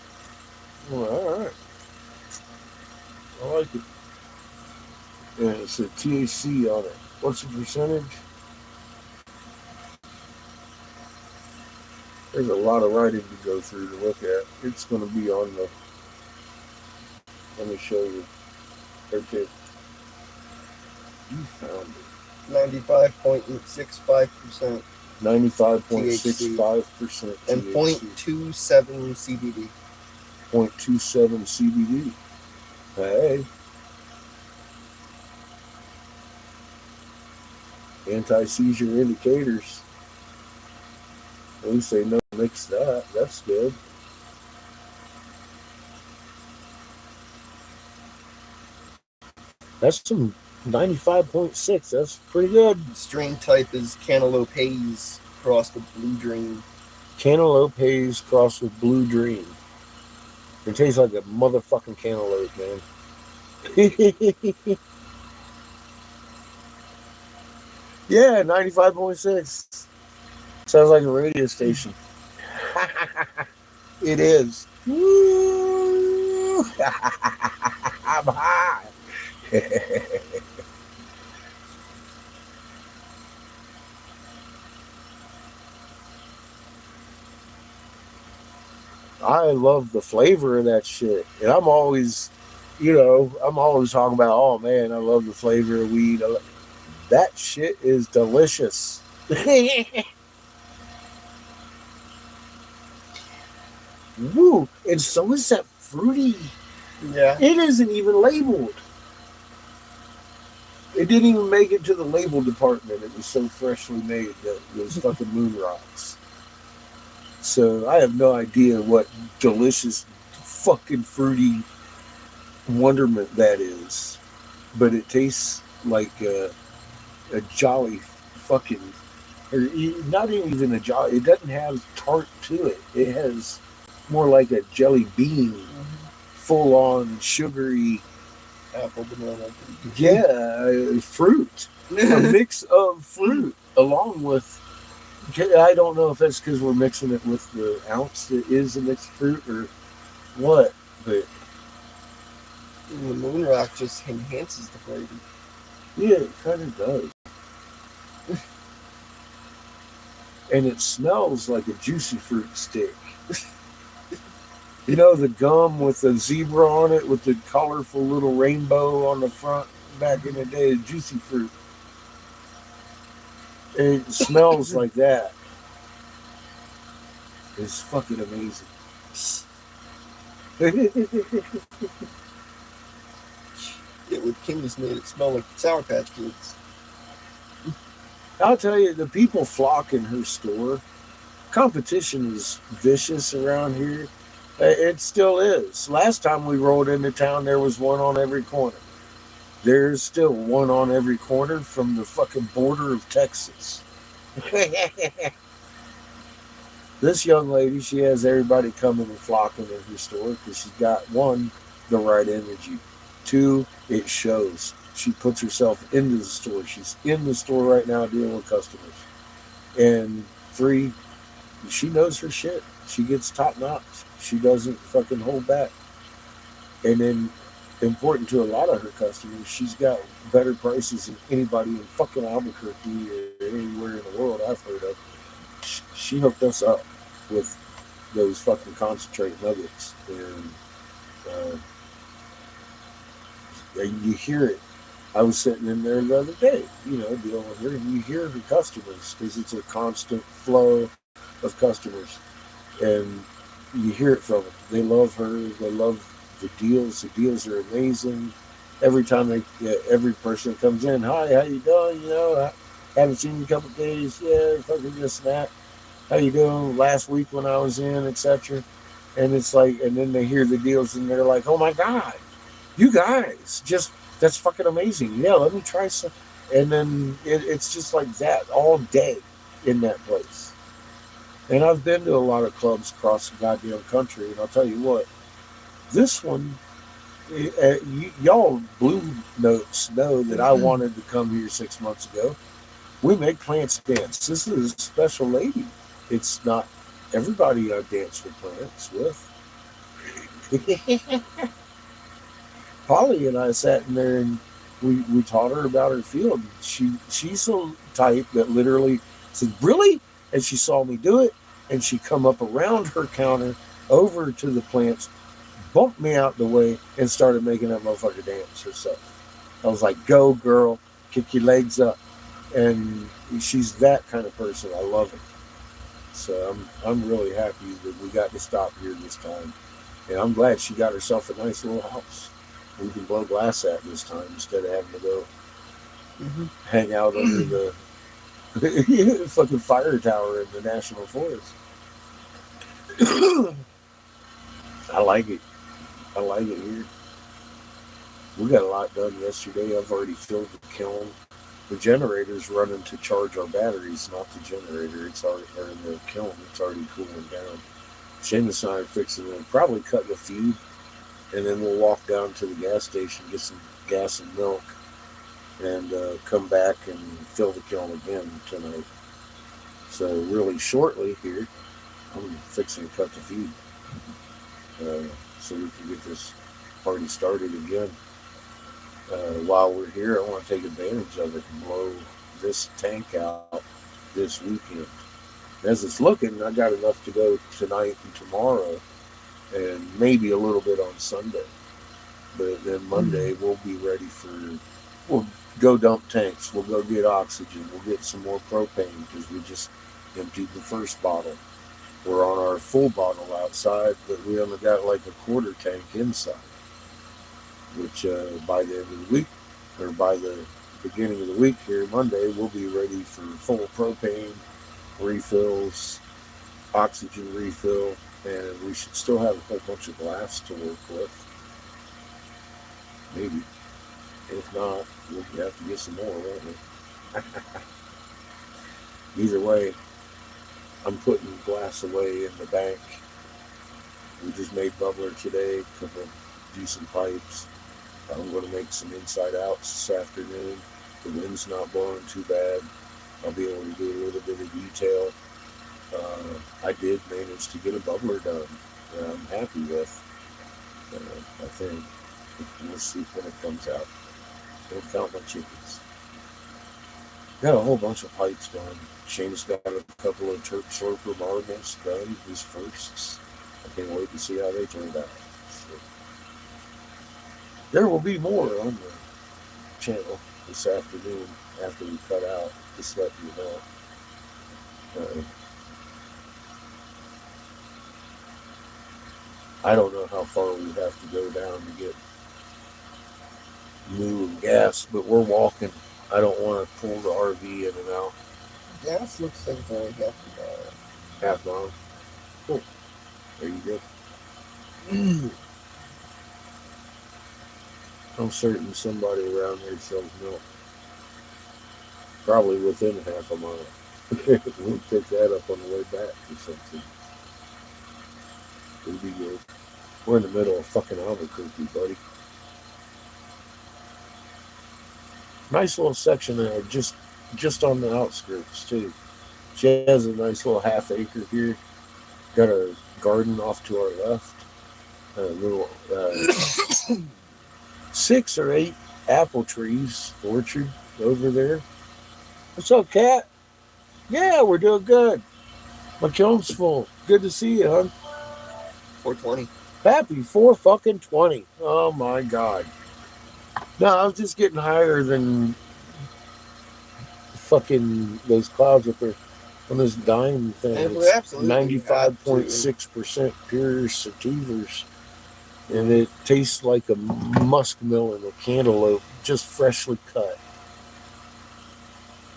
Well, all right. I like it. And it's a THC on it. What's the percentage? There's a lot of writing to go through to look at. It's going to be on the. Let me show you. Okay. You found it. 95.65%. 95.65% and 0.27 CBD. 0.27 CBD. Hey. Anti-seizure indicators. At least they know to mix that. That's good. That's some 95.6. That's pretty good. Strain type is Cantaloupe Haze crossed with Blue Dream. Cantaloupe Haze crossed with Blue Dream. It tastes like a motherfucking cantaloupe, man. Yeah, 95.6. Sounds like a radio station. It is. Woo! I'm high. I love the flavor of that shit. And I'm always talking about, oh man, I love the flavor of weed. That shit is delicious. Woo! And so is that fruity. Yeah. It isn't even labeled. It didn't even make it to the label department. It was so freshly made that it was fucking moon rocks. So I have no idea what delicious fucking fruity wonderment that is. But it tastes like a jolly fucking, or not even a jolly. It doesn't have tart to it. It has more like a jelly bean, full on sugary. Apple, banana. Yeah, fruit. A mix of fruit along with. I don't know if that's because we're mixing it with the ounce that is a mixed fruit or what, but The moon rock just enhances the flavor. yeah, it kind of does. And it smells like a juicy fruit stick. You know, the gum with the zebra on it with the colorful little rainbow on the front back in the day, juicy fruit. It smells like that. It's fucking amazing. It with Kim just made it smell like Sour Patch Kids. I'll tell you, the people flock in her store. Competition is vicious around here. It still is. Last time we rolled into town, there was one on every corner. There's still one on every corner from the fucking border of Texas. This young lady, she has everybody coming and flocking in her store because she's got, one, the right energy. Two, it shows. She puts herself into the store. She's in the store right now dealing with customers. And three, she knows her shit. She gets top notch. She doesn't fucking hold back. And then, important to a lot of her customers, she's got better prices than anybody in fucking Albuquerque or anywhere in the world I've heard of. She hooked us up with those fucking concentrate nuggets. And you hear it. I was sitting in there the other day, dealing with her, and you hear her customers because it's a constant flow of customers. And you hear it from them. They love her. They love the deals. The deals are amazing. Every time every person comes in, hi, how you doing? I haven't seen you in a couple of days. Yeah, fucking this and that. How you doing? Last week when I was in, etc. And it's like, and then they hear the deals and they're like, oh my God, you guys, that's fucking amazing. Yeah, let me try some. And then it's just like that all day in that place. And I've been to a lot of clubs across the goddamn country, and I'll tell you what, this one, y'all Blue Notes know that I wanted to come here 6 months ago. We make plants dance. This is a special lady. It's not everybody I dance with plants with. Polly and I sat in there and we taught her about her field. She's the type that literally said, really? And she saw me do it, and she come up around her counter over to the plants, bumped me out the way, and started making that motherfucker dance herself. I was like, go girl, kick your legs up. And she's that kind of person. I love it. So I'm really happy that we got to stop here this time. And I'm glad she got herself a nice little house we can blow glass at this time instead of having to go hang out under the fucking fire tower in the National Forest. I like it. I like it here. We got a lot done yesterday. I've already filled the kiln. The generator's running to charge our batteries, not the generator. It's already, or the kiln. It's already cooling down. Seamus and I are fixing it. Probably cut the feed, and then we'll walk down to the gas station, get some gas and milk, and come back and fill the kiln again tonight. So really shortly here, I'm fixing to cut the feed so we can get this party started again. While we're here, I want to take advantage of it and blow this tank out this weekend. As it's looking, I got enough to go tonight and tomorrow, and maybe a little bit on Sunday. But then Monday we'll be ready we'll go dump tanks, we'll go get oxygen, we'll get some more propane because we just emptied the first bottle. We're on our full bottle outside, but we only got like a quarter tank inside. Which by the end of the week, or by the beginning of the week here, Monday, we'll be ready for full propane refills, oxygen refill, and we should still have a whole bunch of glass to work with. Maybe. If not, we'll have to get some more, won't we? Either way, I'm putting glass away in the bank. We just made bubbler today, a couple of decent pipes. I'm going to make some inside outs this afternoon. The wind's not blowing too bad. I'll be able to do a little bit of detail. I did manage to get a bubbler done that I'm happy with. I think. We'll see when it comes out. Don't count my chickens. Got a whole bunch of pipes done. Shane's got a couple of Turk Slurper marbles done, his firsts. I can't wait to see how they turned out. So, there will be more on the channel this afternoon after we cut out. Just let you know. I don't know how far we have to go down to get new and gas, but we're walking. I don't want to pull the RV in and out. Gas looks like it's only half a mile. Half mile. Cool. There you go. I'm certain somebody around here sells milk. Probably within half a mile. We'll pick that up on the way back or something. It'll be good. We're in the middle of fucking Albuquerque, buddy. Nice little section there, just on the outskirts too. She has a nice little half acre here. Got a garden off to our left. A little 6 or 8 apple trees orchard over there. What's up, Cat? Yeah, we're doing good. My kiln's full. Good to see you, hon. 420. Happy 4 fucking 20. Oh my god. No, I was just getting higher than fucking those clouds up there on this dime thing. And It's absolutely 95.6% pure sativas. And it tastes like a muskmelon, a cantaloupe, just freshly cut.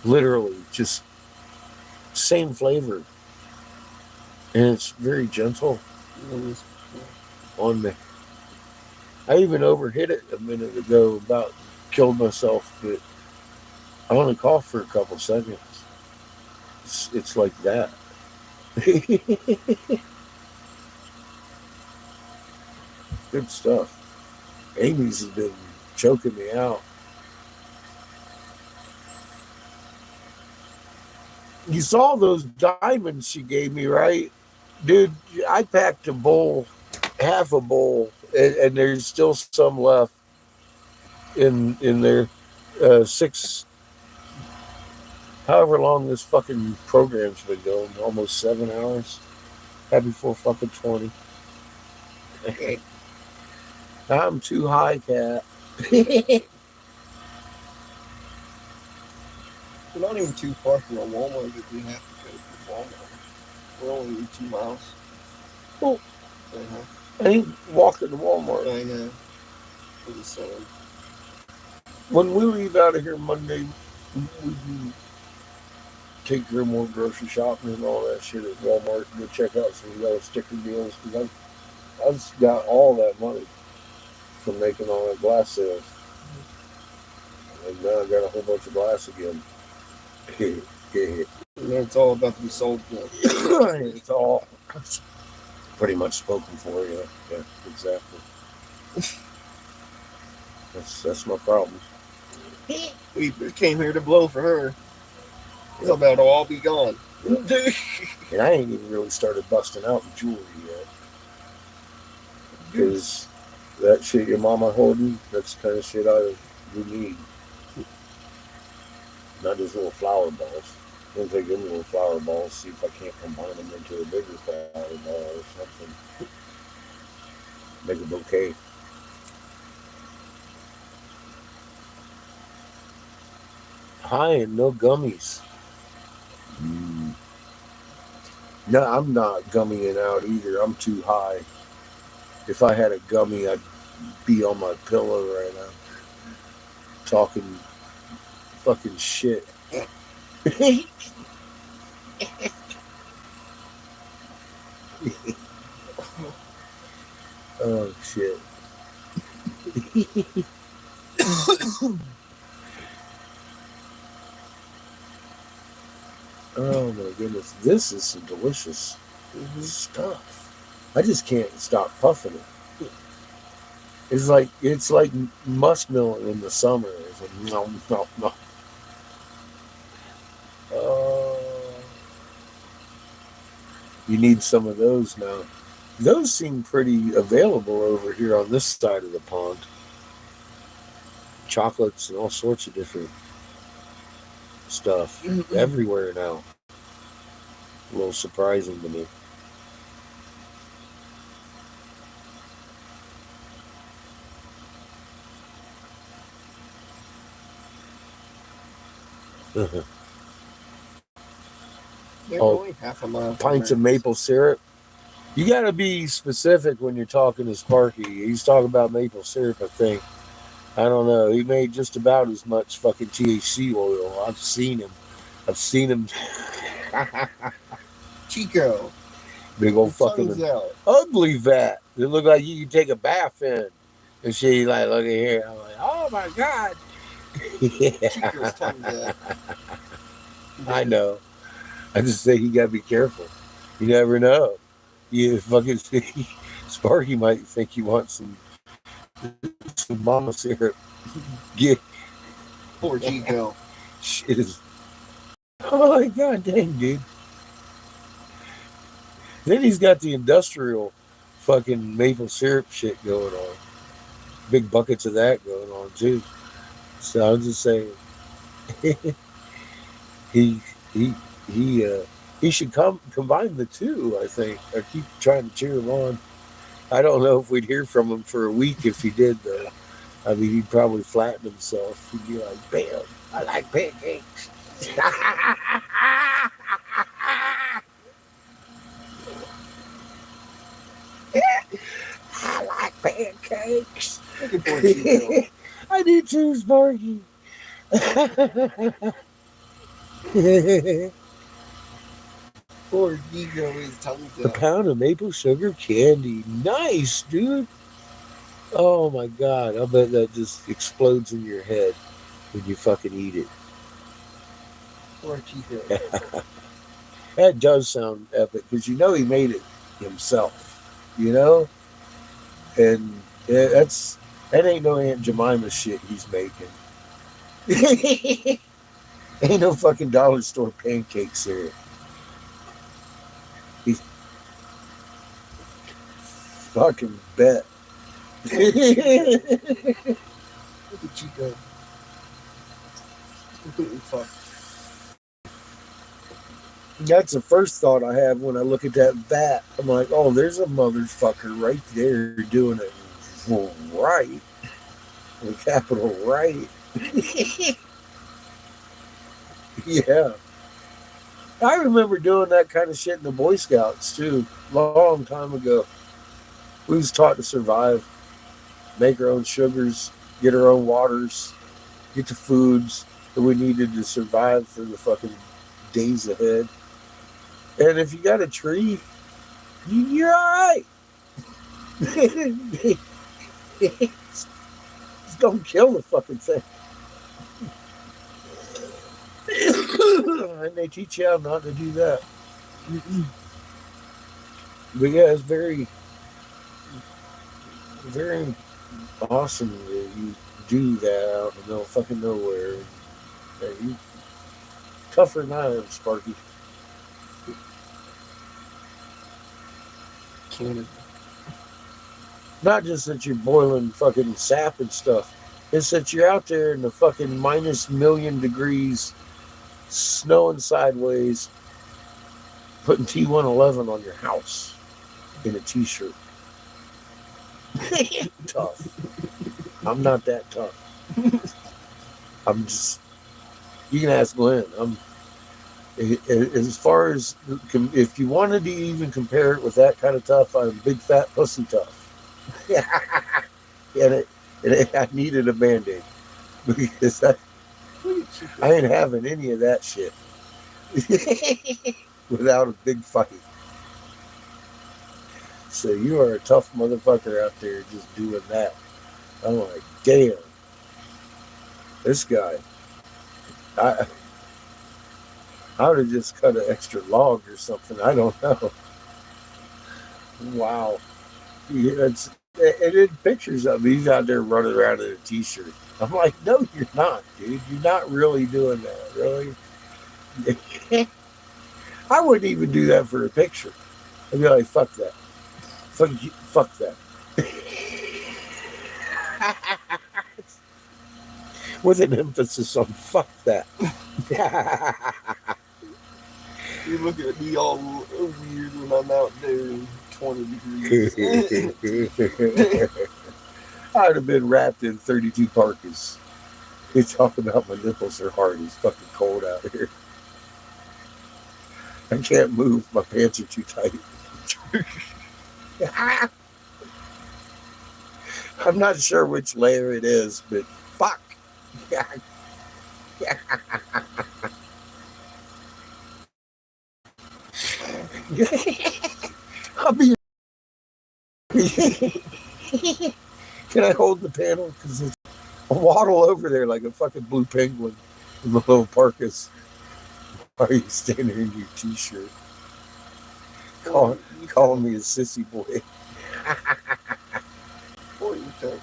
Literally, just same flavor. And it's very gentle on me. I even overhit it a minute ago, about killed myself, but I only coughed for a couple seconds. It's like that. Good stuff. Amy's has been choking me out. You saw those diamonds she gave me, right? Dude, I packed a bowl, half a bowl, and there's still some left in there. 6, however long this fucking program's been going, almost 7 hours. Happy 4 fucking 20. I'm too high, Cat. We're not even too far from a Walmart that we have to go to Walmart. We're only 2 miles. Cool. I ain't walking to Walmart. I know. For the sun. When we leave out of here Monday, we can take care of more grocery shopping and all that shit at Walmart and go check out some yellow sticker deals, because I've got all that money from making all that glass sales. And now I got a whole bunch of glass again. And it's all about to be sold now. It's all pretty much spoken for, yeah. Yeah, exactly. That's my problem. We came here to blow for her. It's about to all be gone. And I ain't even really started busting out the jewelry yet. Because that shit your mama holding, that's the kind of shit we need. Not just little flower balls. I'm going to take them little flower balls, see if I can't combine them into a bigger flower ball or something. Make a bouquet. High and no gummies. No, I'm not gummying out either. I'm too high. If I had a gummy, I'd be on my pillow right now, talking fucking shit. Oh shit. Oh my goodness. This is some delicious stuff. I just can't stop puffing it. It's like muskmelon in the summer. It's like nom, nom, nom. You need some of those now. Those seem pretty available over here on this side of the pond. Chocolates and all sorts of different stuff everywhere now. A little surprising to me. They're Oh, only half a mile. pints of maple syrup. You got to be specific when you're talking to Sparky. He's talking about maple syrup, I think. I don't know. He made just about as much fucking THC oil. I've seen him. Chico. Big old Your fucking tongue's out. ugly vat. It looked like you could take a bath in. And she like, look at here. I'm like, oh my God. Chico's tongue's out. I know. I just say you gotta be careful. You never know. You fucking Sparky might think you want some mama syrup. Get Poor Chico. shit is. Oh my God, dang, dude. Then he's got the industrial fucking maple syrup shit going on. Big buckets of that going on too. So I'm just saying, he should combine the two. I think. I keep trying to cheer him on. I don't know if we'd hear from him for a week if he did though. I mean, he'd probably flatten himself. He'd be like, "Bam, I like pancakes." I like pancakes. Looking for Chico. I do too, Sparky. Poor Chico, his tongue's A out. pound of maple sugar candy. Nice, dude. Oh my God. I bet that just explodes in your head when you fucking eat it. Poor Chico. That does sound epic because you know he made it himself, you know? And that ain't no Aunt Jemima shit he's making. Ain't no fucking dollar store pancake syrup. He's fucking bet. Look at Chico. Completely fucked. That's the first thought I have when I look at that vat. I'm like, oh, there's a motherfucker right there doing it right. With capital right. Yeah. I remember doing that kind of shit in the Boy Scouts too, long time ago. We was taught to survive, make our own sugars, get our own waters, get the foods that we needed to survive for the fucking days ahead. And if you got a tree, you're all right. Just don't kill the fucking thing. And they teach you how not to do that. But yeah, it's very, very awesome that you do that out in the middle of fucking nowhere. Yeah, you tougher than I am, Sparky. Canada. Not just that you're boiling fucking sap and stuff. It's that you're out there in the fucking -1,000,000 degrees, snowing sideways, putting T111 on your house in a t-shirt. Tough. I'm not that tough. I'm just, you can ask Glenn. As far as, if you wanted to even compare it with that kind of tough, I'm big fat pussy tough. And I needed a Band-Aid because I ain't having any of that shit without a big fight. So you are a tough motherfucker out there just doing that. I'm like, damn, this guy. I I would have just cut an extra log or something. I don't know. Wow. Yeah, it did pictures of him. He's out there running around in a t-shirt. I'm like, no, you're not, dude. You're not really doing that, really. I wouldn't even do that for a picture. I'd be like, fuck that. Fuck that. With an emphasis on fuck that. You look at me all weird when I'm out there in 20 degrees. I'd have been wrapped in 32 parkas. They talk about my nipples are hard. It's fucking cold out here. I can't move. My pants are too tight. I'm not sure which layer it is, but fuck. I'll be. Can I hold the panel? Because I'll waddle over there like a fucking blue penguin in the little parkas. Why are you standing in your t-shirt? Calling me a sissy boy. What you think?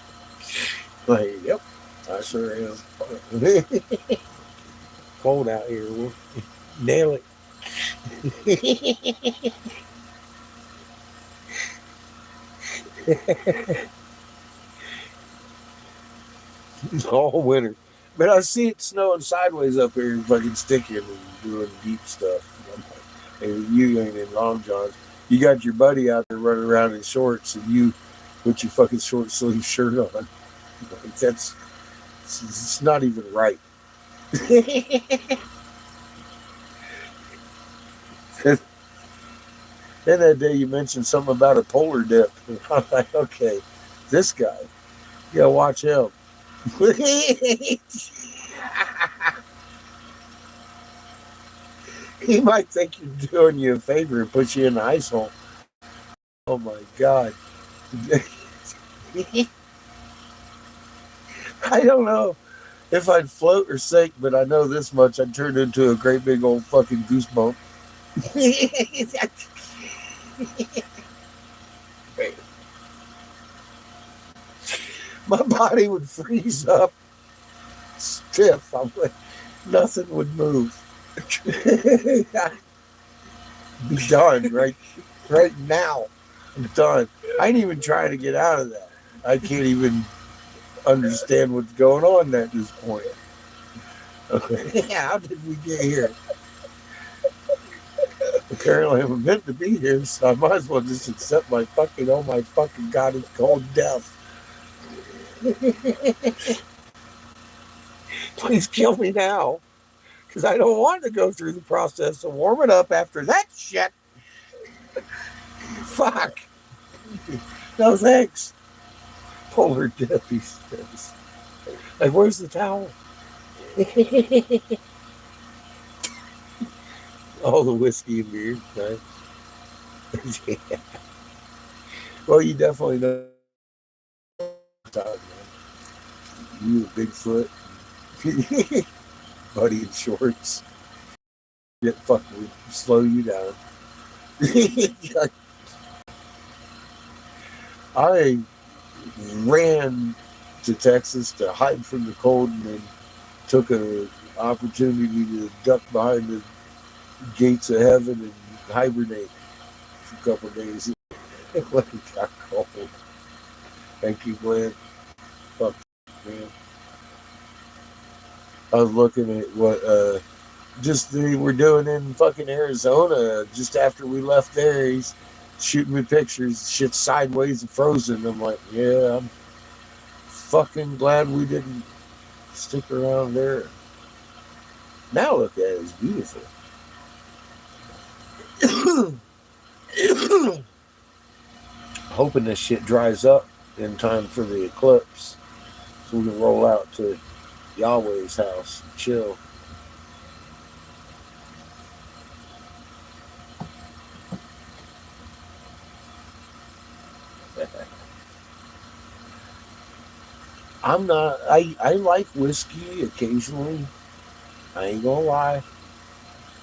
Like, yep, I sure am. Cold out here. We'll nail it. All winter. But I see it snowing sideways up here and fucking sticking and doing deep stuff. And you ain't in long johns. You got your buddy out there running around in shorts and you with your fucking short sleeve shirt on. Like it's not even right. Then that day you mentioned something about a polar dip. And I'm like, okay, this guy, you gotta watch him. He might think you're doing you a favor and put you in the ice hole. Oh my God. I don't know if I'd float or sink, but I know this much. I'd turn into a great big old fucking goosebump. My body would freeze up stiff. Nothing would move. Be done right now. I'm done. I ain't even trying to get out of that. I can't even understand what's going on at this point. Okay. How did we get here? Apparently I'm meant to be here, so I might as well just accept my fucking, oh my fucking God, it's cold death. Please kill me now. Because I don't want to go through the process of warming up after that shit. Fuck. No thanks. Polar dip, he says. Like, where's the towel? All the whiskey and beer, right? Yeah. Well, you definitely know. You a Bigfoot. Buddy in shorts. It fucking slow you down. I ran to Texas to hide from the cold and then took an opportunity to duck behind the gates of heaven and hibernate for a couple of days. When it got cold. Thank you, Glenn. Fuck, man. I was looking at what just they were doing in fucking Arizona just after we left there. He's shooting me pictures, shit sideways and frozen. I'm like, yeah, I'm fucking glad we didn't stick around there. Now look at it, it's beautiful. Hoping this shit dries up in time for the eclipse so we can roll out to Yahweh's house and chill. I'm not. I like whiskey occasionally. I ain't gonna lie.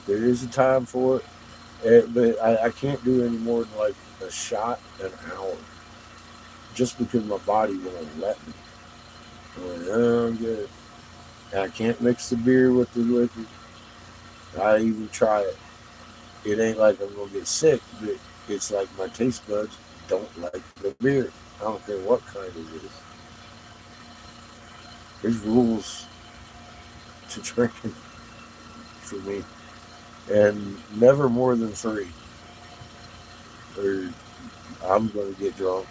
There is a time for it, but I can't do any more than like a shot an hour, just because my body won't let me. I'm like, oh, I'm good. And I can't mix the beer with the liquor. I even try it. It ain't like I'm gonna get sick, but it's like my taste buds don't like the beer. I don't care what kind it is. There's rules to drinking for me, and never more than three, or I'm gonna get drunk,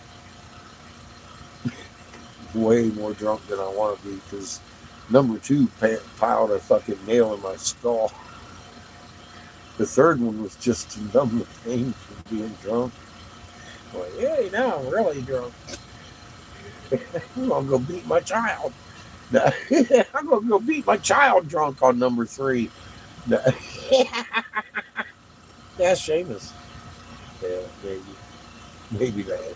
way more drunk than I want to be, because number two piled a fucking nail in my skull. The third one was just to numb the pain from being drunk. I'm like, hey, now I'm really drunk. I'm gonna go beat my child. I'm gonna go beat my child drunk on number three. That's Seamus. Yeah, maybe that.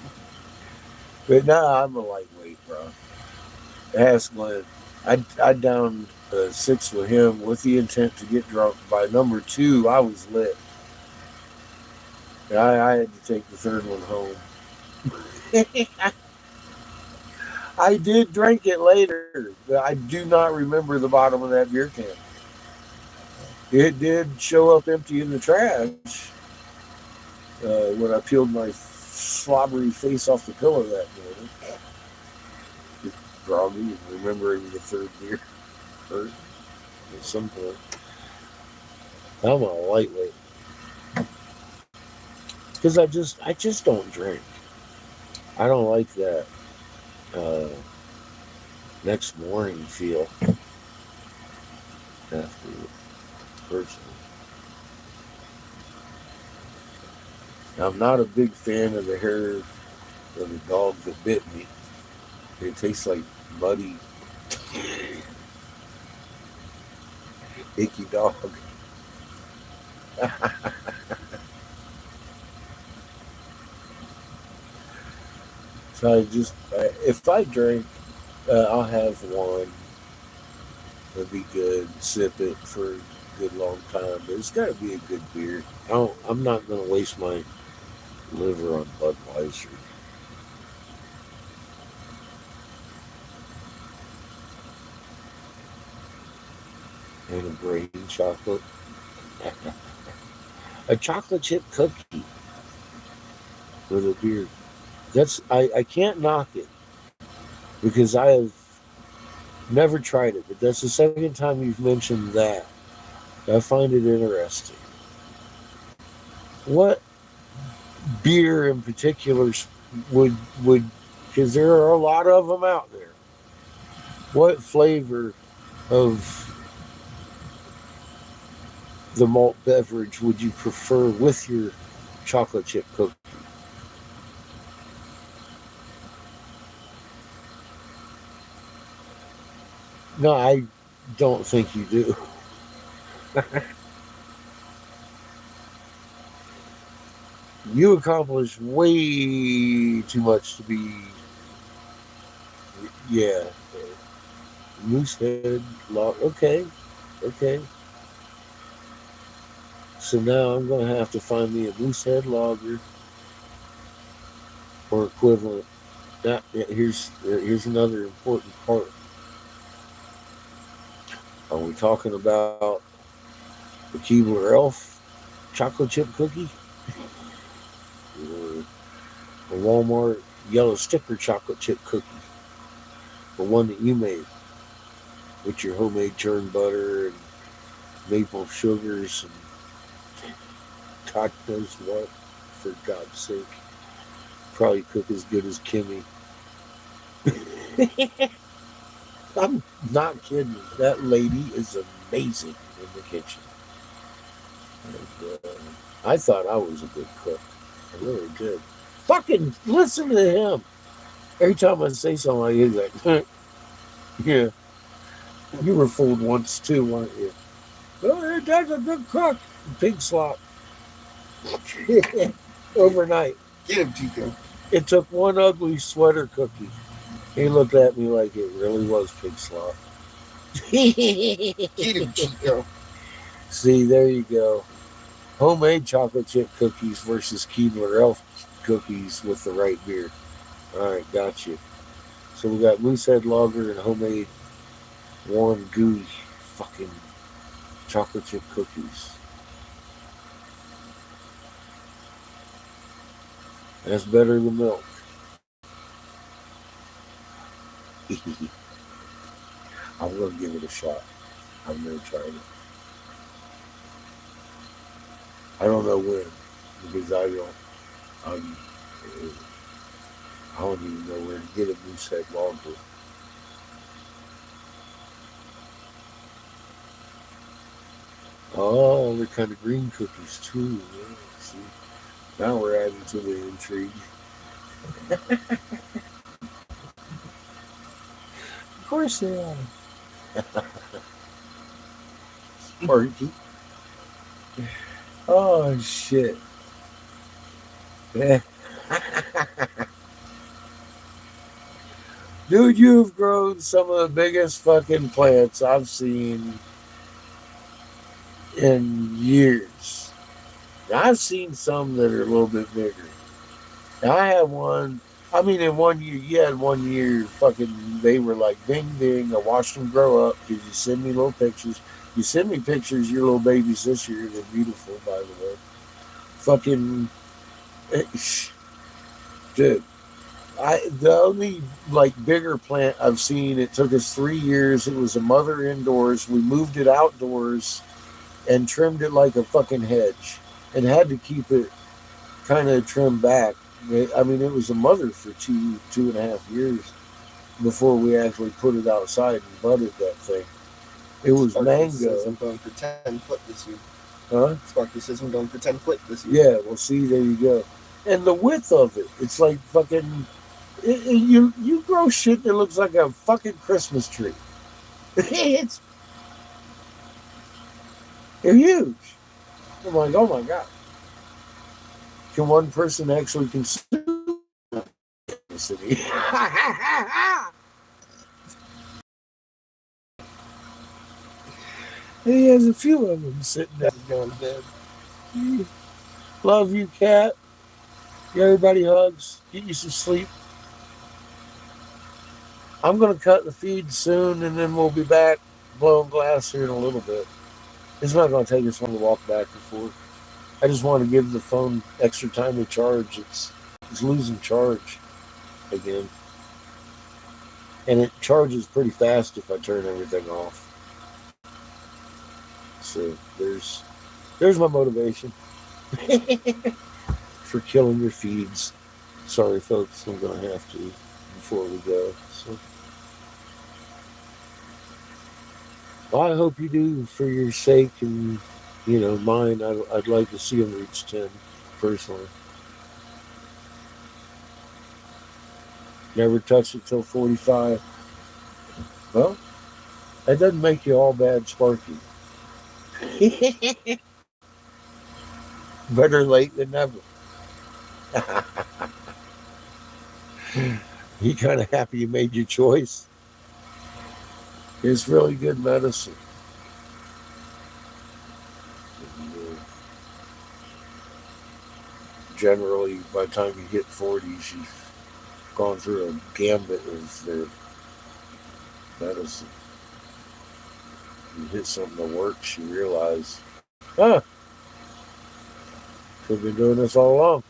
But nah, I'm a lightweight, bro. Ask Glenn. I downed six with him with the intent to get drunk. By number two, I was lit. And I had to take the third one home. I did drink it later, but I do not remember the bottom of that beer can. It did show up empty in the trash when I peeled my slobbery face off the pillow that morning. Just groggy and remembering the third beer hurt at some point. I'm a lightweight because I just don't drink. I don't like that next morning feel after personally. I'm not a big fan of the hair of the dog that bit me. It tastes like muddy, icky dog. So if I drink, I'll have one. It'll be good. Sip it for a good long time, but it's got to be a good beer. I'm not going to waste my liver on Budweiser. And a brain chocolate. A chocolate chip cookie with a beer. I can't knock it because I have never tried it, but that's the second time you've mentioned that. I find it interesting. What beer in particular would because there are a lot of them out there. What flavor of the malt beverage would you prefer with your chocolate chip cookie? No, I don't think you do. You accomplish way too much to be, yeah. Moosehead lager. Okay. So now I'm going to have to find me a Moosehead lager or equivalent. Now, here's another important part. Are we talking about the Keebler Elf chocolate chip cookie? Or a Walmart yellow sticker chocolate chip cookie? The one that you made with your homemade churn butter and maple sugars and God knows what, for God's sake. Probably cook as good as Kimmy. I'm not kidding. That lady is amazing in the kitchen. And, I thought I was a good cook. I really did. Fucking listen to him. Every time I say something like he's like, yeah, you were fooled once too, weren't you? Oh, that's a good cook. Pig slop. Overnight. Get him, Chico. It took one ugly sweater cookie He looked at me like it really was pig slop. Get him, Chico. See, there you go. Homemade chocolate chip cookies versus Keebler Elf cookies with the right beer. All right, got you. So we got Moosehead Lager and homemade warm gooey fucking chocolate chip cookies. That's better than milk. I'm gonna give it a shot. I've never tried it. I don't know when because I'm, I don't even know where to get a Moosehead Lager. Oh, they're kind of green cookies too. Yeah, see, now we're adding to the intrigue. Of course they are. Sparky. Oh shit. Dude, you've grown some of the biggest fucking plants I've seen in years. Now, I've seen some that are a little bit bigger. Now, I had one, I mean, in 1 year, you had 1 year fucking, they were like ding ding. I watched them grow up because you send me little pictures. You send me pictures of your little babies this year. They're beautiful, by the way. Fucking, dude. The only like bigger plant I've seen, it took us 3 years. It was a mother indoors. We moved it outdoors and trimmed it like a fucking hedge and had to keep it kind of trimmed back. I mean, it was a mother for 2.5 years before we actually put it outside and budded that thing. It was Sparky says mango. I'm going for 10 foot this year. Huh? Sparky says I'm going for 10 foot this year. Yeah, well, see, there you go. And the width of it, it's like fucking. You grow shit that looks like a fucking Christmas tree. They're huge. I'm like, oh my god. Can one person actually consume the city? He has a few of them sitting there. He's going to bed. Love you, cat. Everybody hugs. Get you some sleep. I'm going to cut the feed soon, and then we'll be back blowing glass here in a little bit. It's not going to take us long to walk back and forth. I just want to give the phone extra time to charge. It's losing charge again. And it charges pretty fast if I turn everything off. So there's my motivation for killing your feeds. Sorry, folks, I'm going to have to before we go. So, well, I hope you do for your sake and, mine. I'd like to see them reach 10, personally. Never touch it till 45. Well, that doesn't make you all bad, Sparky. Better late than never. You kind of happy you made your choice? It's really good medicine. Generally, by the time you hit 40s, you've gone through a gambit of their medicine. You hit something that works, you realize, could have been doing this all along.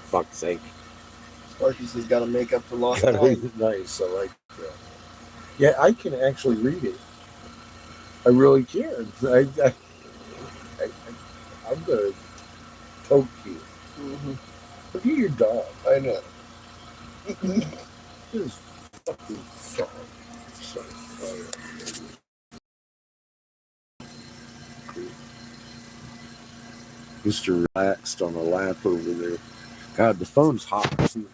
Fuck's sake. Sparky's has got to make up for lost time. Nice, I like that. Yeah, I can actually read it. I really can. I'm going to poke you. Mm-hmm. Look at your dog. I know. Just fucking sorry. Mr. Relaxed on the lap over there. God, the phone's hot too.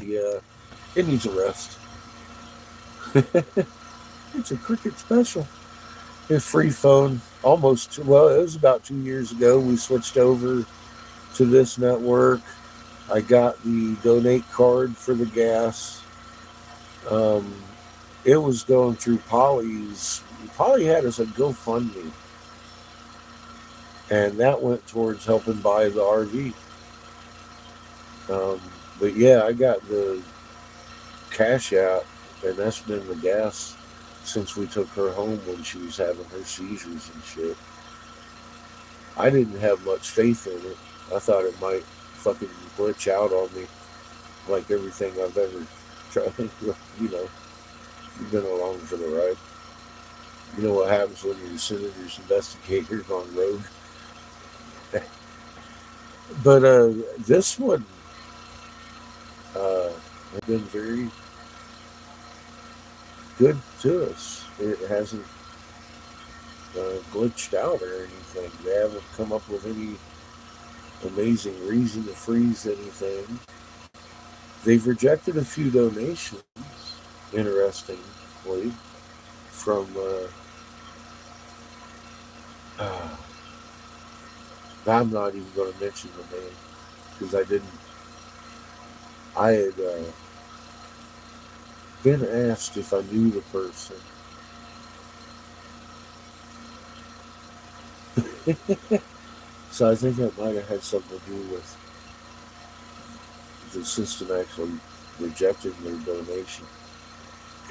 Yeah, it needs a rest. It's a cricket special. It's free phone. It was about 2 years ago. We switched over to this network. I got the donate card for the gas. Um, it was going through Polly's. Polly had us a GoFundMe, and that went towards helping buy the RV. But yeah, I got the cash app, and that's been the gas since we took her home when she was having her seizures and shit. I didn't have much faith in it. I thought it might fucking glitch out on me like everything I've ever tried. You know, you've been along for the ride. You know what happens when your senator's investigator gone rogue. But this one has been very good to us. It hasn't glitched out or anything. They haven't come up with any amazing reason to freeze anything. They've rejected a few donations, interestingly, from I'm not even going to mention the name because I didn't. I had been asked if I knew the person. So I think that might have had something to do with the system actually rejected their donation.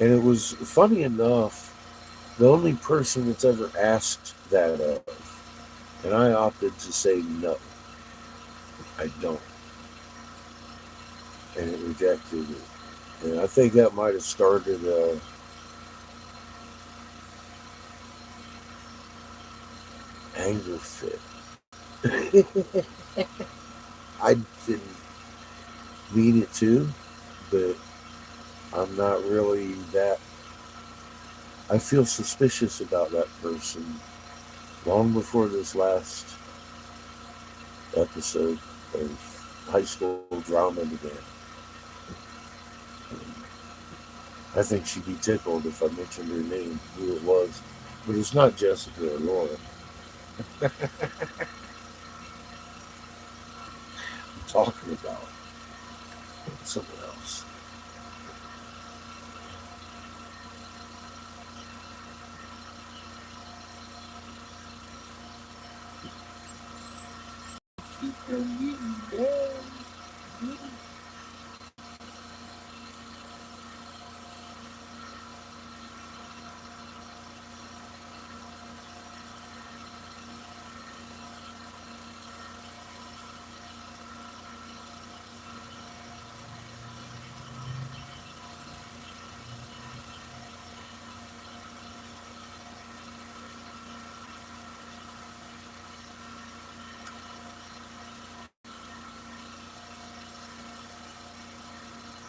And it was funny enough, the only person that's ever asked that of, and I opted to say no, I don't. And it rejected it. And I think that might have started anger fit. I didn't mean it to, but I'm not really that. I feel suspicious about that person long before this last episode of high school drama began. I think she'd be tickled if I mentioned her name, who it was. But it's not Jessica or Laura. I'm talking about someone else.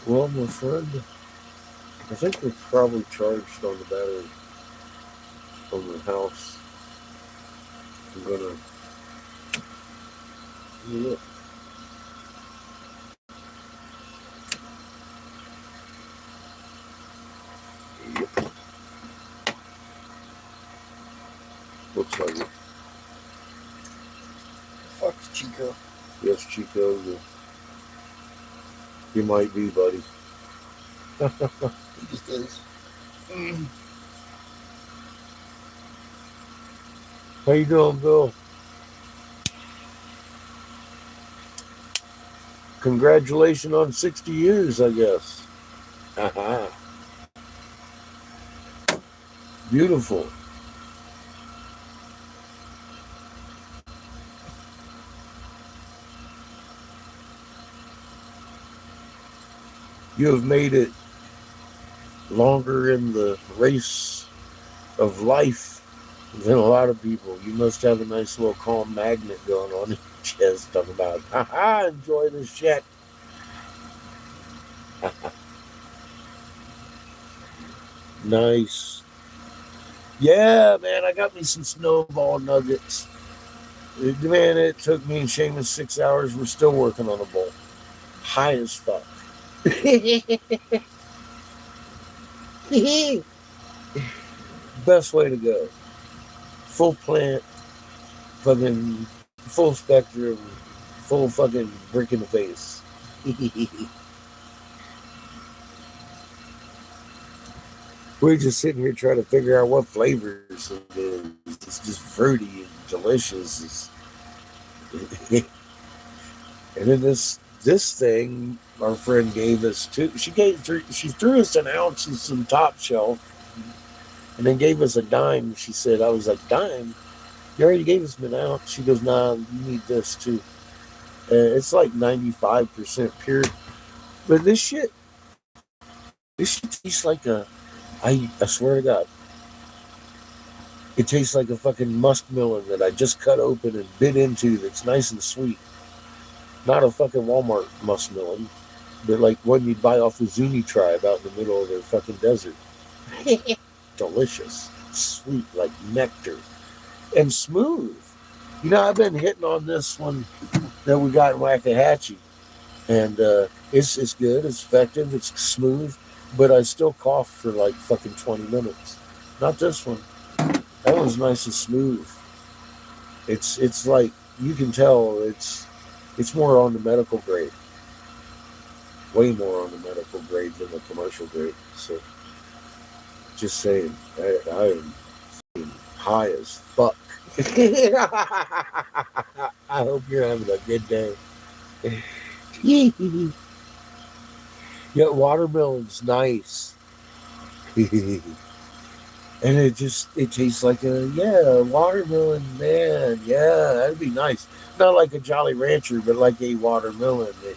Well, my friend, I think we're probably charged on the battery on the house. I'm gonna look. Yep. Looks like it. Fuck's Chico. Yes, Chico. You might be, buddy. He just is. How you doing, Bill? Congratulations on 60 years, I guess. Beautiful. You have made it longer in the race of life than a lot of people. You must have a nice little calm magnet going on in your chest talking about, enjoy this shit. Nice. Yeah, man, I got me some snowball nuggets. Man, it took me and Seamus 6 hours. We're still working on a bowl. High as fuck. Best way to go. Full plant, fucking full spectrum, full fucking brick in the face. We're just sitting here trying to figure out what flavors it is. It's just fruity and delicious. And then this thing our friend gave us too. She threw us an ounce of some top shelf, and then gave us a dime. She said, I was like, dime? You already gave us an ounce. She goes, nah, you need this too. It's like 95% pure. But this shit tastes like I swear to God, it tastes like a fucking muskmelon that I just cut open and bit into that's nice and sweet. Not a fucking Walmart muskmelon, but like one you'd buy off the Zuni tribe out in the middle of the fucking desert. Delicious. Sweet like nectar. And smooth. You know, I've been hitting on this one that we got in Waxahachie. And it's good, it's effective, it's smooth, but I still cough for like fucking 20 minutes. Not this one. That one's nice and smooth. It's like you can tell it's more on the medical grade. Way more on the medical grade than the commercial grade. So just saying, I am high as fuck. I hope you're having a good day. Yeah, watermelon's nice. And it tastes like a watermelon, man. Yeah, that'd be nice. Not like a Jolly Rancher, but like a watermelon that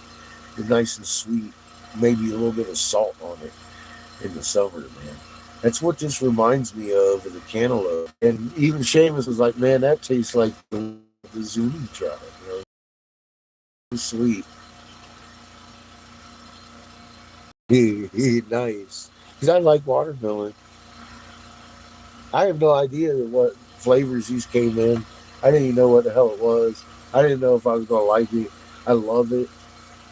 is nice and sweet. Maybe a little bit of salt on it in the summer, man. That's what this reminds me of the cantaloupe. And even Seamus was like, man, that tastes like the Zuni tribe. You know? Sweet. Nice. Because I like watermelon. I have no idea what flavors these came in. I didn't even know what the hell it was. I didn't know if I was going to like it. I love it.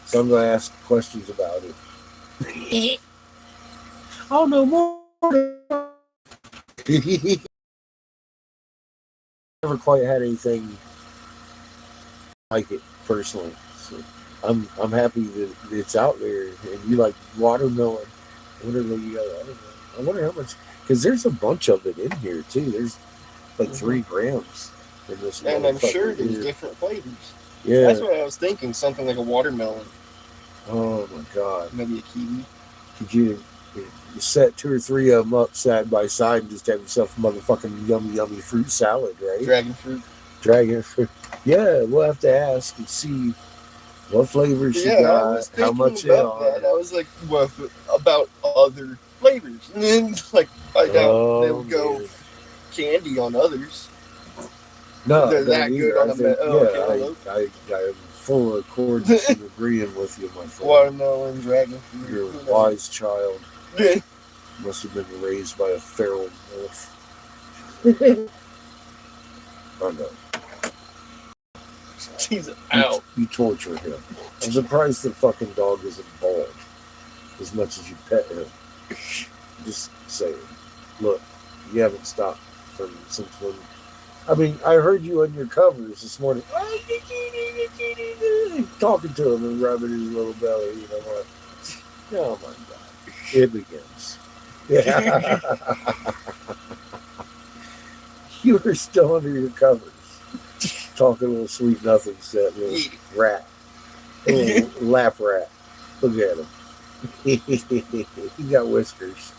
So I'm going to ask questions about it. I'll know more. Never quite had anything like it personally. So I'm happy that it's out there. And you like watermelon. I wonder what you got. I don't know. I wonder how much, because there's a bunch of it in here too. There's like 3 grams in this. And I'm sure there's different flavors. Yeah, that's what I was thinking. Something like a watermelon. Oh my god. Maybe a kiwi. Could you set 2 or 3 of them up side by side and just have yourself a motherfucking yummy fruit salad, right? Dragon fruit. Yeah, we'll have to ask and see what flavors you got, how much they are. I was like, what about other flavors? And then, like, I doubt they'll go candy on others. No, they're that good on cantaloupe. I am full of accordance and agreeing with you, my friend. Watermelon, dragon fruit. You're a wise child. Yeah. Must have been raised by a feral wolf. I know. He's out. You torture him. I'm surprised the fucking dog isn't bald as much as you pet him. Just saying. Look, you haven't stopped since when. I mean, I heard you on your covers this morning. Talking to him and rubbing his little belly. You know what? Oh my god. It begins. Yeah. You were still under your covers. Talking a little sweet nothings to that little rat. Little lap rat. Look at him. He got whiskers.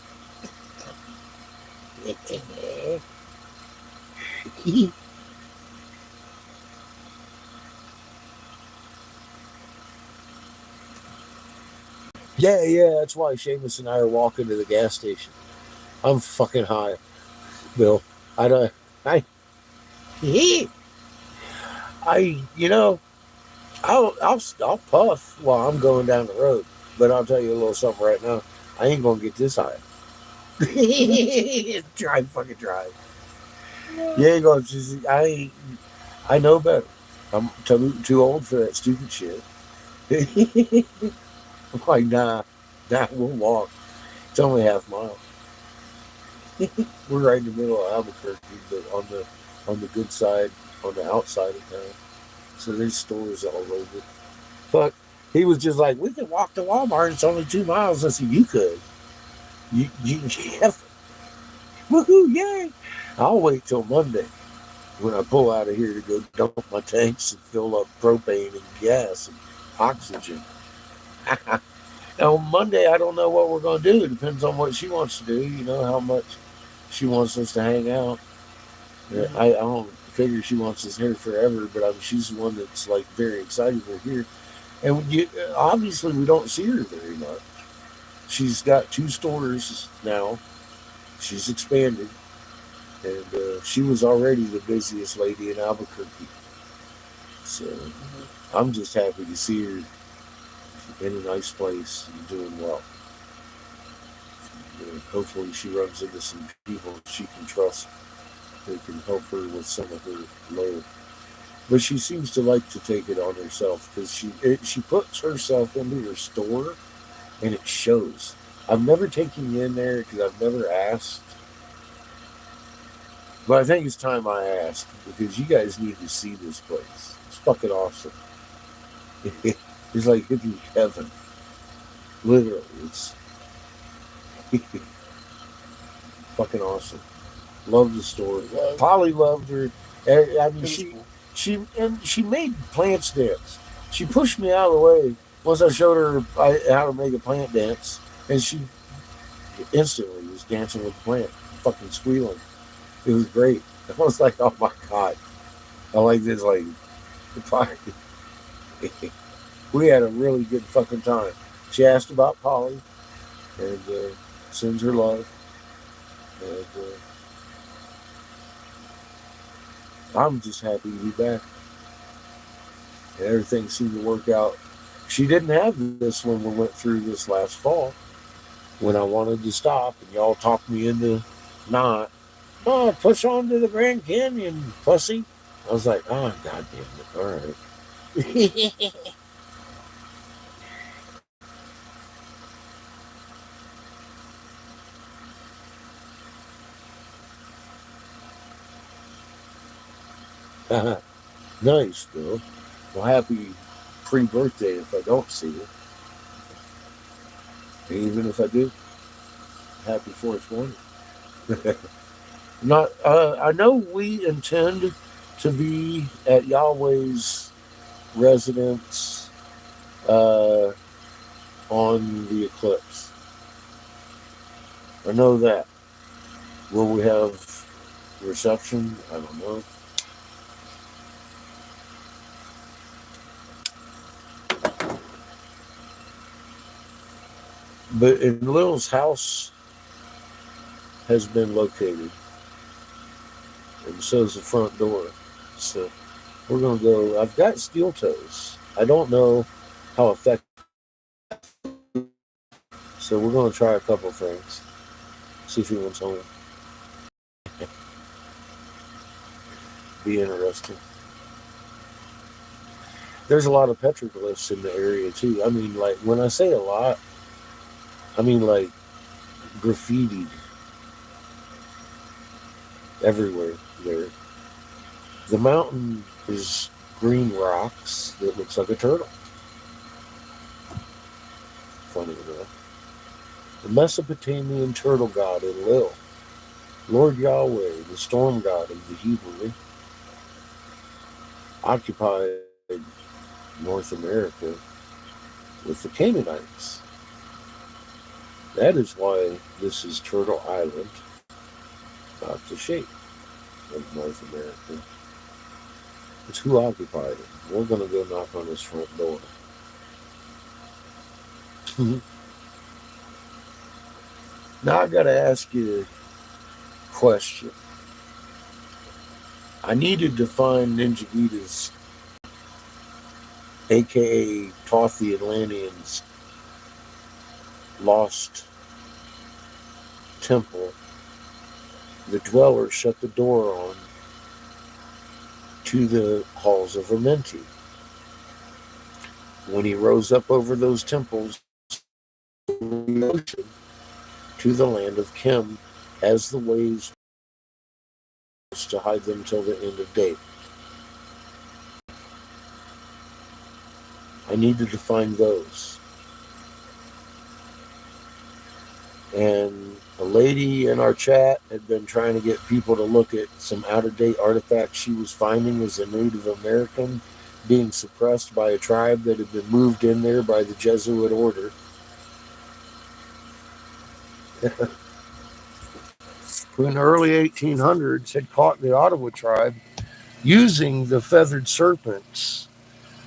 Yeah, that's why Seamus and I are walking to the gas station. I'm fucking high, Bill. I'll puff while I'm going down the road. But I'll tell you a little something right now. I ain't gonna get this high. Drive. You ain't gonna. I know better. I'm too old for that stupid shit. I'm like, nah, we'll walk. It's only half mile. We're right in the middle of Albuquerque, but on the good side, on the outside of town. So there's stores all over. Fuck. He was just like, we could walk to Walmart. It's only 2 miles. I said, you could. You yeah. Woohoo, yay. I'll wait till Monday when I pull out of here to go dump my tanks and fill up propane and gas and oxygen. Now, Monday, I don't know what we're going to do. It depends on what she wants to do, you know, how much she wants us to hang out. I don't figure she wants us here forever, but she's the one that's like very excited we're here. And obviously, we don't see her very much. She's got 2 stores now. She's expanded. And she was already the busiest lady in Albuquerque. So I'm just happy to see her in a nice place and doing well. Hopefully she runs into some people she can trust that can help her with some of her load. But she seems to like to take it on herself because she puts herself into her store and it shows. I've never taken you in there because I've never asked. But I think it's time I ask because you guys need to see this place. It's fucking awesome. It's like hippie heaven. Literally, it's fucking awesome. Love the store. Polly loved her. I mean, she made plants dance. She pushed me out of the way once I showed her how to make a plant dance, and she instantly was dancing with the plant, fucking squealing. It was great. I was like, oh my god, I like this lady. We had a really good fucking time. She asked about Polly and sends her love. And I'm just happy to be back. And everything seemed to work out. She didn't have this when we went through this last fall when I wanted to stop and y'all talked me into not. Oh, push on to the Grand Canyon, pussy. I was like, oh, god damn it. All right. Nice, Bill. Well, happy pre-birthday if I don't see you. And even if I do, happy 420. Not. I know we intend to be at Yahweh's residence on the eclipse. I know that. Will we have reception? I don't know. But in Lil's house has been located, and so is the front door. So we're gonna go. I've got steel toes. I don't know how effective. So we're gonna try a couple things. See if he wants home. Be interesting. There's a lot of petroglyphs in the area too. I mean, like when I say a lot, I mean like graffitied everywhere there. The mountain is green rocks that looks like a turtle. Funny enough. The Mesopotamian turtle god Enlil, Lord Yahweh, the storm god of the Hebrew, occupied North America with the Canaanites. That is why this is Turtle Island, not the shape of North America. It's who occupied it. We're going to go knock on his front door. Now I got to ask you a question. I needed to find Ninja Gita's, aka Toth the Atlantean's, lost temple. The dweller shut the door on to the halls of Amenti. When he rose up over those temples, the ocean to the land of Kim as the waves to hide them till the end of day. I needed to find those. And a lady in our chat had been trying to get people to look at some out-of-date artifacts she was finding as a Native American being suppressed by a tribe that had been moved in there by the Jesuit order. Who in the early 1800s had caught the Ottawa tribe using the feathered serpents,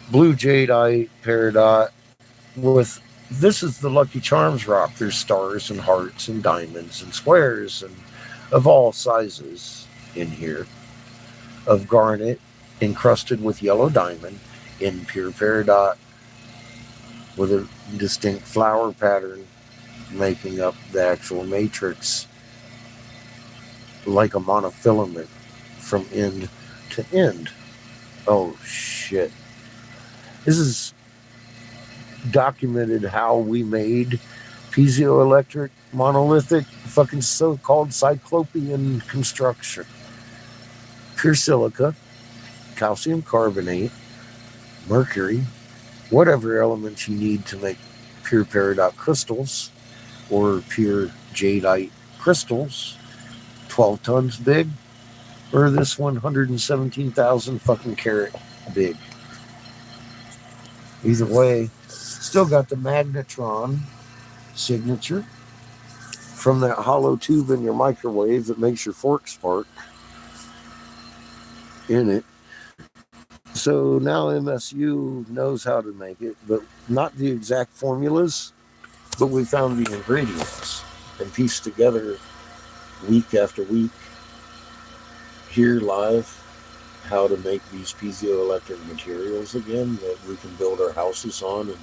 blue jadeite, peridot, with this is the Lucky Charms rock. There's stars and hearts and diamonds and squares and of all sizes in here, of garnet encrusted with yellow diamond in pure peridot with a distinct flower pattern making up the actual matrix like a monofilament from end to end. Oh shit. This is documented how we made piezoelectric monolithic fucking so-called cyclopean construction. Pure silica, calcium carbonate, mercury, whatever elements you need to make pure peridot crystals or pure jadeite crystals, 12 tons big, or this 117,000 fucking carat big. Either way, still got the magnetron signature from that hollow tube in your microwave that makes your fork spark in it. So now MSU knows how to make it, but not the exact formulas, but we found the ingredients and pieced together week after week here live how to make these piezoelectric materials again that we can build our houses on and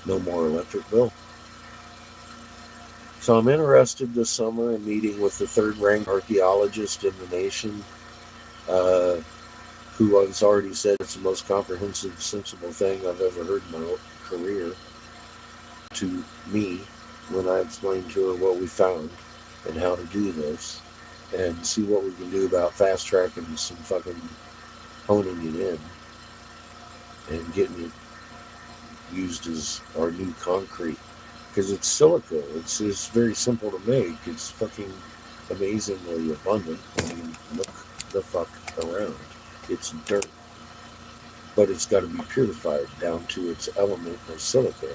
no more electric bill. So I'm interested this summer in meeting with the third-ranked archaeologist in the nation, who has already said it's the most comprehensive, sensible thing I've ever heard in my career, to me when I explained to her what we found and how to do this, and see what we can do about fast-tracking some fucking honing it in and getting it used as our new concrete. Because it's silica. It's very simple to make. It's fucking amazingly abundant when you look the fuck around. It's dirt. But it's got to be purified down to its element of silica.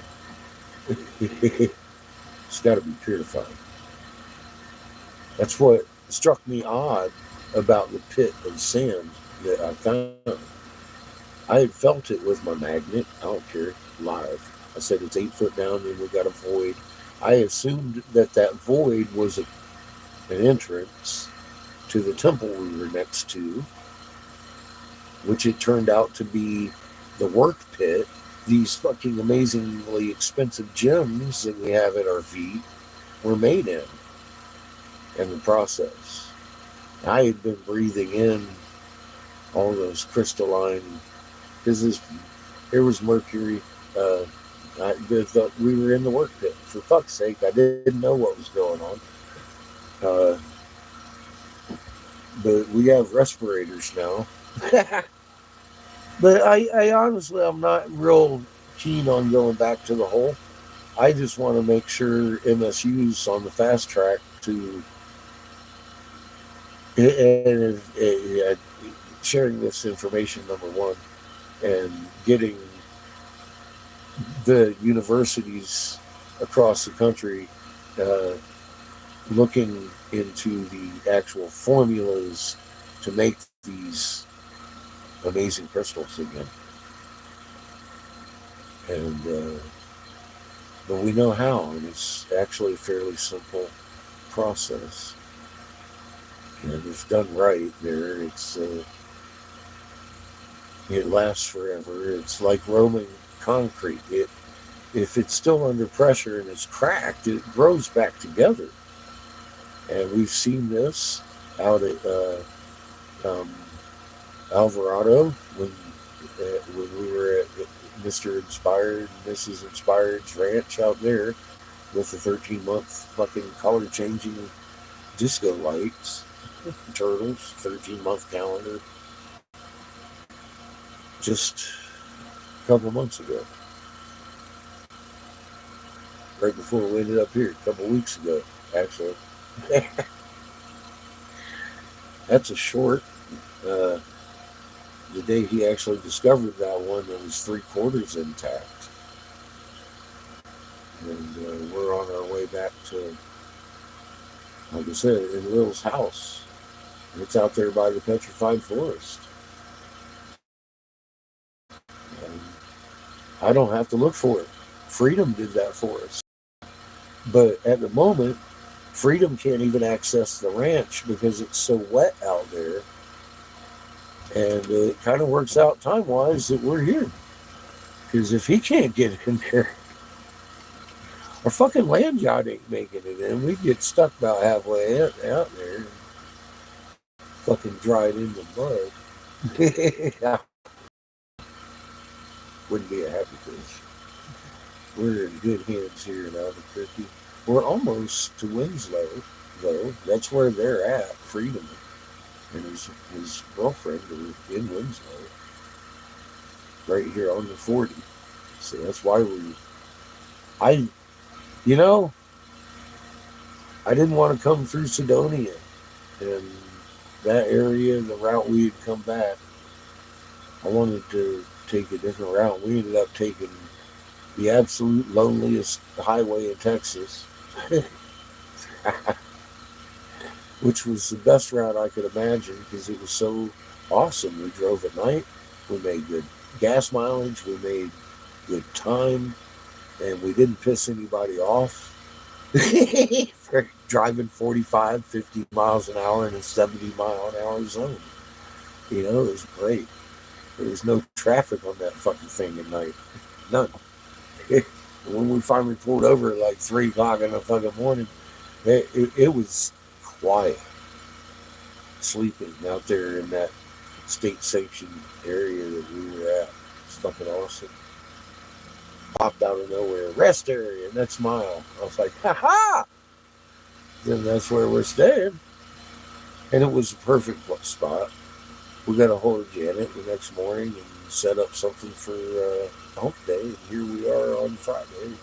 It's got to be purified. That's what struck me odd about the pit of sand that I found. I had felt it with my magnet. I don't care. Live. I said it's 8 foot down and we got a void. I assumed that void was an entrance to the temple we were next to, which it turned out to be the work pit. These fucking amazingly expensive gems that we have at our feet were made in the process. I had been breathing in all those crystalline, because there was mercury. I thought we were in the work pit. For fuck's sake, I didn't know what was going on. But we have respirators now. But I honestly, I'm not real keen on going back to the hole. I just want to make sure MSU's on the fast track to sharing this information, number one, and getting the universities across the country looking into the actual formulas to make these amazing crystals again. And but we know how, and it's actually a fairly simple process. And if done right, it lasts forever. It's like Roman concrete. If it's still under pressure and it's cracked, it grows back together. And we've seen this out at Alvarado when we were at Mr. Inspired, Mrs. Inspired's ranch out there with the 13-month fucking color-changing disco lights, turtles, 13-month calendar. Just a couple months ago, right before we ended up here, a couple weeks ago, actually. That's a short. Uh, the day he actually discovered that one that was 3/4 intact. And we're on our way back to, like I said, in Lil's house. It's out there by the petrified forest. And I don't have to look for it. Freedom did that for us. But at the moment, Freedom can't even access the ranch because it's so wet out there. And it kind of works out time-wise that we're here. Because if he can't get in there, our fucking land yacht ain't making it in. We get stuck about halfway out there. Fucking dried in the mud. Wouldn't be a happy fish. We're in good hands here in Albuquerque. We're almost to Winslow, though. That's where they're at, Freedom and his girlfriend are in Winslow, right here on the 40. So that's why I didn't want to come through Sedonia and that area, the route we had come back. I wanted to take a different route. We ended up taking the absolute loneliest highway in Texas, which was the best route I could imagine because it was so awesome. We drove at night, we made good gas mileage, we made good time, and we didn't piss anybody off for driving 45, 50 miles an hour in a 70-mile-an-hour zone. It was great. There was no traffic on that fucking thing at night. None. When we finally pulled over at like 3 o'clock in the fucking morning, it was quiet. Sleeping out there in that state-sanctioned area that we were at. It's fucking awesome. Popped out of nowhere. Rest area, next mile. I was like, ha-ha! Then that's where we're staying. And it was a perfect spot. We got a hold of Janet the next morning and set up something for hump day. And here we are on Friday,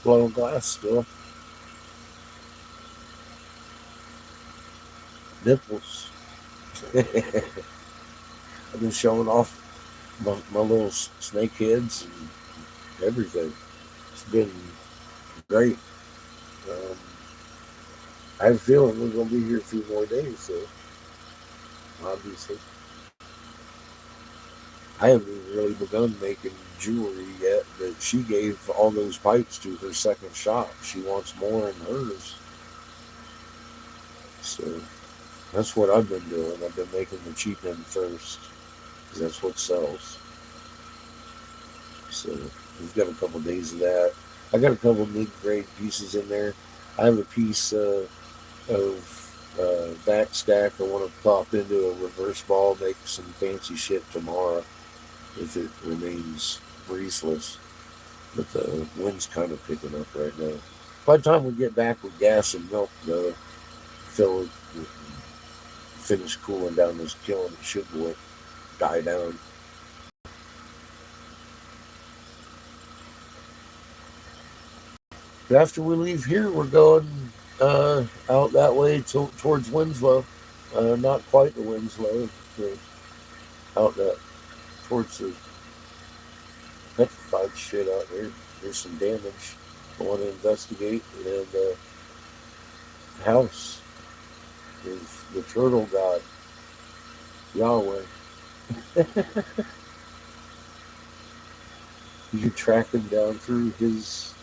blowing glass still. Nipples. I've been showing off my little snake heads and everything. It's been great. I have a feeling we're going to be here a few more days, so obviously. I haven't even really begun making jewelry yet, but she gave all those pipes to her second shop. She wants more in hers. So that's what I've been doing. I've been making the cheap end first, because that's what sells. So we've got a couple days of that. I got a couple mid-grade pieces in there. I have a piece of back stack. I want to pop into a reverse ball, make some fancy shit tomorrow if it remains breezeless. But the wind's kind of picking up right now. By the time we get back with gas and milk, though, fill it, finish cooling down this kiln, it should die down. But after we leave here, we're going out that way towards Winslow. Not quite the Winslow, but out that towards the petrified shit out there. There's some damage I want to investigate. And the house is the turtle god, Yahweh. You can track him down through his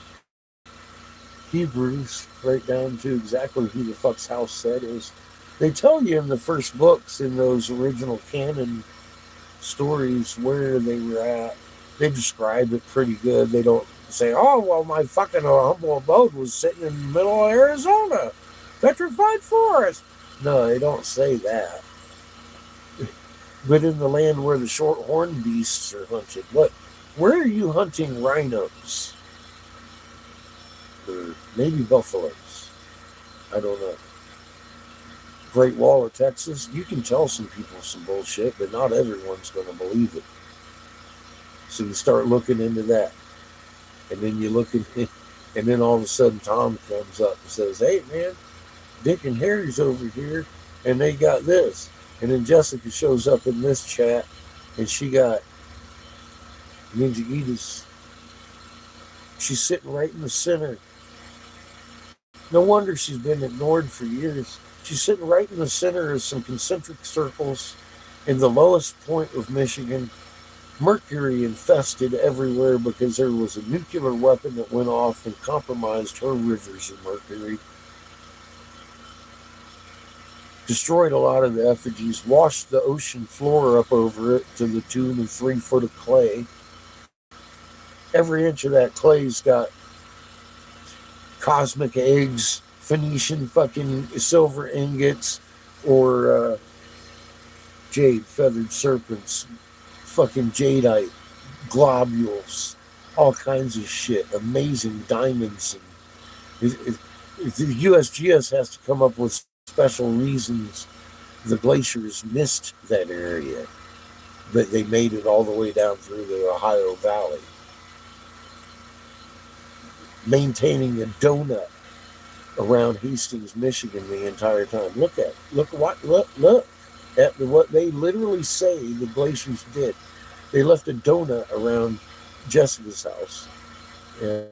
Hebrews, right down to exactly who the fuck's house said is. They tell you in the first books, in those original canon stories, where they were at. They describe it pretty good. They don't say, oh, well, my fucking humble abode was sitting in the middle of Arizona, petrified forest. No, they don't say that. But in the land where the short-horned beasts are hunted, where are you hunting rhinos? Or maybe buffaloes. I don't know. Great Wall of Texas, you can tell some people some bullshit, but not everyone's going to believe it. So you start looking into that. And then you look at it, and then all of a sudden Tom comes up and says, "Hey, man, Dick and Harry's over here, and they got this." And then Jessica shows up in this chat, and she got Ninja Edith's. She's sitting right in the center. No wonder she's been ignored for years. She's sitting right in the center of some concentric circles in the lowest point of Michigan. Mercury infested everywhere because there was a nuclear weapon that went off and compromised her rivers of mercury. Destroyed a lot of the effigies, washed the ocean floor up over it to the tune of 3 foot of clay. Every inch of that clay's got cosmic eggs, Phoenician fucking silver ingots, or jade, feathered serpents, fucking jadeite, globules, all kinds of shit, amazing diamonds. And the USGS has to come up with special reasons the glaciers missed that area, but they made it all the way down through the Ohio Valley. Maintaining a donut around Hastings, Michigan the entire time. Look at what they literally say the glaciers did. They left a donut around Jessica's house and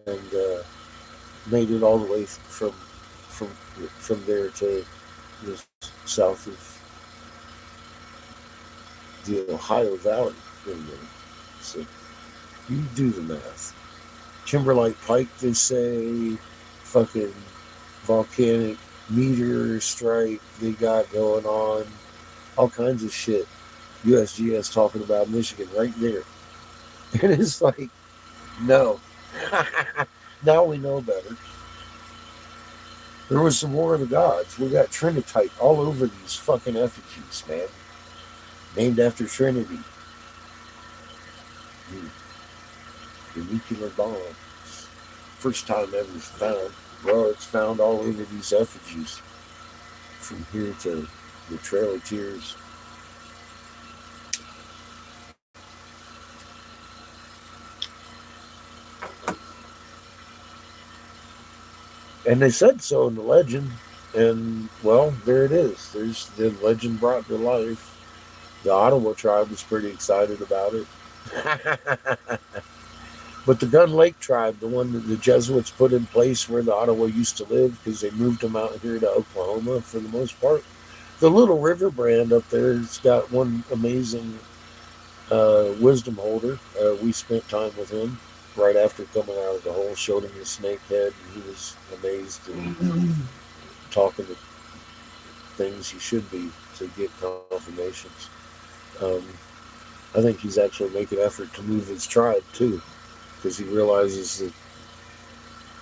made it all the way from there to the south of the Ohio Valley. So you do the math. Kimberlite Pike, they say, fucking volcanic meteor strike they got going on, all kinds of shit. USGS talking about Michigan right there. And it's like, no. Now we know better. There was some War of the Gods. We got Trinitite all over these fucking effigies, man. Named after Trinity. The nuclear bomb. First time ever found. Well, it's found all over these effigies. From here to the Trail of Tears. And they said so in the legend. And, well, there it is. There's the legend brought to life. The Ottawa tribe was pretty excited about it. But the Gun Lake tribe, the one that the Jesuits put in place where the Ottawa used to live, because they moved them out here to Oklahoma for the most part. The Little River brand up there has got one amazing wisdom holder. We spent time with him right after coming out of the hole, showed him the snake head, and he was amazed and talking to things he should be to get confirmations. I think he's actually making an effort to move his tribe too, because he realizes that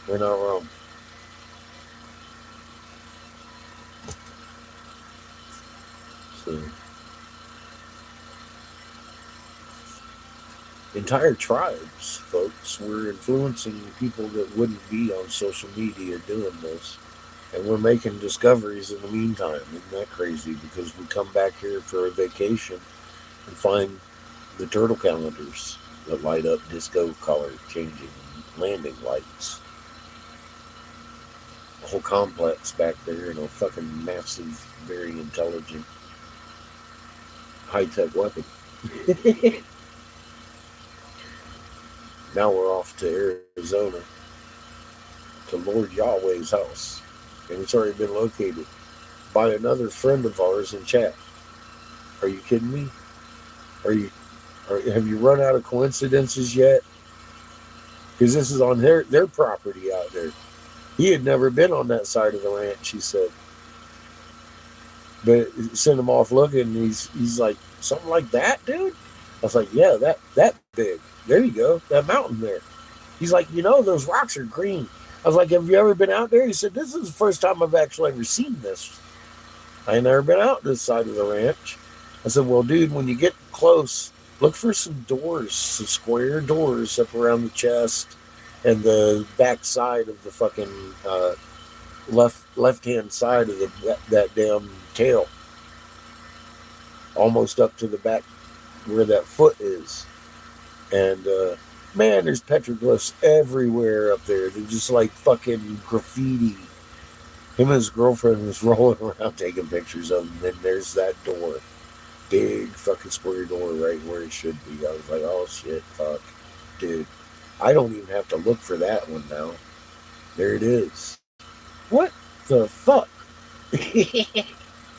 we're not wrong. So, entire tribes, folks, were influencing people that wouldn't be on social media doing this. And we're making discoveries in the meantime. Isn't that crazy? Because we come back here for a vacation and find the turtle calendars that light up disco color changing landing lights. A whole complex back there and a fucking massive, very intelligent, high-tech weapon. Now we're off to Arizona, to Lord Yahweh's house. And it's already been located by another friend of ours in chat. Are you kidding me? Have you run out of coincidences yet? Because this is on their property out there. He had never been on that side of the ranch, he said. But sent him off looking, and he's like, something like that, dude? I was like, yeah, that big. There you go, that mountain there. He's like, those rocks are green. I was like, have you ever been out there? He said, this is the first time I've actually ever seen this. I ain't never been out this side of the ranch. I said, well, dude, when you get close, look for some doors, some square doors up around the chest and the back side of the fucking left-hand side of that damn tail. Almost up to the back where that foot is. And man, there's petroglyphs everywhere up there. They're just like fucking graffiti. Him and his girlfriend was rolling around taking pictures of them. Then there's that door. Big fucking square door right where it should be. I was like, oh shit, fuck. Dude, I don't even have to look for that one now. There it is. What the fuck?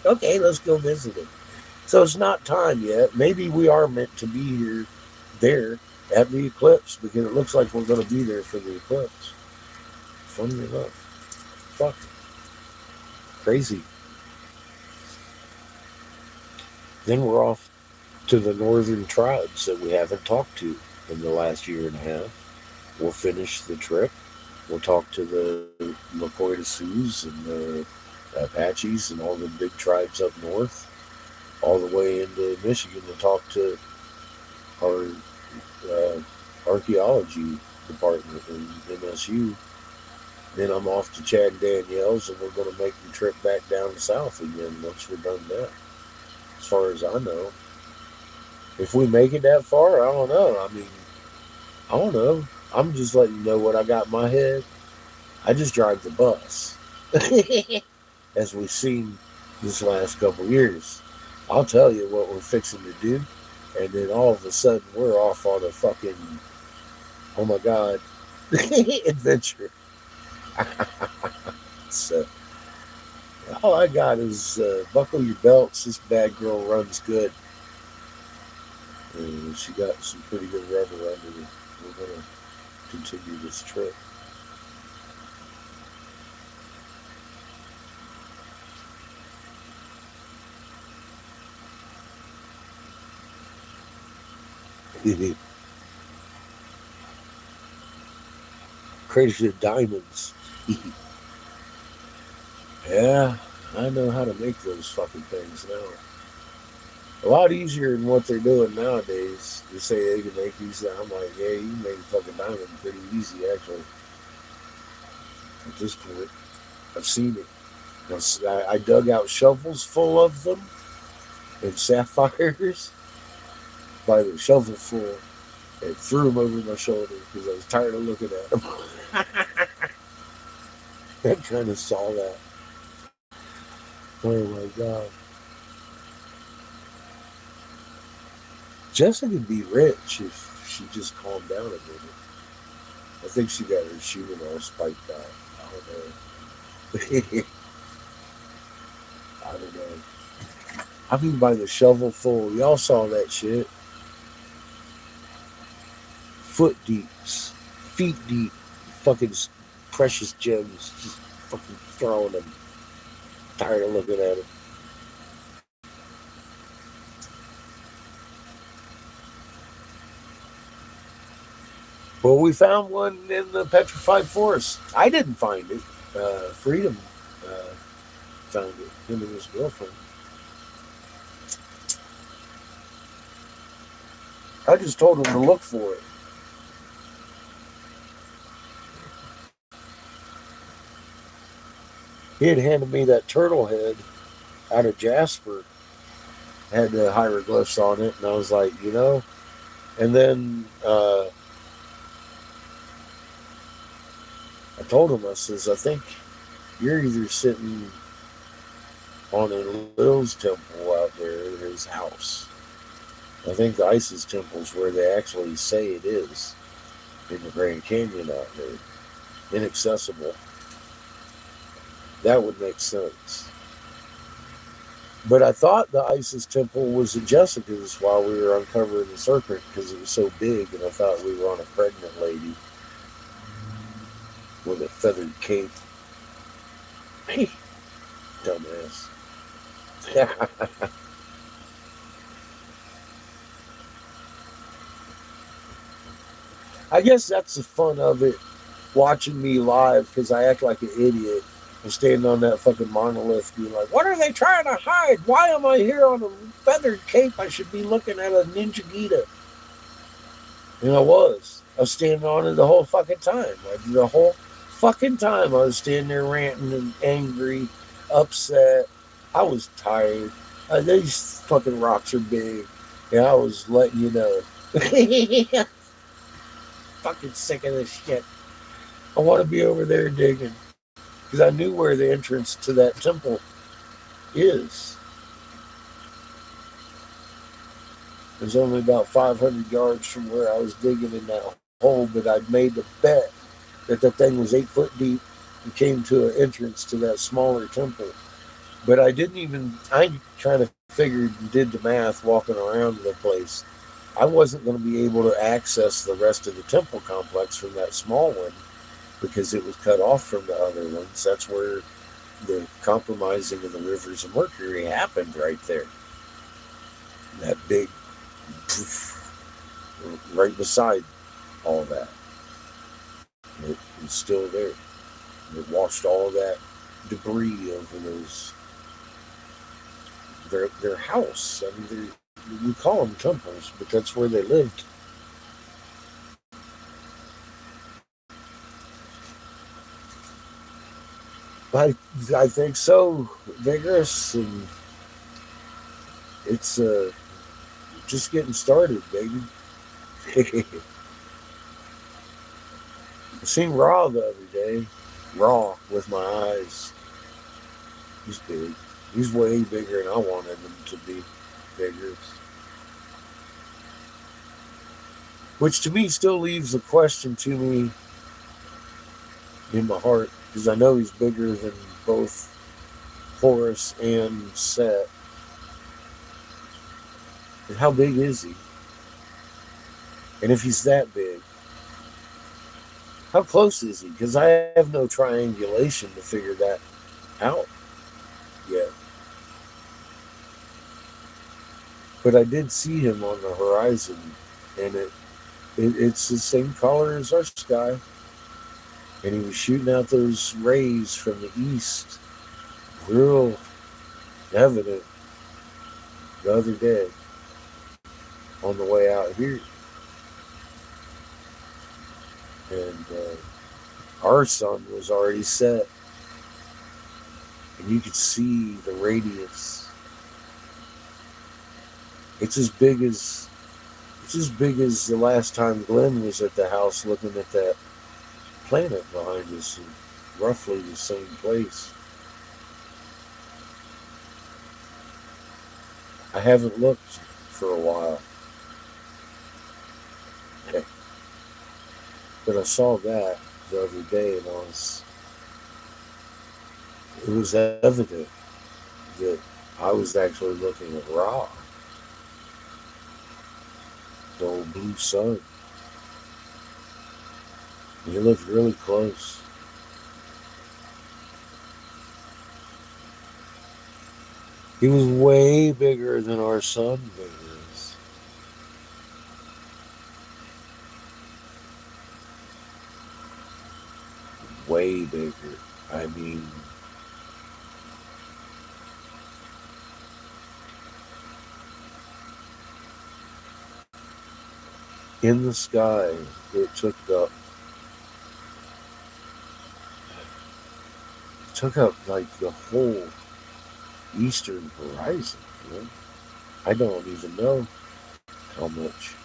Okay, let's go visit it. So it's not time yet. Maybe we are meant to be there at the eclipse because it looks like we're going to be there for the eclipse. Funny enough. Fuck. Crazy. Then we're off to the northern tribes that we haven't talked to in the last year and a half. We'll finish the trip. We'll talk to the Lakota Sioux and the Apaches and all the big tribes up north, all the way into Michigan to talk to our archaeology department in MSU. Then I'm off to Chad and Danielle's, and we're going to make the trip back down south again once we're done that. As far as I know, if we make it that far, I don't know. I mean, I don't know. I'm just letting you know what I got in my head. I just drive the bus, as we've seen this last couple years. I'll tell you what we're fixing to do, and then all of a sudden we're off on a fucking, oh my god, adventure. So all I got is buckle your belts. This bad girl runs good. And she got some pretty good rubber under her. We're gonna continue this trip. Craters of diamonds. Yeah, I know how to make those fucking things now. A lot easier than what they're doing nowadays. They say they can make these. I'm like, yeah, you can make a fucking diamond pretty easy, actually. At this point, I've seen it. I dug out shovels full of them and sapphires by the shovel full and threw them over my shoulder because I was tired of looking at them. I kind of saw that. Oh my god. Jessica'd be rich if she just calmed down a minute. I think she got her shooting all spiked out. I don't know. I don't know. I mean, by the shovel full, y'all saw that shit. Foot deeps, feet deep, fucking precious gems, just fucking throwing them. Tired of looking at them. Well, we found one in the petrified forest. I didn't find it. Freedom found it. Him and his girlfriend. I just told him to look for it. He had handed me that turtle head out of jasper. Had the hieroglyphs on it, and I was like, you know. And then I told him, I says, I think you're either sitting on Enlil's temple out there at his house. I think the Isis temple's where they actually say it is in the Grand Canyon out there. Inaccessible. That would make sense. But I thought the Isis temple was at Jessica's while we were uncovering the serpent because it was so big, and I thought we were on a pregnant lady with a feathered cape. Hey, dumbass. I guess that's the fun of it, watching me live, because I act like an idiot. I'm standing on that fucking monolith being like, what are they trying to hide? Why am I here on a feathered cape? I should be looking at a ninja Gita. And I was standing on it the whole fucking time. The whole fucking time I was standing there ranting and angry, upset. I was tired. These fucking rocks are big. And I was letting you know. fucking sick of this shit. I want to be over there digging. Because I knew where the entrance to that temple is. It was only about 500 yards from where I was digging in that hole, but I'd made the bet that the thing was 8 foot deep and came to an entrance to that smaller temple. But I kind of figured and did the math walking around the place. I wasn't going to be able to access the rest of the temple complex from that small one because it was cut off from the other ones. That's where the compromising of the rivers of mercury happened, right there. That big poof, right beside all that. It's still there. It washed all that debris over their house. I mean, we call them temples, but that's where they lived. I think so. Vigorous, and it's just getting started, baby. I seen Raw the other day. Raw with my eyes. He's big. He's way bigger than I wanted him to be bigger. Which to me still leaves a question to me in my heart, because I know he's bigger than both Horus and Set. And how big is he? And if he's that big, how close is he? Because I have no triangulation to figure that out yet. But I did see him on the horizon, and it's the same color as our sky. And he was shooting out those rays from the east, real evident the other day on the way out here. And our sun was already set, and you could see the radius. It's as big as the last time Glenn was at the house looking at that planet behind us, in roughly the same place. I haven't looked for a while. But I saw that the other day, and it was evident that I was actually looking at Ra, the old blue sun. And he looked really close. He was way bigger than our sun is. Way bigger. I mean, in the sky, it took up like the whole eastern horizon. You know? I don't even know how much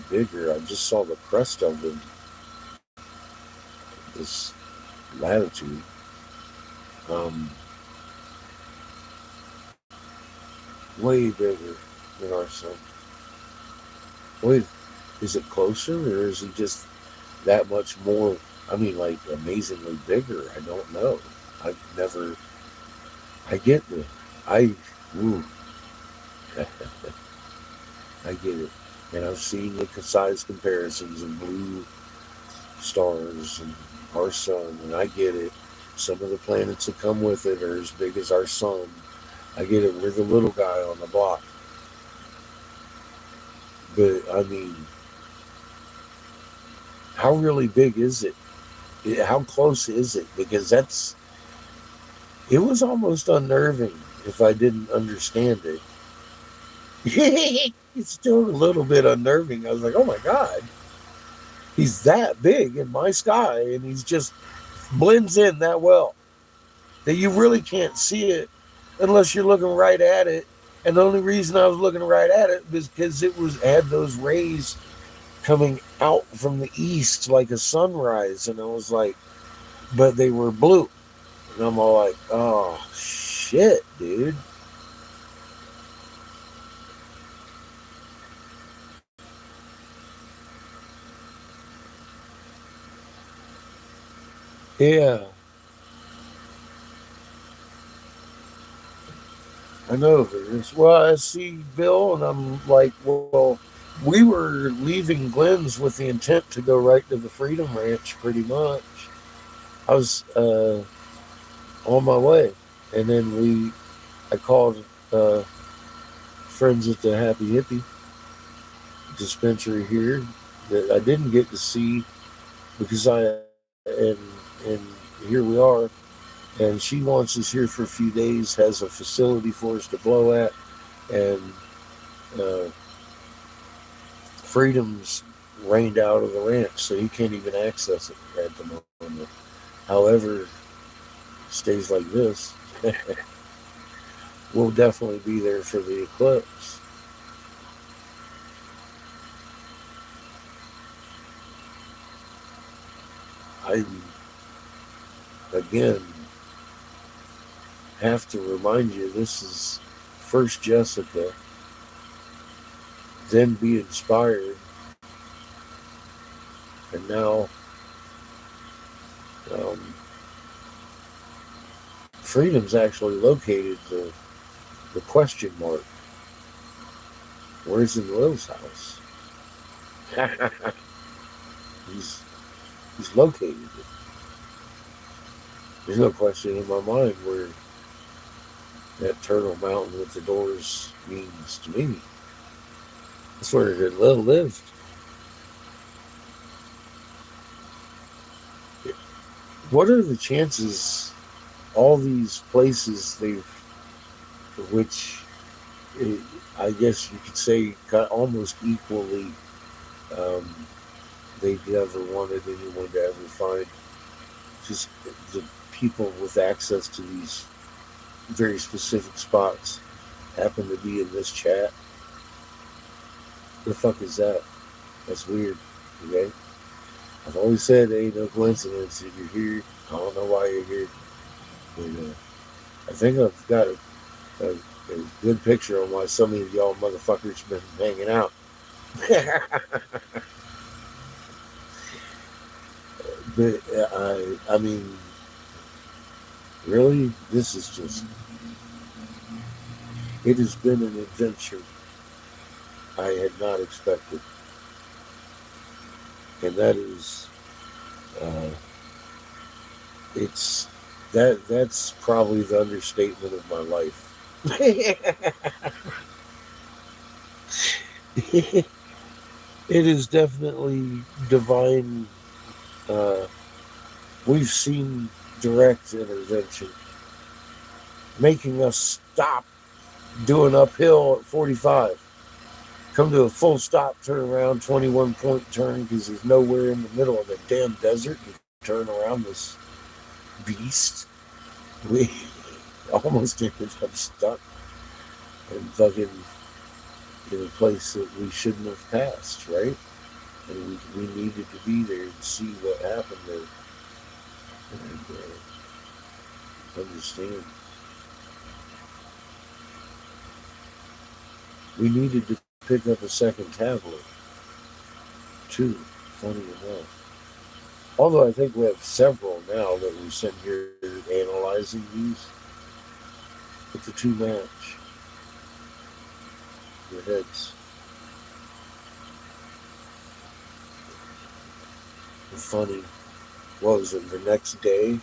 bigger. I just saw the crest of him. This latitude. Way bigger than our sun. Wait, is it closer, or is it just that much more? I mean, like, amazingly bigger. I don't know. I get it. I get it. And I've seen the size comparisons of blue stars and our sun, and I get it. Some of the planets that come with it are as big as our sun. I get it. We're the little guy on the block. But, I mean, how really big is it? How close is it? Because it was almost unnerving if I didn't understand it. It's still a little bit unnerving. I was like, oh my God. He's that big in my sky, and he's just blends in that well that you really can't see it unless you're looking right at it. And the only reason I was looking right at it was because it had those rays coming out from the east like a sunrise. And I was like, but they were blue. And I'm all like, oh, shit, dude. Yeah, I know this. Well, I see Bill, and I'm like, well, we were leaving Glenn's with the intent to go right to the Freedom Ranch, pretty much. I was on my way, and then I called friends at the Happy Hippie dispensary here that I didn't get to see because and here we are, and she wants us here for a few days, has a facility for us to blow at, and uh, Freedom's rained out of the ranch, so you can't even access it at the moment. However, stays like this, we'll definitely be there for the eclipse. I again have to remind you, this is first Jessica, then Be Inspired, and now um, Freedom's actually located the question mark. Where's in Will's house? he's he's located it. There's no question in my mind where that Turtle Mountain with the doors means to me. That's where Lil lived. What are the chances all these places which I guess you could say almost equally, um, they never wanted anyone to ever find, just the people with access to these very specific spots happen to be in this chat? The fuck is that? That's weird. Okay? I've always said there ain't no coincidence that you're here. I don't know why you're here. But I think I've got a good picture on why some of y'all motherfuckers been hanging out. But I mean, really, this is just, it has been an adventure I had not expected. And that is, uh, it's, that's probably the understatement of my life. It is definitely divine. Uh, we've seen direct intervention, making us stop doing uphill at 45, come to a full stop, turn around, 21-point turn, because there's nowhere in the middle of the damn desert to turn around this beast. We almost ended up stuck and fucking in a place that we shouldn't have passed, right? And we needed to be there to see what happened there and understand. We needed to pick up a second tablet, too, funny enough. Although I think we have several now that we sent here analyzing these, but the two match their heads. And funny, what was it, the next day?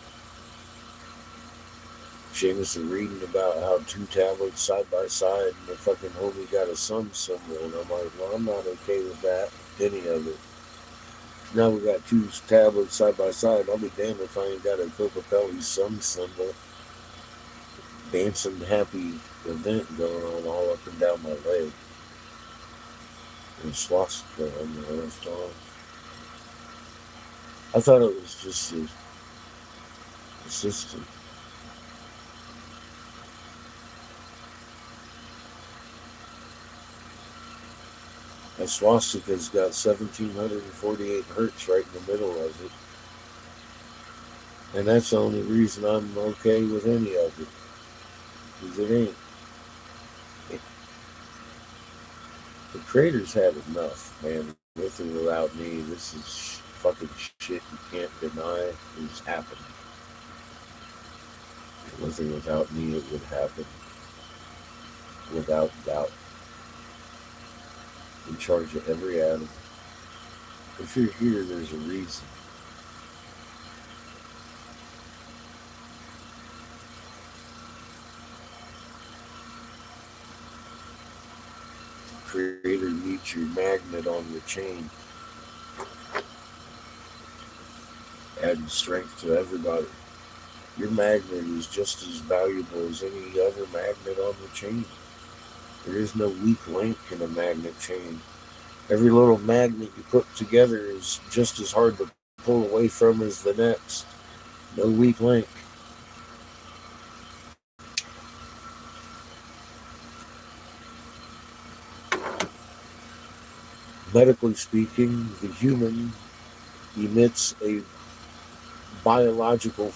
Seamus was reading about how two tablets side by side and the fucking homie got a sun symbol, and I'm like, well, I'm not okay with that, any of it. Now we got two tablets side by side. I'll be damned if I ain't got a Coca-Cola sun symbol, dancing happy event going on all up and down my leg, and a swastika on my left arm. I thought it was just a system. A swastika's got 1748 hertz right in the middle of it. And that's the only reason I'm okay with any of it. Because it ain't. The creators had enough, man. With or without me, this is fucking shit you can't deny is happening. And with or without me, it would happen without doubt. In charge of every atom. If you're here, there's a reason. Creator meets your magnet on the chain, adding strength to everybody. Your magnet is just as valuable as any other magnet on the chain. There is no weak link in a magnet chain. Every little magnet you put together is just as hard to pull away from as the next. No weak link. Medically speaking, the human emits a biological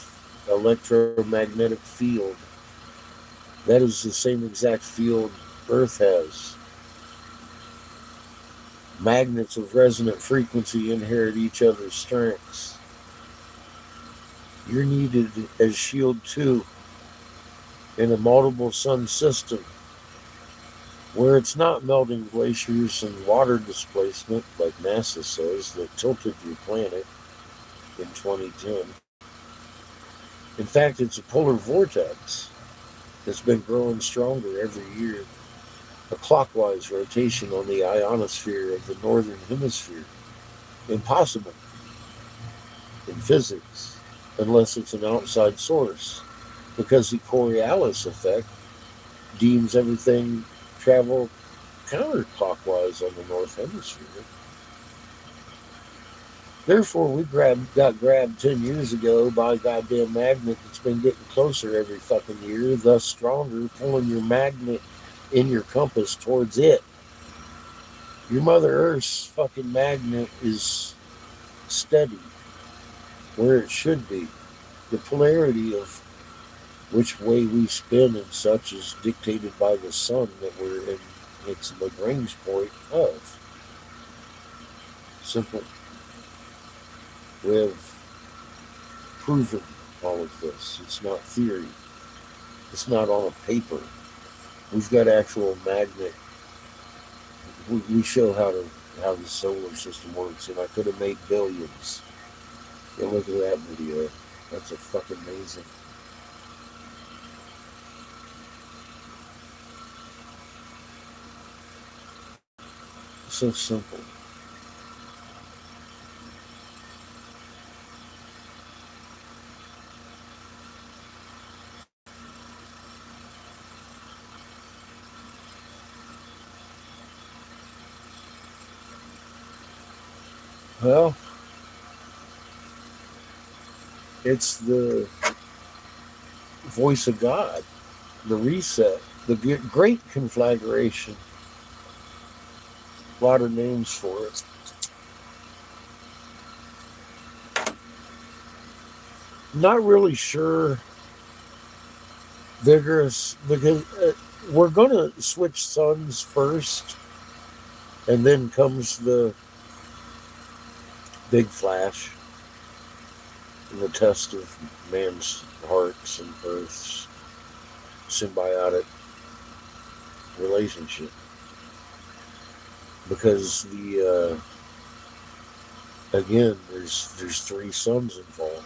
electromagnetic field. That is the same exact field Earth has. Magnets of resonant frequency inherit each other's strengths. You're needed as shield 2 in a multiple sun system where it's not melting glaciers and water displacement, like NASA says, that tilted your planet in 2010. In fact, it's a polar vortex that's been growing stronger every year, a clockwise rotation on the ionosphere of the northern hemisphere. Impossible in physics unless it's an outside source, because the Coriolis effect deems everything travel counterclockwise on the north hemisphere. Therefore, got grabbed 10 years ago by a goddamn magnet that's been getting closer every fucking year, thus stronger, pulling your magnet in your compass towards it. Your Mother Earth's fucking magnet is steady where it should be. The polarity of which way we spin and such is dictated by the sun that we're in its Lagrange point of. Simple. We have proven all of this. It's not theory. It's not on a paper. We've got actual magnet. We show how the solar system works, and I could have made billions. Yeah, look at that video. That's a fucking amazing. So simple. Well, it's the voice of God, the reset, the great conflagration. A lot of names for it. Not really sure. Vigorous, because we're going to switch suns first, and then comes the big flash and the test of man's hearts and Earth's symbiotic relationship. Because again, there's three suns involved.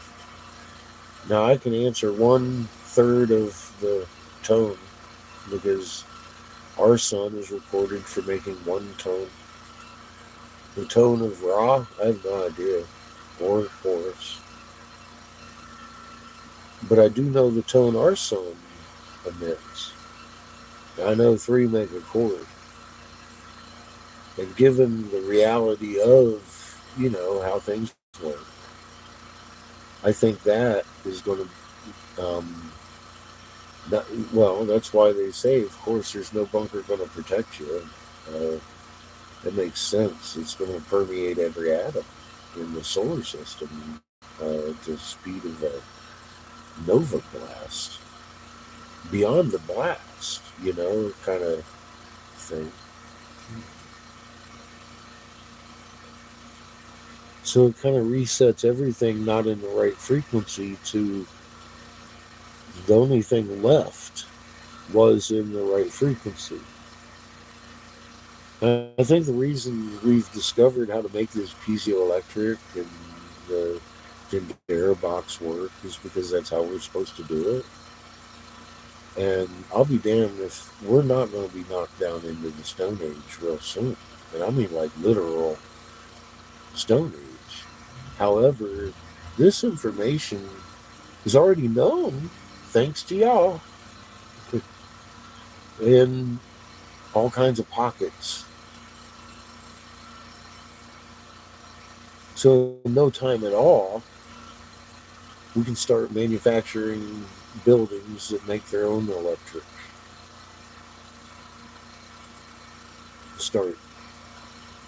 Now I can answer 1/3 of the tone, because our sun is recorded for making one tone. The tone of Ra, I have no idea, or Horus. But I do know the tone our sun emits. I know 3 make a chord. And given the reality of, how things work, I think that is going to, well, that's why they say, of course, there's no bunker going to protect you. That makes sense. It's going to permeate every atom in the solar system at the speed of a nova blast. Beyond the blast, kind of thing. So it kind of resets everything not in the right frequency to the only thing left was in the right frequency. I think the reason we've discovered how to make this piezoelectric and the Dendera box work is because that's how we're supposed to do it. And I'll be damned if we're not going to be knocked down into the Stone Age real soon. And I mean like literal Stone Age. However, this information is already known, thanks to y'all, in all kinds of pockets. So in no time at all, we can start manufacturing buildings that make their own electric. Start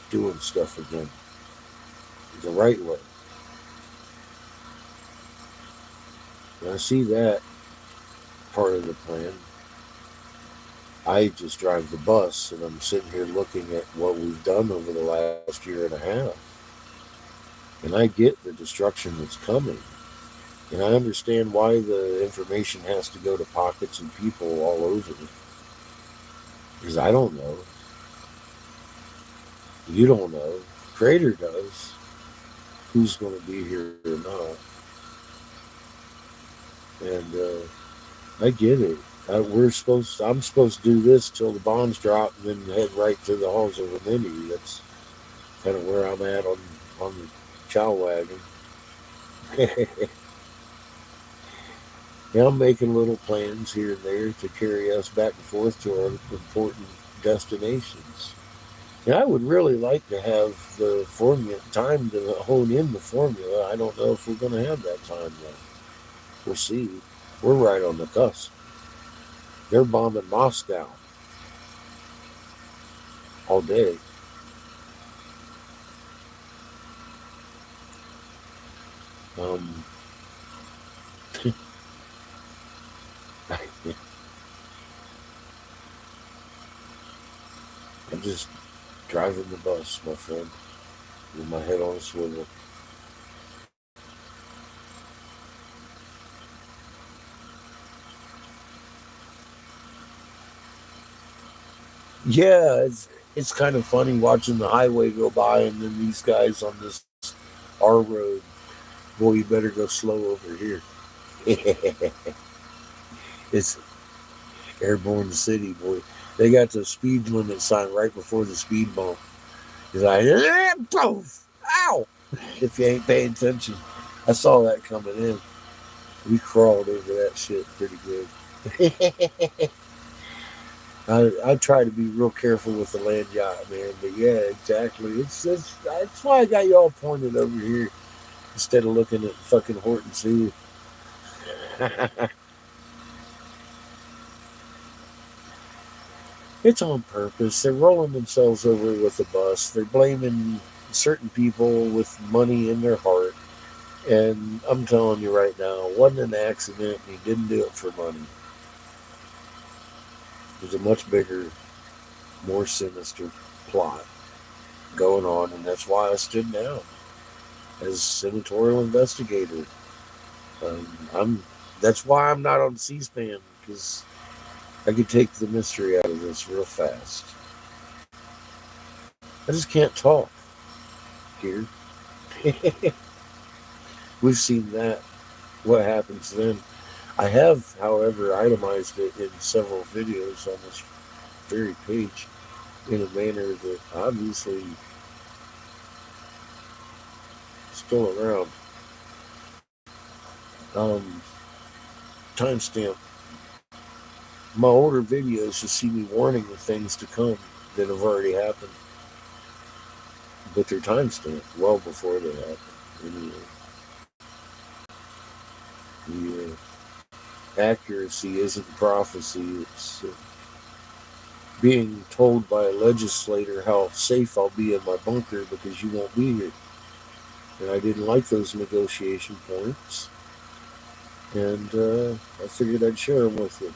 doing stuff again the right way. And I see that part of the plan. I just drive the bus, and I'm sitting here looking at what we've done over the last year and a half. And I get the destruction that's coming. And I understand why the information has to go to pockets and people all over. Because I don't know. You don't know. Creator does. Who's going to be here or not. And I get it. I'm supposed to do this till the bombs drop and then head right to the halls of Amenity. That's kind of where I'm at on the chow wagon. Yeah, I'm making little plans here and there to carry us back and forth to our important destinations. Yeah, I would really like to have the time to hone in the formula. I don't know if we're going to have that time yet. We'll see. We're right on the cusp. They're bombing Moscow all day. Um, I'm just driving the bus, my friend, with my head on a swivel. Yeah, it's kind of funny watching the highway go by and then these guys on this R road. Boy, you better go slow over here. It's Airborne City, boy. They got the speed limit sign right before the speed bump. It's like, poof, ow! If you ain't paying attention. I saw that coming in. We crawled over that shit pretty good. I try to be real careful with the land yacht, man. But yeah, exactly. That's why I got you all pointed over here instead of looking at fucking Horton Sea. It's on purpose. They're rolling themselves over with the bus. They're blaming certain people with money in their heart. And I'm telling you right now, it wasn't an accident, and he didn't do it for money. There's a much bigger, more sinister plot going on, and that's why I stood down as senatorial investigator. That's why I'm not on C-SPAN, because I could take the mystery out of this real fast. I just can't talk here. We've seen that. What happens then? I have, however, itemized it in several videos on this very page in a manner that obviously still around. Timestamp. My older videos just see me warning of things to come that have already happened, but they're timestamped well before they happen. Anyway, the accuracy isn't prophecy; it's being told by a legislator how safe I'll be in my bunker because you won't be here. And I didn't like those negotiation points. And I figured I'd share them with you.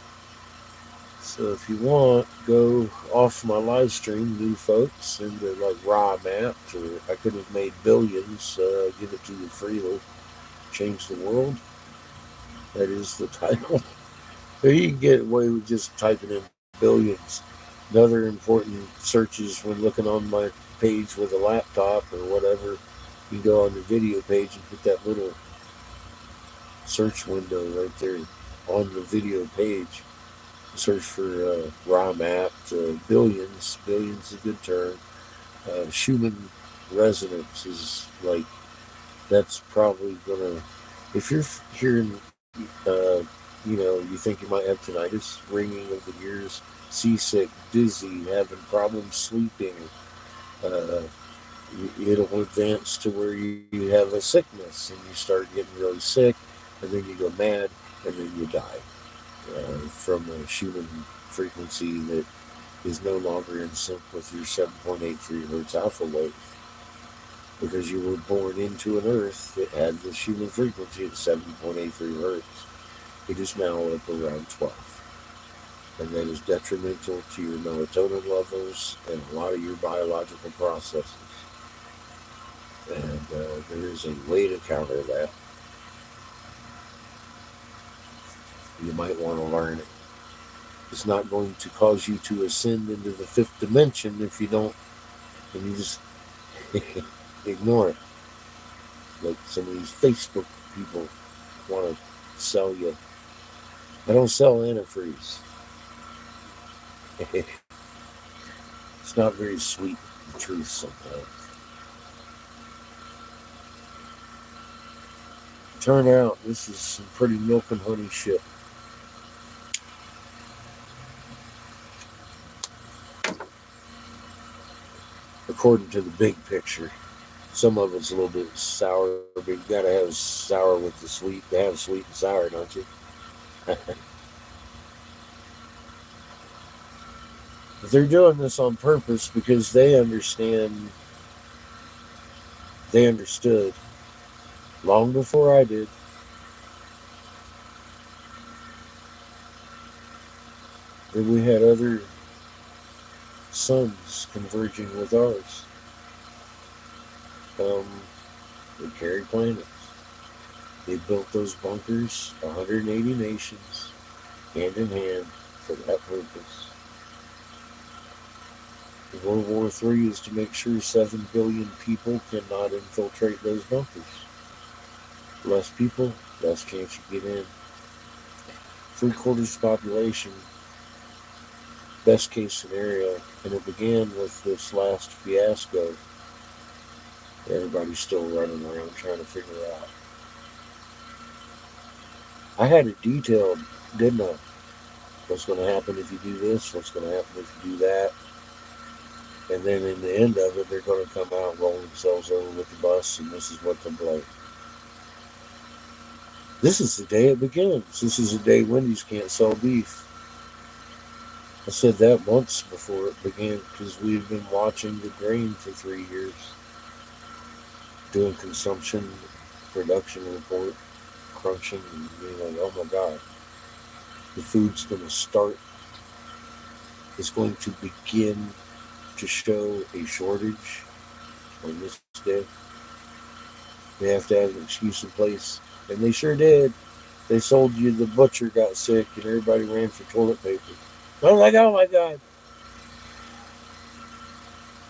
So if you want, go off my live stream, new folks, into like raw mapped, or I could have made billions, give it to you freely, change the world. That is the title. You can get away with just typing in billions. Another important searches when looking on my page with a laptop or whatever, you go on the video page and put that little search window right there on the video page. Search for raw map billions. Billions is a good term. Human resonance is like, that's probably gonna, if you're hearing, uh, you think you might have tinnitus, ringing of the ears, seasick, dizzy, having problems sleeping, uh, it'll advance to where you have a sickness and you start getting really sick, and then you go mad, and then you die from a human frequency that is no longer in sync with your 7.83 hertz alpha wave, because you were born into an earth that had this human frequency at 7.83 hertz. It is now up around 12. And that is detrimental to your melatonin levels and a lot of your biological processes. And there is a way to counter that. You might want to learn it. It's not going to cause you to ascend into the fifth dimension if you don't, and you just ignore it. Like some of these Facebook people want to sell you. I don't sell antifreeze. It's not very sweet, the truth, sometimes. Turn out, this is some pretty milk and honey shit. According to the big picture. Some of it's a little bit sour, but you gotta have sour with the sweet. They have sweet and sour, don't you? But they're doing this on purpose because they understand. They understood long before I did. That we had other suns converging with ours. They carried planets. They built those bunkers, 180 nations, hand in hand, for that purpose. World War III is to make sure 7 billion people cannot infiltrate those bunkers. Less people, less chance to get in. 3/4 population, best case scenario, and it began with this last fiasco. Everybody's still running around trying to figure out. I had it detailed, didn't I? What's going to happen if you do this? What's going to happen if you do that? And then in the end of it, they're going to come out and roll themselves over with the bus, and this is what they'll blame. This is the day it begins. This is the day Wendy's can't sell beef. I said that once before it began because we had been watching the grain for 3 years, doing consumption, production report, crunching, and being like, oh my God, the food's going to start. It's going to begin to show a shortage on this day. They have to have an excuse in place. And they sure did. They sold you the butcher got sick and everybody ran for toilet paper. I'm like, oh my God.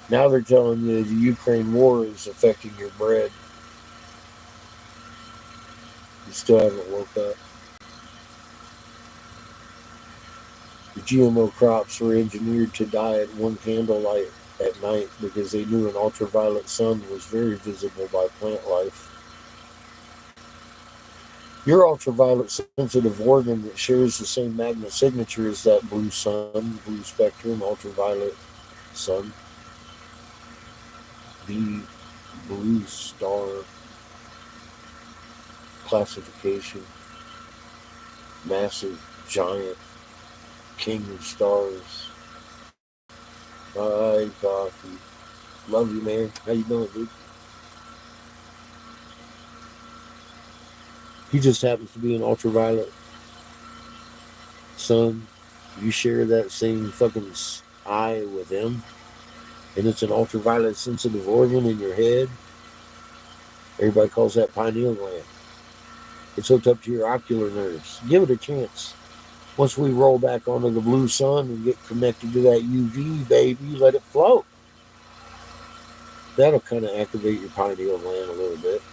Now they're telling you the Ukraine war is affecting your bread. You still haven't woke up. The GMO crops were engineered to die at one candlelight at night because they knew an ultraviolet sun was very visible by plant life. Your ultraviolet sensitive organ that shares the same magnet signature as that blue sun, blue spectrum, ultraviolet sun, the blue star classification, massive, giant king of stars, Hi, coffee. Love you, man. How you doing, dude? He just happens to be an ultraviolet sun. You share that same fucking eye with him, and it's an ultraviolet sensitive organ in your head. Everybody calls that pineal gland. It's hooked up to your ocular nerves. Give it a chance. Once we roll back onto the blue sun and get connected to that UV, baby, let it float. That'll kind of activate your pineal gland a little bit.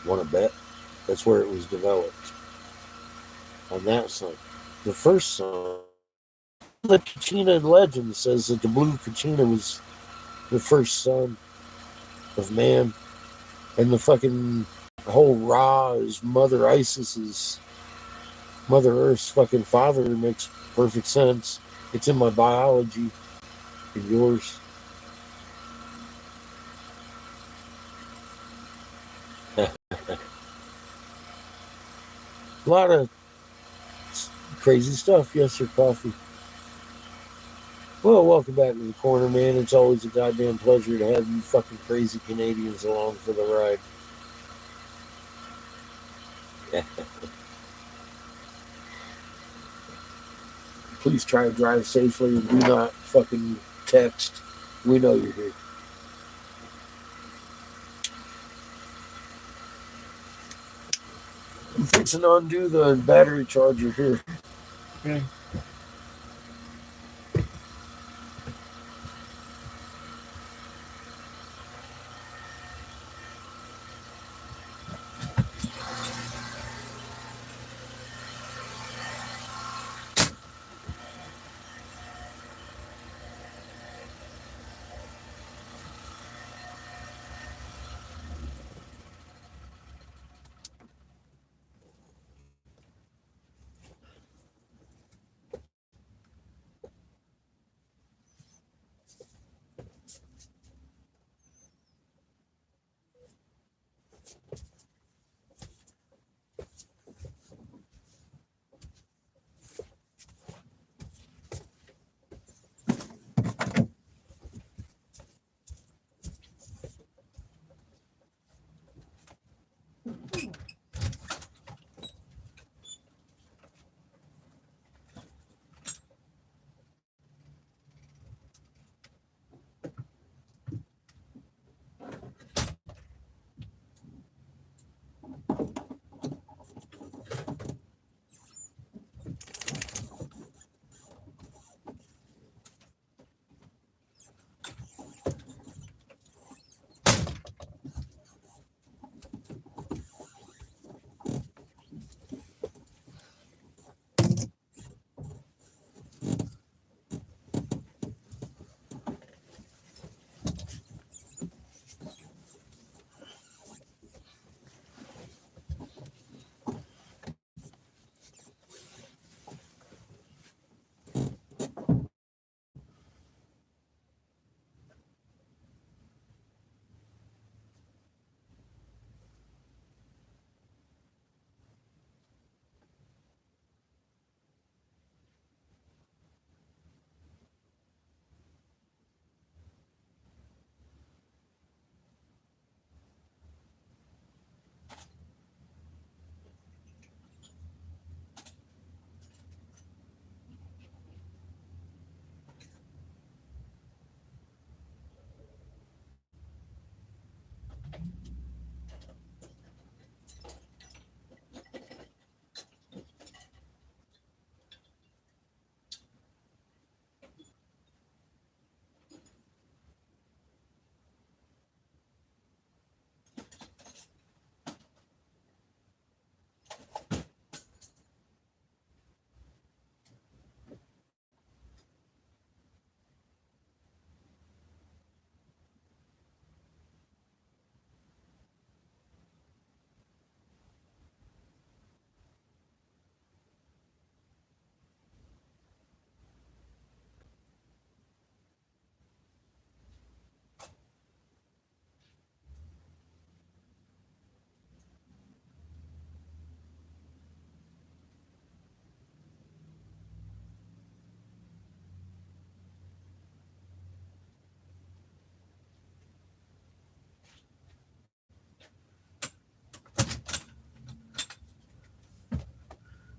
Want to bet? That's where it was developed, on that sun. The first sun, the Kachina legend says that the blue Kachina was the first son of man, and the fucking whole Ra is Mother Isis's, Mother Earth's fucking father. Makes perfect sense. It's in my biology and yours. A lot of crazy stuff. Yes, sir, coffee. Well, welcome back to the corner, man. It's always a goddamn pleasure to have you fucking crazy Canadians along for the ride. Please try to drive safely and do not fucking text. We know you're here. I'm fixing to undo the battery charger here. Okay.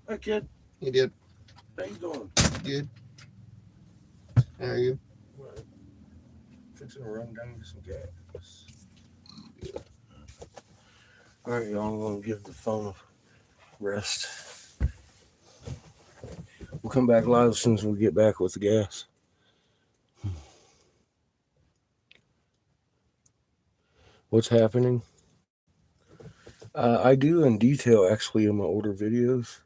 Hi, kid. He did. How you doing? Good. How are you? All right. Fixing to run down to some gas. All right, y'all. I'm going to give the phone a rest. We'll come back live as soon as we get back with the gas. What's happening? I do in detail actually in my older videos.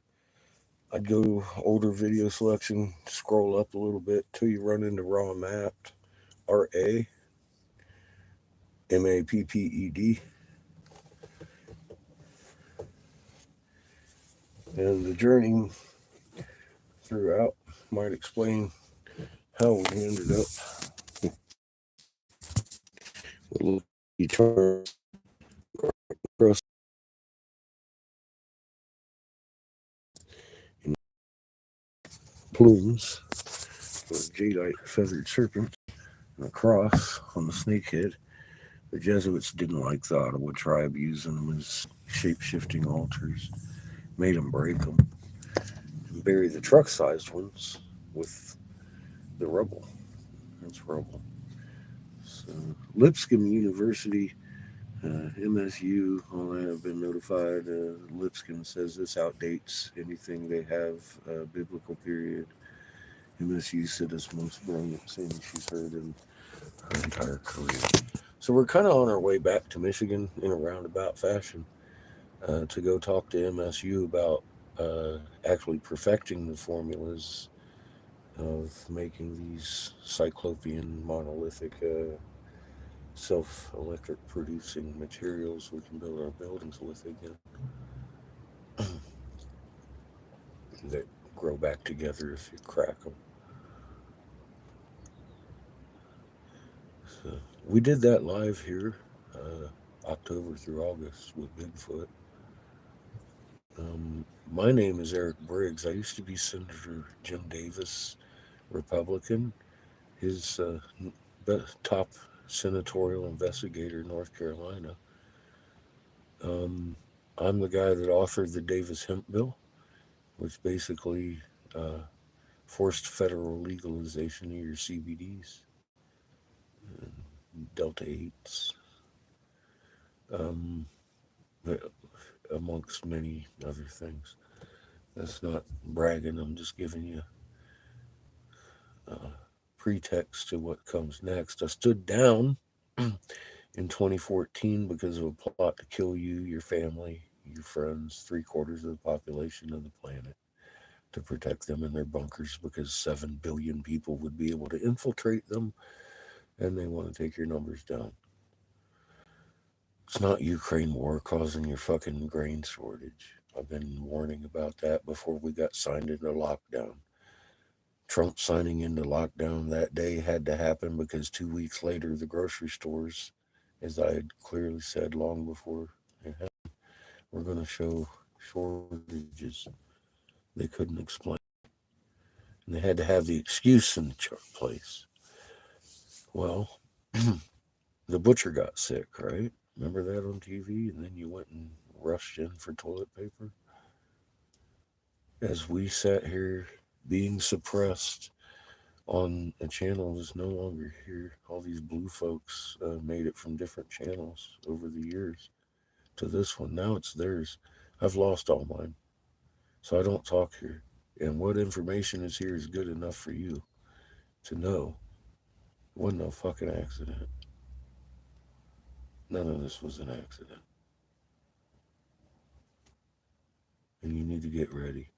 I'd go older video selection, scroll up a little bit till you run into raw mapped, RAMAPPED, and the journey throughout might explain how we ended up with eternal crust and plumes, with jadeite feathered serpent, and a cross on the snake head. The Jesuits didn't like the Ottawa tribe using them as shape shifting altars, made them break them, and bury the truck sized ones with the rubble. That's rubble. So, Lipscomb University, MSU, all that have been notified. Lipscomb says this outdates anything they have, biblical period. MSU said it's most brilliant thing she's heard in her entire career. So we're kind of on our way back to Michigan in a roundabout fashion to go talk to MSU about actually perfecting the formulas of making these cyclopean monolithic self-electric producing materials we can build our buildings with again that grow back together if you crack them. So we did that live here, October through August with Bigfoot. My name is Eric Briggs. I used to be Senator Jim Davis, Republican. His top senatorial investigator in North Carolina. Um, I'm the guy that authored the Davis Hemp Bill, which basically uh, forced federal legalization of your CBDs, Delta 8s, um, amongst many other things. That's not bragging, I'm just giving you uh, pretext to what comes next. I stood down in 2014 because of a plot to kill you, your family, your friends, 3/4 of the population of the planet, to protect them in their bunkers because 7 billion people would be able to infiltrate them and they want to take your numbers down. It's not Ukraine war causing your fucking grain shortage. I've been warning about that before we got signed into lockdown. Trump signing into lockdown that day had to happen because 2 weeks later, the grocery stores, as I had clearly said long before it happened, were going to show shortages they couldn't explain. And they had to have the excuse in the place. Well, the butcher got sick, right? Remember that on TV? And then you went and rushed in for toilet paper? As we sat here being suppressed on a channel that's no longer here, all these blue folks made it from different channels over the years to this one. Now it's theirs. I've lost all mine, so I don't talk here. And what information is here is good enough for you to know it wasn't no fucking accident. None of this was an accident. And you need to get ready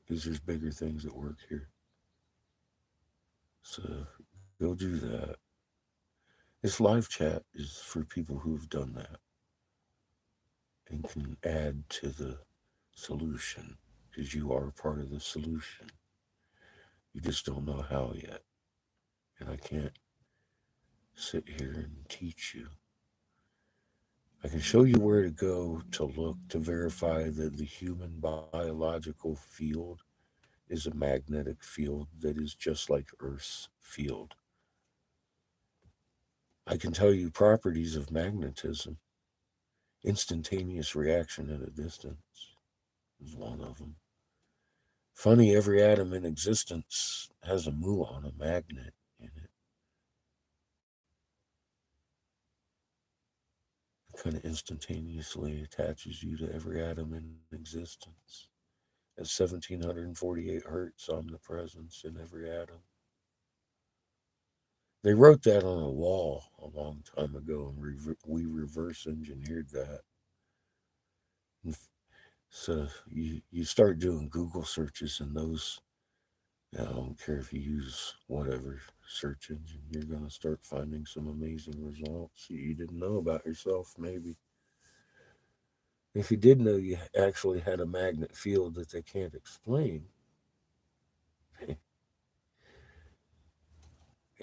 because there's bigger things at work here. So go do that. This live chat is for people who've done that and can add to the solution because you are part of the solution. You just don't know how yet. And I can't sit here and teach you. I can show you where to go to look to verify that the human biological field is a magnetic field that is just like Earth's field. I can tell you properties of magnetism. Instantaneous reaction at a distance is one of them. Funny, every atom in existence has a muon, a magnet in it. It kind of instantaneously attaches you to every atom in existence. At 1748 hertz omnipresence in every atom. They wrote that on a wall a long time ago, and we reverse engineered that. And so you start doing Google searches, and those, I don't care if you use whatever search engine, you're going to start finding some amazing results you didn't know about yourself, maybe. If you did know you actually had a magnet field that they can't explain, and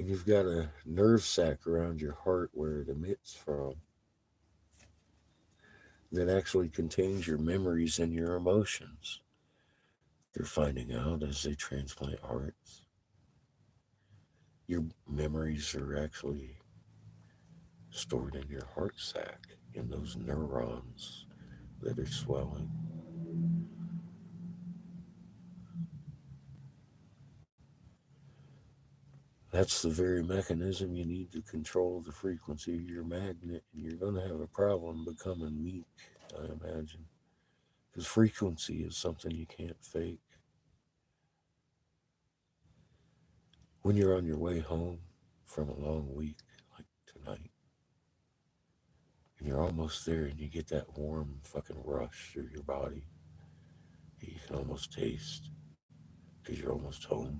you've got a nerve sac around your heart where it emits from that actually contains your memories and your emotions. They're finding out as they transplant hearts. Your memories are actually stored in your heart sac, in those neurons that are swelling. That's the very mechanism you need to control the frequency of your magnet, and you're going to have a problem becoming meek, I imagine. Because frequency is something you can't fake. When you're on your way home from a long week, like tonight, and you're almost there and you get that warm fucking rush through your body that you can almost taste because you're almost home.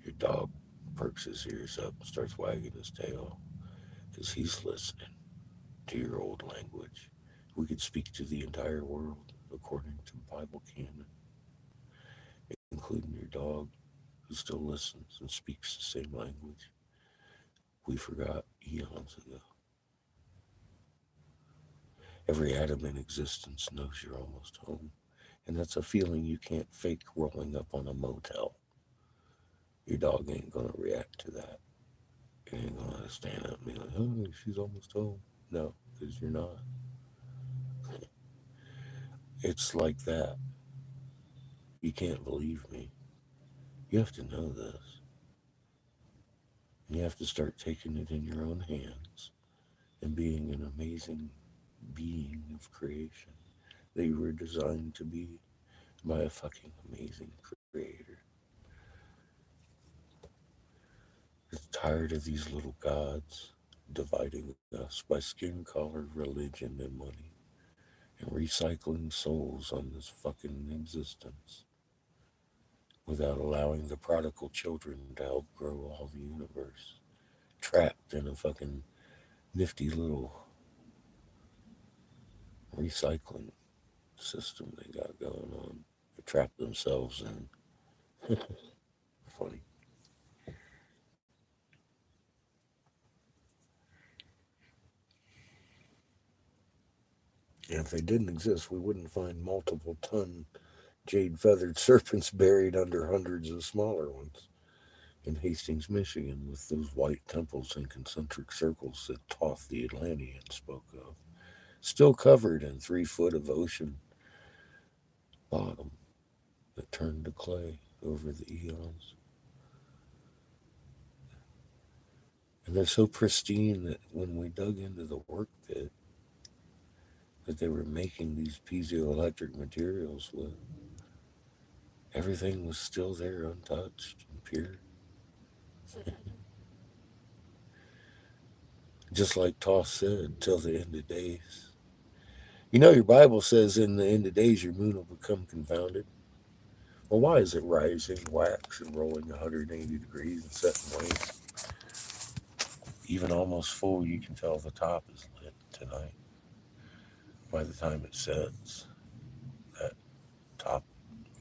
Your dog perks his ears up and starts wagging his tail because he's listening to your old language. We could speak to the entire world according to Bible canon, including your dog who still listens and speaks the same language we forgot eons ago. Every atom in existence knows you're almost home. And that's a feeling you can't fake rolling up on a motel. Your dog ain't gonna react to that. It ain't gonna stand up and be like, oh, she's almost home. No, because you're not. It's like that. You can't believe me. You have to know this. And you have to start taking it in your own hands and being an amazing being of creation that you were designed to be by a fucking amazing creator. You're tired of these little gods dividing us by skin color, religion, and money, and recycling souls on this fucking existence without allowing the prodigal children to help grow all the universe, trapped in a fucking nifty little recycling system they got going on. They trap themselves in. Funny. And if they didn't exist, we wouldn't find multiple ton jade feathered serpents buried under hundreds of smaller ones in Hastings, Michigan, with those white temples and concentric circles that Toth the Atlantean spoke of, still covered in 3 foot of ocean bottom that turned to clay over the eons. And they're so pristine that when we dug into the work pit that they were making these piezoelectric materials with, everything was still there untouched and pure. Just like Toth said, till the end of days. You know, your Bible says in the end of days your moon will become confounded. Well, why is it rising, wax, and rolling 180 degrees and setting waves? Even almost full, you can tell the top is lit tonight. By the time it sets, that top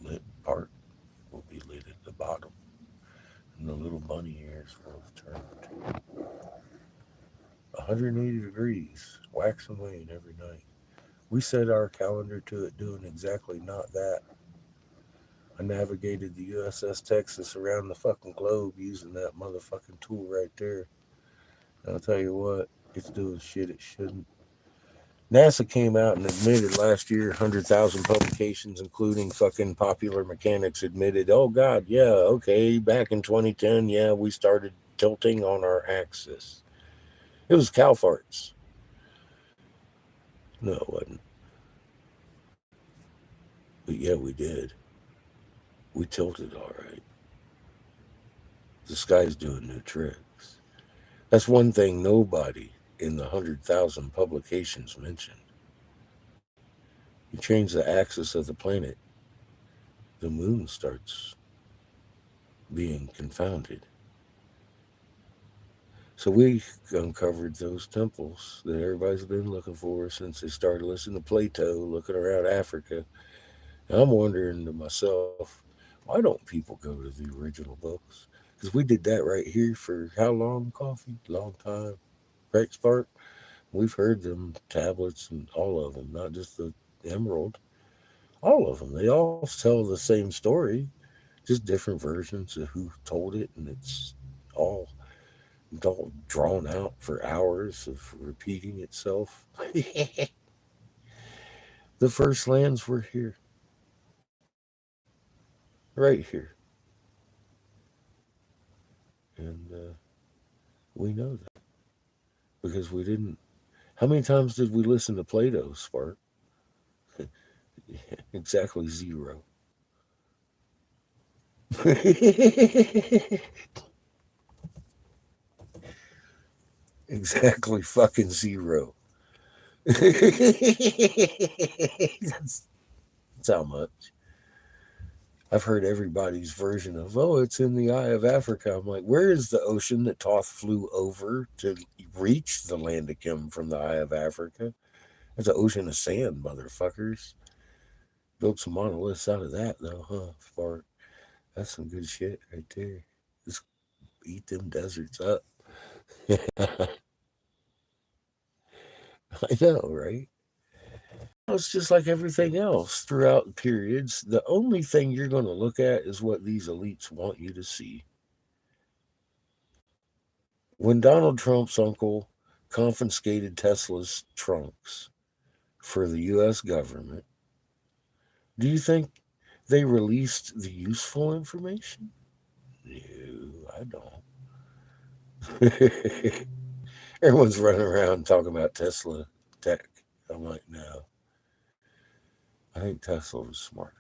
lit part will be lit at the bottom, and the little bunny ears will have turned to 180 degrees, wax and wane every night. We set our calendar to it doing exactly not that. I navigated the USS Texas around the fucking globe using that motherfucking tool right there. And I'll tell you what, it's doing shit it shouldn't. NASA came out and admitted last year 100,000 publications, including fucking Popular Mechanics, admitted, oh, God, yeah, okay, back in 2010, yeah, we started tilting on our axis. It was cow farts. No, it wasn't. But yeah, we did. We tilted all right. The sky's doing new tricks. That's one thing nobody in the 100,000 publications mentioned. You change the axis of the planet, the moon starts being confounded. So we uncovered those temples that everybody's been looking for since they started listening to Plato, looking around Africa. And I'm wondering to myself, why don't people go to the original books? Because we did that right here for how long, Coffee? Long time. Right, Spark? We've heard them tablets and all of them, not just the Emerald. All of them. They all tell the same story, just different versions of who told it, and all it's all drawn out for hours of repeating itself. The first lands were here, right here, and we know that because we didn't. How many times did we listen to Plato, Spark? Exactly zero. Exactly fucking zero. That's how much. I've heard everybody's version of, oh, it's in the eye of Africa. I'm like, where is the ocean that Toth flew over to reach the land of Kim from the eye of Africa? There's an ocean of sand, motherfuckers. Built some monoliths out of that, though, huh? Spark. That's some good shit right there. Just eat them deserts up. I know, right? It's just like everything else throughout periods. The only thing you're going to look at is what these elites want you to see. When Donald Trump's uncle confiscated Tesla's trunks for the U.S. government, do you think they released the useful information? No, I don't. Everyone's running around talking about Tesla tech. I'm like, no. I think Tesla was smarter.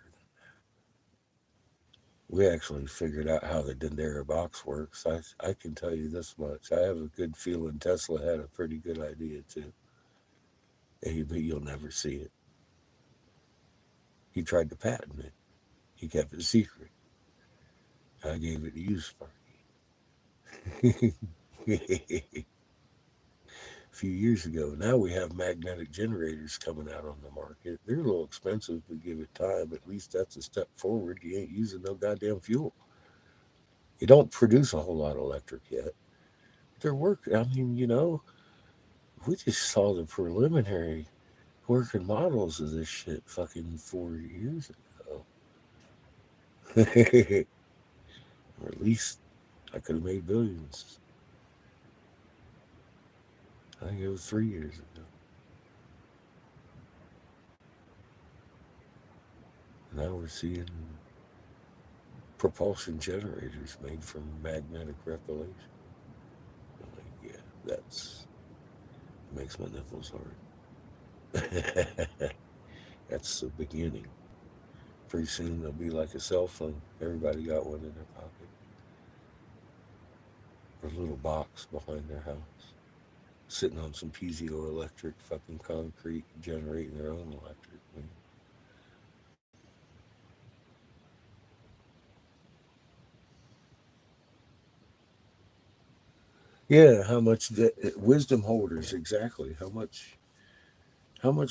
We actually figured out how the Dendera box works. I can tell you this much. I have a good feeling Tesla had a pretty good idea too. But you'll never see it. He tried to patent it. He kept it secret. I gave it to you, Sparky. A few years ago. Now we have magnetic generators coming out on the market. They're a little expensive, but give it time. At least that's a step forward. You ain't using no goddamn fuel. You don't produce a whole lot of electric yet. They're working. I mean, we just saw the preliminary working models of this shit fucking 4 years ago. Or at least I could have made billions. I think it was 3 years ago. Now we're seeing propulsion generators made from magnetic repellation. I'm like, yeah, makes my nipples hard. That's the beginning. Pretty soon they'll be like a cell phone. Everybody got one in their pocket. Or a little box behind their house. Sitting on some piezoelectric fucking concrete, generating their own electric. Man. Yeah, how much wisdom holders exactly? How much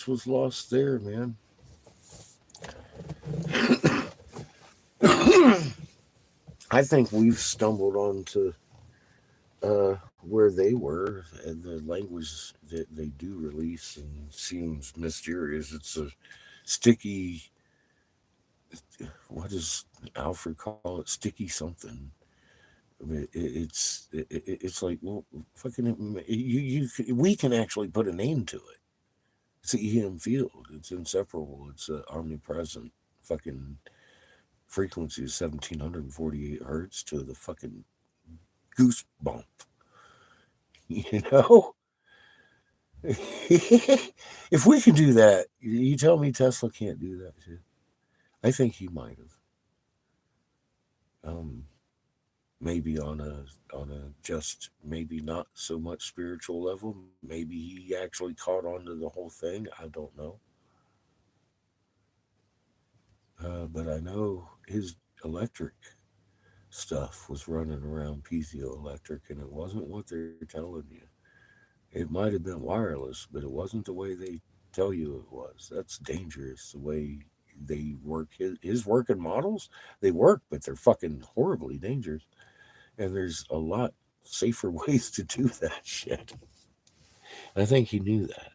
was lost there, man? I think we've stumbled onto where they were, and the language that they do release and seems mysterious. It's a sticky. What does Alfred call it? Sticky something. I mean, it's like, well, fucking, we can actually put a name to it. It's an EM field. It's inseparable. It's omnipresent. Fucking frequency is 1748 hertz to the fucking goose bump. You know? If we can do that, you tell me Tesla can't do that shit. I think he might have. Maybe on a just maybe not so much spiritual level. Maybe he actually caught on to the whole thing. I don't know. But I know his electric stuff was running around piezoelectric, and it wasn't what they're telling you. It might have been wireless, but it wasn't the way they tell you it was. That's dangerous. The way they work his working models, they work, but they're fucking horribly dangerous. And there's a lot safer ways to do that shit. I think he knew that.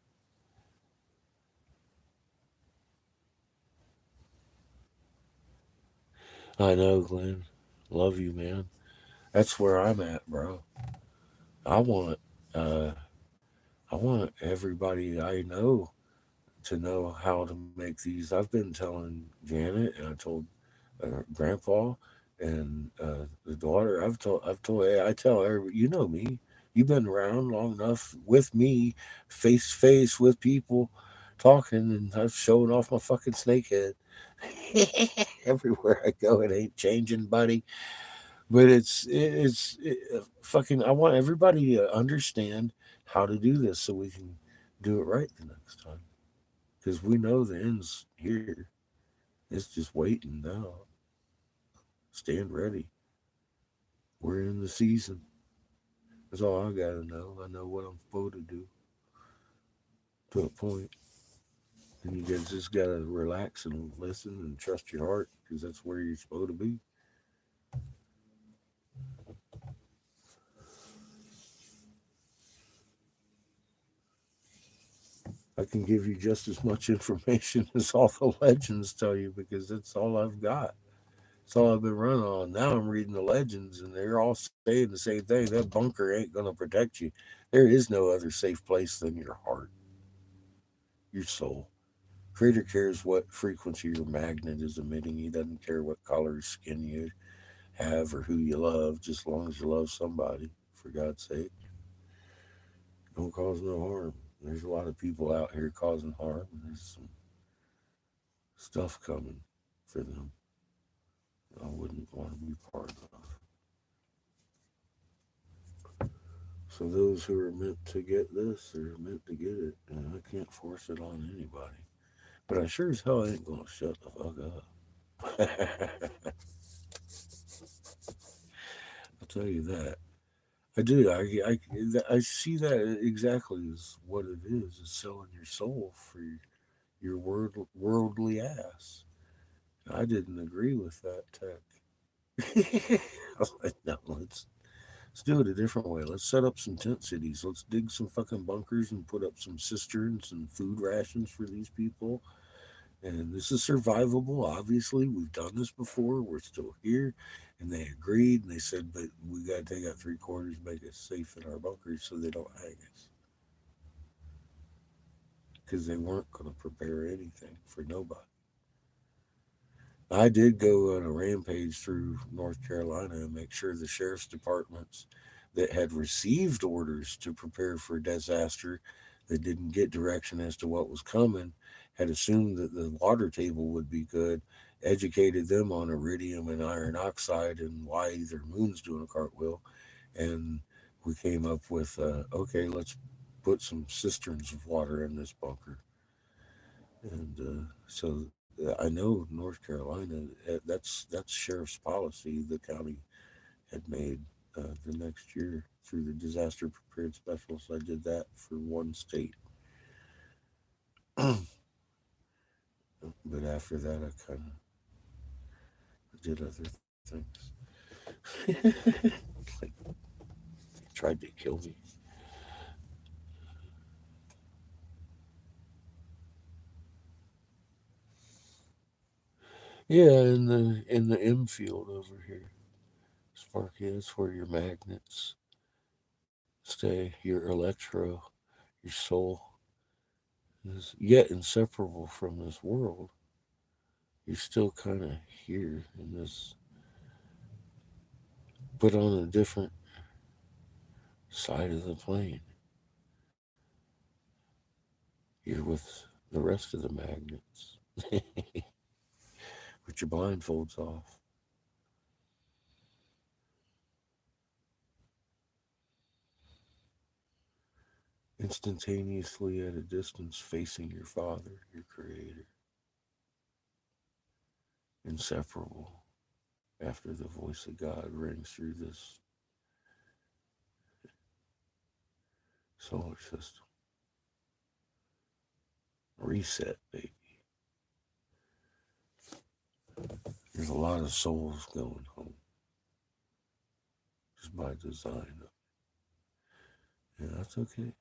I know, Glenn. Love you, man. That's where I'm at, bro. I want uh I want everybody I know to know how to make these. I've been telling Janet, and I told Grandpa and the daughter. I've told. Hey, I tell everybody. You know me. You've been around long enough with me, face to face with people, talking, and I've shown off my fucking snake head. Everywhere I go, it ain't changing, buddy. But fucking. I want everybody to understand how to do this so we can do it right the next time. Because we know the end's here. It's just waiting now. Stand ready. We're in the season. That's all I gotta know. I know what I'm supposed to do to a point. And you guys just gotta relax and listen and trust your heart because that's where you're supposed to be. I can give you just as much information as all the legends tell you because that's all I've got. That's all I've been running on. Now I'm reading the legends and they're all saying the same thing. That bunker ain't going to protect you. There is no other safe place than your heart, your soul. Creator cares what frequency your magnet is emitting. He doesn't care what color skin you have or who you love, just as long as you love somebody. For God's sake, don't cause no harm. There's a lot of people out here causing harm. There's some stuff coming for them I wouldn't want to be part of. So those who are meant to get this are meant to get it, and I can't force it on anybody. But I sure as hell ain't gonna shut the fuck up. I'll tell you that. I do. I see that exactly as what it is selling your soul for your worldly ass. I didn't agree with that tech. I was like, no, let's do it a different way. Let's set up some tent cities. Let's dig some fucking bunkers and put up some cisterns and food rations for these people. And this is survivable. Obviously, we've done this before. We're still here. And they agreed and they said, but we got to take out 3/4, make us safe in our bunkers so they don't hang us. Because they weren't going to prepare anything for nobody. I did go on a rampage through North Carolina and make sure the sheriff's departments that had received orders to prepare for disaster that didn't get direction as to what was coming had assumed that the water table would be good, educated them on iridium and iron oxide and why their moon's doing a cartwheel, and we came up with okay, let's put some cisterns of water in this bunker, and I know North Carolina. That's sheriff's policy. The county had made the next year through the disaster prepared specials. I did that for one state, but after that, I kind of did other things. Like tried to kill me. Yeah, in the M field over here, Sparky. That's where your magnets stay. Your electro, your soul. is yet inseparable from this world. You're still kind of here in this, but on a different side of the plane. You're with the rest of the magnets with your blindfolds off. Instantaneously at a distance, facing your Father, your Creator. Inseparable after the voice of God rings through this solar system. Reset, baby. There's a lot of souls going home just by design. Yeah, that's okay.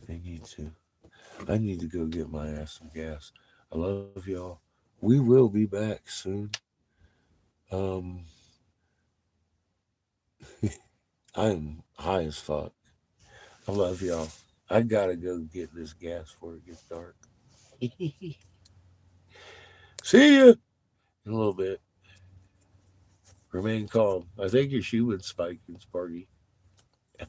They need to. I need to go get my ass some gas. I love y'all. We will be back soon. Um, I'm high as fuck. I love y'all. I gotta go get this gas before it gets dark. See ya in a little bit. Remain calm. I think your shoe would spike and Sparky.